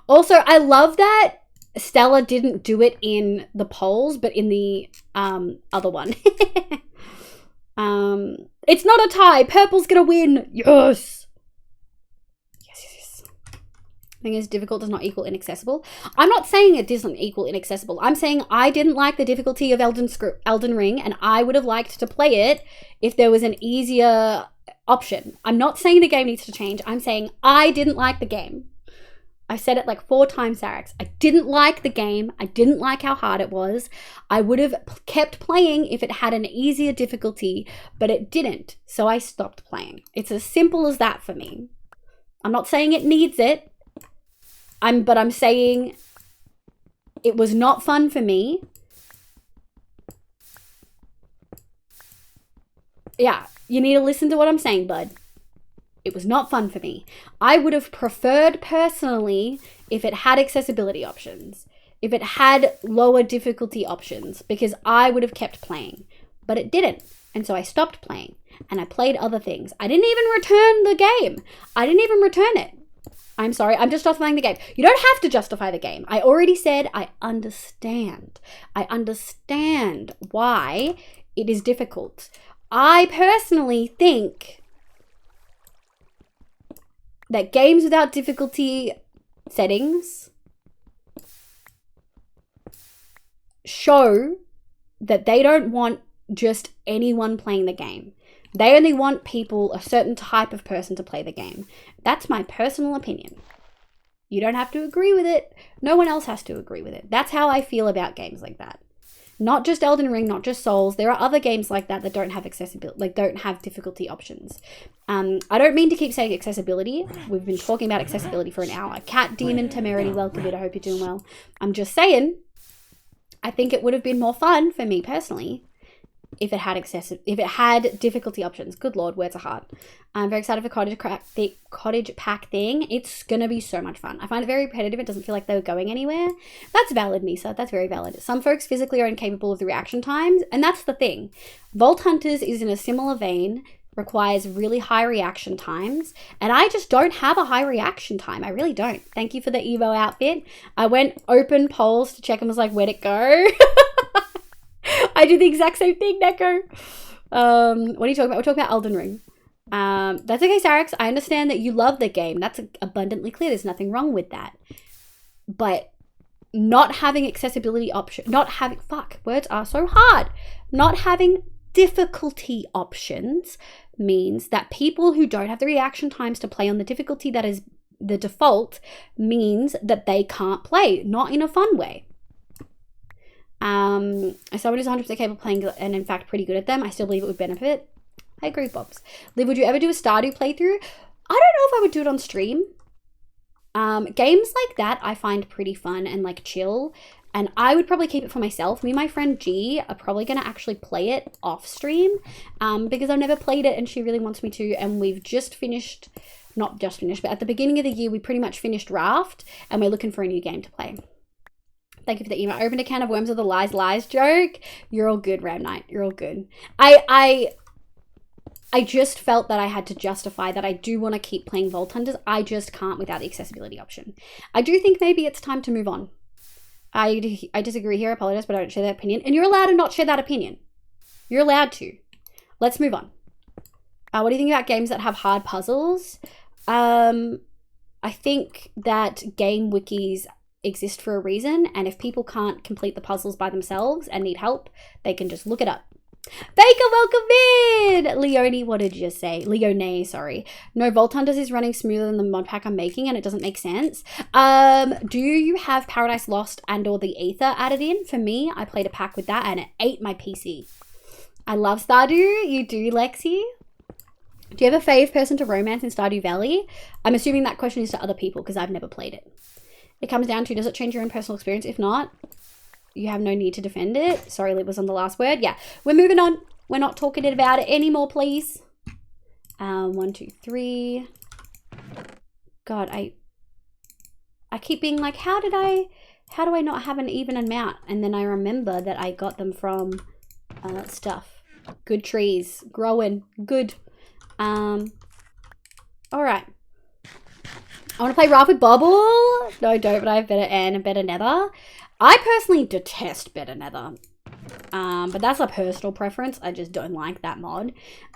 Also, I love that Stella didn't do it in the polls, but in the other one. It's not a tie. Purple's gonna win. Yes. Yes. Thing is, difficult does not equal inaccessible. I'm not saying it doesn't equal inaccessible. I'm saying I didn't like the difficulty of Elden Ring, and I would have liked to play it if there was an easier option. I'm not saying the game needs to change. I'm saying I didn't like the game. I said it like 4 times, Sarax. I didn't like the game. I didn't like how hard it was. I would have kept playing if it had an easier difficulty, but it didn't. So I stopped playing. It's as simple as that for me. I'm not saying it needs it. But I'm saying it was not fun for me. Yeah, you need to listen to what I'm saying, bud. It was not fun for me. I would have preferred personally if it had accessibility options, if it had lower difficulty options, because I would have kept playing, but it didn't. And so I stopped playing and I played other things. I didn't even return the game. I didn't even return it. I'm sorry. I'm just justifying the game. You don't have to justify the game. I already said I understand. I understand why it is difficult. I personally think that games without difficulty settings show that they don't want just anyone playing the game. They only want people, a certain type of person to play the game. That's my personal opinion. You don't have to agree with it. No one else has to agree with it. That's how I feel about games like that. Not just Elden Ring, not just Souls. There are other games like that that don't have accessibility, like don't have difficulty options. I don't mean to keep saying accessibility. We've been talking about accessibility for an hour. Cat Demon Temerity, welcome it. I hope you're doing well. I'm just saying, I think it would have been more fun for me personally if it had difficulty options. Good Lord, words are hard. I'm very excited for Cottage Pack thing. It's gonna be so much fun. I find it very repetitive. It doesn't feel like they were going anywhere. That's valid, Misa. That's very valid. Some folks physically are incapable of the reaction times, and that's the thing. Vault Hunters is in a similar vein, requires really high reaction times, and I just don't have a high reaction time. I really don't. Thank you for the Evo outfit. I went open polls to check and was like, where'd it go? I do the exact same thing, Neko. What are you talking about? We're talking about Elden Ring. That's okay, Sarix. I understand that you love the game. That's abundantly clear. There's nothing wrong with that. But not having accessibility option, words are so hard. Not having difficulty options means that people who don't have the reaction times to play on the difficulty that is the default means that they can't play, not in a fun way. As someone who's 100% capable of playing and in fact pretty good at them, I still believe it would benefit. I agree, Bobs. Liv, would you ever do a Stardew playthrough? I don't know if I would do it on stream. Games like that I find pretty fun and like chill, and I would probably keep it for myself. Me and my friend G are probably going to actually play it off stream because I've never played it and she really wants me to, and we've just finished, not just finished, but at the beginning of the year we pretty much finished Raft and we're looking for a new game to play. Thank you for the email. I opened a can of worms with a lies joke. You're all good, Ram Knight. You're all good. I just felt that I had to justify that I do want to keep playing Vault Hunters. I just can't without the accessibility option. I do think maybe it's time to move on. I disagree here. I apologize, but I don't share that opinion. And you're allowed to not share that opinion. You're allowed to. Let's move on. What do you think about games that have hard puzzles? I think that game wikis exist for a reason, and if people can't complete the puzzles by themselves and need help, they can just look it up. Baker, welcome in! Leone, what did you say? Leone, sorry. No, Vault Hunters is running smoother than the mod pack I'm making, and it doesn't make sense. Do you have Paradise Lost and or the Aether added in? For me, I played a pack with that, and it ate my PC. I love Stardew. You do, Lexi? Do you have a fave person to romance in Stardew Valley? I'm assuming that question is to other people, because I've never played it. It comes down to, does it change your own personal experience? If not, you have no need to defend it. Sorry, Lib was on the last word. Yeah, we're moving on. We're not talking about it anymore, please. 1, 2, 3. God, I keep being like, how do I not have an even amount? And then I remember that I got them from stuff. Good trees, growing, good. All right. I want to play Raft with Bubble. No, don't, but I have Better N and Better Nether. I personally detest Better Nether. But that's a personal preference. I just don't like that mod.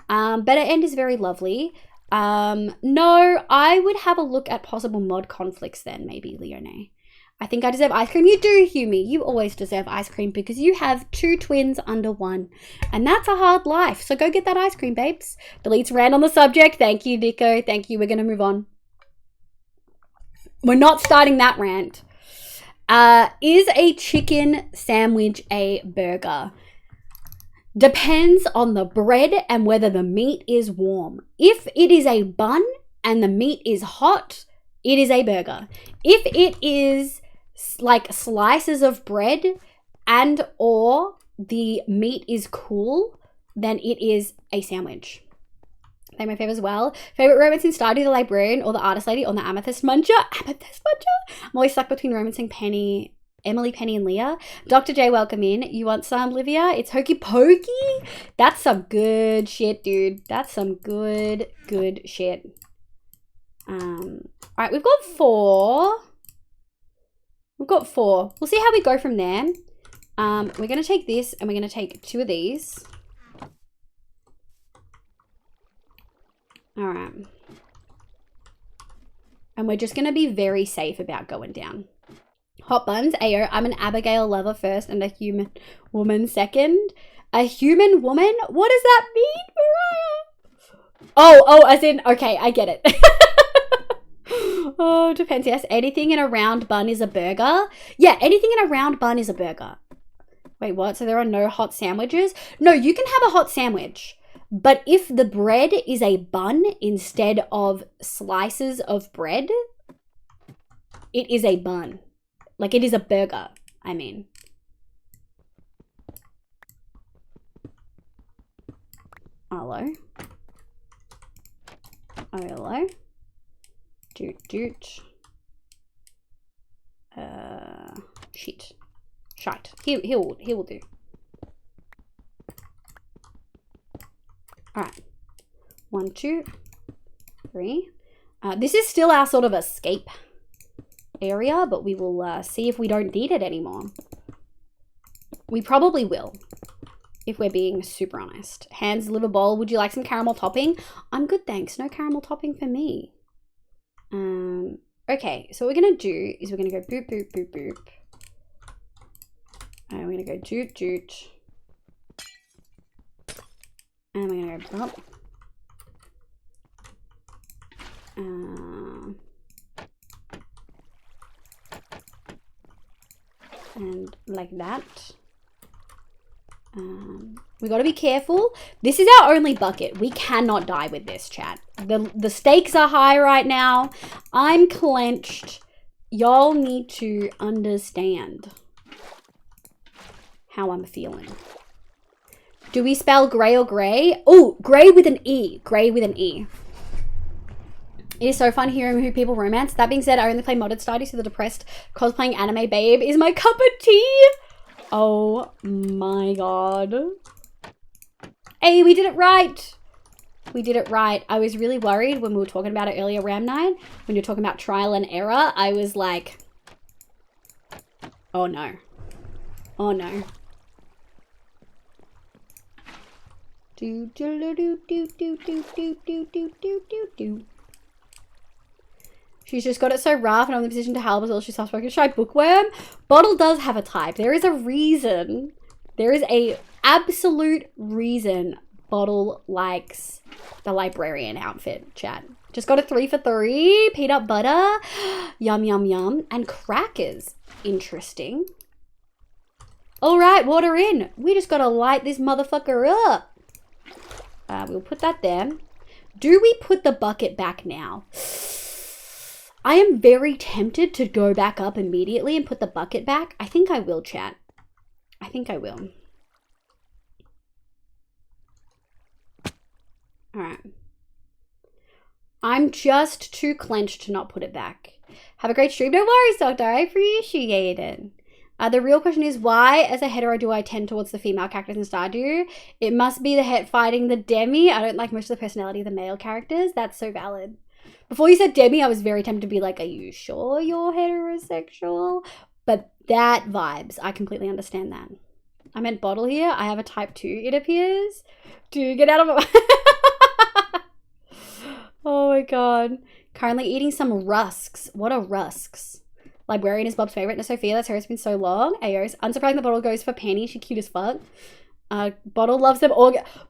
Better End is very lovely. No, I would have a look at possible mod conflicts then, maybe, Leone. I think I deserve ice cream. You do, Humi. You always deserve ice cream because you have 2 twins under 1. And that's a hard life. So go get that ice cream, babes. Deletes rant on the subject. Thank you, Nico. Thank you. We're going to move on. We're not starting that rant. Is a chicken sandwich a burger? Depends on the bread and whether the meat is warm. If it is a bun and the meat is hot, it is a burger. If it is like slices of bread and or the meat is cool, then it is a sandwich. They're my favorite as well. Favorite romance in Stardew, the librarian or the artist lady on the Amethyst Muncher? Amethyst Muncher? I'm always stuck between romancing Emily, Penny, and Leah. Dr. J, welcome in. You want some, Livia? It's Hokey Pokey. That's some good shit, dude. That's some good shit. Alright, we've got 4. We'll see how we go from there. We're going to take this and we're going to take 2 of these. All right. And we're just going to be very safe about going down. Hot buns, ayo. I'm an Abigail lover first and a human woman second. A human woman? What does that mean, Mariah? Oh, as in, okay, I get it. Oh, depends, yes. Anything in a round bun is a burger. Yeah, anything in a round bun is a burger. Wait, what? So there are no hot sandwiches? No, you can have a hot sandwich. But if the bread is a bun instead of slices of bread, it is a bun. Like, it is a burger, I mean. Hello. Hello. Doot. Shit. Shite. He will do. Alright. 1, 2, 3. This is still our sort of escape area, but we will see if we don't need it anymore. We probably will, if we're being super honest. Hands, liver bowl. Would you like some caramel topping? I'm good, thanks. No caramel topping for me. Okay, so what we're going to do is we're going to go boop, boop, boop, boop. And we're going to go doot, doot. And we're going to go bump. And like that. We got to be careful. This is our only bucket. We cannot die with this, chat. The stakes are high right now. I'm clenched. Y'all need to understand how I'm feeling. Do we spell grey or grey? Oh, grey with an E. Grey with an E. It is so fun hearing who people romance. That being said, I only play modded studies, so the depressed cosplaying anime babe is my cup of tea. Oh my god. Hey, we did it right. We did it right. I was really worried when we were talking about it earlier, Ram Night, when you're talking about trial and error. I was like, oh no. Oh no. Do do do do do do do do do do do do do. She's just got it so rough and I'm in the position to help as well as she's soft-spoken. Shy bookworm. Bottle does have a type. There is a reason. There is a absolute reason Bottle likes the librarian outfit, chat. Just got a 3 for 3. Peanut butter. Yum, yum, yum. And crackers. Interesting. All right, water in. We just got to light this motherfucker up. We'll put that there. Do we put the bucket back now? I am very tempted to go back up immediately and put the bucket back. I think I will, chat. I think I will. All right. I'm just too clenched to not put it back. Have a great stream. No worries, Doctor. I appreciate it. The real question is, why, as a hetero, do I tend towards the female characters in Stardew? It must be the het fighting the demi. I don't like most of the personality of the male characters. That's so valid. Before you said demi, I was very tempted to be like, are you sure you're heterosexual? But that vibes. I completely understand that. I meant bottle here. I have a type 2, it appears. Dude, get out of my... Oh my god. Currently eating some rusks. What are rusks? Librarian is Bob's favorite. No, Sophia, that's her. It's been so long. AOS. Unsurprising the Bottle goes for Penny. She's cute as fuck. Bottle loves them.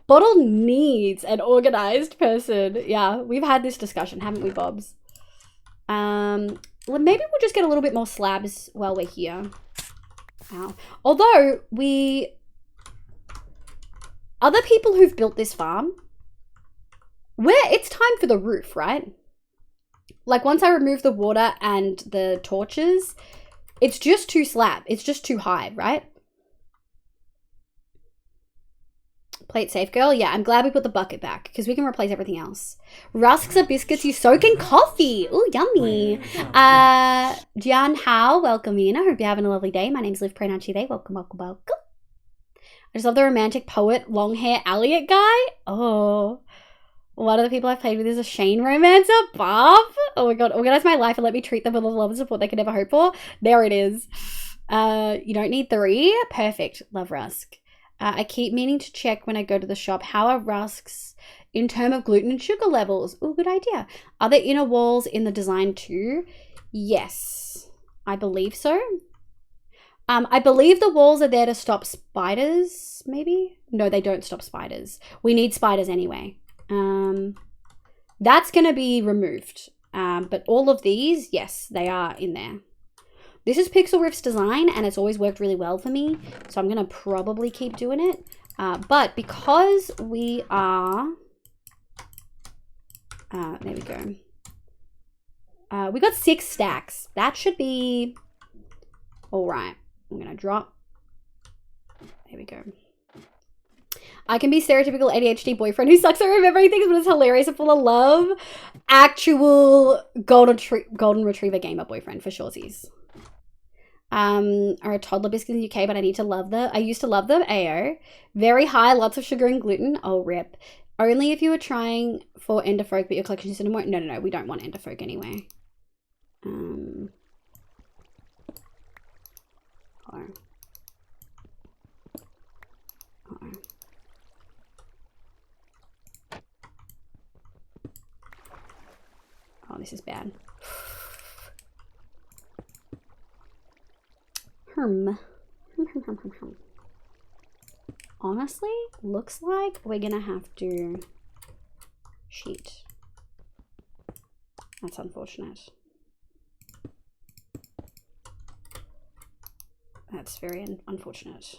Bottle needs an organized person. Yeah, we've had this discussion, haven't we, Bobs? Well, maybe we'll just get a little bit more slabs while we're here. Wow. Although other people who've built this farm, it's time for the roof, right? Like, once I remove the water and the torches, it's just too slab. It's just too high, right? Plate safe, girl. Yeah, I'm glad we put the bucket back because we can replace everything else. Rusks are biscuits you soak in coffee. Ooh, yummy. Jian Hao, welcome in. I hope you're having a lovely day. My name's Liv Prenanchide. Welcome, welcome, welcome. I just love the romantic poet, long hair Elliot guy. Oh. One of the people I've played with is a Shane romancer, Bob. Oh my god, organize my life and let me treat them with the love and support they could never hope for. There it is. You don't need 3. Perfect. Love Rusk. I keep meaning to check when I go to the shop. How are rusks in terms of gluten and sugar levels? Oh, good idea. Are there inner walls in the design too? Yes, I believe so. I believe the walls are there to stop spiders, maybe? No, they don't stop spiders. We need spiders anyway. That's going to be removed. But all of these, yes, they are in there. This is Pixel Riff's design, and it's always worked really well for me. So I'm going to probably keep doing it. But because we are... there we go. We got 6 stacks. That should be... all right. I'm going to drop. There we go. I can be stereotypical ADHD boyfriend who sucks at remembering things, but is hilarious and full of love. Actual golden retriever gamer boyfriend for shorties. Are toddler biscuits in the UK, but I need to love them. I used to love them. AO. Very high, lots of sugar and gluten. Oh, rip. Only if you were trying for Enderfolk, but your collection is more. No. We don't want Enderfolk anyway. Oh. Oh, this is bad. Honestly, looks like we're gonna have to cheat. That's unfortunate. That's very unfortunate.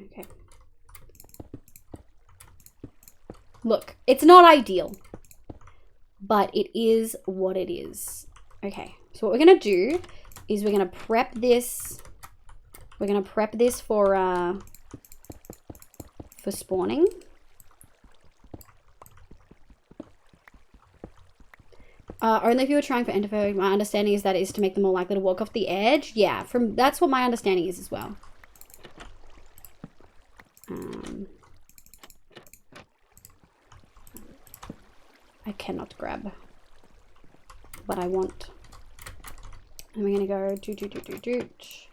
Okay. Look, it's not ideal, but it is what it is. Okay, so what we're gonna do is we're gonna prep this. We're gonna prep this for spawning. Only if you were trying for Enderfolk. My understanding is that is to make them more likely to walk off the edge. Yeah, that's what my understanding is as well. I cannot grab, but I want. And we're gonna go doot.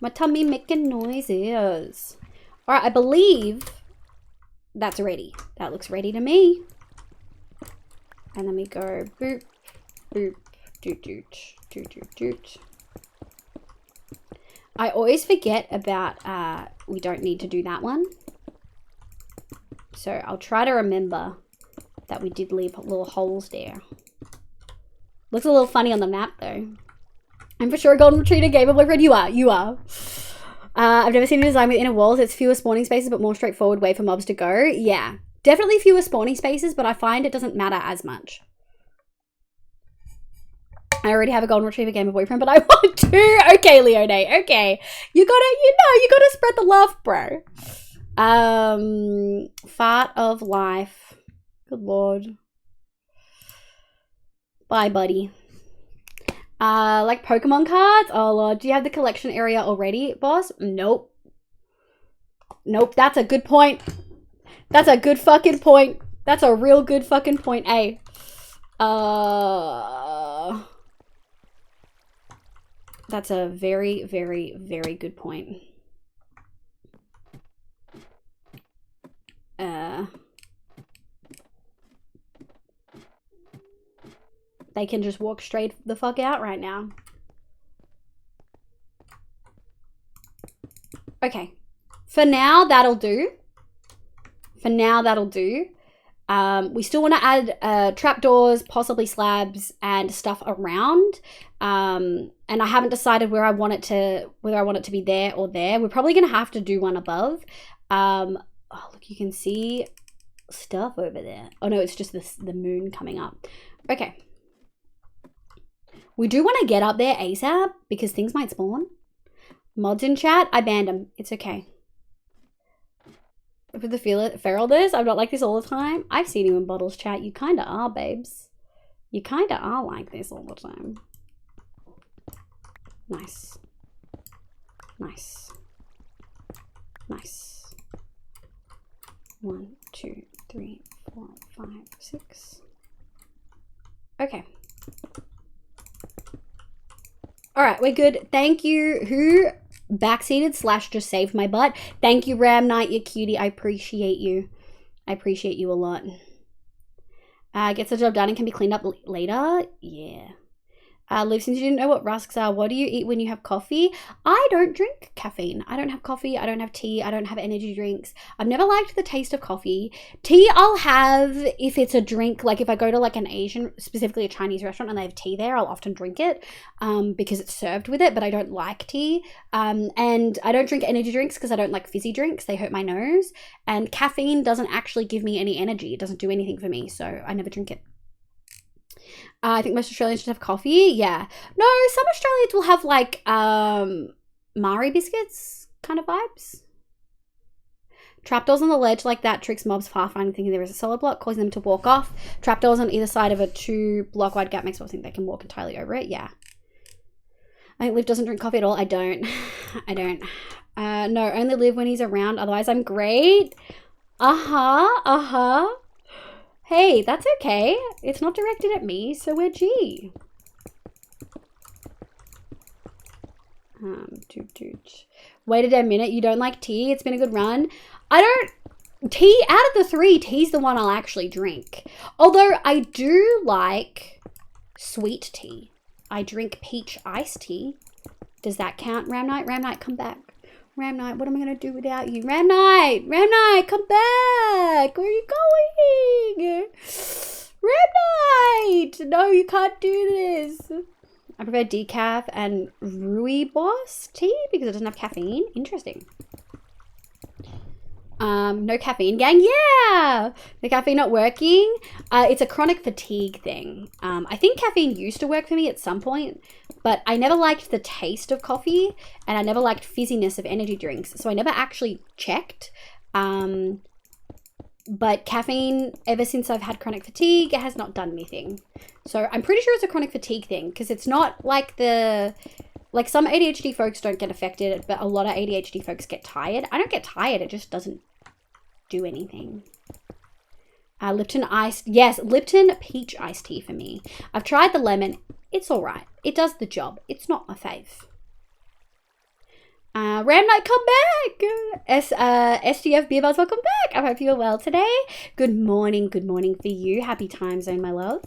My tummy making noises. All right, I believe that's ready. That looks ready to me. And then we go boop, boop, doot. I always forget about, we don't need to do that one. So I'll try to remember that we did leave little holes there. Looks a little funny on the map though. I'm for sure a golden retriever gamer boyfriend. You are. I've never seen a design with inner walls. It's fewer spawning spaces, but more straightforward way for mobs to go. Yeah, definitely fewer spawning spaces, but I find it doesn't matter as much. I already have a golden retriever gamer boyfriend, but I want to. Okay, Leone. Okay, you gotta spread the love, bro. Fart of life. Good lord. Bye, buddy. Like Pokemon cards? Oh lord, do you have the collection area already, boss? Nope. Nope, that's a good point. That's a good fucking point. That's a real good fucking point, eh? That's a very, very, very good point. They can just walk straight the fuck out right now. Okay. For now, that'll do. For now, that'll do. We still want to add trapdoors, possibly slabs, and stuff around. And I haven't decided whether I want it to be there or there. We're probably gonna have to do one above. Oh, look, you can see stuff over there. Oh no, it's just the moon coming up. Okay. We do want to get up there ASAP because things might spawn. Mods in chat, I banned them. It's okay. For the feralness, I'm not like this all the time. I've seen you in bottles chat. You kind of are, babes. You kind of are like this all the time. Nice. Nice. Nice. 1, 2, 3, 4, 5, 6. Okay. All right, we're good. Thank you. Who backseated / just saved my butt? Thank you, Ram Knight, you cutie. I appreciate you. I appreciate you a lot. Gets the job done and can be cleaned up later. Yeah. Liv, since you didn't know what rusks are, what do you eat when you have coffee? I don't drink caffeine. I don't have coffee. I don't have tea. I don't have energy drinks. I've never liked the taste of coffee. Tea I'll have if it's a drink, like if I go to like an Asian, specifically a Chinese restaurant and they have tea there, I'll often drink it because it's served with it, but I don't like tea. And I don't drink energy drinks because I don't like fizzy drinks. They hurt my nose. And caffeine doesn't actually give me any energy. It doesn't do anything for me, so I never drink it. I think most Australians should have coffee. Yeah. No, some Australians will have like Mari biscuits kind of vibes. Trapdoors on the ledge like that tricks mobs far finding thinking there is a solid block, causing them to walk off. Trapdoors on either side of a 2-block wide gap makes mobs think they can walk entirely over it. Yeah. I think Liv doesn't drink coffee at all. I don't. No, only Liv when he's around. Otherwise, I'm great. Hey, that's okay. It's not directed at me, so we're G. Waited a minute. You don't like tea? It's been a good run. Tea, out of the 3, tea's the one I'll actually drink. Although I do like sweet tea. I drink peach iced tea. Does that count, Ram Knight? Ram Knight, come back. Ram Knight, what am I going to do without you? Ram Knight, come back. Where are you going? Ram Knight, no, you can't do this. I prefer decaf and rooibos tea because it doesn't have caffeine. Interesting. No caffeine, gang. Yeah, the caffeine not working. It's a chronic fatigue thing. I think caffeine used to work for me at some point, but I never liked the taste of coffee and I never liked fizziness of energy drinks, so I never actually checked. But caffeine, ever since I've had chronic fatigue, it has not done anything. So I'm pretty sure it's a chronic fatigue thing because it's not like like some ADHD folks don't get affected, but a lot of ADHD folks get tired. I don't get tired. It just doesn't do anything. Lipton iced. Yes, Lipton peach iced tea for me. I've tried the lemon. It's all right. It does the job. It's not my fave. Ram Knight, come back. SDF Beer Buzz, welcome back. I hope you're well today. Good morning for you. Happy time zone, my love.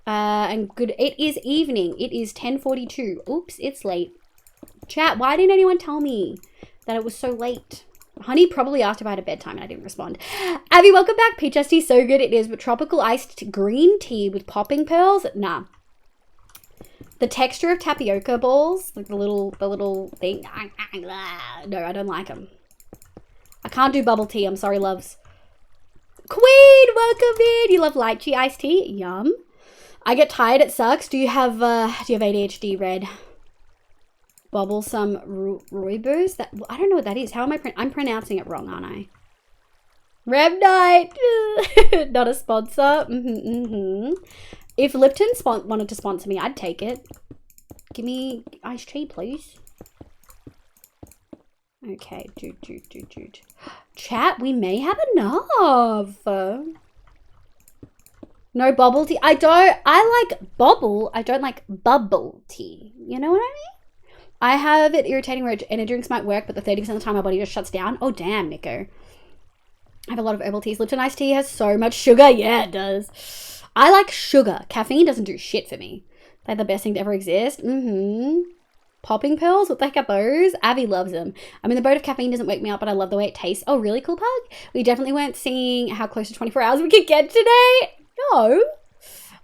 And good, it is evening. It is 10:42. Oops, it's late. Chat, why didn't anyone tell me that it was so late? Honey probably asked if I had a bedtime and I didn't respond. Abby, welcome back. Peach iced tea, so good it is, but tropical iced green tea with popping pearls? Nah. The texture of tapioca balls, like the little thing. No, I don't like them. I can't do bubble tea. I'm sorry, loves. Queen, welcome in. You love lychee iced tea? Yum. I get tired. It sucks. Do you have ADHD, Red? Bubble some rooibos? That I don't know what that is. How am I'm pronouncing it wrong, aren't I? Rev Night, not a sponsor. If Lipton wanted to sponsor me, I'd take it. Give me iced tea, please. Okay, dude. Chat, we may have enough. No bubble tea. I like bubble. I don't like bubble tea. You know what I mean? I have it irritating where energy drinks might work, but the 30% of the time my body just shuts down. Oh, damn, Nico. I have a lot of herbal teas. Lipton iced tea has so much sugar. Yeah, it does. I like sugar. Caffeine doesn't do shit for me. They're the best thing to ever exist. Popping pearls? What the heck are those? Abby loves them. I mean, the boat of caffeine doesn't wake me up, but I love the way it tastes. Oh, really cool, Pug? We definitely weren't seeing how close to 24 hours we could get today. No.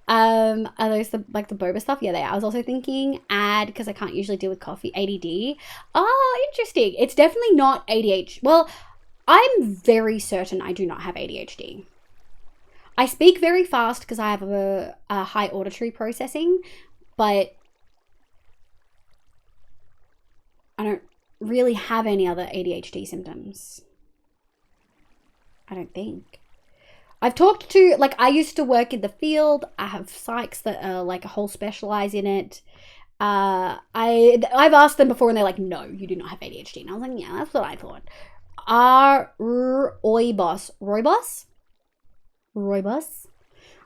Are those the boba stuff? Yeah, they are. I was also thinking because I can't usually deal with coffee. ADD. Oh, interesting. It's definitely not ADHD. Well, I'm very certain I do not have ADHD. I speak very fast because I have a high auditory processing, but I don't really have any other ADHD symptoms. I don't think. I've talked to, I used to work in the field. I have psychs that are a whole specialize in it. I've asked them before and they're like, no, you do not have ADHD. And I was like, yeah, that's what I thought. Rooibos.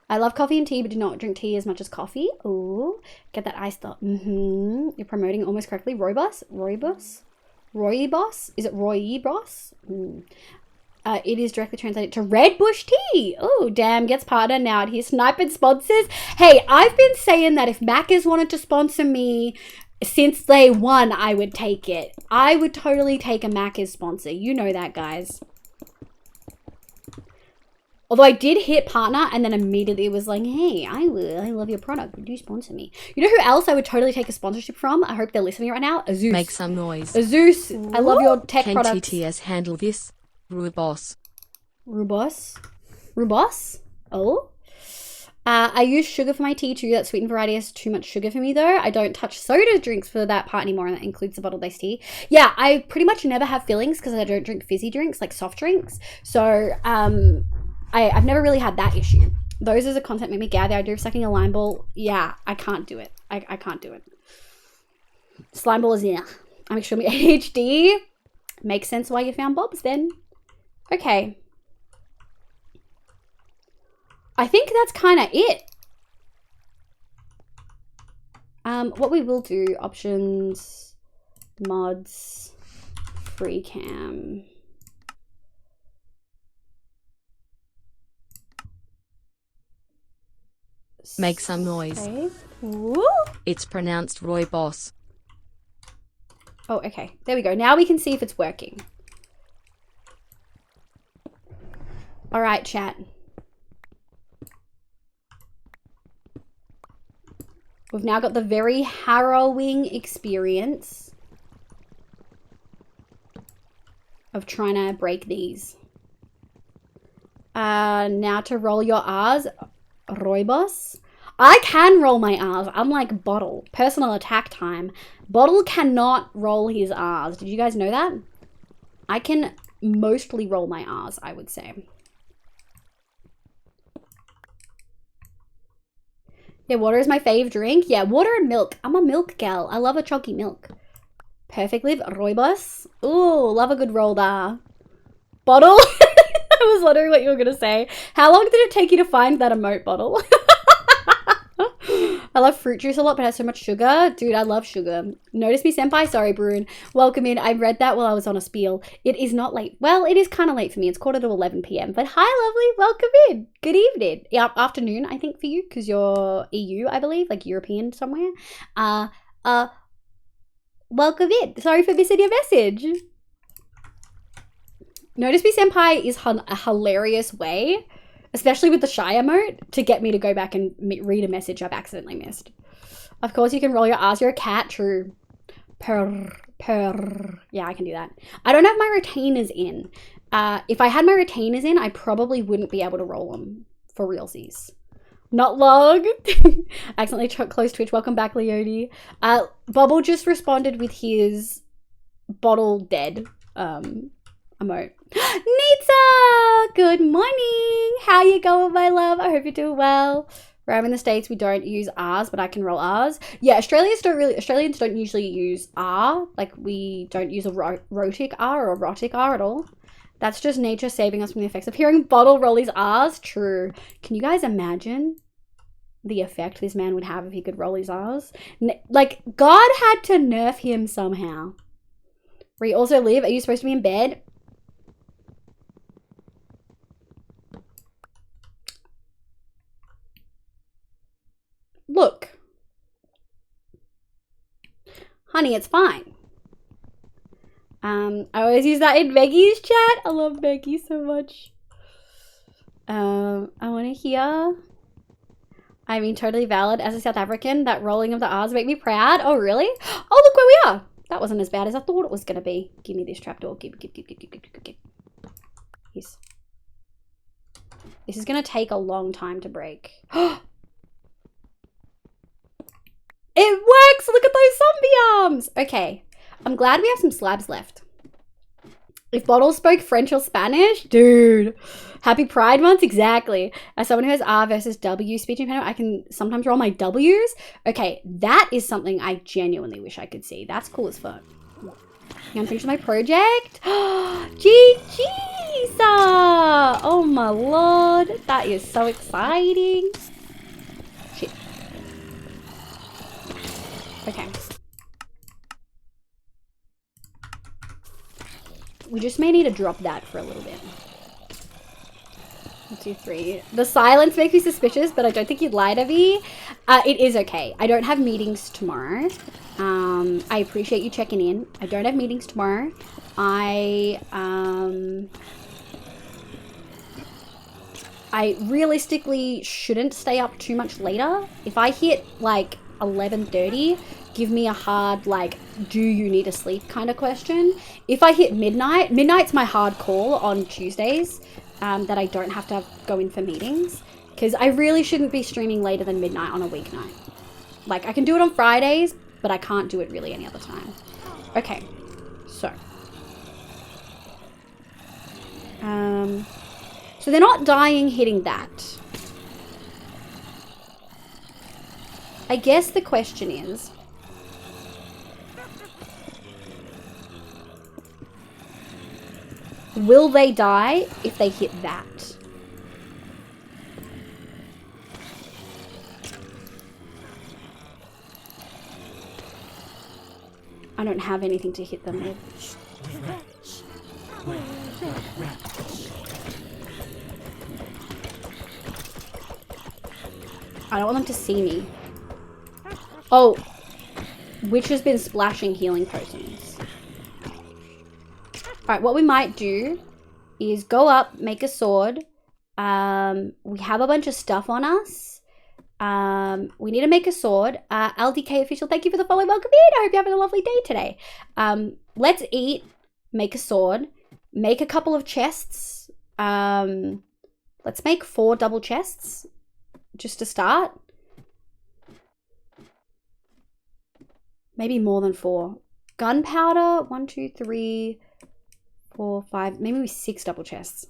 I love coffee and tea, but do not drink tea as much as coffee. Ooh, get that iced up. You're promoting it almost correctly. Rooibos? Is it rooibos? It is directly translated to Red Bush Tea. Oh, damn, gets partner now out here. Sniping sponsors. Hey, I've been saying that if Macca's wanted to sponsor me since day one, I would take it. I would totally take a Macca's sponsor. You know that, guys. Although I did hit partner and then immediately was like, hey, I love your product. Would you sponsor me? You know who else I would totally take a sponsorship from? I hope they're listening right now. Azus. Make some noise. Azus, I love your tech Can products. TTS handle this? Rubos. Rubos? Rubos? Oh? I use sugar for my tea too. That sweetened variety has too much sugar for me though. I don't touch soda drinks for that part anymore, and that includes the bottled iced tea. Yeah, I pretty much never have fillings because I don't drink fizzy drinks, like soft drinks. So, I've never really had that issue. Those as a concept make me gag. The idea of sucking a lime ball, yeah, I can't do it. I can't do it. Slime ball is, yeah. I'm extremely ADHD. Makes sense why you found Bob's then. Okay. I think that's kind of it. What we will do, options, mods, free cam. Make some noise. Save. Woo. It's pronounced Roy Boss. Oh, okay. There we go. Now we can see if it's working. All right, chat. We've now got the very harrowing experience of trying to break these. Now to roll your R's. Roybos. I can roll my R's, unlike Bottle. Personal attack time. Bottle cannot roll his R's. Did you guys know that? I can mostly roll my R's, I would say. Yeah, water is my fave drink. Yeah, water and milk. I'm a milk gal. I love a chalky milk. Perfect live. Roybos. Ooh, love a good rolled R. Bottle. I was wondering what you were going to say. How long did it take you to find that emote, Bottle? I love fruit juice a lot, but it has so much sugar. Dude, I love sugar. Notice me, senpai? Sorry, Bruin. Welcome in. I read that while I was on a spiel. It is not late. Well, it is kind of late for me. It's 11:45 p.m. But hi, lovely. Welcome in. Good evening. Yeah, afternoon, I think, for you, because you're EU, I believe, like European somewhere. Welcome in. Sorry for missing your message. Notice me, senpai is a hilarious way, especially with the shy emote, to get me to go back and read a message I've accidentally missed. Of course, you can roll your R's. You're a cat. True. Purr. Yeah, I can do that. I don't have my retainers in. If I had my retainers in, I probably wouldn't be able to roll them for realsies. Not log. Accidentally closed Twitch. Welcome back, Leone. Bubble just responded with his bottle dead emote. Nita! Good morning! How you going, my love? I hope you're doing well. Where I'm in the States, we don't use R's, but I can roll R's. Yeah, Australians don't usually use R. Like, we don't use a rhotic R or erotic R at all. That's just nature saving us from the effects of hearing Bottle roll his R's. True. Can you guys imagine the effect this man would have if he could roll his R's? Like, God had to nerf him somehow. Where you also live? Are you supposed to be in bed? Look. Honey, it's fine. I always use that in Maggie's chat. I love Maggie so much. I want to hear. I mean, totally valid. As a South African, that rolling of the R's make me proud. Oh, really? Oh, look where we are. That wasn't as bad as I thought it was going to be. Give me this trapdoor. Give. Yes. This is going to take a long time to break. It works! Look at those zombie arms! Okay. I'm glad we have some slabs left. If Bottle spoke French or Spanish, dude. Happy Pride Month, exactly. As someone who has R versus W speech impediment, I can sometimes roll my W's. Okay, that is something I genuinely wish I could see. That's cool as fuck. I'm gonna finish my project. GG's! Oh my lord. That is so exciting. Shit. Okay. We just may need to drop that for a little bit. 1, 2, 3. The silence makes me suspicious, but I don't think you'd lie to me. It is okay. I don't have meetings tomorrow. I appreciate you checking in. I don't have meetings tomorrow. I realistically shouldn't stay up too much later. If I hit like 11:30, give me a hard like, do you need to sleep kind of question. If I hit midnight's my hard call on Tuesdays, that I don't have to go in for meetings, because I really shouldn't be streaming later than midnight on a weeknight. Like, I can do it on Fridays, but I can't do it really any other time. Okay, so. So they're not dying hitting that. I guess the question is, will they die if they hit that? I don't have anything to hit them with. I don't want them to see me. Oh, Witch has been splashing healing potions. Alright, what we might do is go up, make a sword. We have a bunch of stuff on us. We need to make a sword. LDK official, thank you for the follow. Welcome in. I hope you're having a lovely day today. Let's eat, make a sword, make a couple of chests. Let's make 4 double chests just to start. Maybe more than 4. Gunpowder, 1, 2, 3, 4, 5, maybe 6 double chests.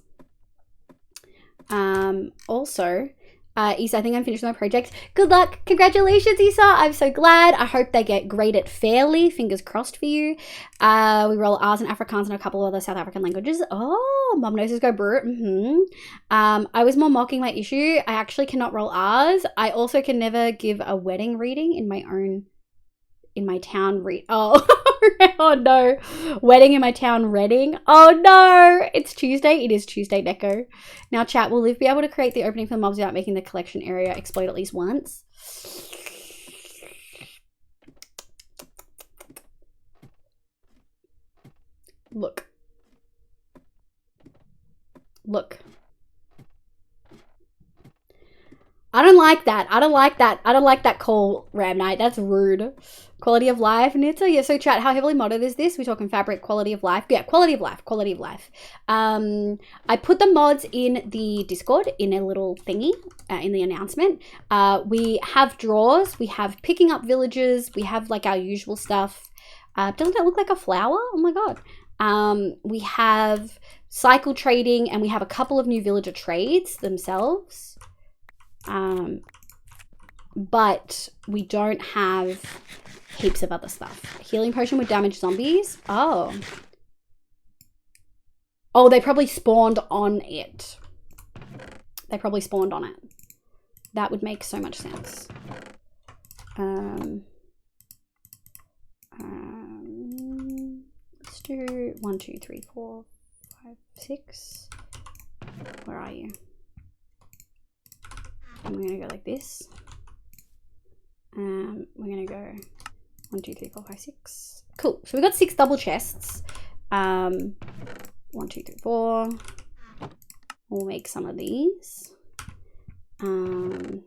Also, Issa, I think I'm finished with my project. Good luck. Congratulations, Issa. I'm so glad. I hope they get graded fairly. Fingers crossed for you. We roll R's in Afrikaans and a couple of other South African languages. Oh, mum knows go brr. I was more mocking my issue. I actually cannot roll R's. I also can never give a wedding reading in my town oh no, wedding in my town Reading. Oh no, it's Tuesday. It is Tuesday, Neko. Now chat, will Liv be able to create the opening for the mobs without making the collection area explode at least once? Look. I don't like that. I don't like that call, Ram Knight. That's rude. Quality of life, Nita. Yeah, so chat, how heavily modded is this? We're talking fabric, quality of life. Yeah, quality of life. I put the mods in the Discord in a little thingy, in the announcement. We have drawers. We have picking up villagers. We have like our usual stuff. Doesn't that look like a flower? Oh my god. We have cycle trading, and we have a couple of new villager trades themselves. But we don't have heaps of other stuff. Healing potion with damaged zombies. Oh, they probably spawned on it. That would make so much sense. Let's do 1, 2, 3, 4, 5, 6. Where are you? I'm gonna go like this. We're gonna go 1, 2, 3, 4, 5, 6. Cool. So we got 6 double chests. 1, 2, 3, 4. We'll make some of these. And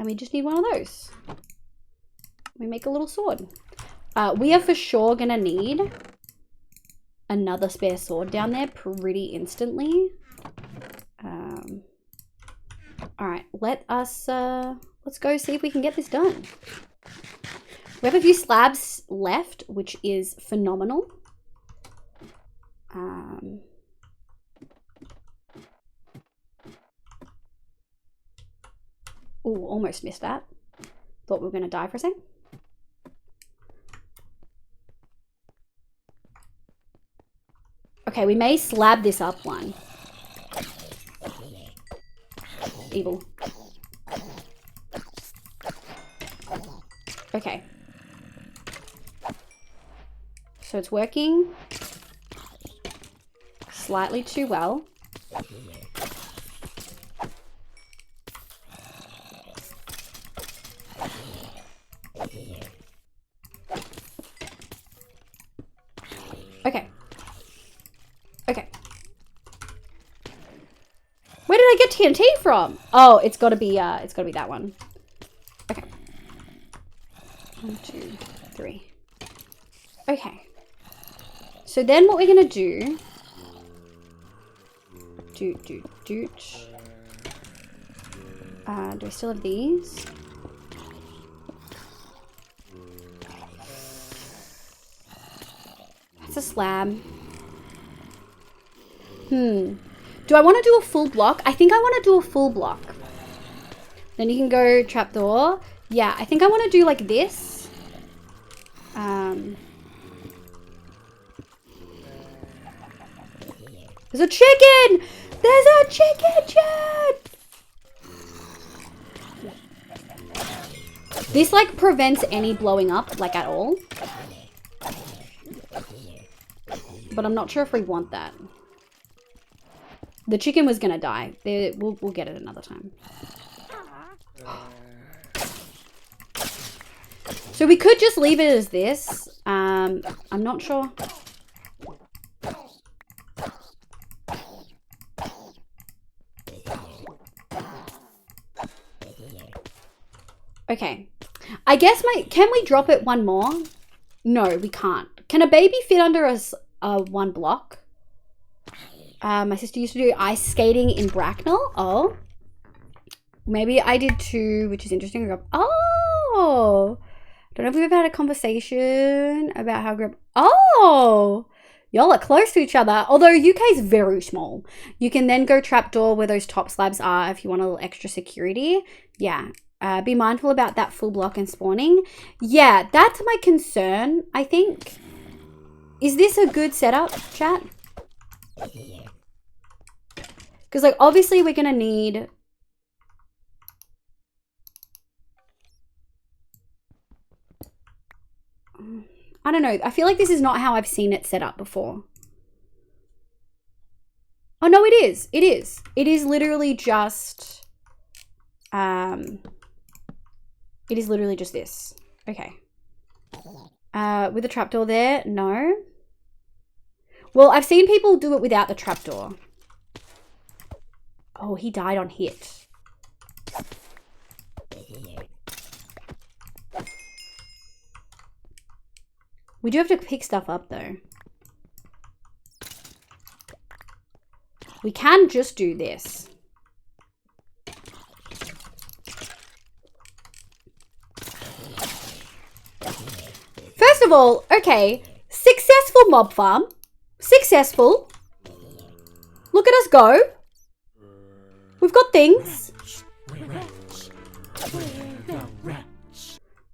we just need one of those. We make a little sword. We are for sure gonna need another spare sword down there pretty instantly. All right, let's go see if we can get this done. We have a few slabs left, which is phenomenal. Oh, almost missed that. Thought we were gonna die for a sec. Okay, we may slab this up one. Evil. Okay. So it's working slightly too well. Okay. Okay. Where did I get TNT from? Oh, it's gotta be that one. Okay. 1, 2, 3. Okay. So then what we're gonna do... Do I still have these? That's a slab. Do I want to do a full block? I think I want to do a full block. Then you can go trapdoor. Yeah, I think I want to do like this. There's a chicken! There's a chicken, chat! This like prevents any blowing up, like at all. But I'm not sure if we want that. The chicken was gonna die. We'll get it another time. So we could just leave it as this. I'm not sure. Okay. I guess can we drop it one more? No, we can't. Can a baby fit under us one block? My sister used to do ice skating in Bracknell. Oh. Maybe I did too, which is interesting. Oh. Don't know if we've ever had a conversation about how Oh. Y'all are close to each other. Although UK is very small. You can then go trapdoor where those top slabs are if you want a little extra security. Yeah. Be mindful about that full block and spawning. Yeah, that's my concern, I think. Is this a good setup, chat? Because, like, obviously we're going to need... I don't know. I feel like this is not how I've seen it set up before. Oh, no, it is. It is. It is literally just... It is literally just this. Okay. With the trapdoor there? No. Well, I've seen people do it without the trapdoor. Oh, he died on hit. We do have to pick stuff up, though. We can just do this. First of all, okay, successful mob farm. Successful. Look at us go. We've got things.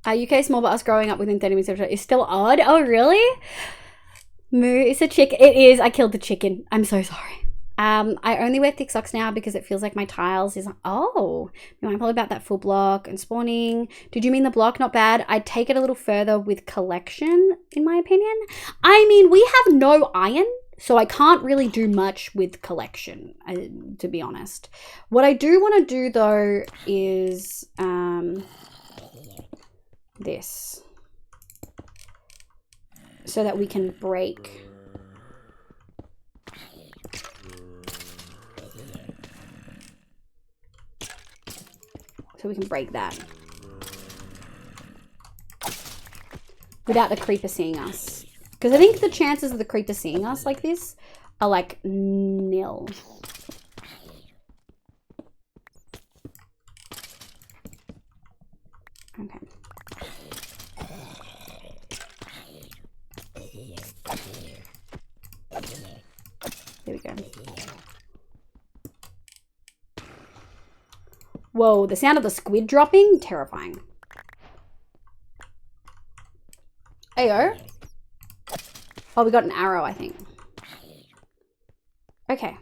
UK small, but us growing up within 30 minutes is still odd. Oh, really? Moo is a chicken. It is. I killed the chicken. I'm so sorry. I only wear thick socks now because it feels like my tiles is... Oh, no, I'm probably about that full block and spawning. Did you mean the block? Not bad. I'd take it a little further with collection, in my opinion. I mean, we have no iron, so I can't really do much with collection, to be honest. What I do want to do, though, is this. So that we can break... So we can break that. Without the creeper seeing us. Because I think the chances of the creeper seeing us like this are like nil. Okay. There we go. Whoa, the sound of the squid dropping? Terrifying. Ayo. Oh, we got an arrow, I think. Okay.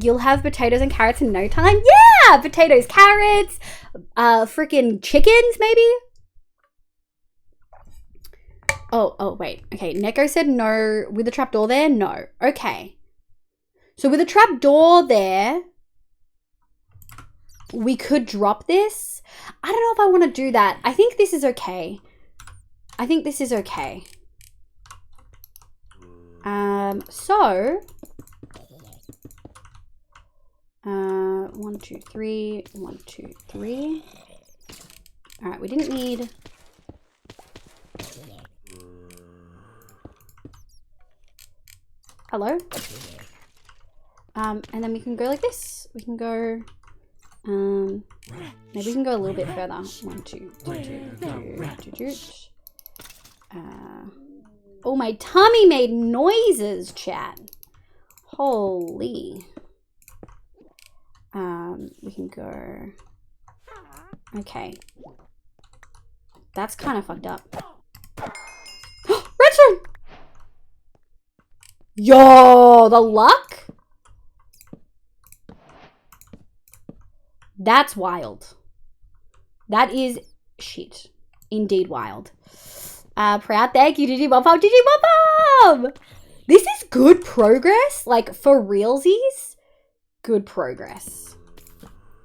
You'll have potatoes and carrots in no time? Yeah! Potatoes, carrots, freaking chickens, maybe? Oh, wait. Okay, Neko said no with the trapdoor there? No. Okay. So with a trap door there, we could drop this. I don't know if I want to do that. I think this is okay. I think this is okay. So 1, 2, 3, 1, 2, 3. All right, we didn't need. Hello. And then we can go like this. We can go. Maybe we can go a little bit further. 1, 2, 2. Oh, my tummy made noises, chat. Holy. We can go. Okay. That's kind of fucked up. Redstone! Yo, the luck? That's wild. That is shit. Indeed wild. Proud, thank you, Digimopop, Digimopop! This is good progress, like for realsies. Good progress.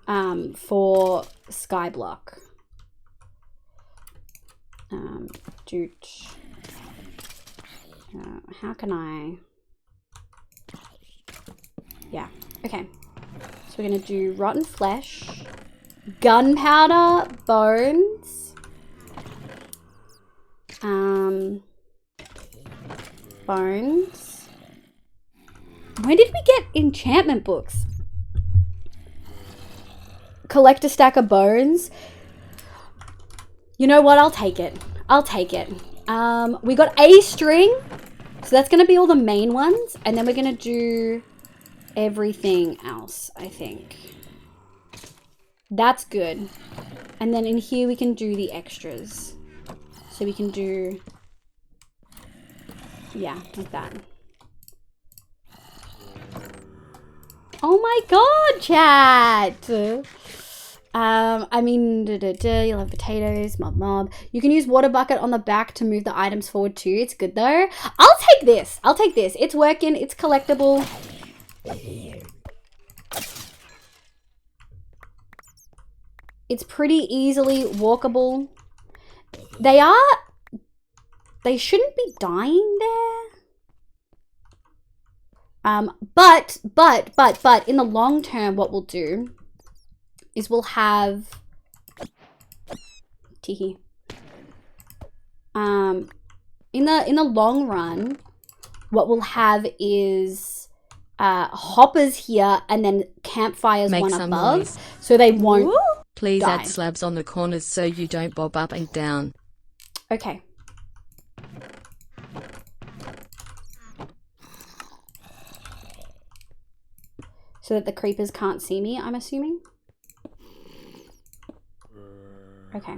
For SkyBlock. How can I? Yeah. Okay. So we're gonna do rotten flesh, gunpowder, bones, bones. When did we get enchantment books? Collect a stack of bones. You know what? I'll take it. I'll take it. We got a string, so that's gonna be all the main ones, and then we're gonna do everything else, I think. That's good. And then in here we can do the extras. So we can do, yeah, like that. Oh my god, chat! I mean, you'll have potatoes, mob. You can use water bucket on the back to move the items forward too. It's good though. I'll take this. I'll take this. It's working. It's collectible. It's pretty easily walkable. They shouldn't be dying there. But in the long term, what we'll do is we'll have teehee. In the long run, what we'll have is hoppers here and then campfires Make one some above, noise. so they won't. Please die. add slabs on the corners so you don't bob up and down. Okay. So that the creepers can't see me, I'm assuming. Okay.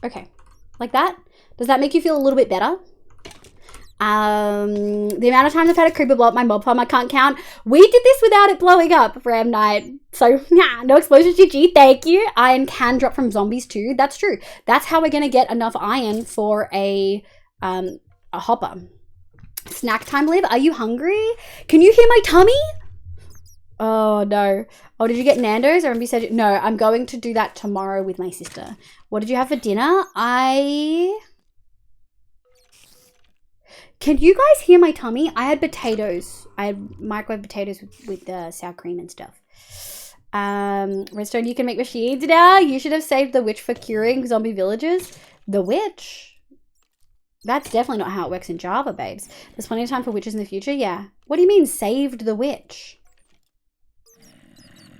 Okay. Like that? Does that make you feel a little bit better? The amount of times I've had a creeper blow up my mob farm, I can't count. We did this without it blowing up, Ram Knight. So, yeah, no explosions, GG, thank you. Iron can drop from zombies too. That's true. That's how we're gonna get enough iron for a hopper. Snack time, Liv. Are you hungry? Can you hear my tummy? Oh, no. Oh, did you get Nando's? Or said no, I'm going to do that tomorrow with my sister. What did you have for dinner? Can you guys hear my tummy? I had potatoes. I had microwave potatoes with sour cream and stuff. Redstone, you can make machines now. You should have saved the witch for curing zombie villagers. The witch? That's definitely not how it works in Java, babes. There's plenty of time for witches in the future. Yeah. What do you mean saved the witch?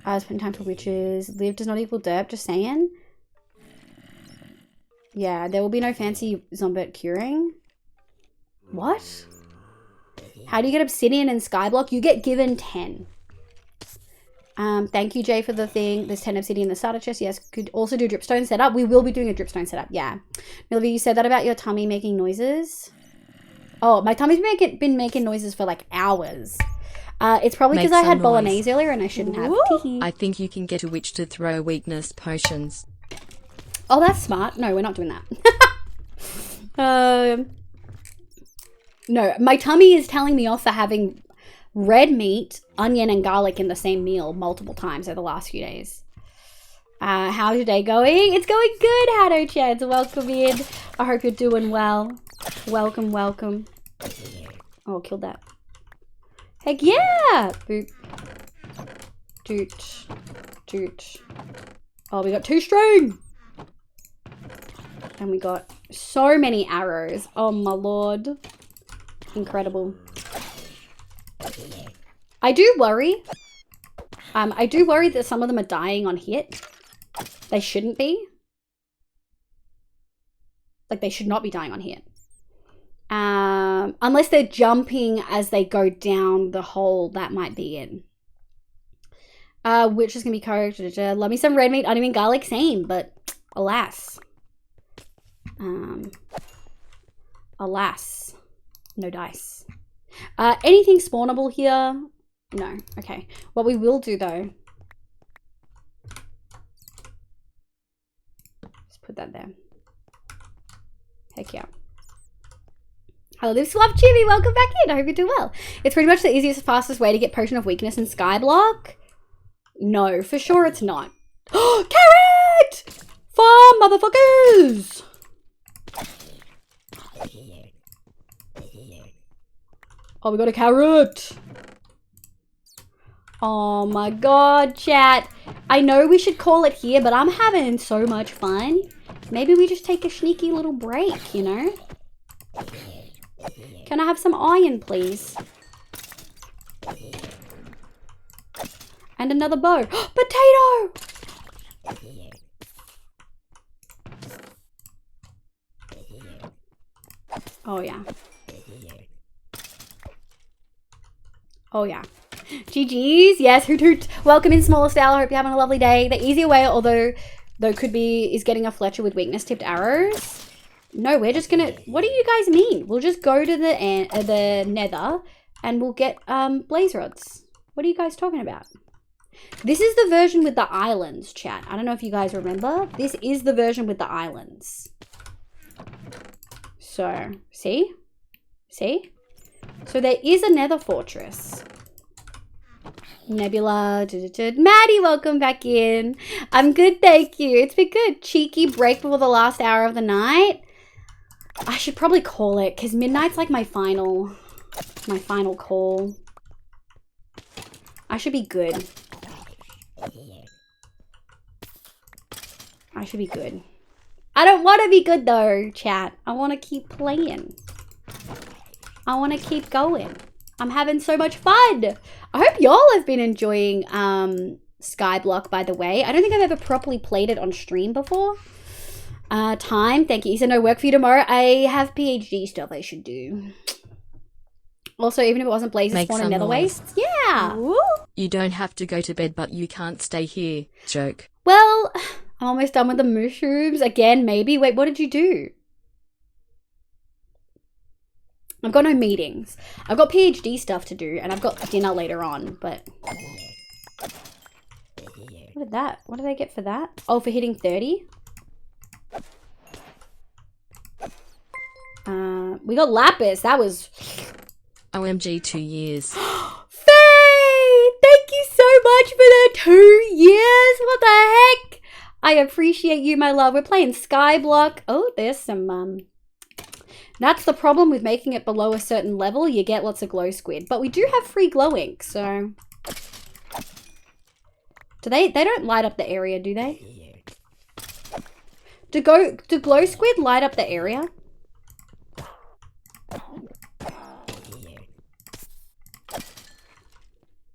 There's plenty of time for witches. Live does not equal derp, just saying. Yeah, there will be no fancy zombie curing. What? How do you get obsidian and skyblock? You get given 10. Thank you, Jay, for the thing. There's 10 obsidian in the starter chest. Yes, could also do a dripstone setup. We will be doing a dripstone setup, yeah. Milvy, you said that about your tummy making noises. Oh, my tummy's been making noises for like hours. It's probably Make because I had some bolognese earlier and I shouldn't have. Teehee. I think you can get a witch to throw weakness potions. Oh, that's smart. No, we're not doing that. No, my tummy is telling me off for having red meat, onion, and garlic in the same meal multiple times over the last few days. How's your day going? It's going good, Haddo Chads. Welcome in. I hope you're doing well. Welcome, welcome. Oh, killed that. Heck yeah! Boop. Doot. Doot. Oh, we got 2 string! And we got so many arrows. Oh my lord. Incredible. I do worry. I do worry that some of them are dying on hit. They shouldn't be. Like, they should not be dying on hit. Unless they're jumping as they go down the hole, that might be it. Which is gonna be cooked. Love me some red meat, onion, and garlic, same, but alas. Alas. No dice. Anything spawnable here? No. Okay. What we will do though. Just put that there. Heck yeah. Hello, Live Swap Chibi. Welcome back in. I hope you do well. It's pretty much the easiest, fastest way to get Potion of Weakness in SkyBlock. No, for sure it's not. Oh, carrot! Farm, motherfuckers! Oh, we got a carrot. Oh my god, chat. I know we should call it here, but I'm having so much fun. Maybe we just take a sneaky little break, you know? Can I have some iron, please? And another bow. Potato! Oh, yeah. Oh, yeah. GG's. Yes, hoot hoot. Welcome in, Smaller Style. I hope you're having a lovely day. The easier way, although could be, is getting a Fletcher with weakness tipped arrows. No, we're just gonna... What do you guys mean? We'll just go to the nether and we'll get blaze rods. What are you guys talking about? This is the version with the islands, chat. I don't know if you guys remember. This is the version with the islands. So, see? See? So there is a nether fortress. Nebula, Maddie, welcome back in. I'm good, thank you. It's been good. Cheeky break before the last hour of the night. I should probably call it because midnight's like my final call. I should be good. I should be good. I don't want to be good though, chat. I want to keep playing. I want to keep going. I'm having so much fun. I hope y'all have been enjoying SkyBlock, by the way. I don't think I've ever properly played it on stream before. Time, thank you. You said no work for you tomorrow. I have PhD stuff I should do. Also, even if it wasn't blazes spawn and nether wastes. Yeah. Woo. You don't have to go to bed, but you can't stay here. Joke. Well, I'm almost done with the mushrooms. Again, maybe. Wait, what did you do? I've got no meetings. I've got PhD stuff to do, and I've got dinner later on, but... What did I get for that? Oh, for hitting 30? We got Lapis. That was... OMG 2 years. Faye! Thank you so much for the 2 years! What the heck? I appreciate you, my love. We're playing SkyBlock. Oh, there's some... That's the problem with making it below a certain level. You get lots of glow squid. But we do have free glow ink, so... They don't light up the area, do they? Do glow squid light up the area?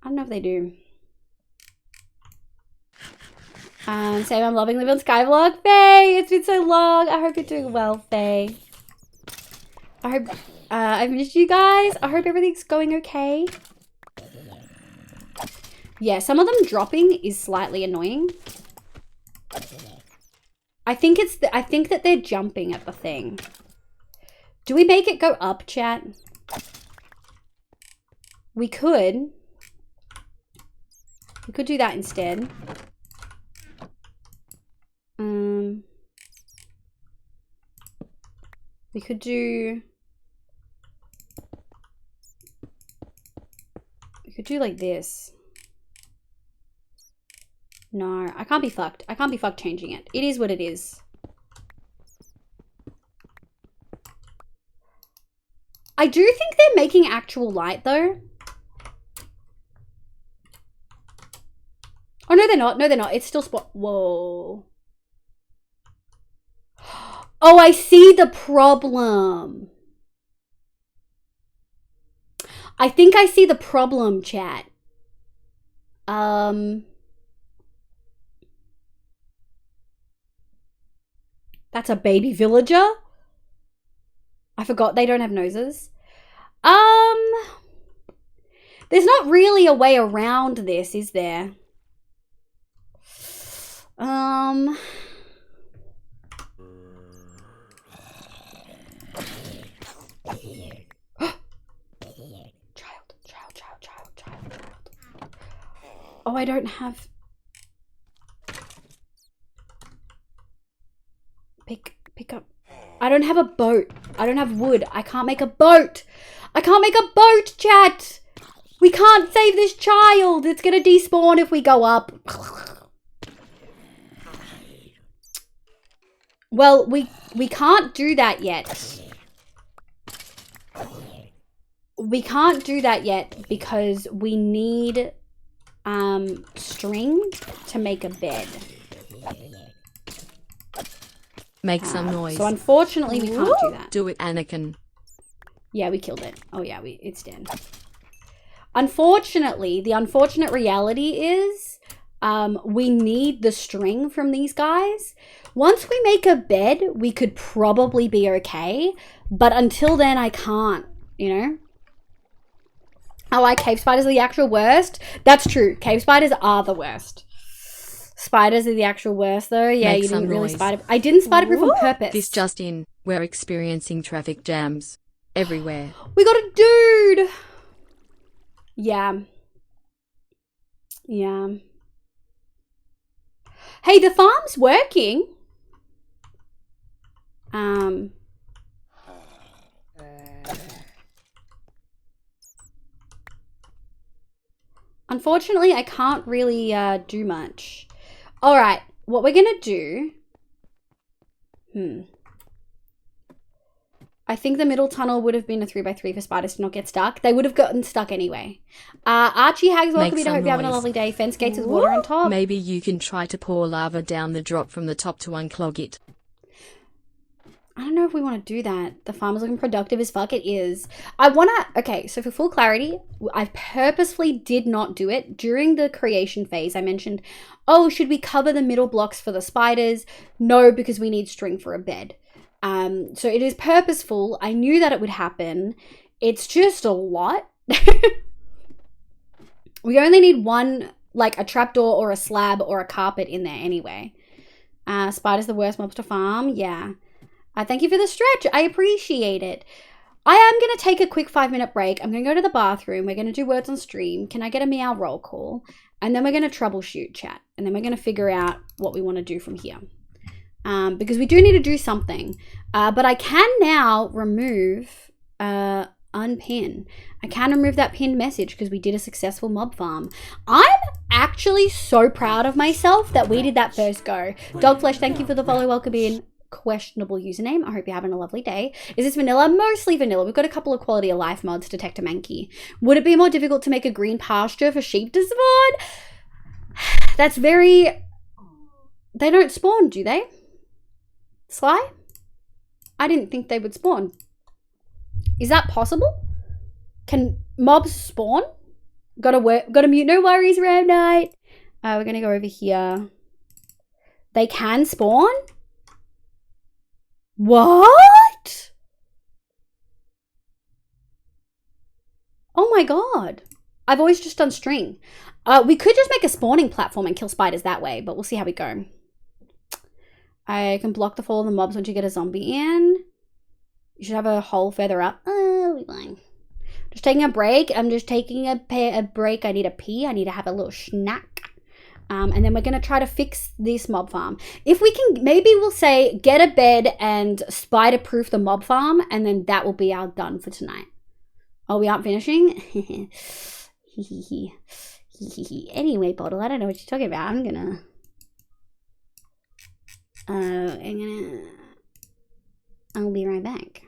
I don't know if they do. Same, I'm loving living on SkyBlock. Faye, it's been so long. I hope you're doing well, Faye. I hope I've missed you guys. I hope everything's going okay. Yeah, some of them dropping is slightly annoying. I think that they're jumping at the thing. Do we make it go up, chat? We could. We could do that instead. We could do... We could do like this. No, I can't be fucked. I can't be fucked changing it. It is what it is. I do think they're making actual light though. Oh, no, they're not. No, they're not. It's still spot. Whoa. Oh, I see the problem. I think I see the problem, chat. That's a baby villager? I forgot they don't have noses. There's not really a way around this, is there? Child. Oh, I don't have... Pick up. I don't have a boat. I don't have wood. I can't make a boat. I can't make a boat, chat. We can't save this child. It's gonna despawn if we go up. Well, we can't do that yet. We can't do that yet because we need string to make a bed. Make some noise. So unfortunately we can't do that. Do it, Anakin. Yeah, we killed it. Oh yeah, it's dead. Unfortunately, the unfortunate reality is we need the string from these guys. Once we make a bed, we could probably be okay. But until then, I can't, you know? I like cave spiders are the actual worst. That's true. Cave spiders are the worst. Spiders are the actual worst, though. Yeah, Make you didn't really noise. spider... I didn't spider-proof on purpose. This just in. We're experiencing traffic jams everywhere. We got a dude! Yeah. Yeah. Hey, the farm's working. Unfortunately, I can't really do much. All right, what we're gonna do... I think the middle tunnel would have been a 3x3 for spiders to not get stuck. They would have gotten stuck anyway. Archie Hags, welcome in. I hope you're having a lovely day. Fence gates with water on top. Maybe you can try to pour lava down the drop from the top to unclog it. I don't know if we want to do that. The farm is looking productive as fuck. It is. I want to... Okay, so for full clarity, I purposefully did not do it. During the creation phase, I mentioned, oh, should we cover the middle blocks for the spiders? No, because we need string for a bed. So it is purposeful. I knew that it would happen. It's just a lot. We only need one, like a trapdoor or a slab or a carpet in there anyway. Spiders the worst mobs to farm. Yeah. Thank you for the stretch. I appreciate it. I am going to take a quick 5-minute break. I'm going to go to the bathroom. We're going to do words on stream. Can I get a meow roll call? And then we're going to troubleshoot chat. And then we're going to figure out what we want to do from here. Because we do need to do something. But I can now remove unpin. I can remove that pinned message because we did a successful mob farm. I'm actually so proud of myself that we did that first go. Dogflesh, thank you for the follow. Welcome in. Questionable username. I hope you're having a lovely day. Is this vanilla? Mostly vanilla. We've got a couple of quality of life mods, Detector Mankey. Would it be more difficult to make a green pasture for sheep to spawn? That's very... They don't spawn, do they? Sly? I didn't think they would spawn. Is that possible? Can mobs spawn? Gotta mute. No worries, Ram Knight. We're gonna go over here. They can spawn? What? Oh my god. I've always just done string. We could just make a spawning platform and kill spiders that way, but we'll see how we go. I can block the fall of the mobs once you get a zombie in. You should have a hole further up. Oh, we're fine. Just taking a break. I'm just taking a break. I need a pee. I need to have a little snack. And then we're going to try to fix this mob farm. If we can, maybe we'll say get a bed and spider-proof the mob farm, and then that will be our done for tonight. Oh, we aren't finishing? Anyway, Bottle, I don't know what you're talking about. I'll be right back.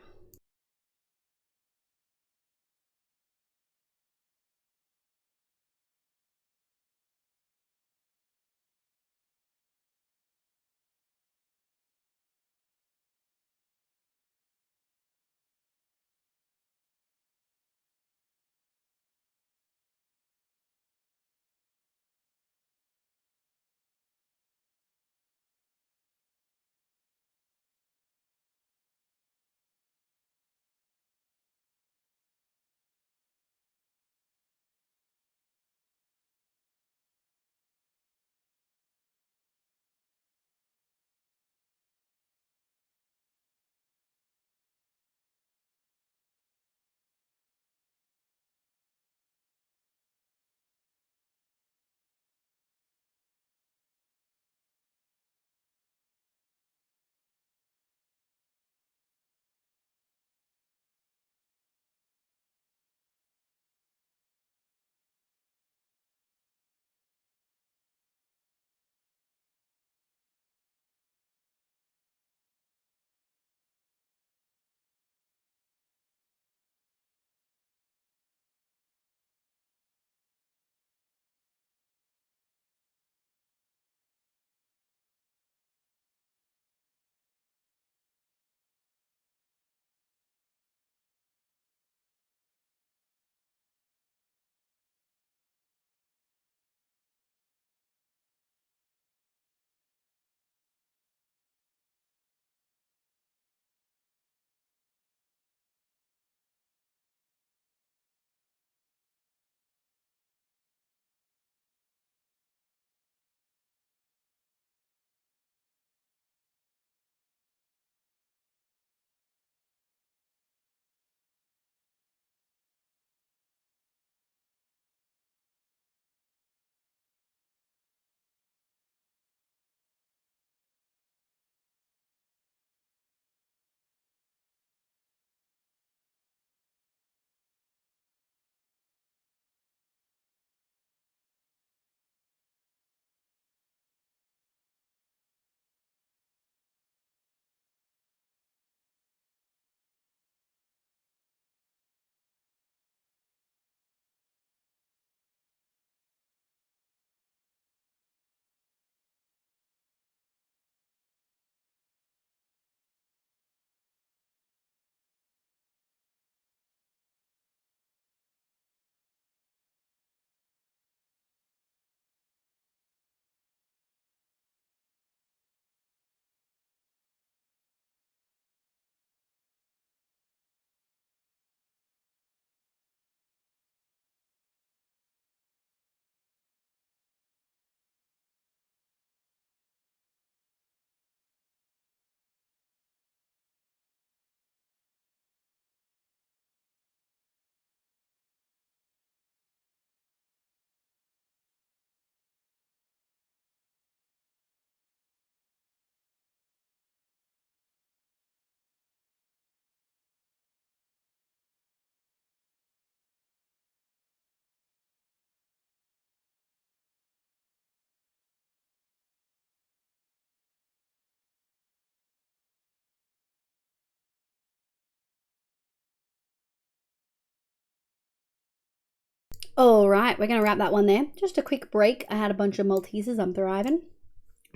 All right, we're going to wrap that one there. Just a quick break. I had a bunch of Maltesers. I'm thriving.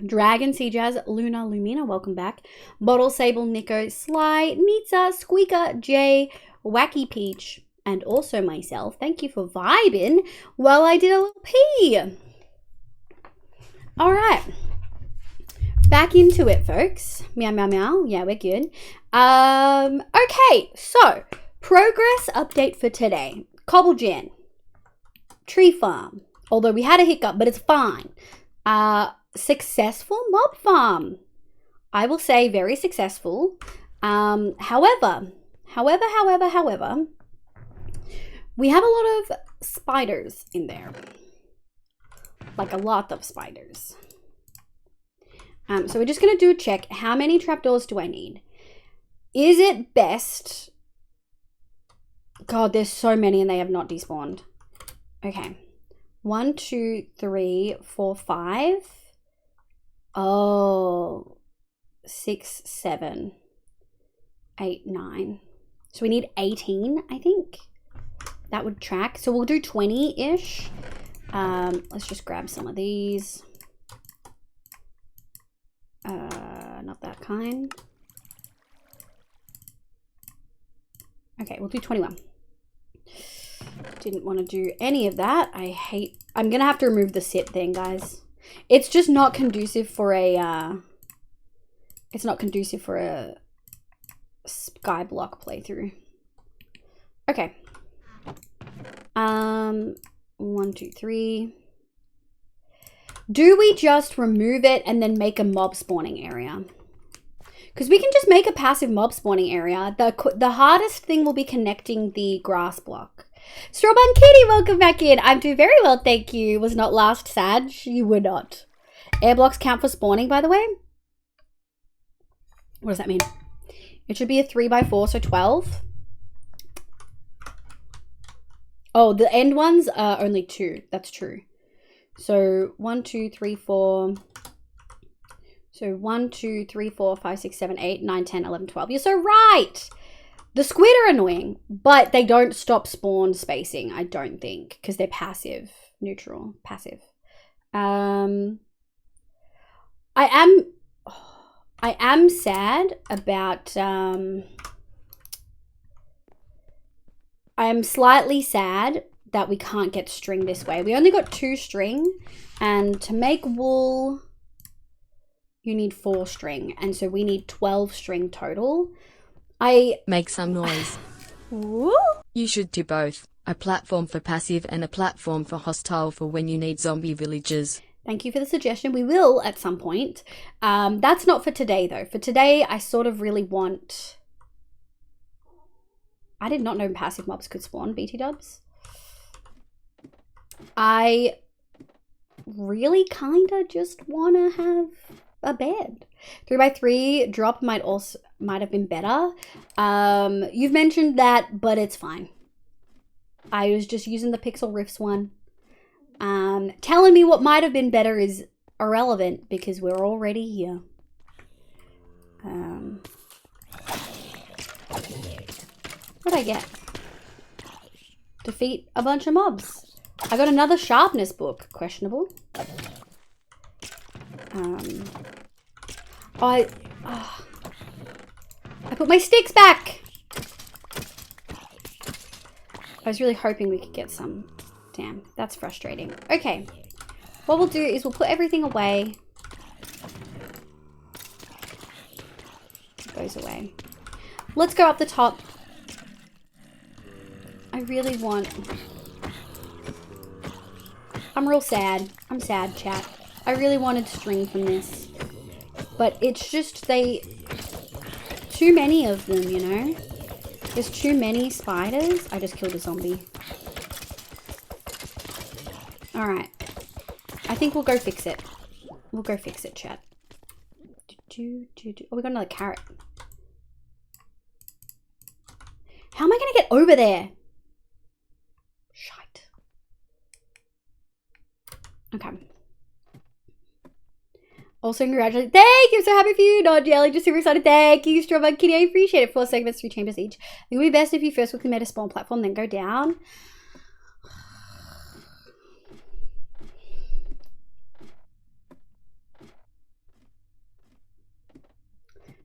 Dragon, Sea Jazz, Luna, Lumina, welcome back. Bottle, Sable, Nico, Sly, Nitsa, Squeaker, Jay, Wacky Peach, and also myself. Thank you for vibing while I did a little pee. All right. Back into it, folks. Meow, meow, meow. Yeah, we're good. Okay, so progress update for today. Cobble Gen. Tree farm, although we had a hiccup, but it's fine. Successful mob farm, I will say very successful. However, we have a lot of spiders in there. Like a lot of spiders. So we're just going to do a check. How many trapdoors do I need? Is it best... God, there's so many and they have not despawned. Okay. 1, 2, 3, 4, 5. Oh. 6, 7, 8, 9. So we need 18, I think. That would track. So we'll do 20-ish. Let's just grab some of these. Not that kind. Okay, we'll do 21. Didn't want to do any of that. I'm gonna have to remove the sit thing, guys. It's just not conducive for a it's not conducive for a SkyBlock playthrough. Okay. 1, 2, 3. Do we just remove it and then make a mob spawning area? Because we can just make a passive mob spawning area. The hardest thing will be connecting the grass block. Strawbun Kitty, welcome back in. I'm doing very well, thank you. Was not last Sag? You were not. Air blocks count for spawning, by the way? What does that mean? It should be a 3x4, so 12. Oh, the end ones are only 2. That's true. So 1, 2, 3, 4. So 1, 2, 3, 4, 5, 6, 7, 8, 9, 10, 11, 12. You're so right. The squid are annoying, but they don't stop spawn spacing, I don't think, because they're passive. Neutral. Passive. I am sad about... I am slightly sad that we can't get string this way. We only got 2 string, and to make wool, you need 4 string, and so we need 12 string total. Make some noise. Woo? You should do both. A platform for passive and a platform for hostile for when you need zombie villages. Thank you for the suggestion. We will at some point. That's not for today, though. For today, I sort of really want... I did not know passive mobs could spawn BT dubs. I really kind of just want to have a bed. 3x3 drop might have been better. You've mentioned that, but it's fine. I was just using the Pixel Rifts one. Telling me what might have been better is irrelevant because we're already here. What'd I get? Defeat a bunch of mobs. I got another sharpness book. Questionable. I put my sticks back! I was really hoping we could get some. Damn, that's frustrating. Okay. What we'll do is we'll put everything away. It goes away. Let's go up the top. I really want... I'm real sad. I'm sad, chat. I really wanted string from this. But it's just too many of them, you know? There's too many spiders. I just killed a zombie. Alright. I think we'll go fix it. We'll go fix it, chat. Oh, we got another carrot. How am I going to get over there? Shite. Okay. Also, congratulations. Thank you. I'm so happy for you. Not jelly. Just super excited. Thank you, Strawbug Kitty. I appreciate it. 4 segments, 3 chambers each. It would be best if you first quickly made a spawn platform, then go down.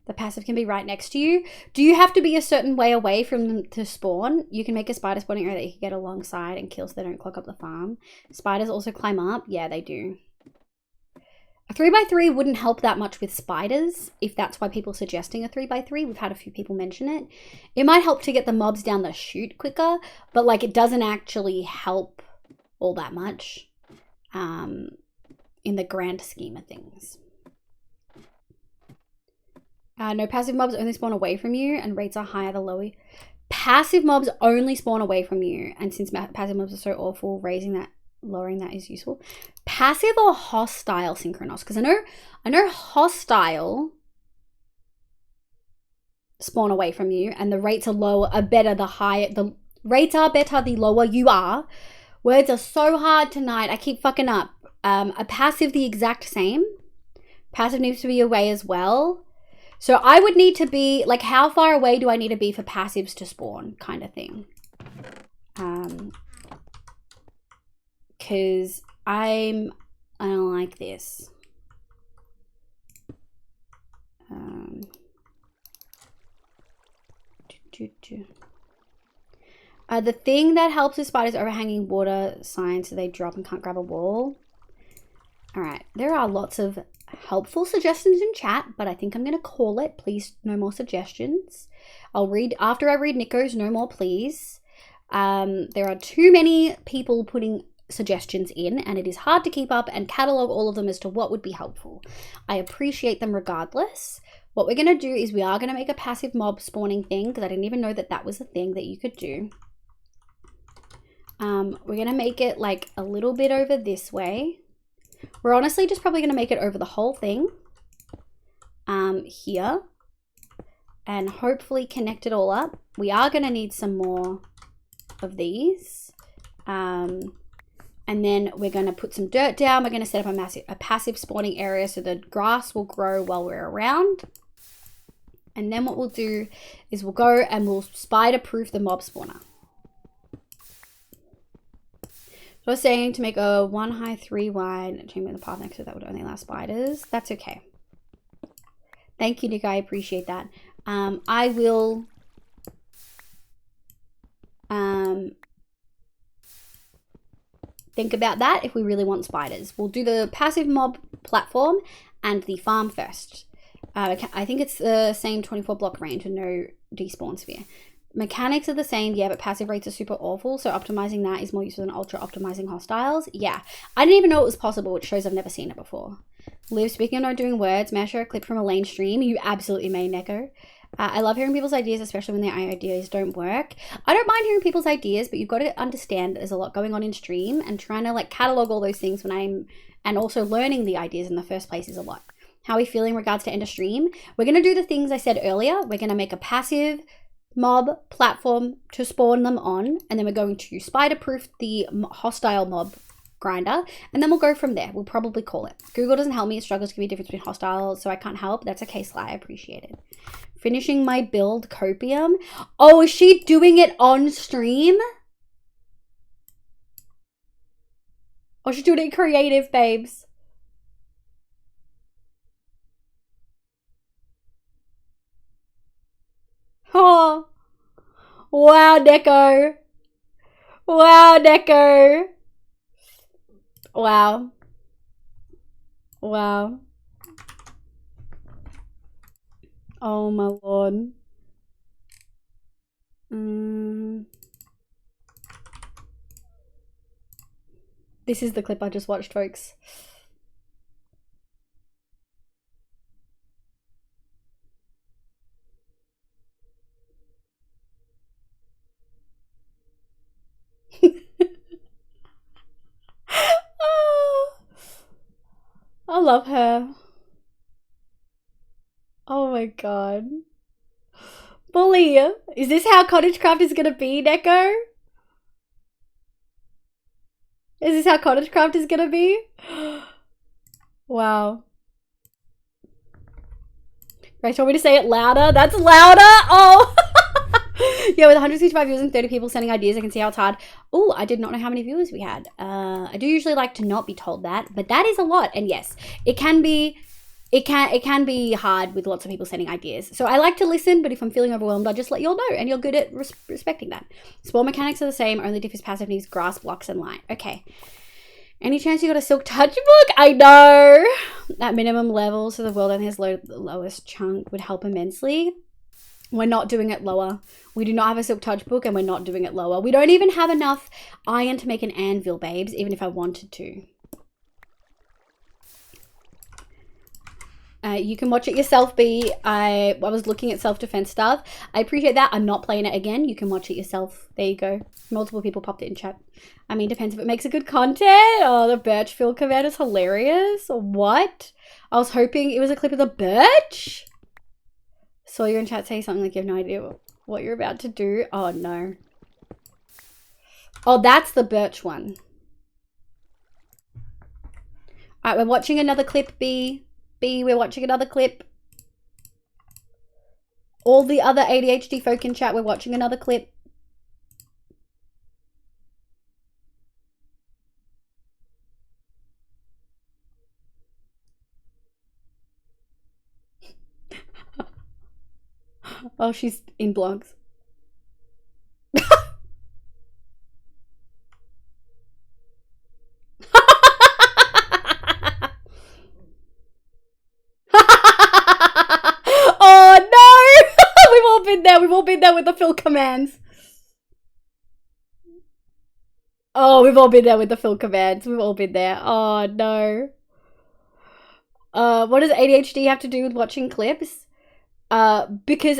The passive can be right next to you. Do you have to be a certain way away from them to spawn? You can make a spider spawning area that you can get alongside and kill so they don't clog up the farm. Spiders also climb up. Yeah, they do. A 3x3 wouldn't help that much with spiders, if that's why people are suggesting a 3x3. We've had a few people mention it. It might help to get the mobs down the chute quicker, but like it doesn't actually help all that much in the grand scheme of things. No, passive mobs only spawn away from you and rates are higher the lower. Passive mobs only spawn away from you, and since passive mobs are so awful, raising that lowering that is useful. Passive or hostile synchronous? Because I know hostile spawn away from you, and the rates are better the rates are better the lower you are. Words are so hard tonight. I keep fucking up. A passive the exact same. Passive needs to be away as well. So I would need to be like, how far away do I need to be for passives to spawn, kind of thing. Because I don't like this. The thing that helps with spiders overhanging water signs so they drop and can't grab a wall. All right, there are lots of helpful suggestions in chat, but I think I'm going to call it. Please, no more suggestions. I'll read after I read Nico's. No more, please. There are too many people putting suggestions in, and it is hard to keep up and catalog all of them as to what would be helpful. I appreciate them regardless. What we're going to do is we are going to make a passive mob spawning thing, because I didn't even know that that was a thing that you could do. We're going to make it like a little bit over this way. We're honestly just probably going to make it over the whole thing here, and hopefully connect it all up. We are going to need some more of these. And then we're going to put some dirt down. We're going to set up a passive spawning area so the grass will grow while we're around. And then what we'll do is we'll go and we'll spider proof the mob spawner. So I was saying to make a 1 high 3 wide chamber in the path next to that would only allow spiders. That's okay. Thank you, Nick. I appreciate that. I will think about that if we really want spiders. We'll do the passive mob platform and the farm first. I think it's the same 24 block range with no despawn sphere. Mechanics are the same, yeah, but passive rates are super awful, so optimizing that is more useful than ultra optimizing hostiles. Yeah, I didn't even know it was possible, which shows I've never seen it before. Liv, speaking of not doing words, may I share a clip from Elaine's stream? You absolutely may, Neko. I love hearing people's ideas, especially when their ideas don't work. I don't mind hearing people's ideas, but you've got to understand that there's a lot going on in stream, and trying to like catalog all those things and also learning the ideas in the first place is a lot. How are we feeling in regards to end of stream? We're going to do the things I said earlier. We're going to make a passive mob platform to spawn them on, and then we're going to spider proof the hostile mob grinder, and then we'll go from there. We'll probably call it. Google doesn't help me. It struggles to give me a difference between hostiles, so I can't help. That's okay, Sly. I appreciate it. Finishing my build copium. Oh, is she doing it on stream? Oh, she's doing it creative, babes. Oh, wow, Neko. Wow, Neko. Wow. Wow. Oh my lord. This is the clip I just watched, folks. I love her. Oh my god. Bully, is this how cottagecraft is gonna be, Neko? Is this how cottagecraft is gonna be? Wow. Grace told me to say it louder. That's louder? Oh! Yeah, with 165 viewers and 30 people sending ideas, I can see how it's hard. Oh, I did not know how many viewers we had. I do usually like to not be told that, but that is a lot. And yes, it can be hard with lots of people sending ideas. So I like to listen, but if I'm feeling overwhelmed, I'll just let you all know, and you're good at respecting that. Spawn mechanics are the same, only diff is passive needs grass blocks and light. Okay. Any chance you got a silk touch book? I know. At minimum level, so the world only has the lowest chunk would help immensely. We're not doing it lower. We do not have a silk touch book, and we're not doing it lower. We don't even have enough iron to make an anvil, babes, even if I wanted to. You can watch it yourself, B. I was looking at self-defense stuff. I appreciate that. I'm not playing it again. You can watch it yourself. There you go. Multiple people popped it in chat. I mean, depends if it makes a good content. Oh, the Birchfield command is hilarious. What? I was hoping it was a clip of the Birch. Saw you in chat say something like you have no idea what you're about to do. Oh, no. Oh, that's the Birch one. All right, we're watching another clip, B. We're watching another clip. All the other ADHD folk in chat, we're watching another clip. Oh, she's in blogs. Oh no! We've all been there. We've all been there with the fill commands. Oh, we've all been there with the fill commands. We've all been there. Oh no. What does ADHD have to do with watching clips? Because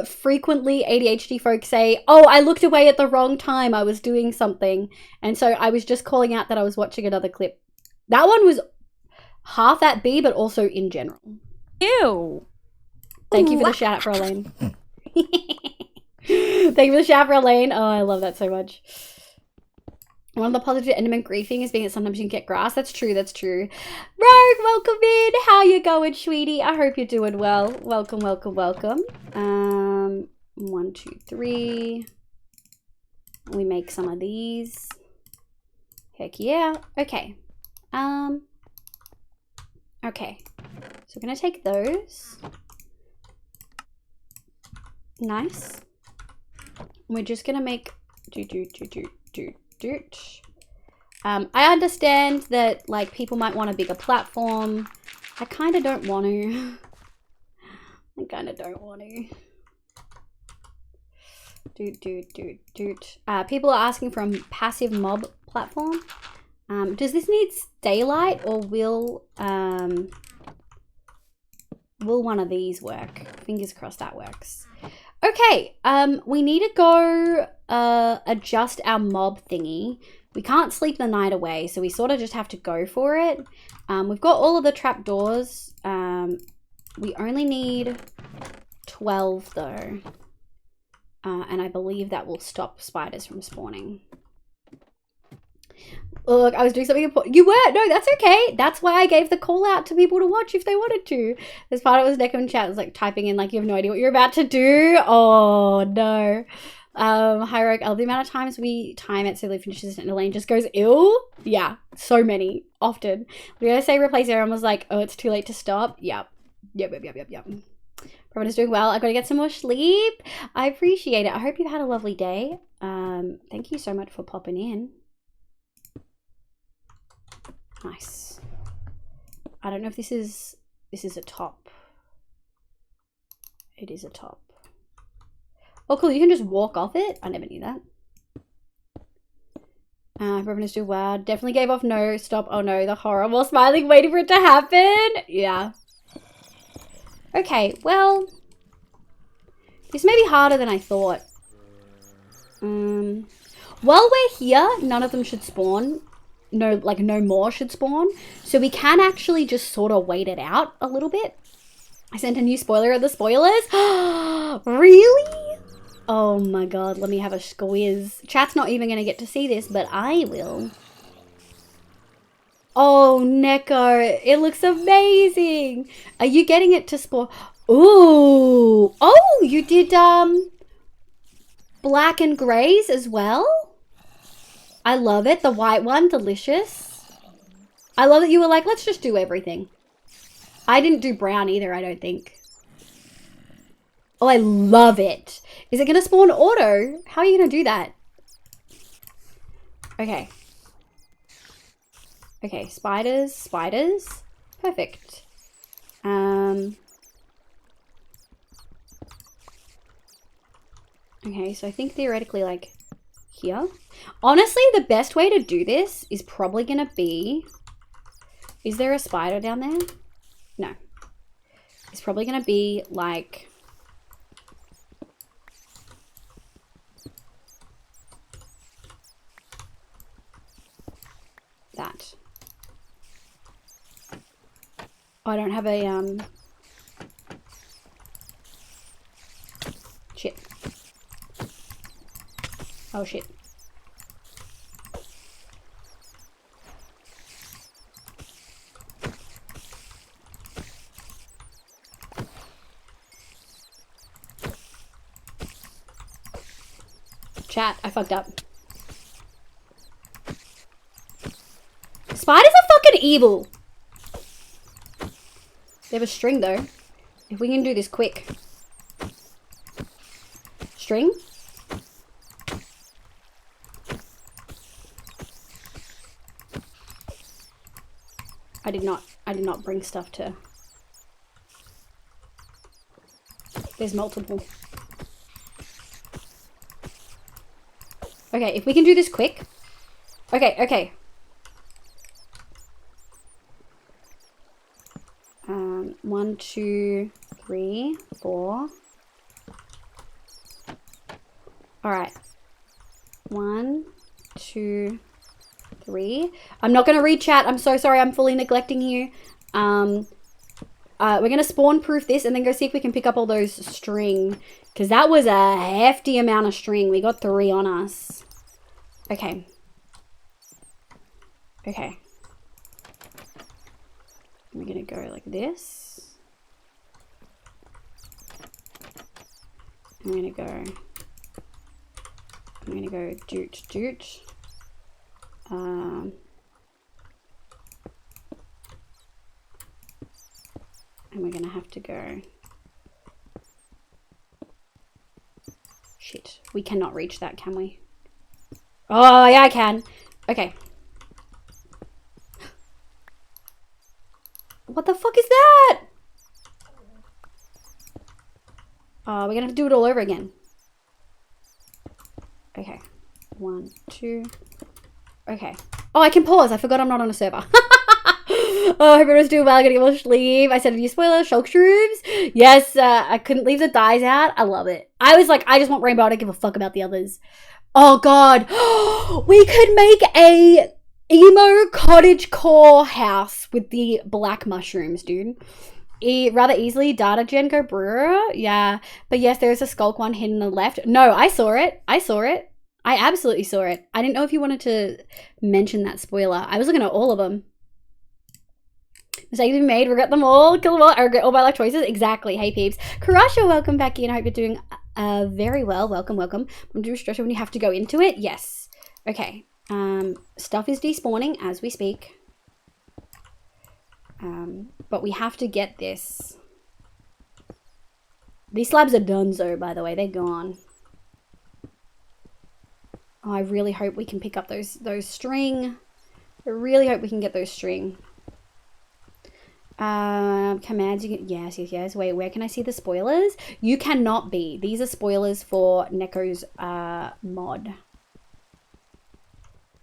frequently ADHD folks say, oh, I looked away at the wrong time. I was doing something. And so I was just calling out that I was watching another clip. That one was half at B, but also in general. Ew. Thank you for the shout out for Elaine. Thank you for the shout out for Elaine. Oh, I love that so much. One of the positive enderman griefing is being that sometimes you can get grass. That's true, that's true. Rogue, welcome in. How you going, sweetie? I hope you're doing well. Welcome, welcome, welcome. 1, 2, 3. We make some of these. Heck yeah. Okay. Okay. So we're gonna take those. Nice. We're just gonna make I understand that like people might want a bigger platform. I kind of don't want to. I kind of don't want to. People are asking for a passive mob platform. Does this need daylight or will one of these work? Fingers crossed that works. Okay, we need to go adjust our mob thingy. We can't sleep the night away, so we sort of just have to go for it. We've got all of the trapdoors. We only need 12 though. And I believe that will stop spiders from spawning. Look, I was doing something important. You were? No, that's okay. That's why I gave the call out to people to watch if they wanted to. This part of it was Neko in chat was like typing in like you have no idea what you're about to do. Oh no. Hi Rogue, the amount of times we time it so they finishes and Elaine just goes ill. Yeah, so many. Often. We gotta say replace everyone was like, oh, it's too late to stop. Yep. Everyone's doing well. I've got to get some more sleep. I appreciate it. I hope you've had a lovely day. Thank you so much for popping in. Nice. I don't know if this is a top. It is a top. Oh cool, you can just walk off it? I never knew that. Everyone is doing well. Definitely gave off no, stop, oh no, the horror while smiling, waiting for it to happen. Yeah. Okay, well, this may be harder than I thought. While we're here, none of them should spawn. No more should spawn. So we can actually just sort of wait it out a little bit. I sent a new spoiler of the spoilers. Really? Oh my god, let me have a squiz. Chat's not even going to get to see this, but I will. Oh, Neko, it looks amazing. Are you getting it to spawn? Ooh. Oh, you did black and grays as well? I love it. The white one, delicious. I love that you were like, let's just do everything. I didn't do brown either, I don't think. Oh, I love it. Is it going to spawn auto? How are you going to do that? Okay. Okay, spiders, spiders. Perfect. Okay, so I think theoretically like here. Honestly, the best way to do this is probably going to be... Is there a spider down there? No. is probably going to be like that. Oh, I don't have a shit. Oh shit. Chat, I fucked up. Spiders are fucking evil. They have a string though. If we can do this quick. String. I did not bring stuff to. There's multiple. Okay, if we can do this quick. Okay, okay. 1, 2, 3, 4. All right. 1, 2, 3. I'm not gonna read chat. I'm so sorry. I'm fully neglecting you. We're gonna spawn proof this and then go see if we can pick up all those string, because that was a hefty amount of string. We got 3 on us. Okay. Okay. We're gonna go like this. I'm gonna go doot doot. And we're gonna have to go. Shit, we cannot reach that, can we? Oh yeah, I can. Okay. What the fuck is that? We're gonna have to do it all over again. Okay. 1, 2. Okay. Oh, I can pause. I forgot I'm not on a server. Oh, I hope everyone's doing well. I gotta get more sleep. I said, "Did you spoil Shulk Shrooms?" Yes, I couldn't leave the dyes out. I love it. I was like, I just want rainbow. I don't give a fuck about the others. Oh god. We could make a emo cottagecore house with the black mushrooms, dude. Rather easily. Data gen go brewer. Yeah. But yes, there's a skulk one hidden on the left. No, I saw it. I saw it. I absolutely saw it. I didn't know if you wanted to mention that spoiler. I was looking at all of them. Mistakes we made, regret them all, kill them all, I regret all my life choices. Exactly. Hey peeps. Karasha, welcome back in. I hope you're doing very well. Welcome, welcome. I'm doing stress when you have to go into it. Yes. Okay. Stuff is despawning as we speak. But we have to get this. These slabs are donezo, by the way. They're gone. Oh, I really hope we can pick up those string. I really hope we can get those string. Commands you can, yes. Wait, where can I see the spoilers? You cannot be. These are spoilers for Neko's mod.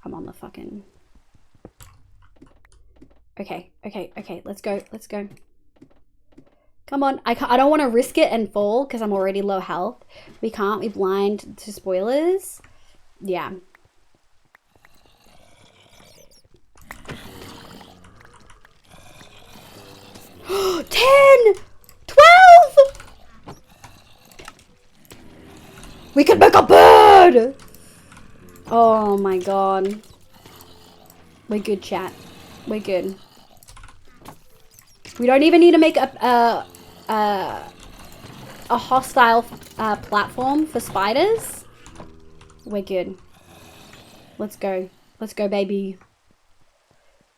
I'm on the fucking. Okay. Let's go. Come on. I don't want to risk it and fall because I'm already low health. We can't. We blind to spoilers. Yeah. $10! $12! We can make a bird! Oh my god. We're good, chat. We're good. We don't even need to make a hostile platform for spiders. We're good. Let's go. Let's go, baby.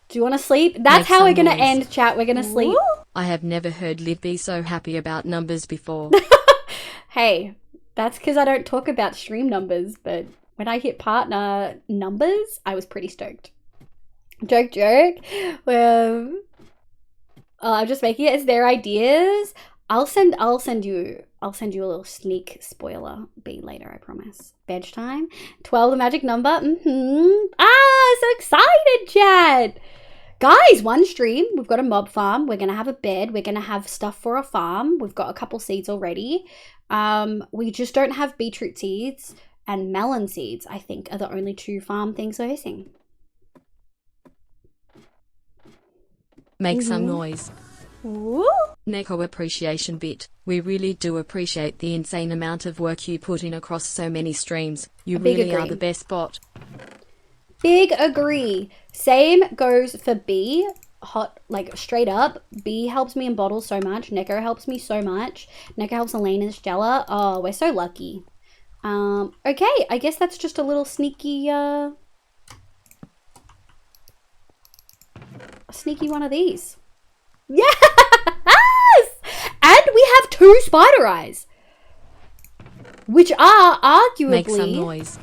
Do you want to sleep? That's how we're going to end, chat. We're going to sleep. I have never heard Liv be so happy about numbers before. Hey, that's because I don't talk about stream numbers, but when I hit partner numbers, I was pretty stoked. Joke. Well, I'm just making it as their ideas. I'll send you a little sneak spoiler B later, I promise. Bedtime. 12, the magic number. Ah, so excited, chat. Guys, one stream. We've got a mob farm. We're going to have a bed. We're going to have stuff for a farm. We've got a couple seeds already. We just don't have beetroot seeds and melon seeds, I think, are the only 2 farm things we're missing. Make some noise. Woo! Neko appreciation bit. We really do appreciate the insane amount of work you put in across so many streams. You really are the best bot. Big agree. Same goes for B. Hot, like straight up. B helps me in bottles so much. Neko helps me so much. Neko helps Elaine and Stella. Oh, we're so lucky. Okay, I guess that's just a little sneaky, sneaky one of these. Yes! And we have 2 spider eyes, which are arguably... Make some noise.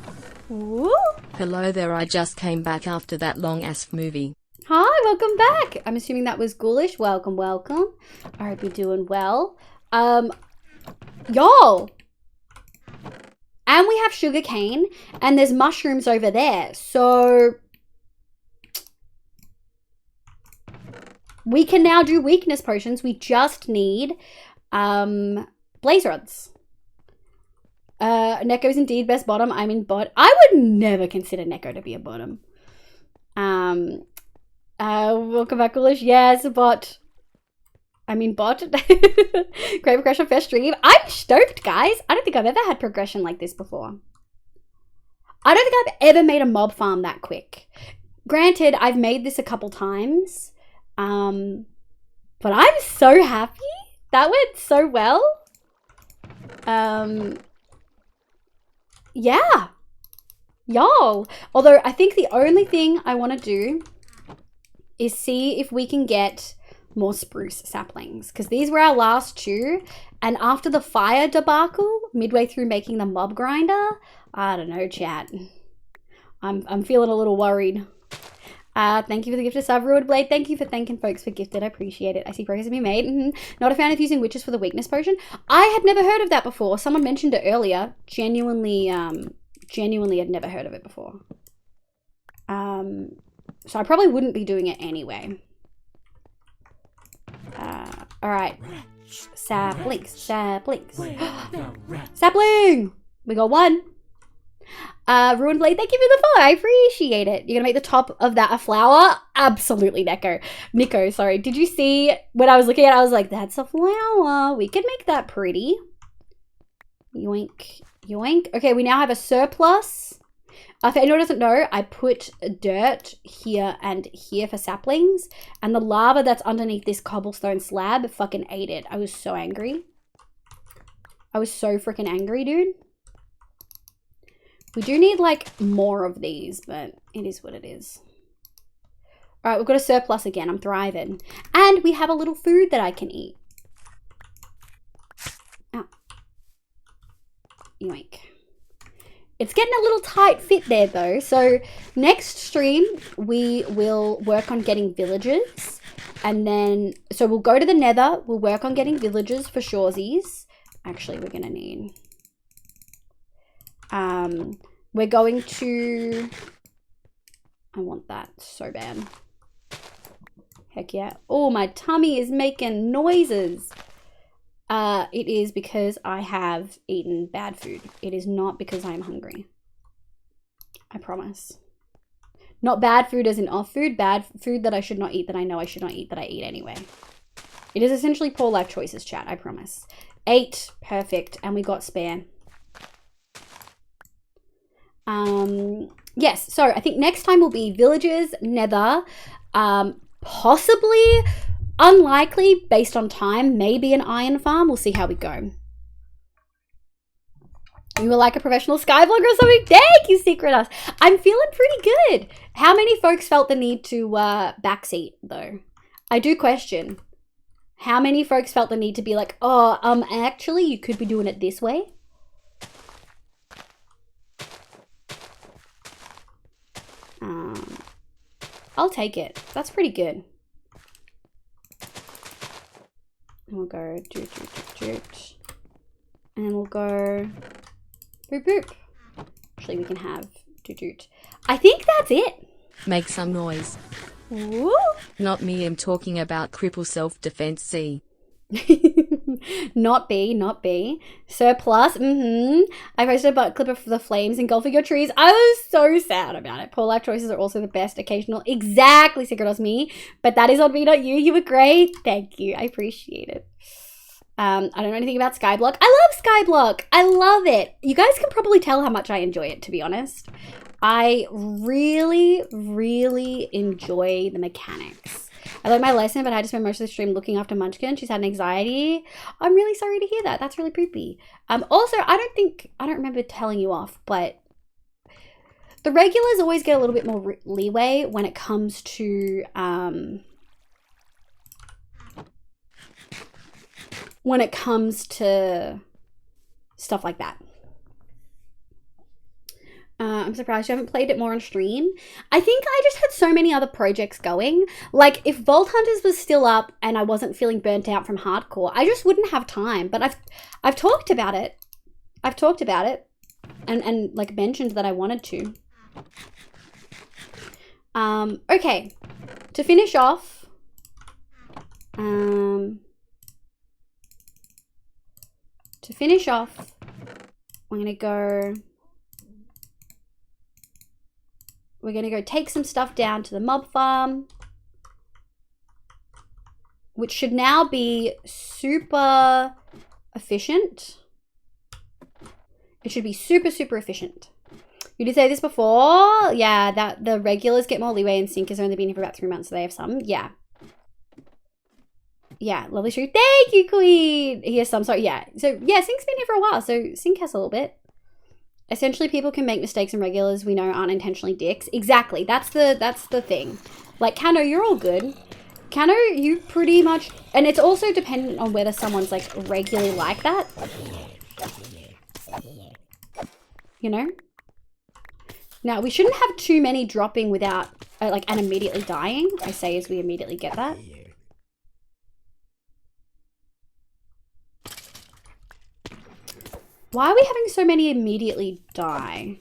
Woo. Hello there, I just came back after that long-ass movie. Hi, welcome back. I'm assuming that was ghoulish. Welcome, welcome. I hope you're doing well. Y'all. And we have sugar cane, and there's mushrooms over there. So we can now do weakness potions. We just need blaze rods. Neko's indeed best bottom. I'm in bot. I would never consider Neko to be a bottom. Welcome back, ghoulish. Yes, bot. I mean bot. Great progression first stream. I'm stoked, guys. I don't think I've ever had progression like this before. I don't think I've ever made a mob farm that quick. Granted, I've made this a couple times. But I'm so happy. That went so well. Yeah. Y'all. Although I think the only thing I want to do is see if we can get more spruce saplings, because these were our last 2, and after the fire debacle midway through making the mob grinder, I don't know, chat, I'm feeling a little worried. Thank you for the gift of sub, Ruined Blade. Thank you for thanking folks for gifted. I appreciate it. I see progress being made. Not a fan of using witches for the weakness potion. I had never heard of that before. Someone mentioned it earlier. Genuinely had never heard of it before. So I probably wouldn't be doing it anyway. All right. Saplings. Sapling! We got 1. Ruined Blade, thank you for the follow. I appreciate it. You're gonna make the top of that a flower? Absolutely, Nico, sorry. Did you see when I was looking at it, I was like, that's a flower. We can make that pretty. Yoink, yoink. Okay, we now have a surplus. If anyone doesn't know, I put dirt here and here for saplings, and the lava that's underneath this cobblestone slab fucking ate it. I was so angry. I was so freaking angry, dude. We do need, like, more of these, but it is what it is. All right, we've got a surplus again. I'm thriving. And we have a little food that I can eat. Oh. Yoink. It's getting a little tight fit there, though. So next stream, we will work on getting villagers. And then, so we'll go to the nether. We'll work on getting villagers for shoresies. Actually, we're going to need... we're going to... I want that so bad. Heck yeah. Oh, my tummy is making noises. It is because I have eaten bad food. It is not because I am hungry. I promise. Not bad food as in off food, bad food that I should not eat, that I know I should not eat, that I eat anyway. It is essentially poor life choices, chat, I promise. 8, perfect, and we got spare. Yes, so I think next time will be villages, nether, possibly, unlikely, based on time, maybe an iron farm. We'll see how we go. You were like a professional skyblock or something? Thank you, Secret Us. I'm feeling pretty good. How many folks felt the need to backseat, though? I do question. How many folks felt the need to be like, oh, actually, you could be doing it this way? I'll take it. That's pretty good. And we'll go doot, doot, doot, doot. And then we'll go boop, boop. Actually, we can have doot, doot. I think that's it. Make some noise. Woo. Not me, I'm talking about cripple self-defense C. Not B. Surplus. I posted a clip of the flames engulfing your trees. I was so sad about it. Poor life choices are also the best. Occasional. Exactly, Secret was me. But that is on me, not you. You were great. Thank you. I appreciate it. I don't know anything about SkyBlock. I love SkyBlock. I love it. You guys can probably tell how much I enjoy it, to be honest. I really, really enjoy the mechanics. I learned my lesson, but I had to spend most of the stream looking after Munchkin. She's had an anxiety. I'm really sorry to hear that. That's really creepy. Also, I don't remember telling you off, but the regulars always get a little bit more leeway when it comes to stuff like that. I'm surprised you haven't played it more on stream. I think I just had so many other projects going. Like, if Vault Hunters was still up and I wasn't feeling burnt out from hardcore, I just wouldn't have time. But I've talked about it. And like mentioned that I wanted to. Okay. To finish off, I'm we're gonna go take some stuff down to the mob farm, which should now be super efficient. It should be super, super efficient. You did say this before. Yeah, that the regulars get more leeway and Sync has only been here for about 3 months, so they have some. Yeah. Yeah, lovely stream. Thank you, Queen. Here's some. Sorry, yeah. So, yeah, Sync's been here for a while, so Sync has a little bit. Essentially, people can make mistakes and regulars we know aren't intentionally dicks. Exactly. That's the thing. Like, Kano, you're all good. Kano, you pretty much... And it's also dependent on whether someone's, like, regularly like that. You know? Now, we shouldn't have too many dropping without, like, and immediately dying. I say as we immediately get that. Why are we having so many immediately die?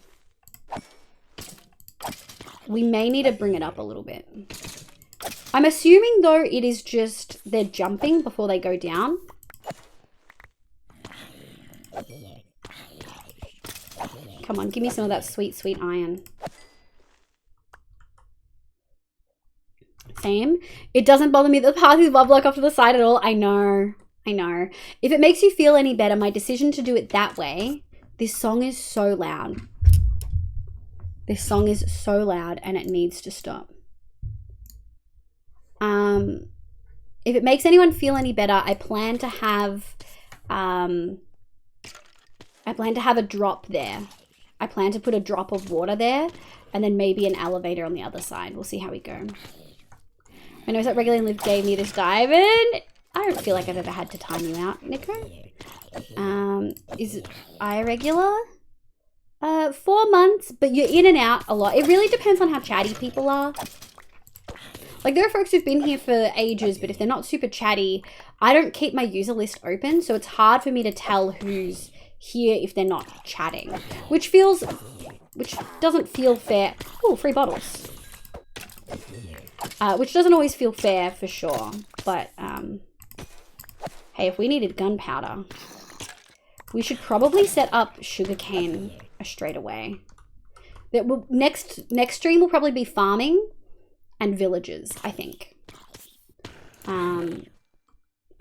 We may need to bring it up a little bit. I'm assuming, though, it is just they're jumping before they go down. Come on, give me some of that sweet, sweet iron. Same. It doesn't bother me that the path is mob block off to the side at all. I know. I know. If it makes you feel any better, my decision to do it that way, this song is so loud. This song is so loud and it needs to stop. If it makes anyone feel any better, I plan to have a drop there. I plan to put a drop of water there and then maybe an elevator on the other side. We'll see how we go. I know that regularly Liv gave me this dive in. I don't feel like I've ever had to time you out, Nico. Is I regular? 4 months, but you're in and out a lot. It really depends on how chatty people are. Like, there are folks who've been here for ages, but if they're not super chatty, I don't keep my user list open, so it's hard for me to tell who's here if they're not chatting. Which doesn't feel fair. Oh, free bottles. Which doesn't always feel fair for sure, but, hey, if we needed gunpowder, we should probably set up sugarcane straight away. That will next stream will probably be farming and villages, I think. Oh,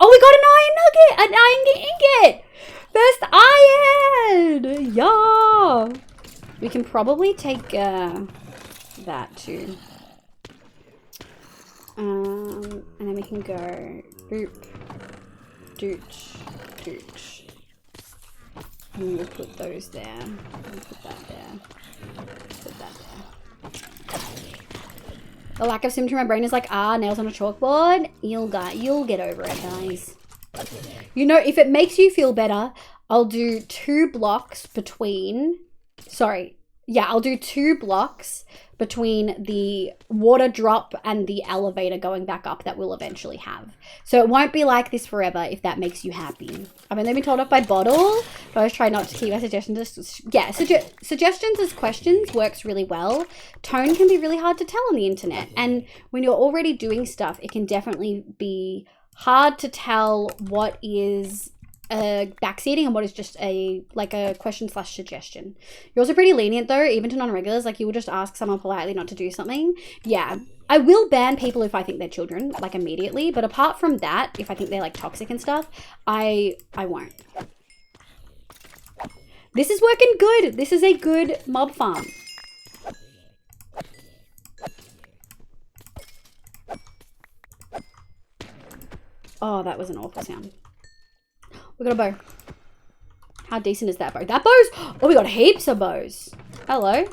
we got an iron ingot! First iron! Yeah! We can probably take that too. And then we can go boop, dooch, dooch. And we'll put those there. We'll put that there. Put that there. The lack of symmetry in my brain is like, nails on a chalkboard. You'll get over it, guys. You know, if it makes you feel better, I'll do 2 blocks between... Sorry. yeah, I'll do 2 blocks between the water drop and the elevator going back up that we'll eventually have. So it won't be like this forever, if that makes you happy. I've only been told off by Bottle, but I always try not to keep my suggestions. Yeah, suggestions as questions works really well. Tone can be really hard to tell on the internet. And when you're already doing stuff, it can definitely be hard to tell what is backseating and what is just a question / suggestion. You're also pretty lenient though, even to non-regulars. Like, you will just ask someone politely not to do something. Yeah, I will ban people if I think they're children, like, immediately, but apart from that, if I think they're like toxic and stuff, I won't. This is working good. This is a good mob farm. Oh, that was an awful sound. We got a bow. How decent is that bow? That bow's... Oh, we got heaps of bows. Hello.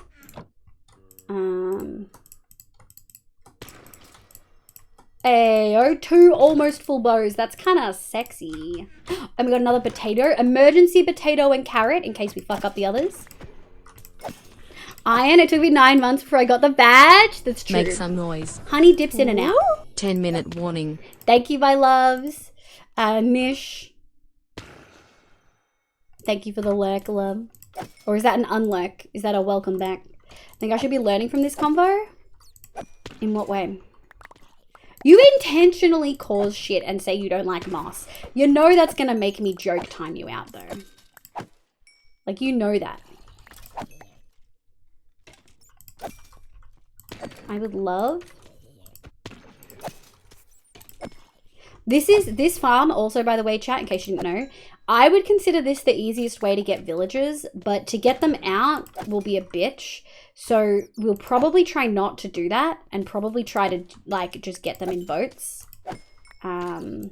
Ayo, 2 almost full bows. That's kind of sexy. And we got another potato. Emergency potato and carrot in case we fuck up the others. Iron, it took me 9 months before I got the badge. That's true. Make some noise. Honey dips in and out. 10-minute warning. Thank you, my loves. Nish. Thank you for the lurk, love. Or is that an unlurk? Is that a welcome back? I think I should be learning from this convo. In what way? You intentionally cause shit and say you don't like moss. You know that's gonna make me joke time you out though. Like, you know that. I would love... This farm, also, by the way, chat, in case you didn't know, I would consider this the easiest way to get villagers, but to get them out will be a bitch. So we'll probably try not to do that and probably try to, like, just get them in boats. You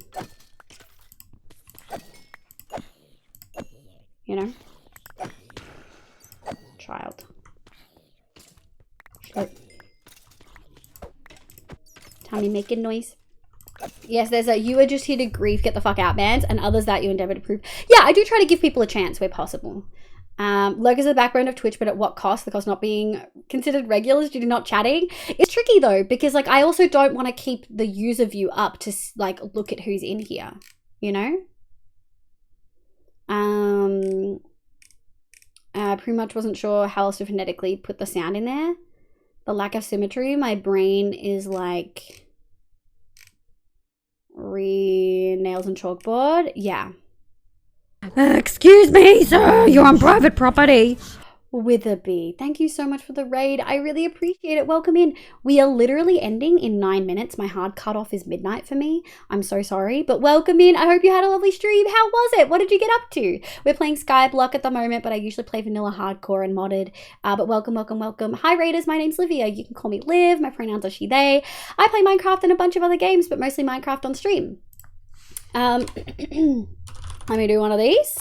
know? Child. Tommy making noise. Yes, there's a you are just here to grief, get the fuck out bans, and others that you endeavor to prove. Yeah, I do try to give people a chance where possible. Lurkers are the backbone of Twitch, but at what cost? The cost not being considered regulars due to not chatting. It's tricky though, because like I also don't want to keep the user view up to like look at who's in here, you know? Pretty much wasn't sure how else to phonetically put the sound in there. The lack of symmetry, my brain is like nails and chalkboard. Yeah. Excuse me, sir. You're on private property. Witherby, thank you so much for the raid. I really appreciate it. Welcome in. We are literally ending in 9 minutes. My hard cutoff is midnight for me. I'm so sorry, but welcome in. I hope you had a lovely stream. How was it? What did you get up to? We're playing SkyBlock at the moment, but I usually play vanilla hardcore and modded. But welcome, welcome, welcome. Hi raiders, my name's Livia. You can call me Liv. My pronouns are she, they. I play Minecraft and a bunch of other games, but mostly Minecraft on stream. Let me do one of these.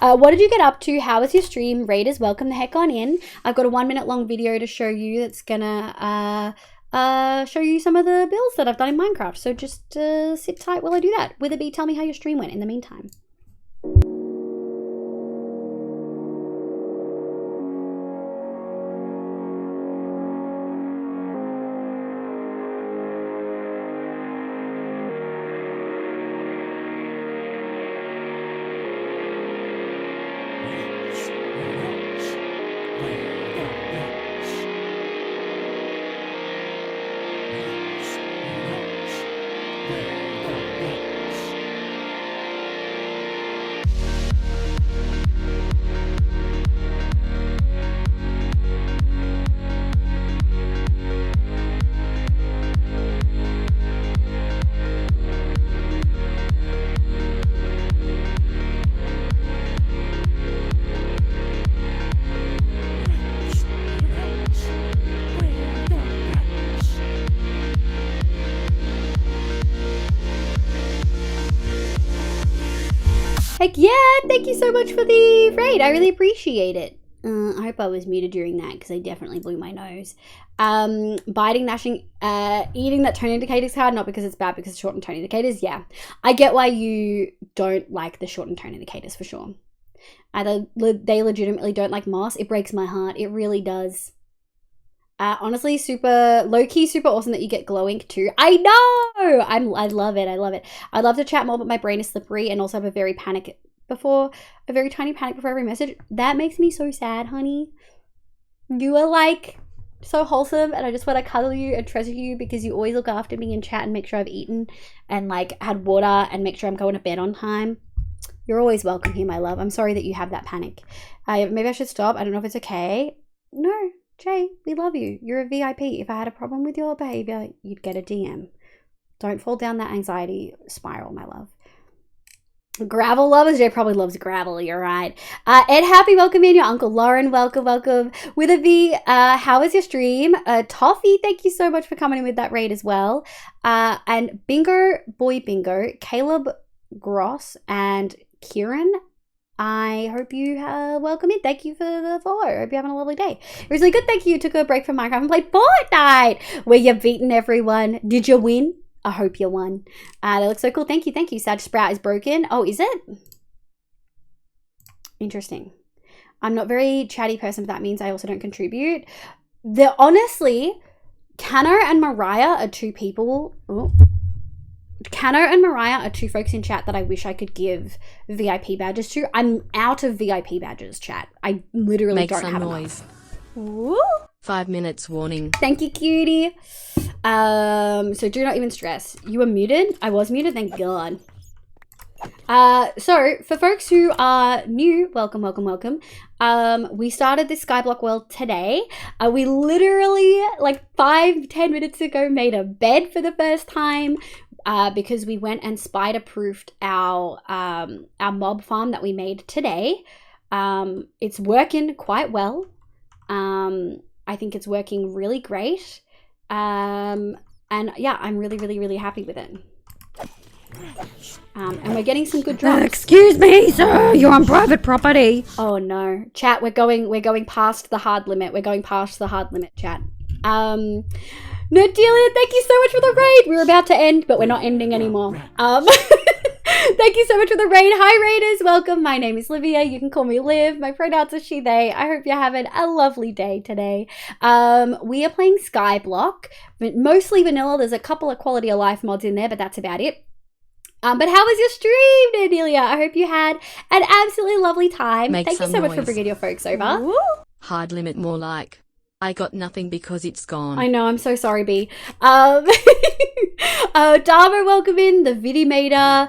What did you get up to? How was your stream? Raiders, welcome the heck on in. I've got a 1 minute long video to show you that's gonna show you some of the builds that I've done in Minecraft. So just sit tight while I do that. Witherby, tell me how your stream went in the meantime. Heck yeah, thank you so much for the raid. I really appreciate it. I hope I was muted during that because I definitely blew my nose. Biting, gnashing, eating that tone indicators card, not because it's bad, because it's short and tone indicators. Yeah, I get why you don't like the short and tone indicators for sure. They legitimately don't like moss. It breaks my heart. It really does. Honestly, super low-key, super awesome that you get glow ink too. I know! I love it. I love it. I'd love to chat more, but my brain is slippery and also have a very tiny panic before every message. That makes me so sad, honey. You are like so wholesome, and I just want to cuddle you and treasure you because you always look after me in chat and make sure I've eaten and like had water and make sure I'm going to bed on time. You're always welcome here, my love. I'm sorry that you have that panic. Maybe I should stop. I don't know if it's okay. No. Jay, we love you. You're a VIP. If I had a problem with your behavior, you'd get a DM. Don't fall down that anxiety spiral, my love. Gravel lovers? Jay probably loves gravel. You're right. Ed Happy, welcome in. Your Uncle Lauren, welcome. With a V, how was your stream? Toffee, thank you so much for coming in with that raid as well. And Bingo, Caleb Gross, and Kieran, I hope you welcome in. Thank you for the follow. I hope you're having a lovely day. It was really good. Thank you. You took a break from Minecraft and played Fortnite, where you've beaten everyone. Did you win? I hope you won. That looks so cool. Thank you. Sag Sprout is broken. Oh, is it? Interesting. I'm not a very chatty person, but that means I also don't contribute. Honestly, Cano and Mariah are two people. Oh. Cano and Mariah are two folks in chat that I wish I could give VIP badges to. I'm out of VIP badges, chat. I literally Make don't some have noise. Enough. 5 minutes warning. Thank you, cutie. So do not even stress. You were muted? I was muted, thank God. So for folks who are new, welcome. We started this SkyBlock world today. We literally like 5-10 minutes ago made a bed for the first time. Because we went and spider-proofed our mob farm that we made today. It's working quite well. I think it's working really great. And yeah, I'm really happy with it. And we're getting some good drops. Excuse me, sir. You're on private property. Oh no, chat. We're going past the hard limit. Chat. No, Delia, thank you so much for the raid. We were about to end, but we're not ending anymore. Thank you so much for the raid. Hi, raiders. Welcome. My name is Livia. You can call me Liv. My pronouns are she, they. I hope you're having a lovely day today. We are playing SkyBlock, mostly vanilla. There's a couple of quality of life mods in there, but that's about it. But how was your stream, Delia? I hope you had an absolutely lovely time. Thank you so much for bringing your folks over. Woo. Hard limit, more like. I got nothing because it's gone. I know, I'm so sorry, B. Dharma, welcome in. The Vidimator,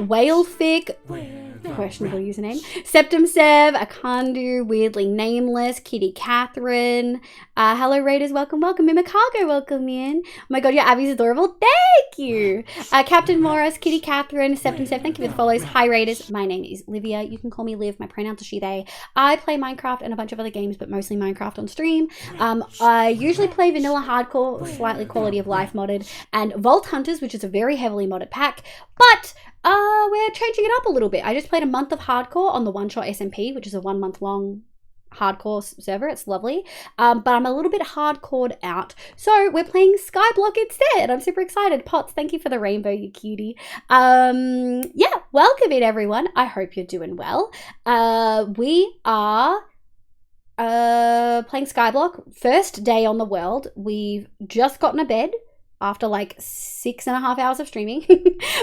Whalefic, questionable username. Septum Sev, Akandu, weirdly nameless, Kitty Catherine. Hello, Raiders, welcome. Mimikago, welcome in. Oh my god, your Abby's adorable. Thank you. Captain Morris, Kitty Catherine, Septum Sev, thank you for the follows. Hi, Raiders. My name is Livia. You can call me Liv. My pronouns are she, they. I play Minecraft and a bunch of other games, but mostly Minecraft on stream. I usually play vanilla hardcore, slightly quality of life modded, and Vault Hunters, which is a very heavily modded pack, but we're changing it up a little bit. I just played a month of hardcore on the One Shot SMP, which is a 1 month long hardcore server. It's lovely, but I'm a little bit hardcored out, so we're playing SkyBlock instead. I'm super excited. Potts, thank you for the rainbow, you cutie. Yeah, welcome in, everyone. I hope you're doing well. We are playing SkyBlock, first day on the world. We've just gotten a bed after like 6.5 hours of streaming,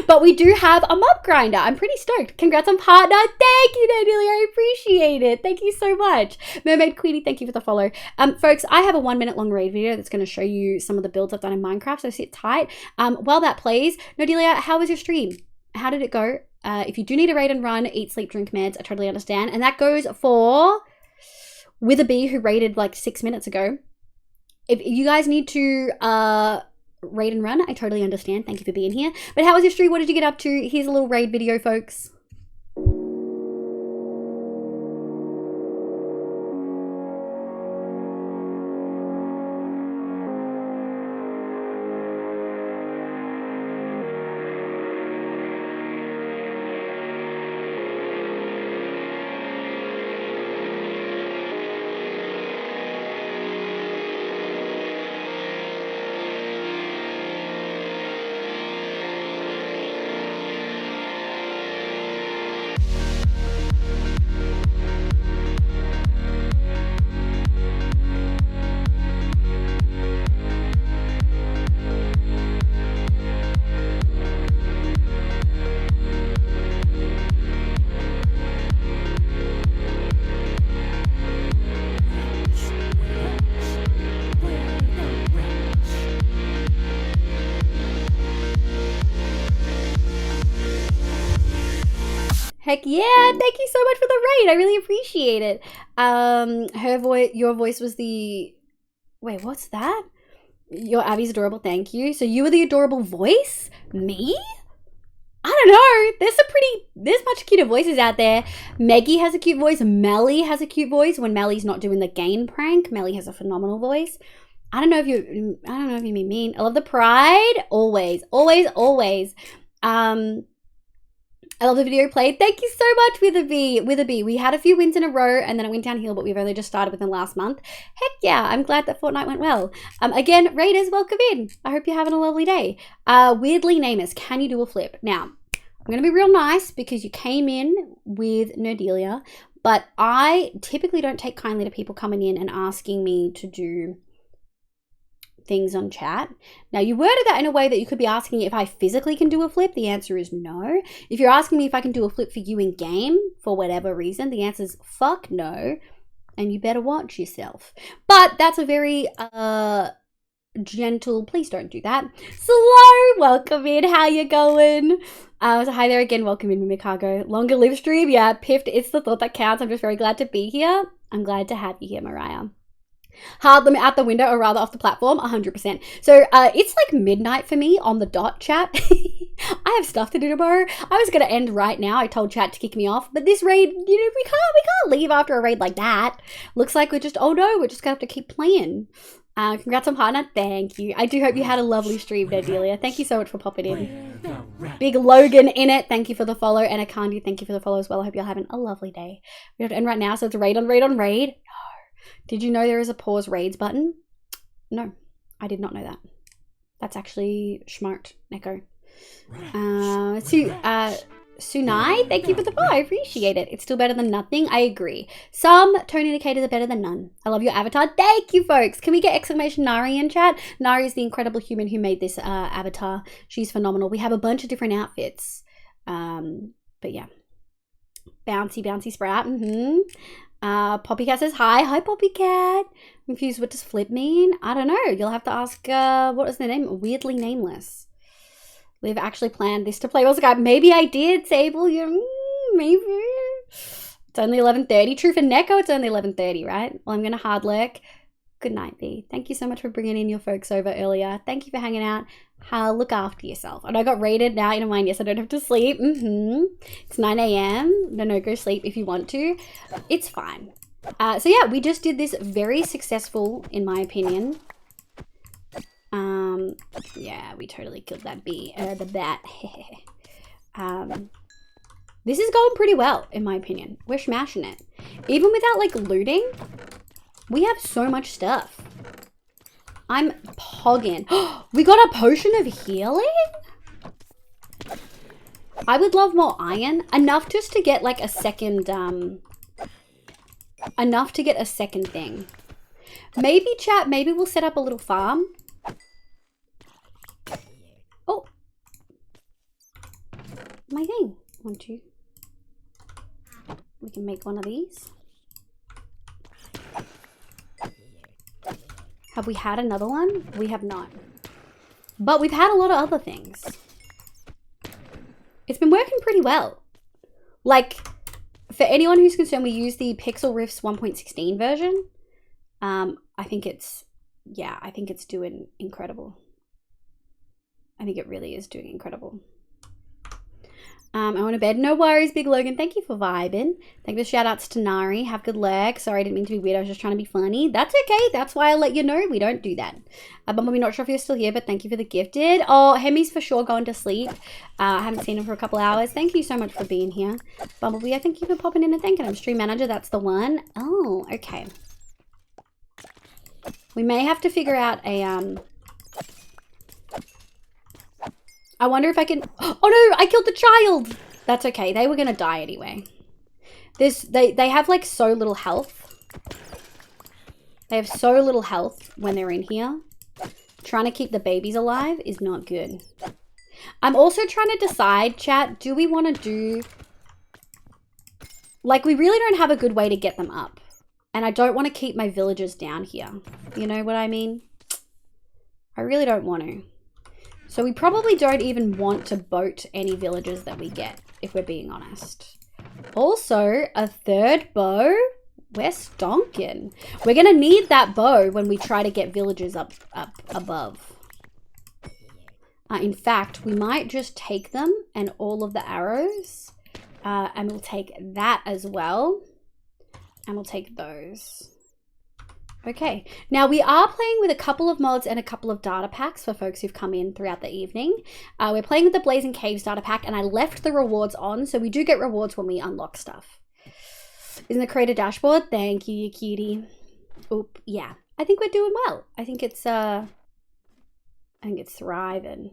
but we do have a mob grinder. I'm pretty stoked. Congrats on partner. Thank you, Nadelia. I appreciate it. Thank you so much. Mermaid Queenie, thank you for the follow. Folks, I have a 1 minute long raid video that's going to show you some of the builds I've done in Minecraft, so sit tight. While that plays, Nadelia, how was your stream? How did it go? If you do need a raid and run, eat, sleep, drink meds, I totally understand. And that goes for With a B, who raided like 6 minutes ago. If you guys need to raid and run, I totally understand. Thank you for being here. But how was your stream? What did you get up to? Here's a little raid video, folks. Heck yeah, thank you so much for the raid. I really appreciate it. Your voice was the... Wait, what's that? Your Abby's adorable, thank you. So you were the adorable voice? Me? I don't know. There's much cuter voices out there. Meggie has a cute voice. Melly has a cute voice. When Melly's not doing the gain prank, Melly has a phenomenal voice. I don't know if you mean mean. I love the pride. Always, always, always. I love the video played. Thank you so much, Witherby. We had a few wins in a row and then it went downhill, but we've only just started within the last month. Heck yeah, I'm glad that Fortnite went well. Again, raiders, welcome in. I hope you're having a lovely day. Weirdly Namus, can you do a flip? Now, I'm going to be real nice because you came in with Nerdelia, but I typically don't take kindly to people coming in and asking me to do things on chat. Now, you worded that in a way that you could be asking if I physically can do a flip. The answer is no. If you're asking me if I can do a flip for you in game for whatever reason, the answer is fuck no, and you better watch yourself. But that's a very gentle, please don't do that. Slow, welcome in, how you going? So hi there again, welcome in, Mimikago. Longer live stream, yeah, piffed, it's the thought that counts. I'm just very glad to be here. I'm glad to have you here, Mariah. Hard limit out the window, or rather off the platform, 100%. So it's like midnight for me on the dot, chat. I have stuff to do tomorrow. I was going to end right now. I told chat to kick me off, but this raid, you know, we can't leave after a raid like that. Looks like we're just, oh no, we're just going to have to keep playing. Congrats on partner. Thank you. I do hope you had a lovely stream, Delia. Thank you so much for popping in. Big Logan in it. Thank you for the follow. And Akandi, thank you for the follow as well. I hope you're having a lovely day. We have to end right now, so it's raid on raid on raid. Did you know there is a pause raids button? No, I did not know that. That's actually smart, Neko. Sunai, thank you for the follow. I appreciate it. It's still better than nothing. I agree. Some tone indicators are better than none. I love your avatar. Thank you, folks. Can we get exclamation Nari in chat? Nari is the incredible human who made this avatar. She's phenomenal. We have a bunch of different outfits. But yeah. Bouncy sprout. Poppycat says hi. Hi, Poppycat. Confused, what does flip mean? I don't know. You'll have to ask, what is their name? Weirdly Nameless. We've actually planned this to play World Cup. Maybe I did, Sable. Maybe. It's only 11:30. True for Neko, it's only 11:30, right? Well, I'm going to hard lurk. Good night, B. Thank you so much for bringing in your folks over earlier. Thank you for hanging out. Look after yourself. And I got raided now. You don't mind. Yes, I don't have to sleep. It's 9 a.m. No, go sleep if you want to. It's fine. So yeah, we just did this very successful, in my opinion. Yeah, we totally killed that bee. The bat. This is going pretty well, in my opinion. We're smashing it. Even without, like, looting, we have so much stuff. I'm pogging. We got a potion of healing? I would love more iron. Enough just to get, like, a second, enough to get a second thing. Maybe, chat, maybe we'll set up a little farm. Oh. My thing. 1, 2. We can make one of these. Have we had another one? We have not. But we've had a lot of other things. It's been working pretty well. Like, for anyone who's concerned, we use the Pixel Riffs 1.16 version. I think it's doing incredible. I think it really is doing incredible. I want to bed. No worries, Big Logan. Thank you for vibing. Thank you for shout outs to Nari. Have good leg. Sorry, I didn't mean to be weird. I was just trying to be funny. That's okay. That's why I let you know we don't do that. Bumblebee, not sure if you're still here, but thank you for the gifted. Oh, Hemi's for sure going to sleep. I haven't seen him for a couple hours. Thank you so much for being here. Bumblebee, I think you've been popping in and thanking him. Stream manager, that's the one. Oh, okay. We may have to figure out a, I wonder if I can... Oh no, I killed the child! That's okay, they were gonna die anyway. They have like so little health. They have so little health when they're in here. Trying to keep the babies alive is not good. I'm also trying to decide, chat, do we want to do... Like, we really don't have a good way to get them up. And I don't want to keep my villagers down here. You know what I mean? I really don't want to. So we probably don't even want to boat any villagers that we get, if we're being honest. Also, a third bow. We're stonking. We're gonna need that bow when we try to get villagers up above. In fact, we might just take them and all of the arrows. And we'll take that as well. And we'll take those. Okay, now we are playing with a couple of mods and a couple of data packs for folks who've come in throughout the evening. We're playing with the Blazing Caves data pack, and I left the rewards on, so we do get rewards when we unlock stuff. Isn't the creator dashboard? Thank you, you cutie. Oop, yeah. I think we're doing well. I think it's thriving.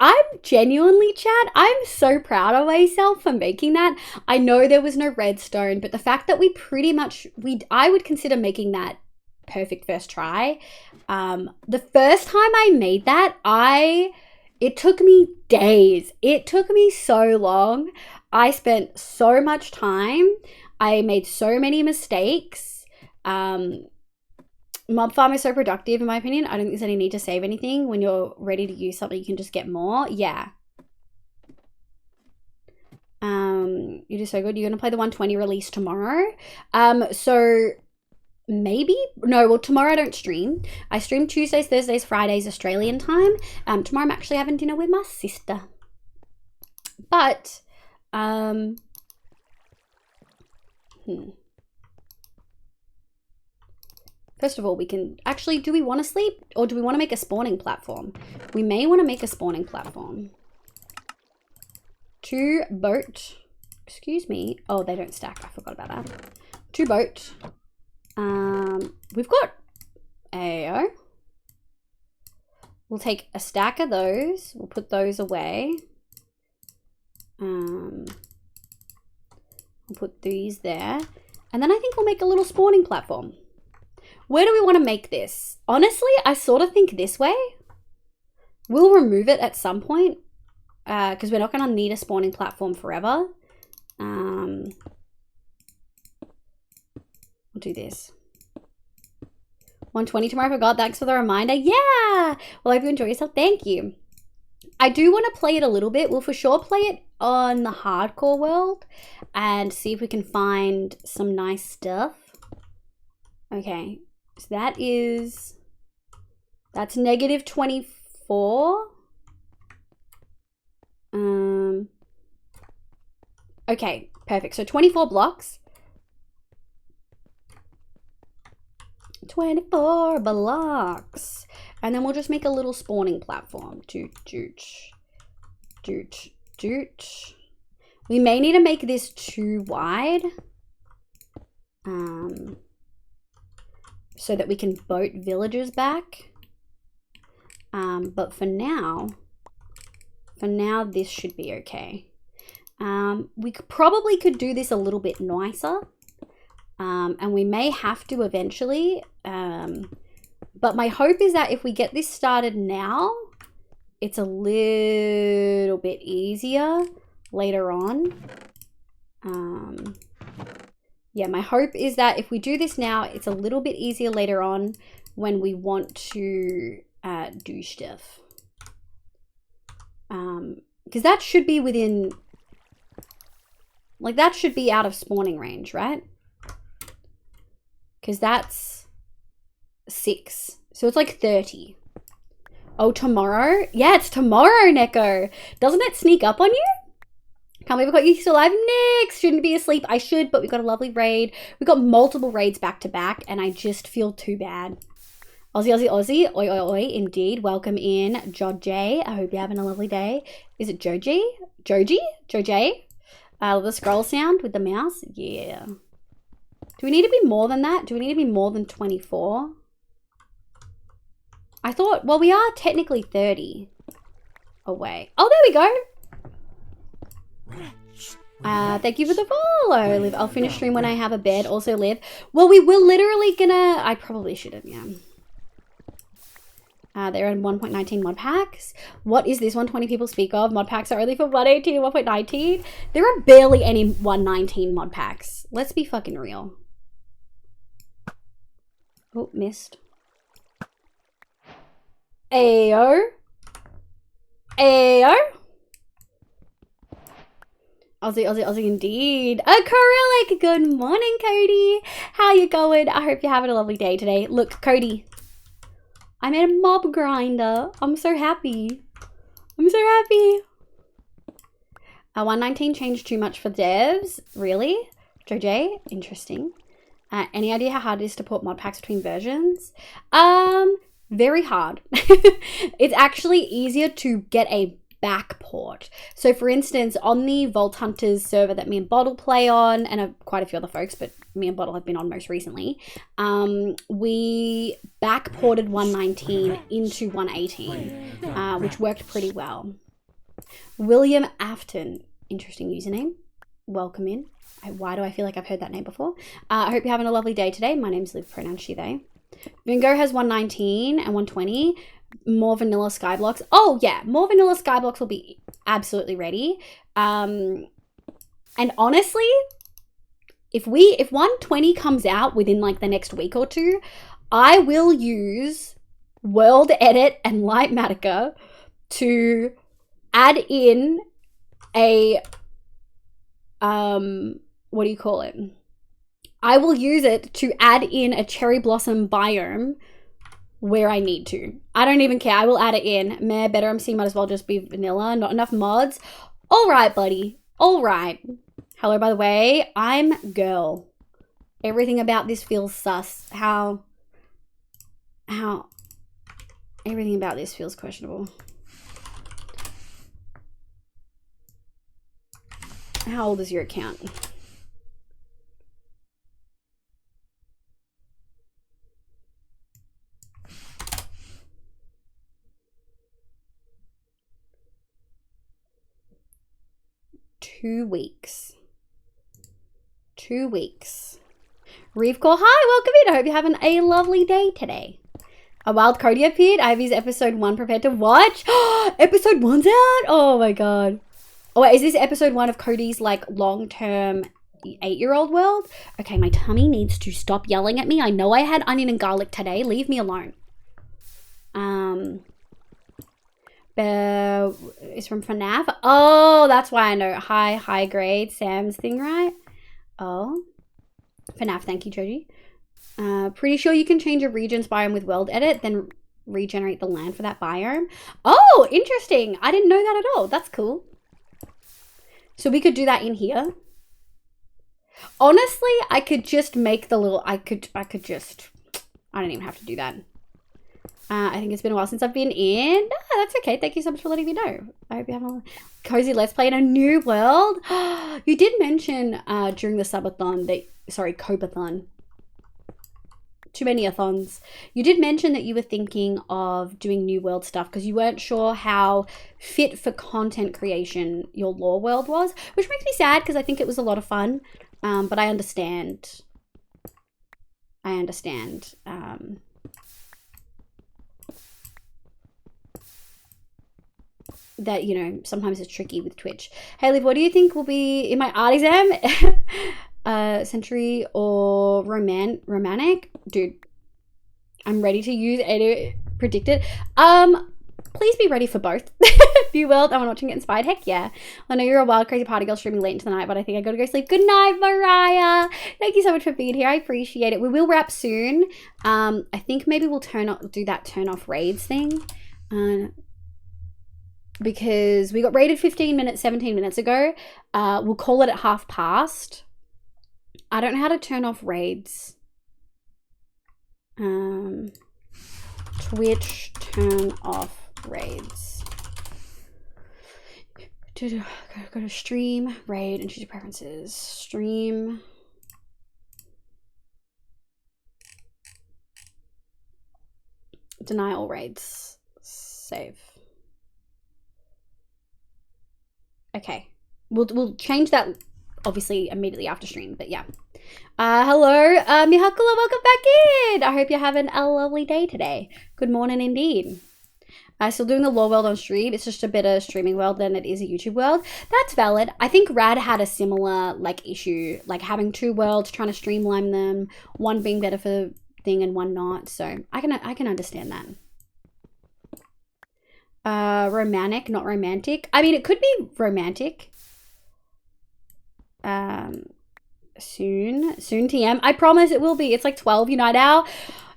I'm genuinely, chat, I'm so proud of myself for making that. I know there was no redstone, but the fact that we pretty much, I would consider making that perfect first try. The first time I made that, it took me days. It took me so long. I spent so much time. I made so many mistakes. Mob farm is so productive, in my opinion. I don't think there's any need to save anything. When you're ready to use something, you can just get more. Yeah. You do so good. You're going to play the 120 release tomorrow. So maybe. No, well, tomorrow I don't stream. I stream Tuesdays, Thursdays, Fridays, Australian time. Tomorrow I'm actually having dinner with my sister. But, First of all, we can actually, do we want to sleep or do we want to make a spawning platform? We may want to make a spawning platform. 2 boat. Excuse me. Oh, they don't stack. I forgot about that. 2 boat. We've got AO. We'll take a stack of those. We'll put those away. We'll put these there. And then I think we'll make a little spawning platform. Where do we want to make this? Honestly, I sort of think this way. We'll remove it at some point because we're not going to need a spawning platform forever. We'll do this. 120 tomorrow, I forgot. Thanks for the reminder. Yeah! Well, I hope you enjoy yourself. Thank you. I do want to play it a little bit. We'll for sure play it on the hardcore world and see if we can find some nice stuff. Okay. So that's negative 24. Okay, perfect. So 24 blocks. 24 blocks. And then we'll just make a little spawning platform. Doot, doot, doot, doot. We may need to make this too wide. So that we can boat villagers back. But for now, this should be okay. We probably could do this a little bit nicer. And we may have to eventually. But my hope is that if we get this started now, it's a little bit easier later on. Yeah, my hope is that if we do this now, it's a little bit easier later on when we want to do stuff. Because that should be within, like that should be out of spawning range, right? Because that's 6. So it's like 30. Oh, tomorrow? Yeah, it's tomorrow, Neko. Doesn't it sneak up on you? Can't believe I got you still alive. Next, shouldn't be asleep. I should, but we got a lovely raid. We got multiple raids back to back, and I just feel too bad. Aussie, Aussie, Aussie. Oi, oi, oi. Indeed. Welcome in, Jodj. I hope you're having a lovely day. Is it Joji? Joji? Joj? The scroll sound with the mouse. Yeah. Do we need to be more than that? Do we need to be more than 24? I thought, well, we are technically 30 away. Oh, there we go. Thank you for the follow, Liv. I'll finish stream when I have a bed. Also, Liv. Well, we were literally gonna... I probably should have, yeah. They're in 1.19 mod packs. What is this 120 people speak of? Mod packs are only for 118 and 1.19. There are barely any 119 mod packs. Let's be fucking real. Oh, missed. Ayo. Ayo. Aussie indeed. Corellic, good morning, Cody. How you going? I hope you're having a lovely day today. Look, Cody, I made a mob grinder. I'm so happy. I'm so happy. 119 changed too much for devs. Really? JoJ? Interesting. Any idea how hard it is to port mod packs between versions? Very hard. It's actually easier to get a back port. So for instance, on the Vault Hunters server that me and Bottle play on, and quite a few other folks, but me and Bottle have been on most recently, we back ported 119 into 118, which worked pretty well. William Afton, interesting username. Welcome in. Why do I feel like I've heard that name before? I hope you're having a lovely day today. My name's Liv, pronoun she, they. Bingo has 119 and 120. More vanilla SkyBlocks. Oh, yeah. More vanilla SkyBlocks will be absolutely ready. And honestly, if 120 comes out within like the next week or two, I will use World Edit and Lightmatica to add in a what do you call it? I will use it to add in a cherry blossom biome where I need to. I don't even care. I will add it in. Meh, better MC might as well just be vanilla. Not enough mods. All right, buddy. All right. Hello, by the way. I'm girl. Everything about this feels sus. How everything about this feels questionable. How old is your account? Two weeks. Reeve Core, hi, welcome in. I hope you're having a lovely day today. A wild Cody appeared. Ivy's episode 1 prepared to watch. Episode 1's out. Oh my god. Oh wait, is this episode 1 of Cody's like long-term 8-year-old world? Okay, my tummy needs to stop yelling at me. I know I had onion and garlic today. Leave me alone. It's from FNAF. Oh, that's why I know. High grade Sam's thing, right? Oh, FNAF. Thank you, Joji. Pretty sure you can change a region's biome with World Edit, then regenerate the land for that biome. Oh, interesting. I didn't know that at all. That's cool. So we could do that in here. Honestly, I could just make the little. I could just. I don't even have to do that. I think it's been a while since I've been in. No, that's okay. Thank you so much for letting me know. I hope you have a cozy Let's Play in a new world. You did mention during the subathon that, sorry, Copathon. Too many athons. You did mention that you were thinking of doing new world stuff because you weren't sure how fit for content creation your lore world was, which makes me sad because I think it was a lot of fun. But I understand. That, you know, sometimes it's tricky with Twitch. Hey, Liv, what do you think will be in my art exam? Century or romantic? Dude, I'm ready to use edit predicted. Please be ready for both. New world, I'm watching it inspired. Heck yeah. I know you're a wild, crazy party girl streaming late into the night, but I think I gotta go sleep. Good night, Mariah. Thank you so much for being here. I appreciate it. We will wrap soon. I think maybe we'll do that turn off raids thing. Because we got raided 17 minutes ago. We'll call it at past. I don't know how to turn off raids. Twitch turn off raids. Go to stream, raid, and choose your preferences. Stream. Deny all raids. Save. Okay, we'll change that obviously immediately after stream, but yeah. Hello, Mihakula, welcome back in. I hope you're having a lovely day today. Good morning indeed. Still doing the lore world on stream. It's just a better streaming world than it is a YouTube world. That's valid. I think Rad had a similar like issue, like having two worlds, trying to streamline them, one being better for thing and one not. So I can understand that. Romantic, not romantic. I mean, it could be romantic. Soon TM. I promise it will be. It's like 12 Unite hour.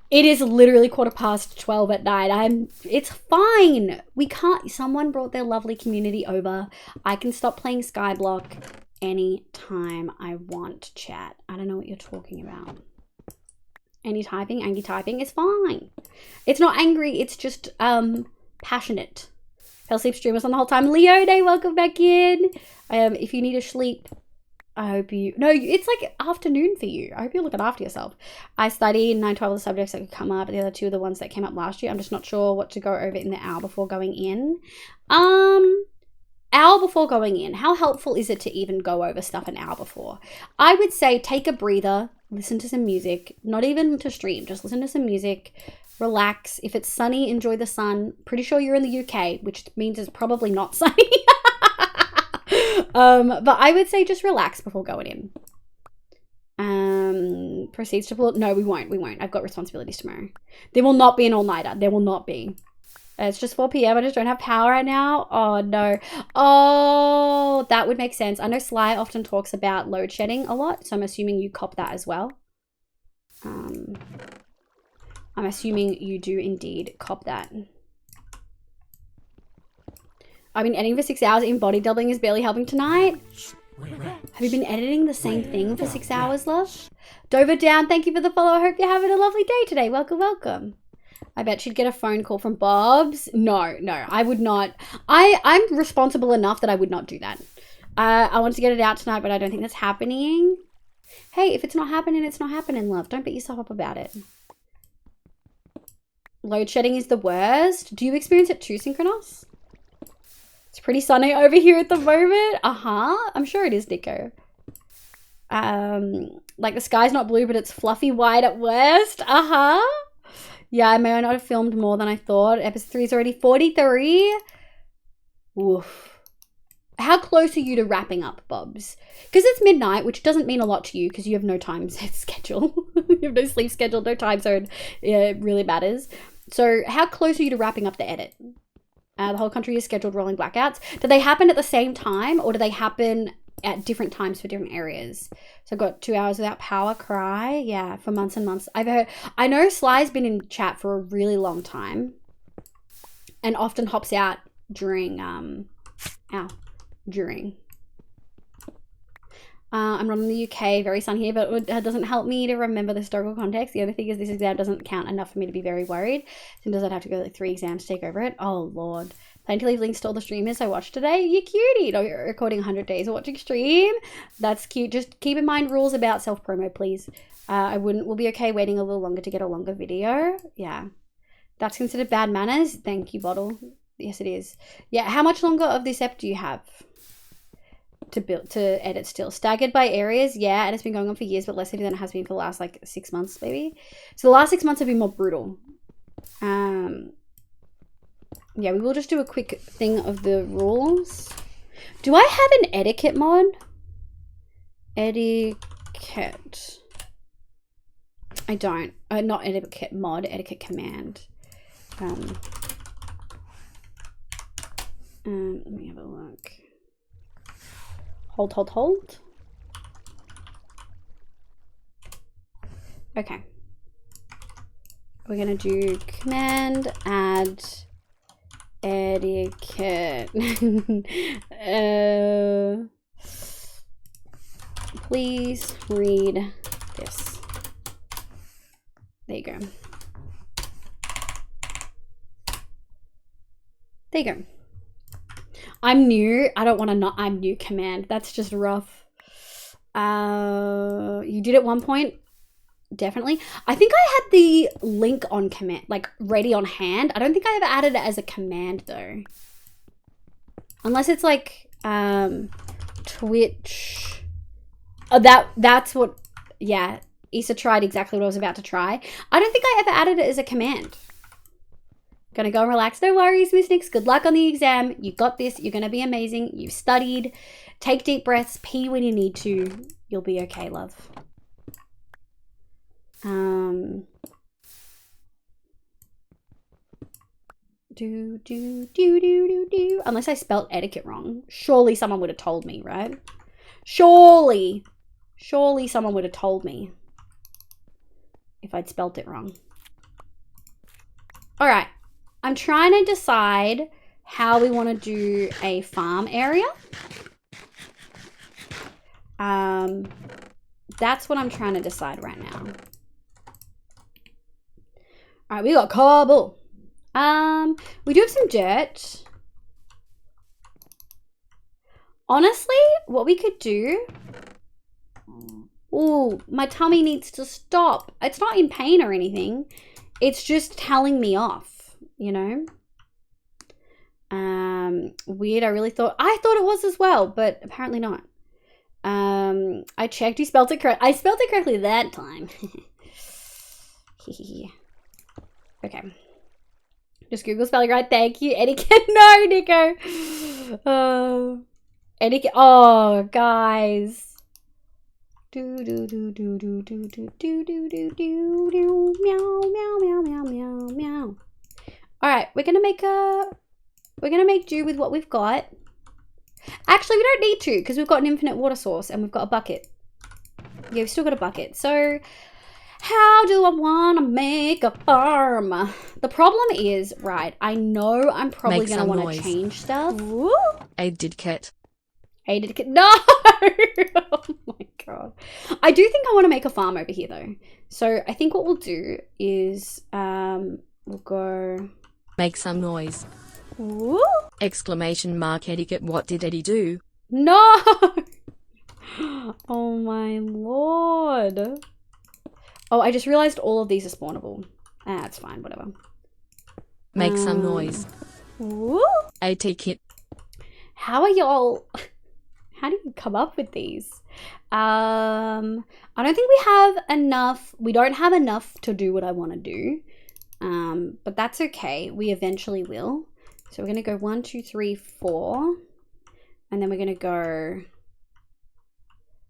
It is literally 12:15 at night. It's fine. We can't. Someone brought their lovely community over. I can stop playing SkyBlock anytime I want, chat. I don't know what you're talking about. Angry typing is fine. It's not angry, it's just passionate. Fell asleep streamers on the whole time. Leo Day, welcome back in. If you need to sleep, I hope you... No, it's like afternoon for you. I hope you're looking after yourself. I studied 9-12 of the subjects that could come up. The other 2 are the ones that came up last year. I'm just not sure what to go over in the hour before going in. Hour before going in. How helpful is it to even go over stuff an hour before? I would say take a breather. Listen to some music. Not even to stream. Just listen to some music. Relax. If it's sunny, enjoy the sun. Pretty sure you're in the UK, which means it's probably not sunny. But I would say just relax before going in. Proceeds to pull. No, we won't. I've got responsibilities tomorrow. There will not be an all-nighter. There will not be. It's just 4 p.m. I just don't have power right now. Oh, no. Oh, that would make sense. I know Sly often talks about load shedding a lot, so I'm assuming you cop that as well. I'm assuming you do indeed cop that. I've been editing for 6 hours. Even body doubling is barely helping tonight. Have you been editing the same thing for 6 hours, love? Dover Down, thank you for the follow. I hope you're having a lovely day today. Welcome, welcome. I bet she'd get a phone call from Bob's. No, I would not. I'm responsible enough that I would not do that. I want to get it out tonight, but I don't think that's happening. Hey, if it's not happening, it's not happening, love. Don't beat yourself up about it. Load shedding is the worst. Do you experience it too, Synchronos? It's pretty sunny over here at the moment. I'm sure it is, Nico. Like the sky's not blue, but it's fluffy white at worst. Yeah, I may not have filmed more than I thought. Episode 3 is already 43. Oof. How close are you to wrapping up, Bobs? Because it's midnight, which doesn't mean a lot to you because you have no time schedule. You have no sleep schedule, no time zone. Yeah, it really matters. So how close are you to wrapping up the edit? The whole country is scheduled rolling blackouts. Do they happen at the same time or do they happen at different times for different areas? So I've got 2 hours without power, cry. Yeah, for months and months. I know Sly's been in chat for a really long time and often hops out during, I'm not in the UK, very sunny here, but it doesn't help me to remember the historical context. The other thing is this exam doesn't count enough for me to be very worried. So does I'd have to go like 3 exams to take over it? Oh, Lord. Plan to leave links to all the streamers I watched today. You cutie. No, you're recording 100 days of watching stream. That's cute. Just keep in mind rules about self-promo, please. We'll be okay waiting a little longer to get a longer video. Yeah. That's considered bad manners. Thank you, Bottle. Yes, it is. Yeah, how much longer of this ep do you have? To edit still? Staggered by areas, yeah, and it's been going on for years, but less heavy than it has been for the last like 6 months, maybe. So the last 6 months have been more brutal. Yeah, we will just do a quick thing of the rules. Do I have an etiquette mod? Etiquette. I don't. Not etiquette mod, etiquette command. Let me have a look. Hold. Okay. We're gonna do command add etiquette. Please read this. There you go. There you go. I'm new. I don't want to not. I'm new command. That's just rough. You did at one point. Definitely. I think I had the link on command, like ready on hand. I don't think I ever added it as a command though. Unless it's like Twitch. Oh, that's what. Yeah, Issa tried exactly what I was about to try. I don't think I ever added it as a command. Gonna go and relax. No worries, Miss Nix. Good luck on the exam. You got this. You're gonna be amazing. You've studied. Take deep breaths. Pee when you need to. You'll be okay, love. Unless I spelt etiquette wrong. Surely someone would have told me, right? Surely someone would have told me if I'd spelt it wrong. All right, I'm trying to decide how we want to do a farm area. That's what I'm trying to decide right now. All right, we got cobble. We do have some dirt. Honestly, what we could do... Oh, my tummy needs to stop. It's not in pain or anything. It's just telling me off, you know? Weird, I thought it was as well, but apparently not. I checked, you spelled it correct. I spelled it correctly that time. Okay. Just Google spelling right, thank you. Etiquette, no, Nico. Etiquette, oh, guys. Do do do do do do do do do do do do meow meow meow meow meow meow. All right, we're gonna make do with what we've got. Actually, we don't need to because we've got an infinite water source and we've got a bucket. Yeah, we've still got a bucket. So, how do I want to make a farm? The problem is, right? I know I'm probably gonna want to change stuff. Woo! I did cat. No! Oh my god. I do think I want to make a farm over here though. So I think what we'll do is we'll go Make some noise. Woo! Exclamation mark etiquette, what did Eddie do? No! Oh my lord. Oh, I just realized all of these are spawnable. Ah, it's fine, whatever. Make some noise. Woo! Etiquette. How are y'all... How do you come up with these? I don't think we have enough. We don't have enough to do what I want to do. But that's okay. We eventually will. So we're going to go 1, 2, 3, 4. And then we're going to go...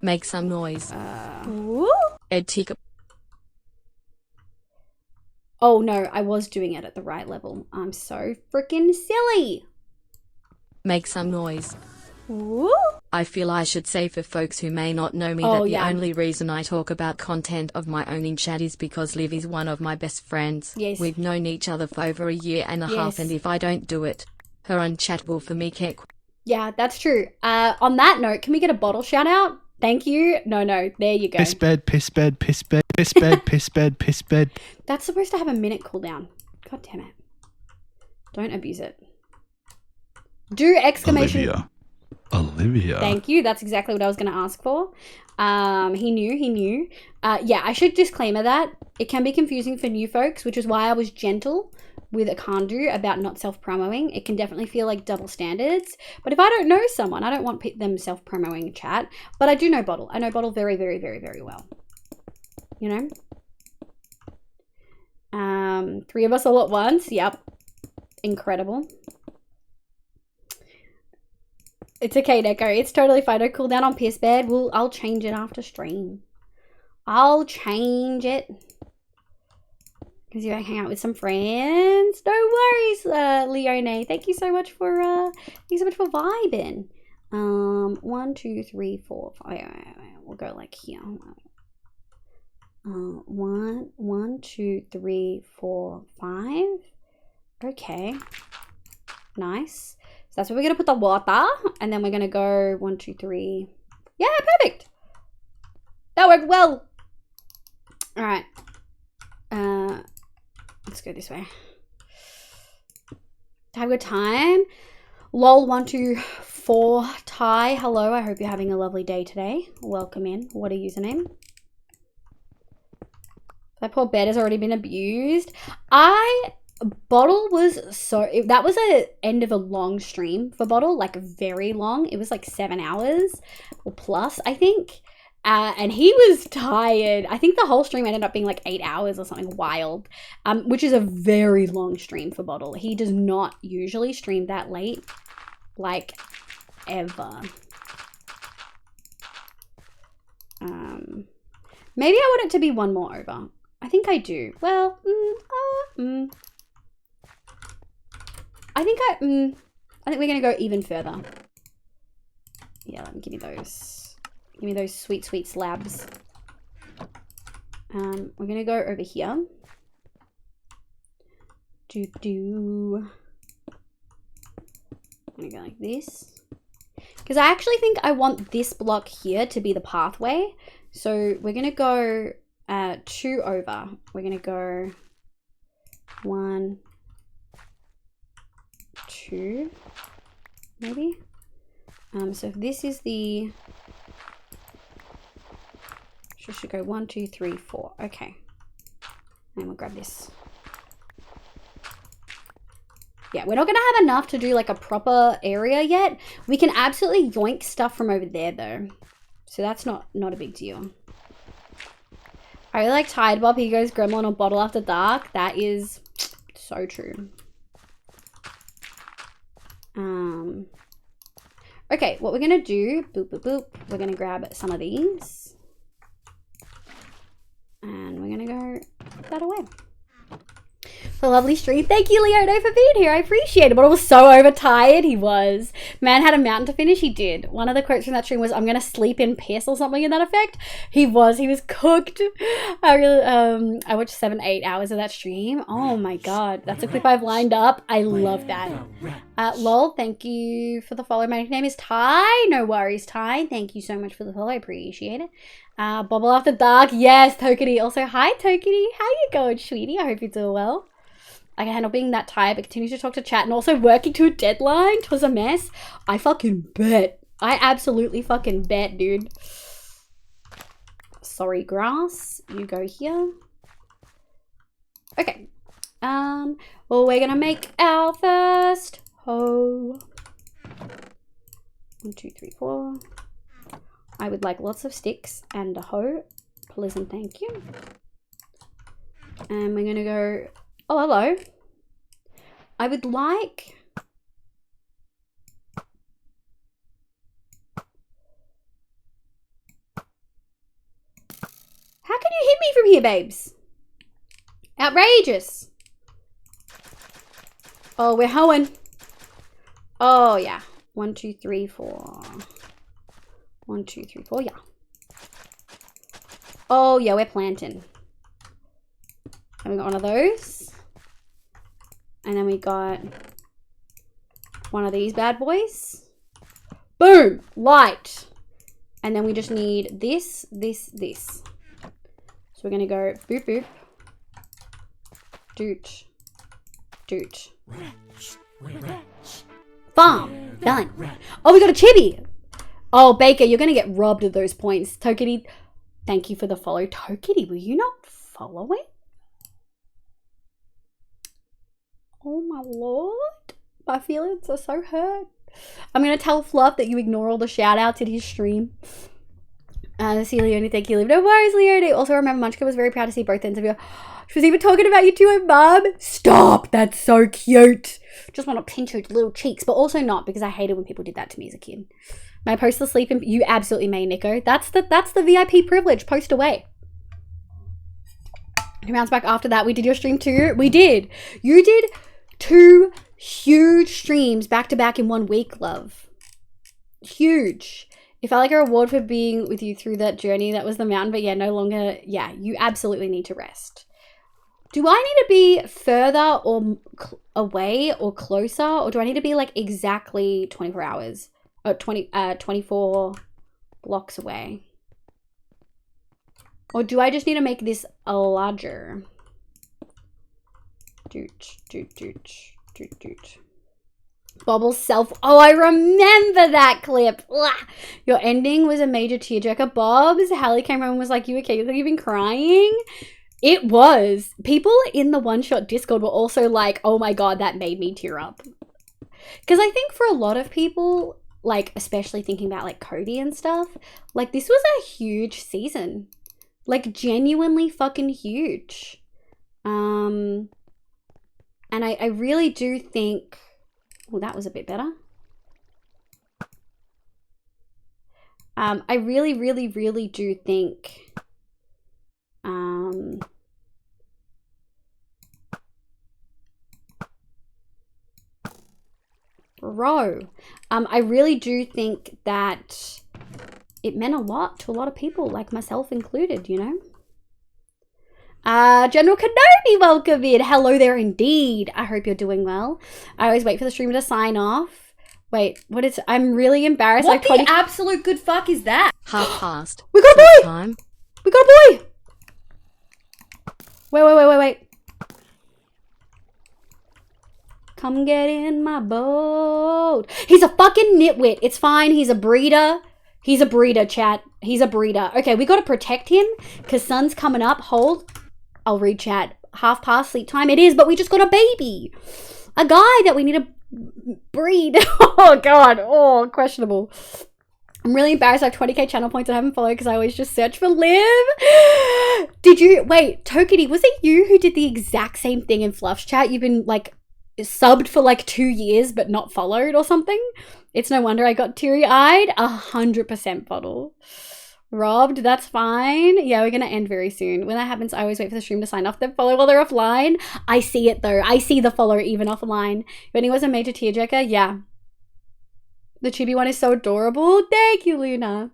Make some noise. Etiquette. Oh no, I was doing it at the right level. I'm so freaking silly. Make some noise. Woo! I feel I should say for folks who may not know me Oh, that yeah. the only reason I talk about content of my own in chat is because Liv is one of my best friends. Yes. We've known each other for over a year and a half, Yes. and if I don't do it, her unchatable for me can't. Yeah, that's true. On that note, can we get a bottle shout out? Thank you. No, there you go. Piss bed, piss bed, piss bed, piss bed, piss bed, piss bed. That's supposed to have a minute cooldown. God damn it. Don't abuse it. Do exclamation... Olivia. Thank you. That's exactly what I was going to ask for. He knew. Yeah, I should disclaimer that. It can be confusing for new folks, which is why I was gentle with Akandu about not self-promoing. It can definitely feel like double standards. But if I don't know someone, I don't want them self-promoting chat. But I do know Bottle. I know Bottle very, very, very, very well. You know? 3 of us all at once. Yep. Incredible. It's okay, Neko. It's totally fine. Don't cool down on piss bed. I'll change it after stream. I'll change it. Because you hang out with some friends. No worries, Leone. Thank you so much for vibing. 1, 2, 3, 4, 5. We'll go like here. 1, 2, 3, 4, 5. Okay. Nice. So that's where we're going to put the water. And then we're going to go 1, 2, 3. Yeah, perfect. That worked well. All right. Let's go this way. Have a good time. Lol 1, 2, 4 Ty. Hello. I hope you're having a lovely day today. Welcome in. What a username. That poor bed has already been abused. Bottle was that was a end of a long stream for Bottle, like very long. It was like 7 hours or plus, I think. And he was tired. I think the whole stream ended up being like 8 hours or something wild, which is a very long stream for Bottle. He does not usually stream that late, like ever. Maybe I want it to be one more over. I think I do. Well, I think we're gonna go even further. Yeah, let me give you those. Give me those sweet, sweet slabs. We're gonna go over here. I'm gonna go like this. Because I actually think I want this block here to be the pathway. So we're gonna go 2 over. We're gonna go 1, 2, maybe. So if this is the, should go 1, 2, 3, 4. Okay, and we'll grab this. Yeah, we're not gonna have enough to do like a proper area yet. We can absolutely yoink stuff from over there though, so that's not a big deal. I really like Tide Bob. He goes Gremlin or Bottle After Dark. That is so true. Okay, what we're gonna do, boop, boop, boop. We're gonna grab some of these. And we're gonna go put that away. For a lovely stream. Thank you, Leono, for being here. I appreciate it. But I was so overtired. He was. Man had a mountain to finish. He did. One of the quotes from that stream was, "I'm gonna sleep in piss" or something in that effect. He was cooked. I watched 7-8 hours of that stream. Oh my god. That's a clip I've lined up. I love that. Lol, thank you for the follow. My name is Ty. No worries, Ty. Thank you so much for the follow. I appreciate it. Bubble After Dark. Yes, Tokity. Also, hi, Tokity. How you going, sweetie? I hope you're doing well. I can handle being that tired, but continue to talk to chat and also working to a deadline. It was a mess. I fucking bet. I absolutely fucking bet, dude. Sorry, grass. You go here. Okay. Well, we're gonna make our first hoe. 1, 2, 3, 4. I would like lots of sticks and a hoe. Please and thank you. And we're gonna go, oh, hello. I would like, how can you hit me from here, babes? Outrageous. Oh, we're hoeing. Oh, yeah. 1, 2, 3, 4. 1, 2, 3, 4, yeah. Oh, yeah, we're planting. And we got one of those. And then we got one of these bad boys. Boom! Light. And then we just need this, this, this. So we're going to go boop, boop. Doot. Doot. Farm. Done. Oh, we got a chibi. Oh, Baker, you're going to get robbed of those points. Tokity, thank you for the follow. Tokity, were you not following? Oh my lord. My feelings are so hurt. I'm going to tell Fluff that you ignore all the shout outs in his stream. See Leonie, thank you. No worries, Leonie. Also remember, Munchkin was very proud to see both ends of you. She was even talking about you to her mum. Stop. That's so cute. Just want to pinch her little cheeks, but also not, because I hated when people did that to me as a kid. May I post the sleep in? You absolutely may, Nico. That's the VIP privilege. Post away. Rounds back after that. We did your stream too. We did. You did 2 huge streams back to back in 1 week, love. Huge. It felt like a reward for being with you through that journey. That was the mountain, but yeah, no longer. Yeah, you absolutely need to rest. Do I need to be further or away or closer, or do I need to be like exactly 24 hours? Or 24 blocks away? Or do I just need to make this a larger? Doot, doot, doot, doot, doot. Bobble self. Oh, I remember that clip. Blah. Your ending was a major tearjerker. Bob's. Hallie came home and was like, you okay? You've been crying? It was. People in the one-shot Discord were also like, oh my god, that made me tear up. Because I think for a lot of people, like, especially thinking about like Cody and stuff, like this was a huge season. Like genuinely fucking huge. And I really do think, well, that was a bit better. I really, really, really do think, bro, I really do think that it meant a lot to a lot of people, like myself included, you know? General Kenobi, welcome in. Hello there indeed. I hope you're doing well. I always wait for the streamer to sign off. Wait, what is... I'm really embarrassed. What the absolute good fuck is that? Half past. We got a boy! Time. We got a boy! Wait. Come get in my boat. He's a fucking nitwit. It's fine. He's a breeder. He's a breeder, chat. He's a breeder. Okay, we got to protect him because sun's coming up. Hold. I'll read chat. Half past sleep time. It is, but we just got a baby. A guy that we need to breed. Oh, God. Oh, questionable. I'm really embarrassed. I have 20k channel points I haven't followed because I always just search for Liv. Did you... Wait, Tokity, was it you who did the exact same thing in Fluff's chat? You've been, like, subbed for, like, 2 years but not followed or something? It's no wonder I got teary-eyed. 100% bottle. Robbed, that's fine. Yeah, we're going to end very soon. When that happens, I always wait for the stream to sign off, then follow while they're offline. I see it, though. I see the follow even offline. When he was a major tearjerker, yeah. The chibi one is so adorable. Thank you, Luna.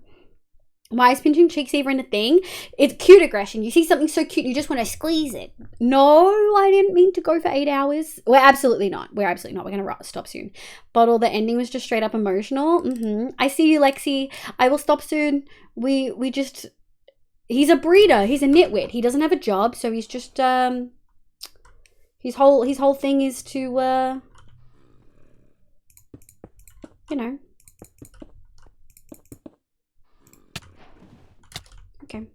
Why is pinching cheeks even a thing? It's cute aggression. You see something so cute, you just want to squeeze it. No, I didn't mean to go for 8 hours. We're absolutely not. We're going to stop soon. Bottle, the ending was just straight up emotional. I see you, Lexi. I will stop soon. We just... He's a breeder. He's a nitwit. He doesn't have a job, so he's just... His whole thing is to... You know. Okay.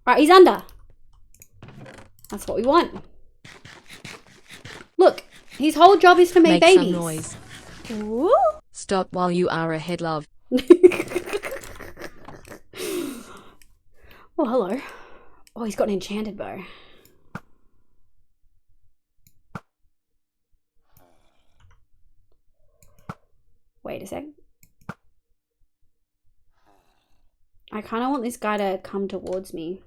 Right, he's under. That's what we want. Look, his whole job is to make babies. Some noise. Ooh. Stop while you are ahead, love. Oh, hello. Oh, he's got an enchanted bow. Wait a sec. I kind of want this guy to come towards me.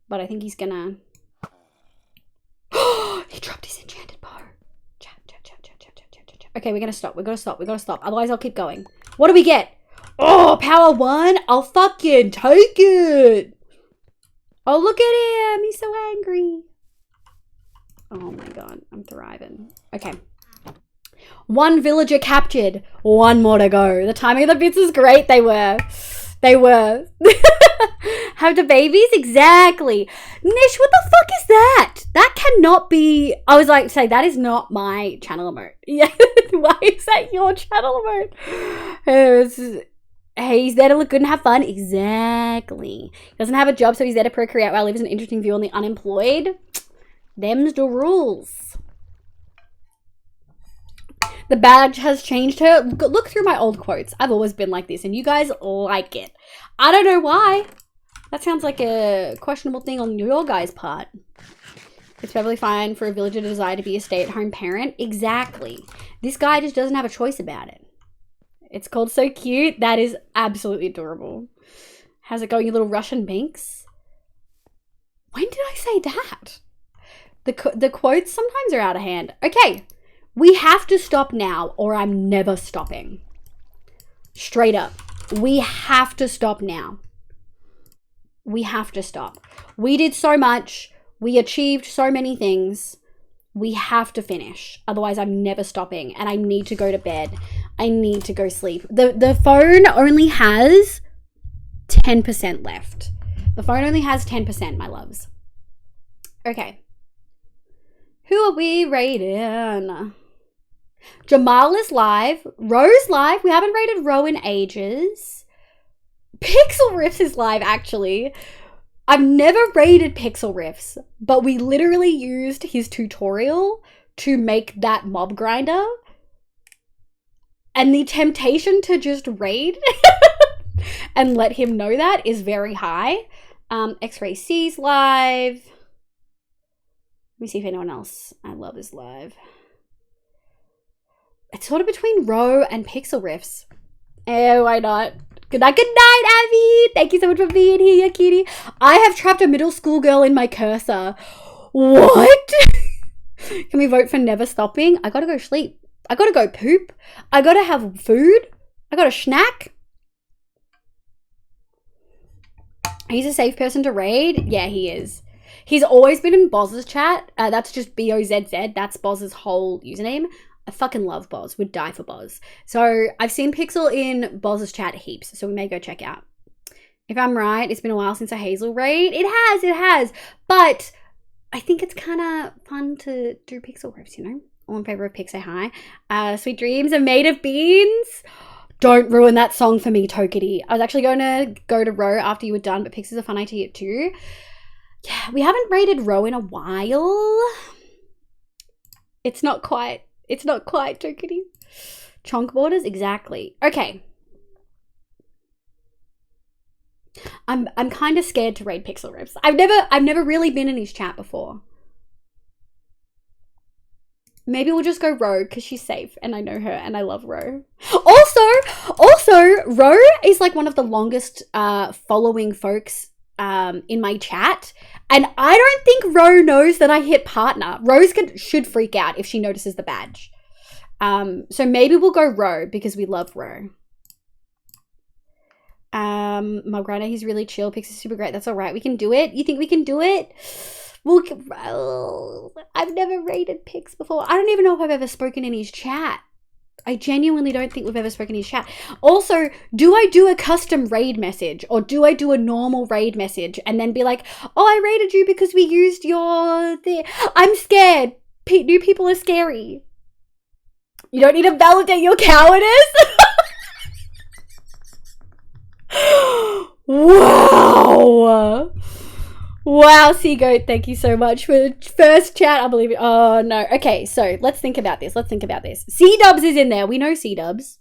But I think he's gonna... He dropped his enchanted bow. Chat. Okay, we're gonna stop. We gotta stop. Otherwise, I'll keep going. What do we get? Oh, power 1? I'll fucking take it. Oh, look at him. He's so angry. Oh my god. I'm thriving. Okay. 1 villager captured. 1 more to go. The timing of the bits is great. They were. Have the babies? Exactly. Nish, what the fuck is that? That cannot be... I was like, say, that is not my channel emote. Yeah. Why is that your channel emote? Hey, he's there to look good and have fun. Exactly. He doesn't have a job, so he's there to procreate while lives an interesting view on the unemployed. Them's the rules. The badge has changed her. Look through my old quotes. I've always been like this, and you guys like it. I don't know why. That sounds like a questionable thing on your guys' part. It's perfectly fine for a villager to desire to be a stay-at-home parent. Exactly. This guy just doesn't have a choice about it. It's called So Cute. That is absolutely adorable. How's it going, you little Russian binks? When did I say that? The quotes sometimes are out of hand. Okay. We have to stop now or I'm never stopping. Straight up. We have to stop now. We have to stop. We did so much. We achieved so many things. We have to finish. Otherwise, I'm never stopping. And I need to go to bed. I need to go sleep. The phone only has 10% left. The phone only has 10%, my loves. Okay. Who are we rating? Jamal is live. Ro's live. We haven't rated Ro in ages. Pixel Riffs is live, actually. I've never rated Pixel Riffs, but we literally used his tutorial to make that mob grinder. And the temptation to just raid and let him know that is very high. X-Ray C's live. Let me see if anyone else I love is live. It's sort of between Ro and Pixel Riffs. Oh, why not? Good night, Abby. Thank you so much for being here, cutie. I have trapped a middle school girl in my cursor. What? Can we vote for never stopping? I gotta go sleep. I gotta go poop. I gotta have food. I gotta snack. He's a safe person to raid. Yeah, he is. He's always been in Boz's chat. That's just BOZZ. That's Boz's whole username. I fucking love Boz. Would die for Boz. So I've seen Pixel in Boz's chat heaps. So we may go check out. If I'm right, it's been a while since a Hazel raid. It has. But I think it's kind of fun to do Pixel riffs, you know? All in favor of Pix, say hi. Sweet dreams are made of beans. Don't ruin that song for me, Tokity. I was actually going to go to Row after you were done, but Pix is a fun idea too. Yeah, we haven't raided Row in a while. It's not quite, Tokity. Chonk borders, exactly. Okay. I'm kind of scared to raid Pixel Riffs. I've never really been in his chat before. Maybe we'll just go Ro because she's safe and I know her and I love Ro. Also, Ro is like one of the longest following folks in my chat, and I don't think Ro knows that I hit partner. Rose should freak out if she notices the badge. So maybe we'll go Ro because we love Ro. Malgrana, he's really chill. Pix is super great. That's all right. We can do it. You think we can do it? I've never raided Pix before. I don't even know if I've ever spoken in his chat. I genuinely don't think we've ever spoken in his chat. Also, do I do a custom raid message or do I do a normal raid message and then be like, oh, I raided you because we used your thing. I'm scared. New people are scary. You don't need to validate your cowardice. Wow. Wow, Seagoat, thank you so much for first chat. I believe it. Oh, no. Okay, so let's think about this. C-Dubs is in there. We know C-Dubs.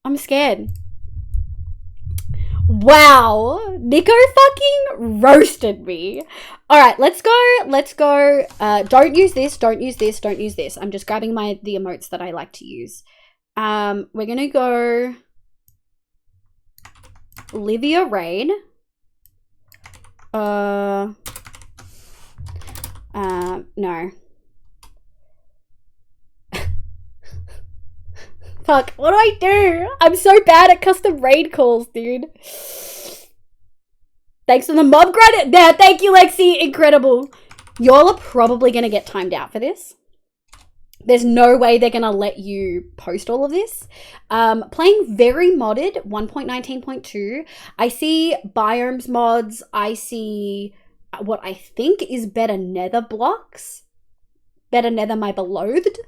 I'm scared. Wow. Nico fucking roasted me. All right, let's go. Don't use this. I'm just grabbing the emotes that I like to use. We're going to go Livia Raid. No. Fuck, what do I do? I'm so bad at custom raid calls, dude. Thanks for the mob credit. Yeah, thank you, Lexi. Incredible. Y'all are probably gonna get timed out for this. There's no way they're gonna let you post all of this. Playing very modded 1.19.2. I see biomes mods. I see what I think is better nether blocks. Better nether my beloved.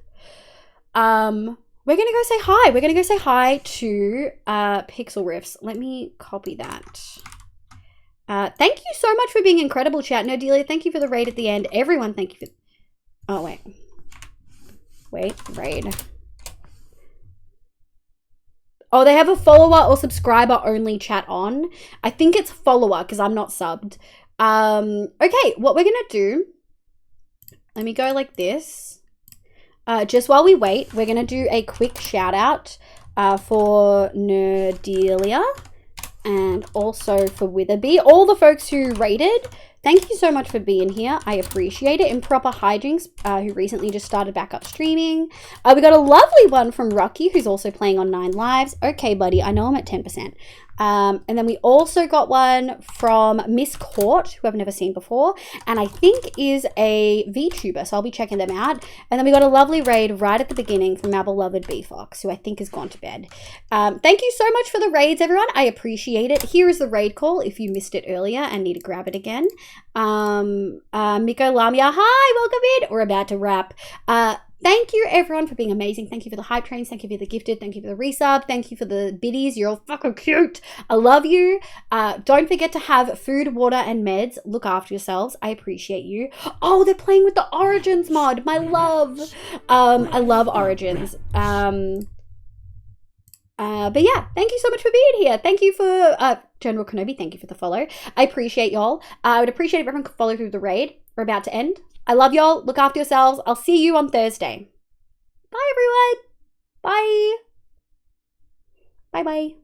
We're gonna go say hi. We're gonna go say hi to Pixel Riffs. Let me copy that. Thank you so much for being incredible, chat. No, Delia, thank you for the raid at the end. Everyone, thank you for... Oh, wait. Raid. Oh, they have a follower or subscriber only chat on. I think it's follower because I'm not subbed. Okay, what we're gonna do, let me go like this. Just while we wait, we're gonna do a quick shout out for Nerdelia and also for Witherby. All the folks who raided, thank you so much for being here. I appreciate it. Improper Hijinks, who recently just started back up streaming. We got a lovely one from Rocky, who's also playing on 9 Lives. Okay, buddy, I know I'm at 10%. And then we also got one from Miss Court, who I've never seen before, and I think is a VTuber, so I'll be checking them out. And then we got a lovely raid right at the beginning from our beloved B-Fox, who I think has gone to bed. Thank you so much for the raids, everyone. I appreciate it. Here is the raid call if you missed it earlier and need to grab it again. Miko Lamia, hi, welcome in. We're about to wrap. Thank you, everyone, for being amazing. Thank you for the hype trains. Thank you for the gifted. Thank you for the resub. Thank you for the biddies. You're all fucking cute. I love you. Don't forget to have food, water, and meds. Look after yourselves. I appreciate you. Oh, they're playing with the Origins mod. My love. I love Origins. But yeah, thank you so much for being here. Thank you for General Kenobi. Thank you for the follow. I appreciate y'all. I would appreciate if everyone could follow through the raid. We're about to end. I love y'all. Look after yourselves. I'll see you on Thursday. Bye, everyone. Bye. Bye-bye.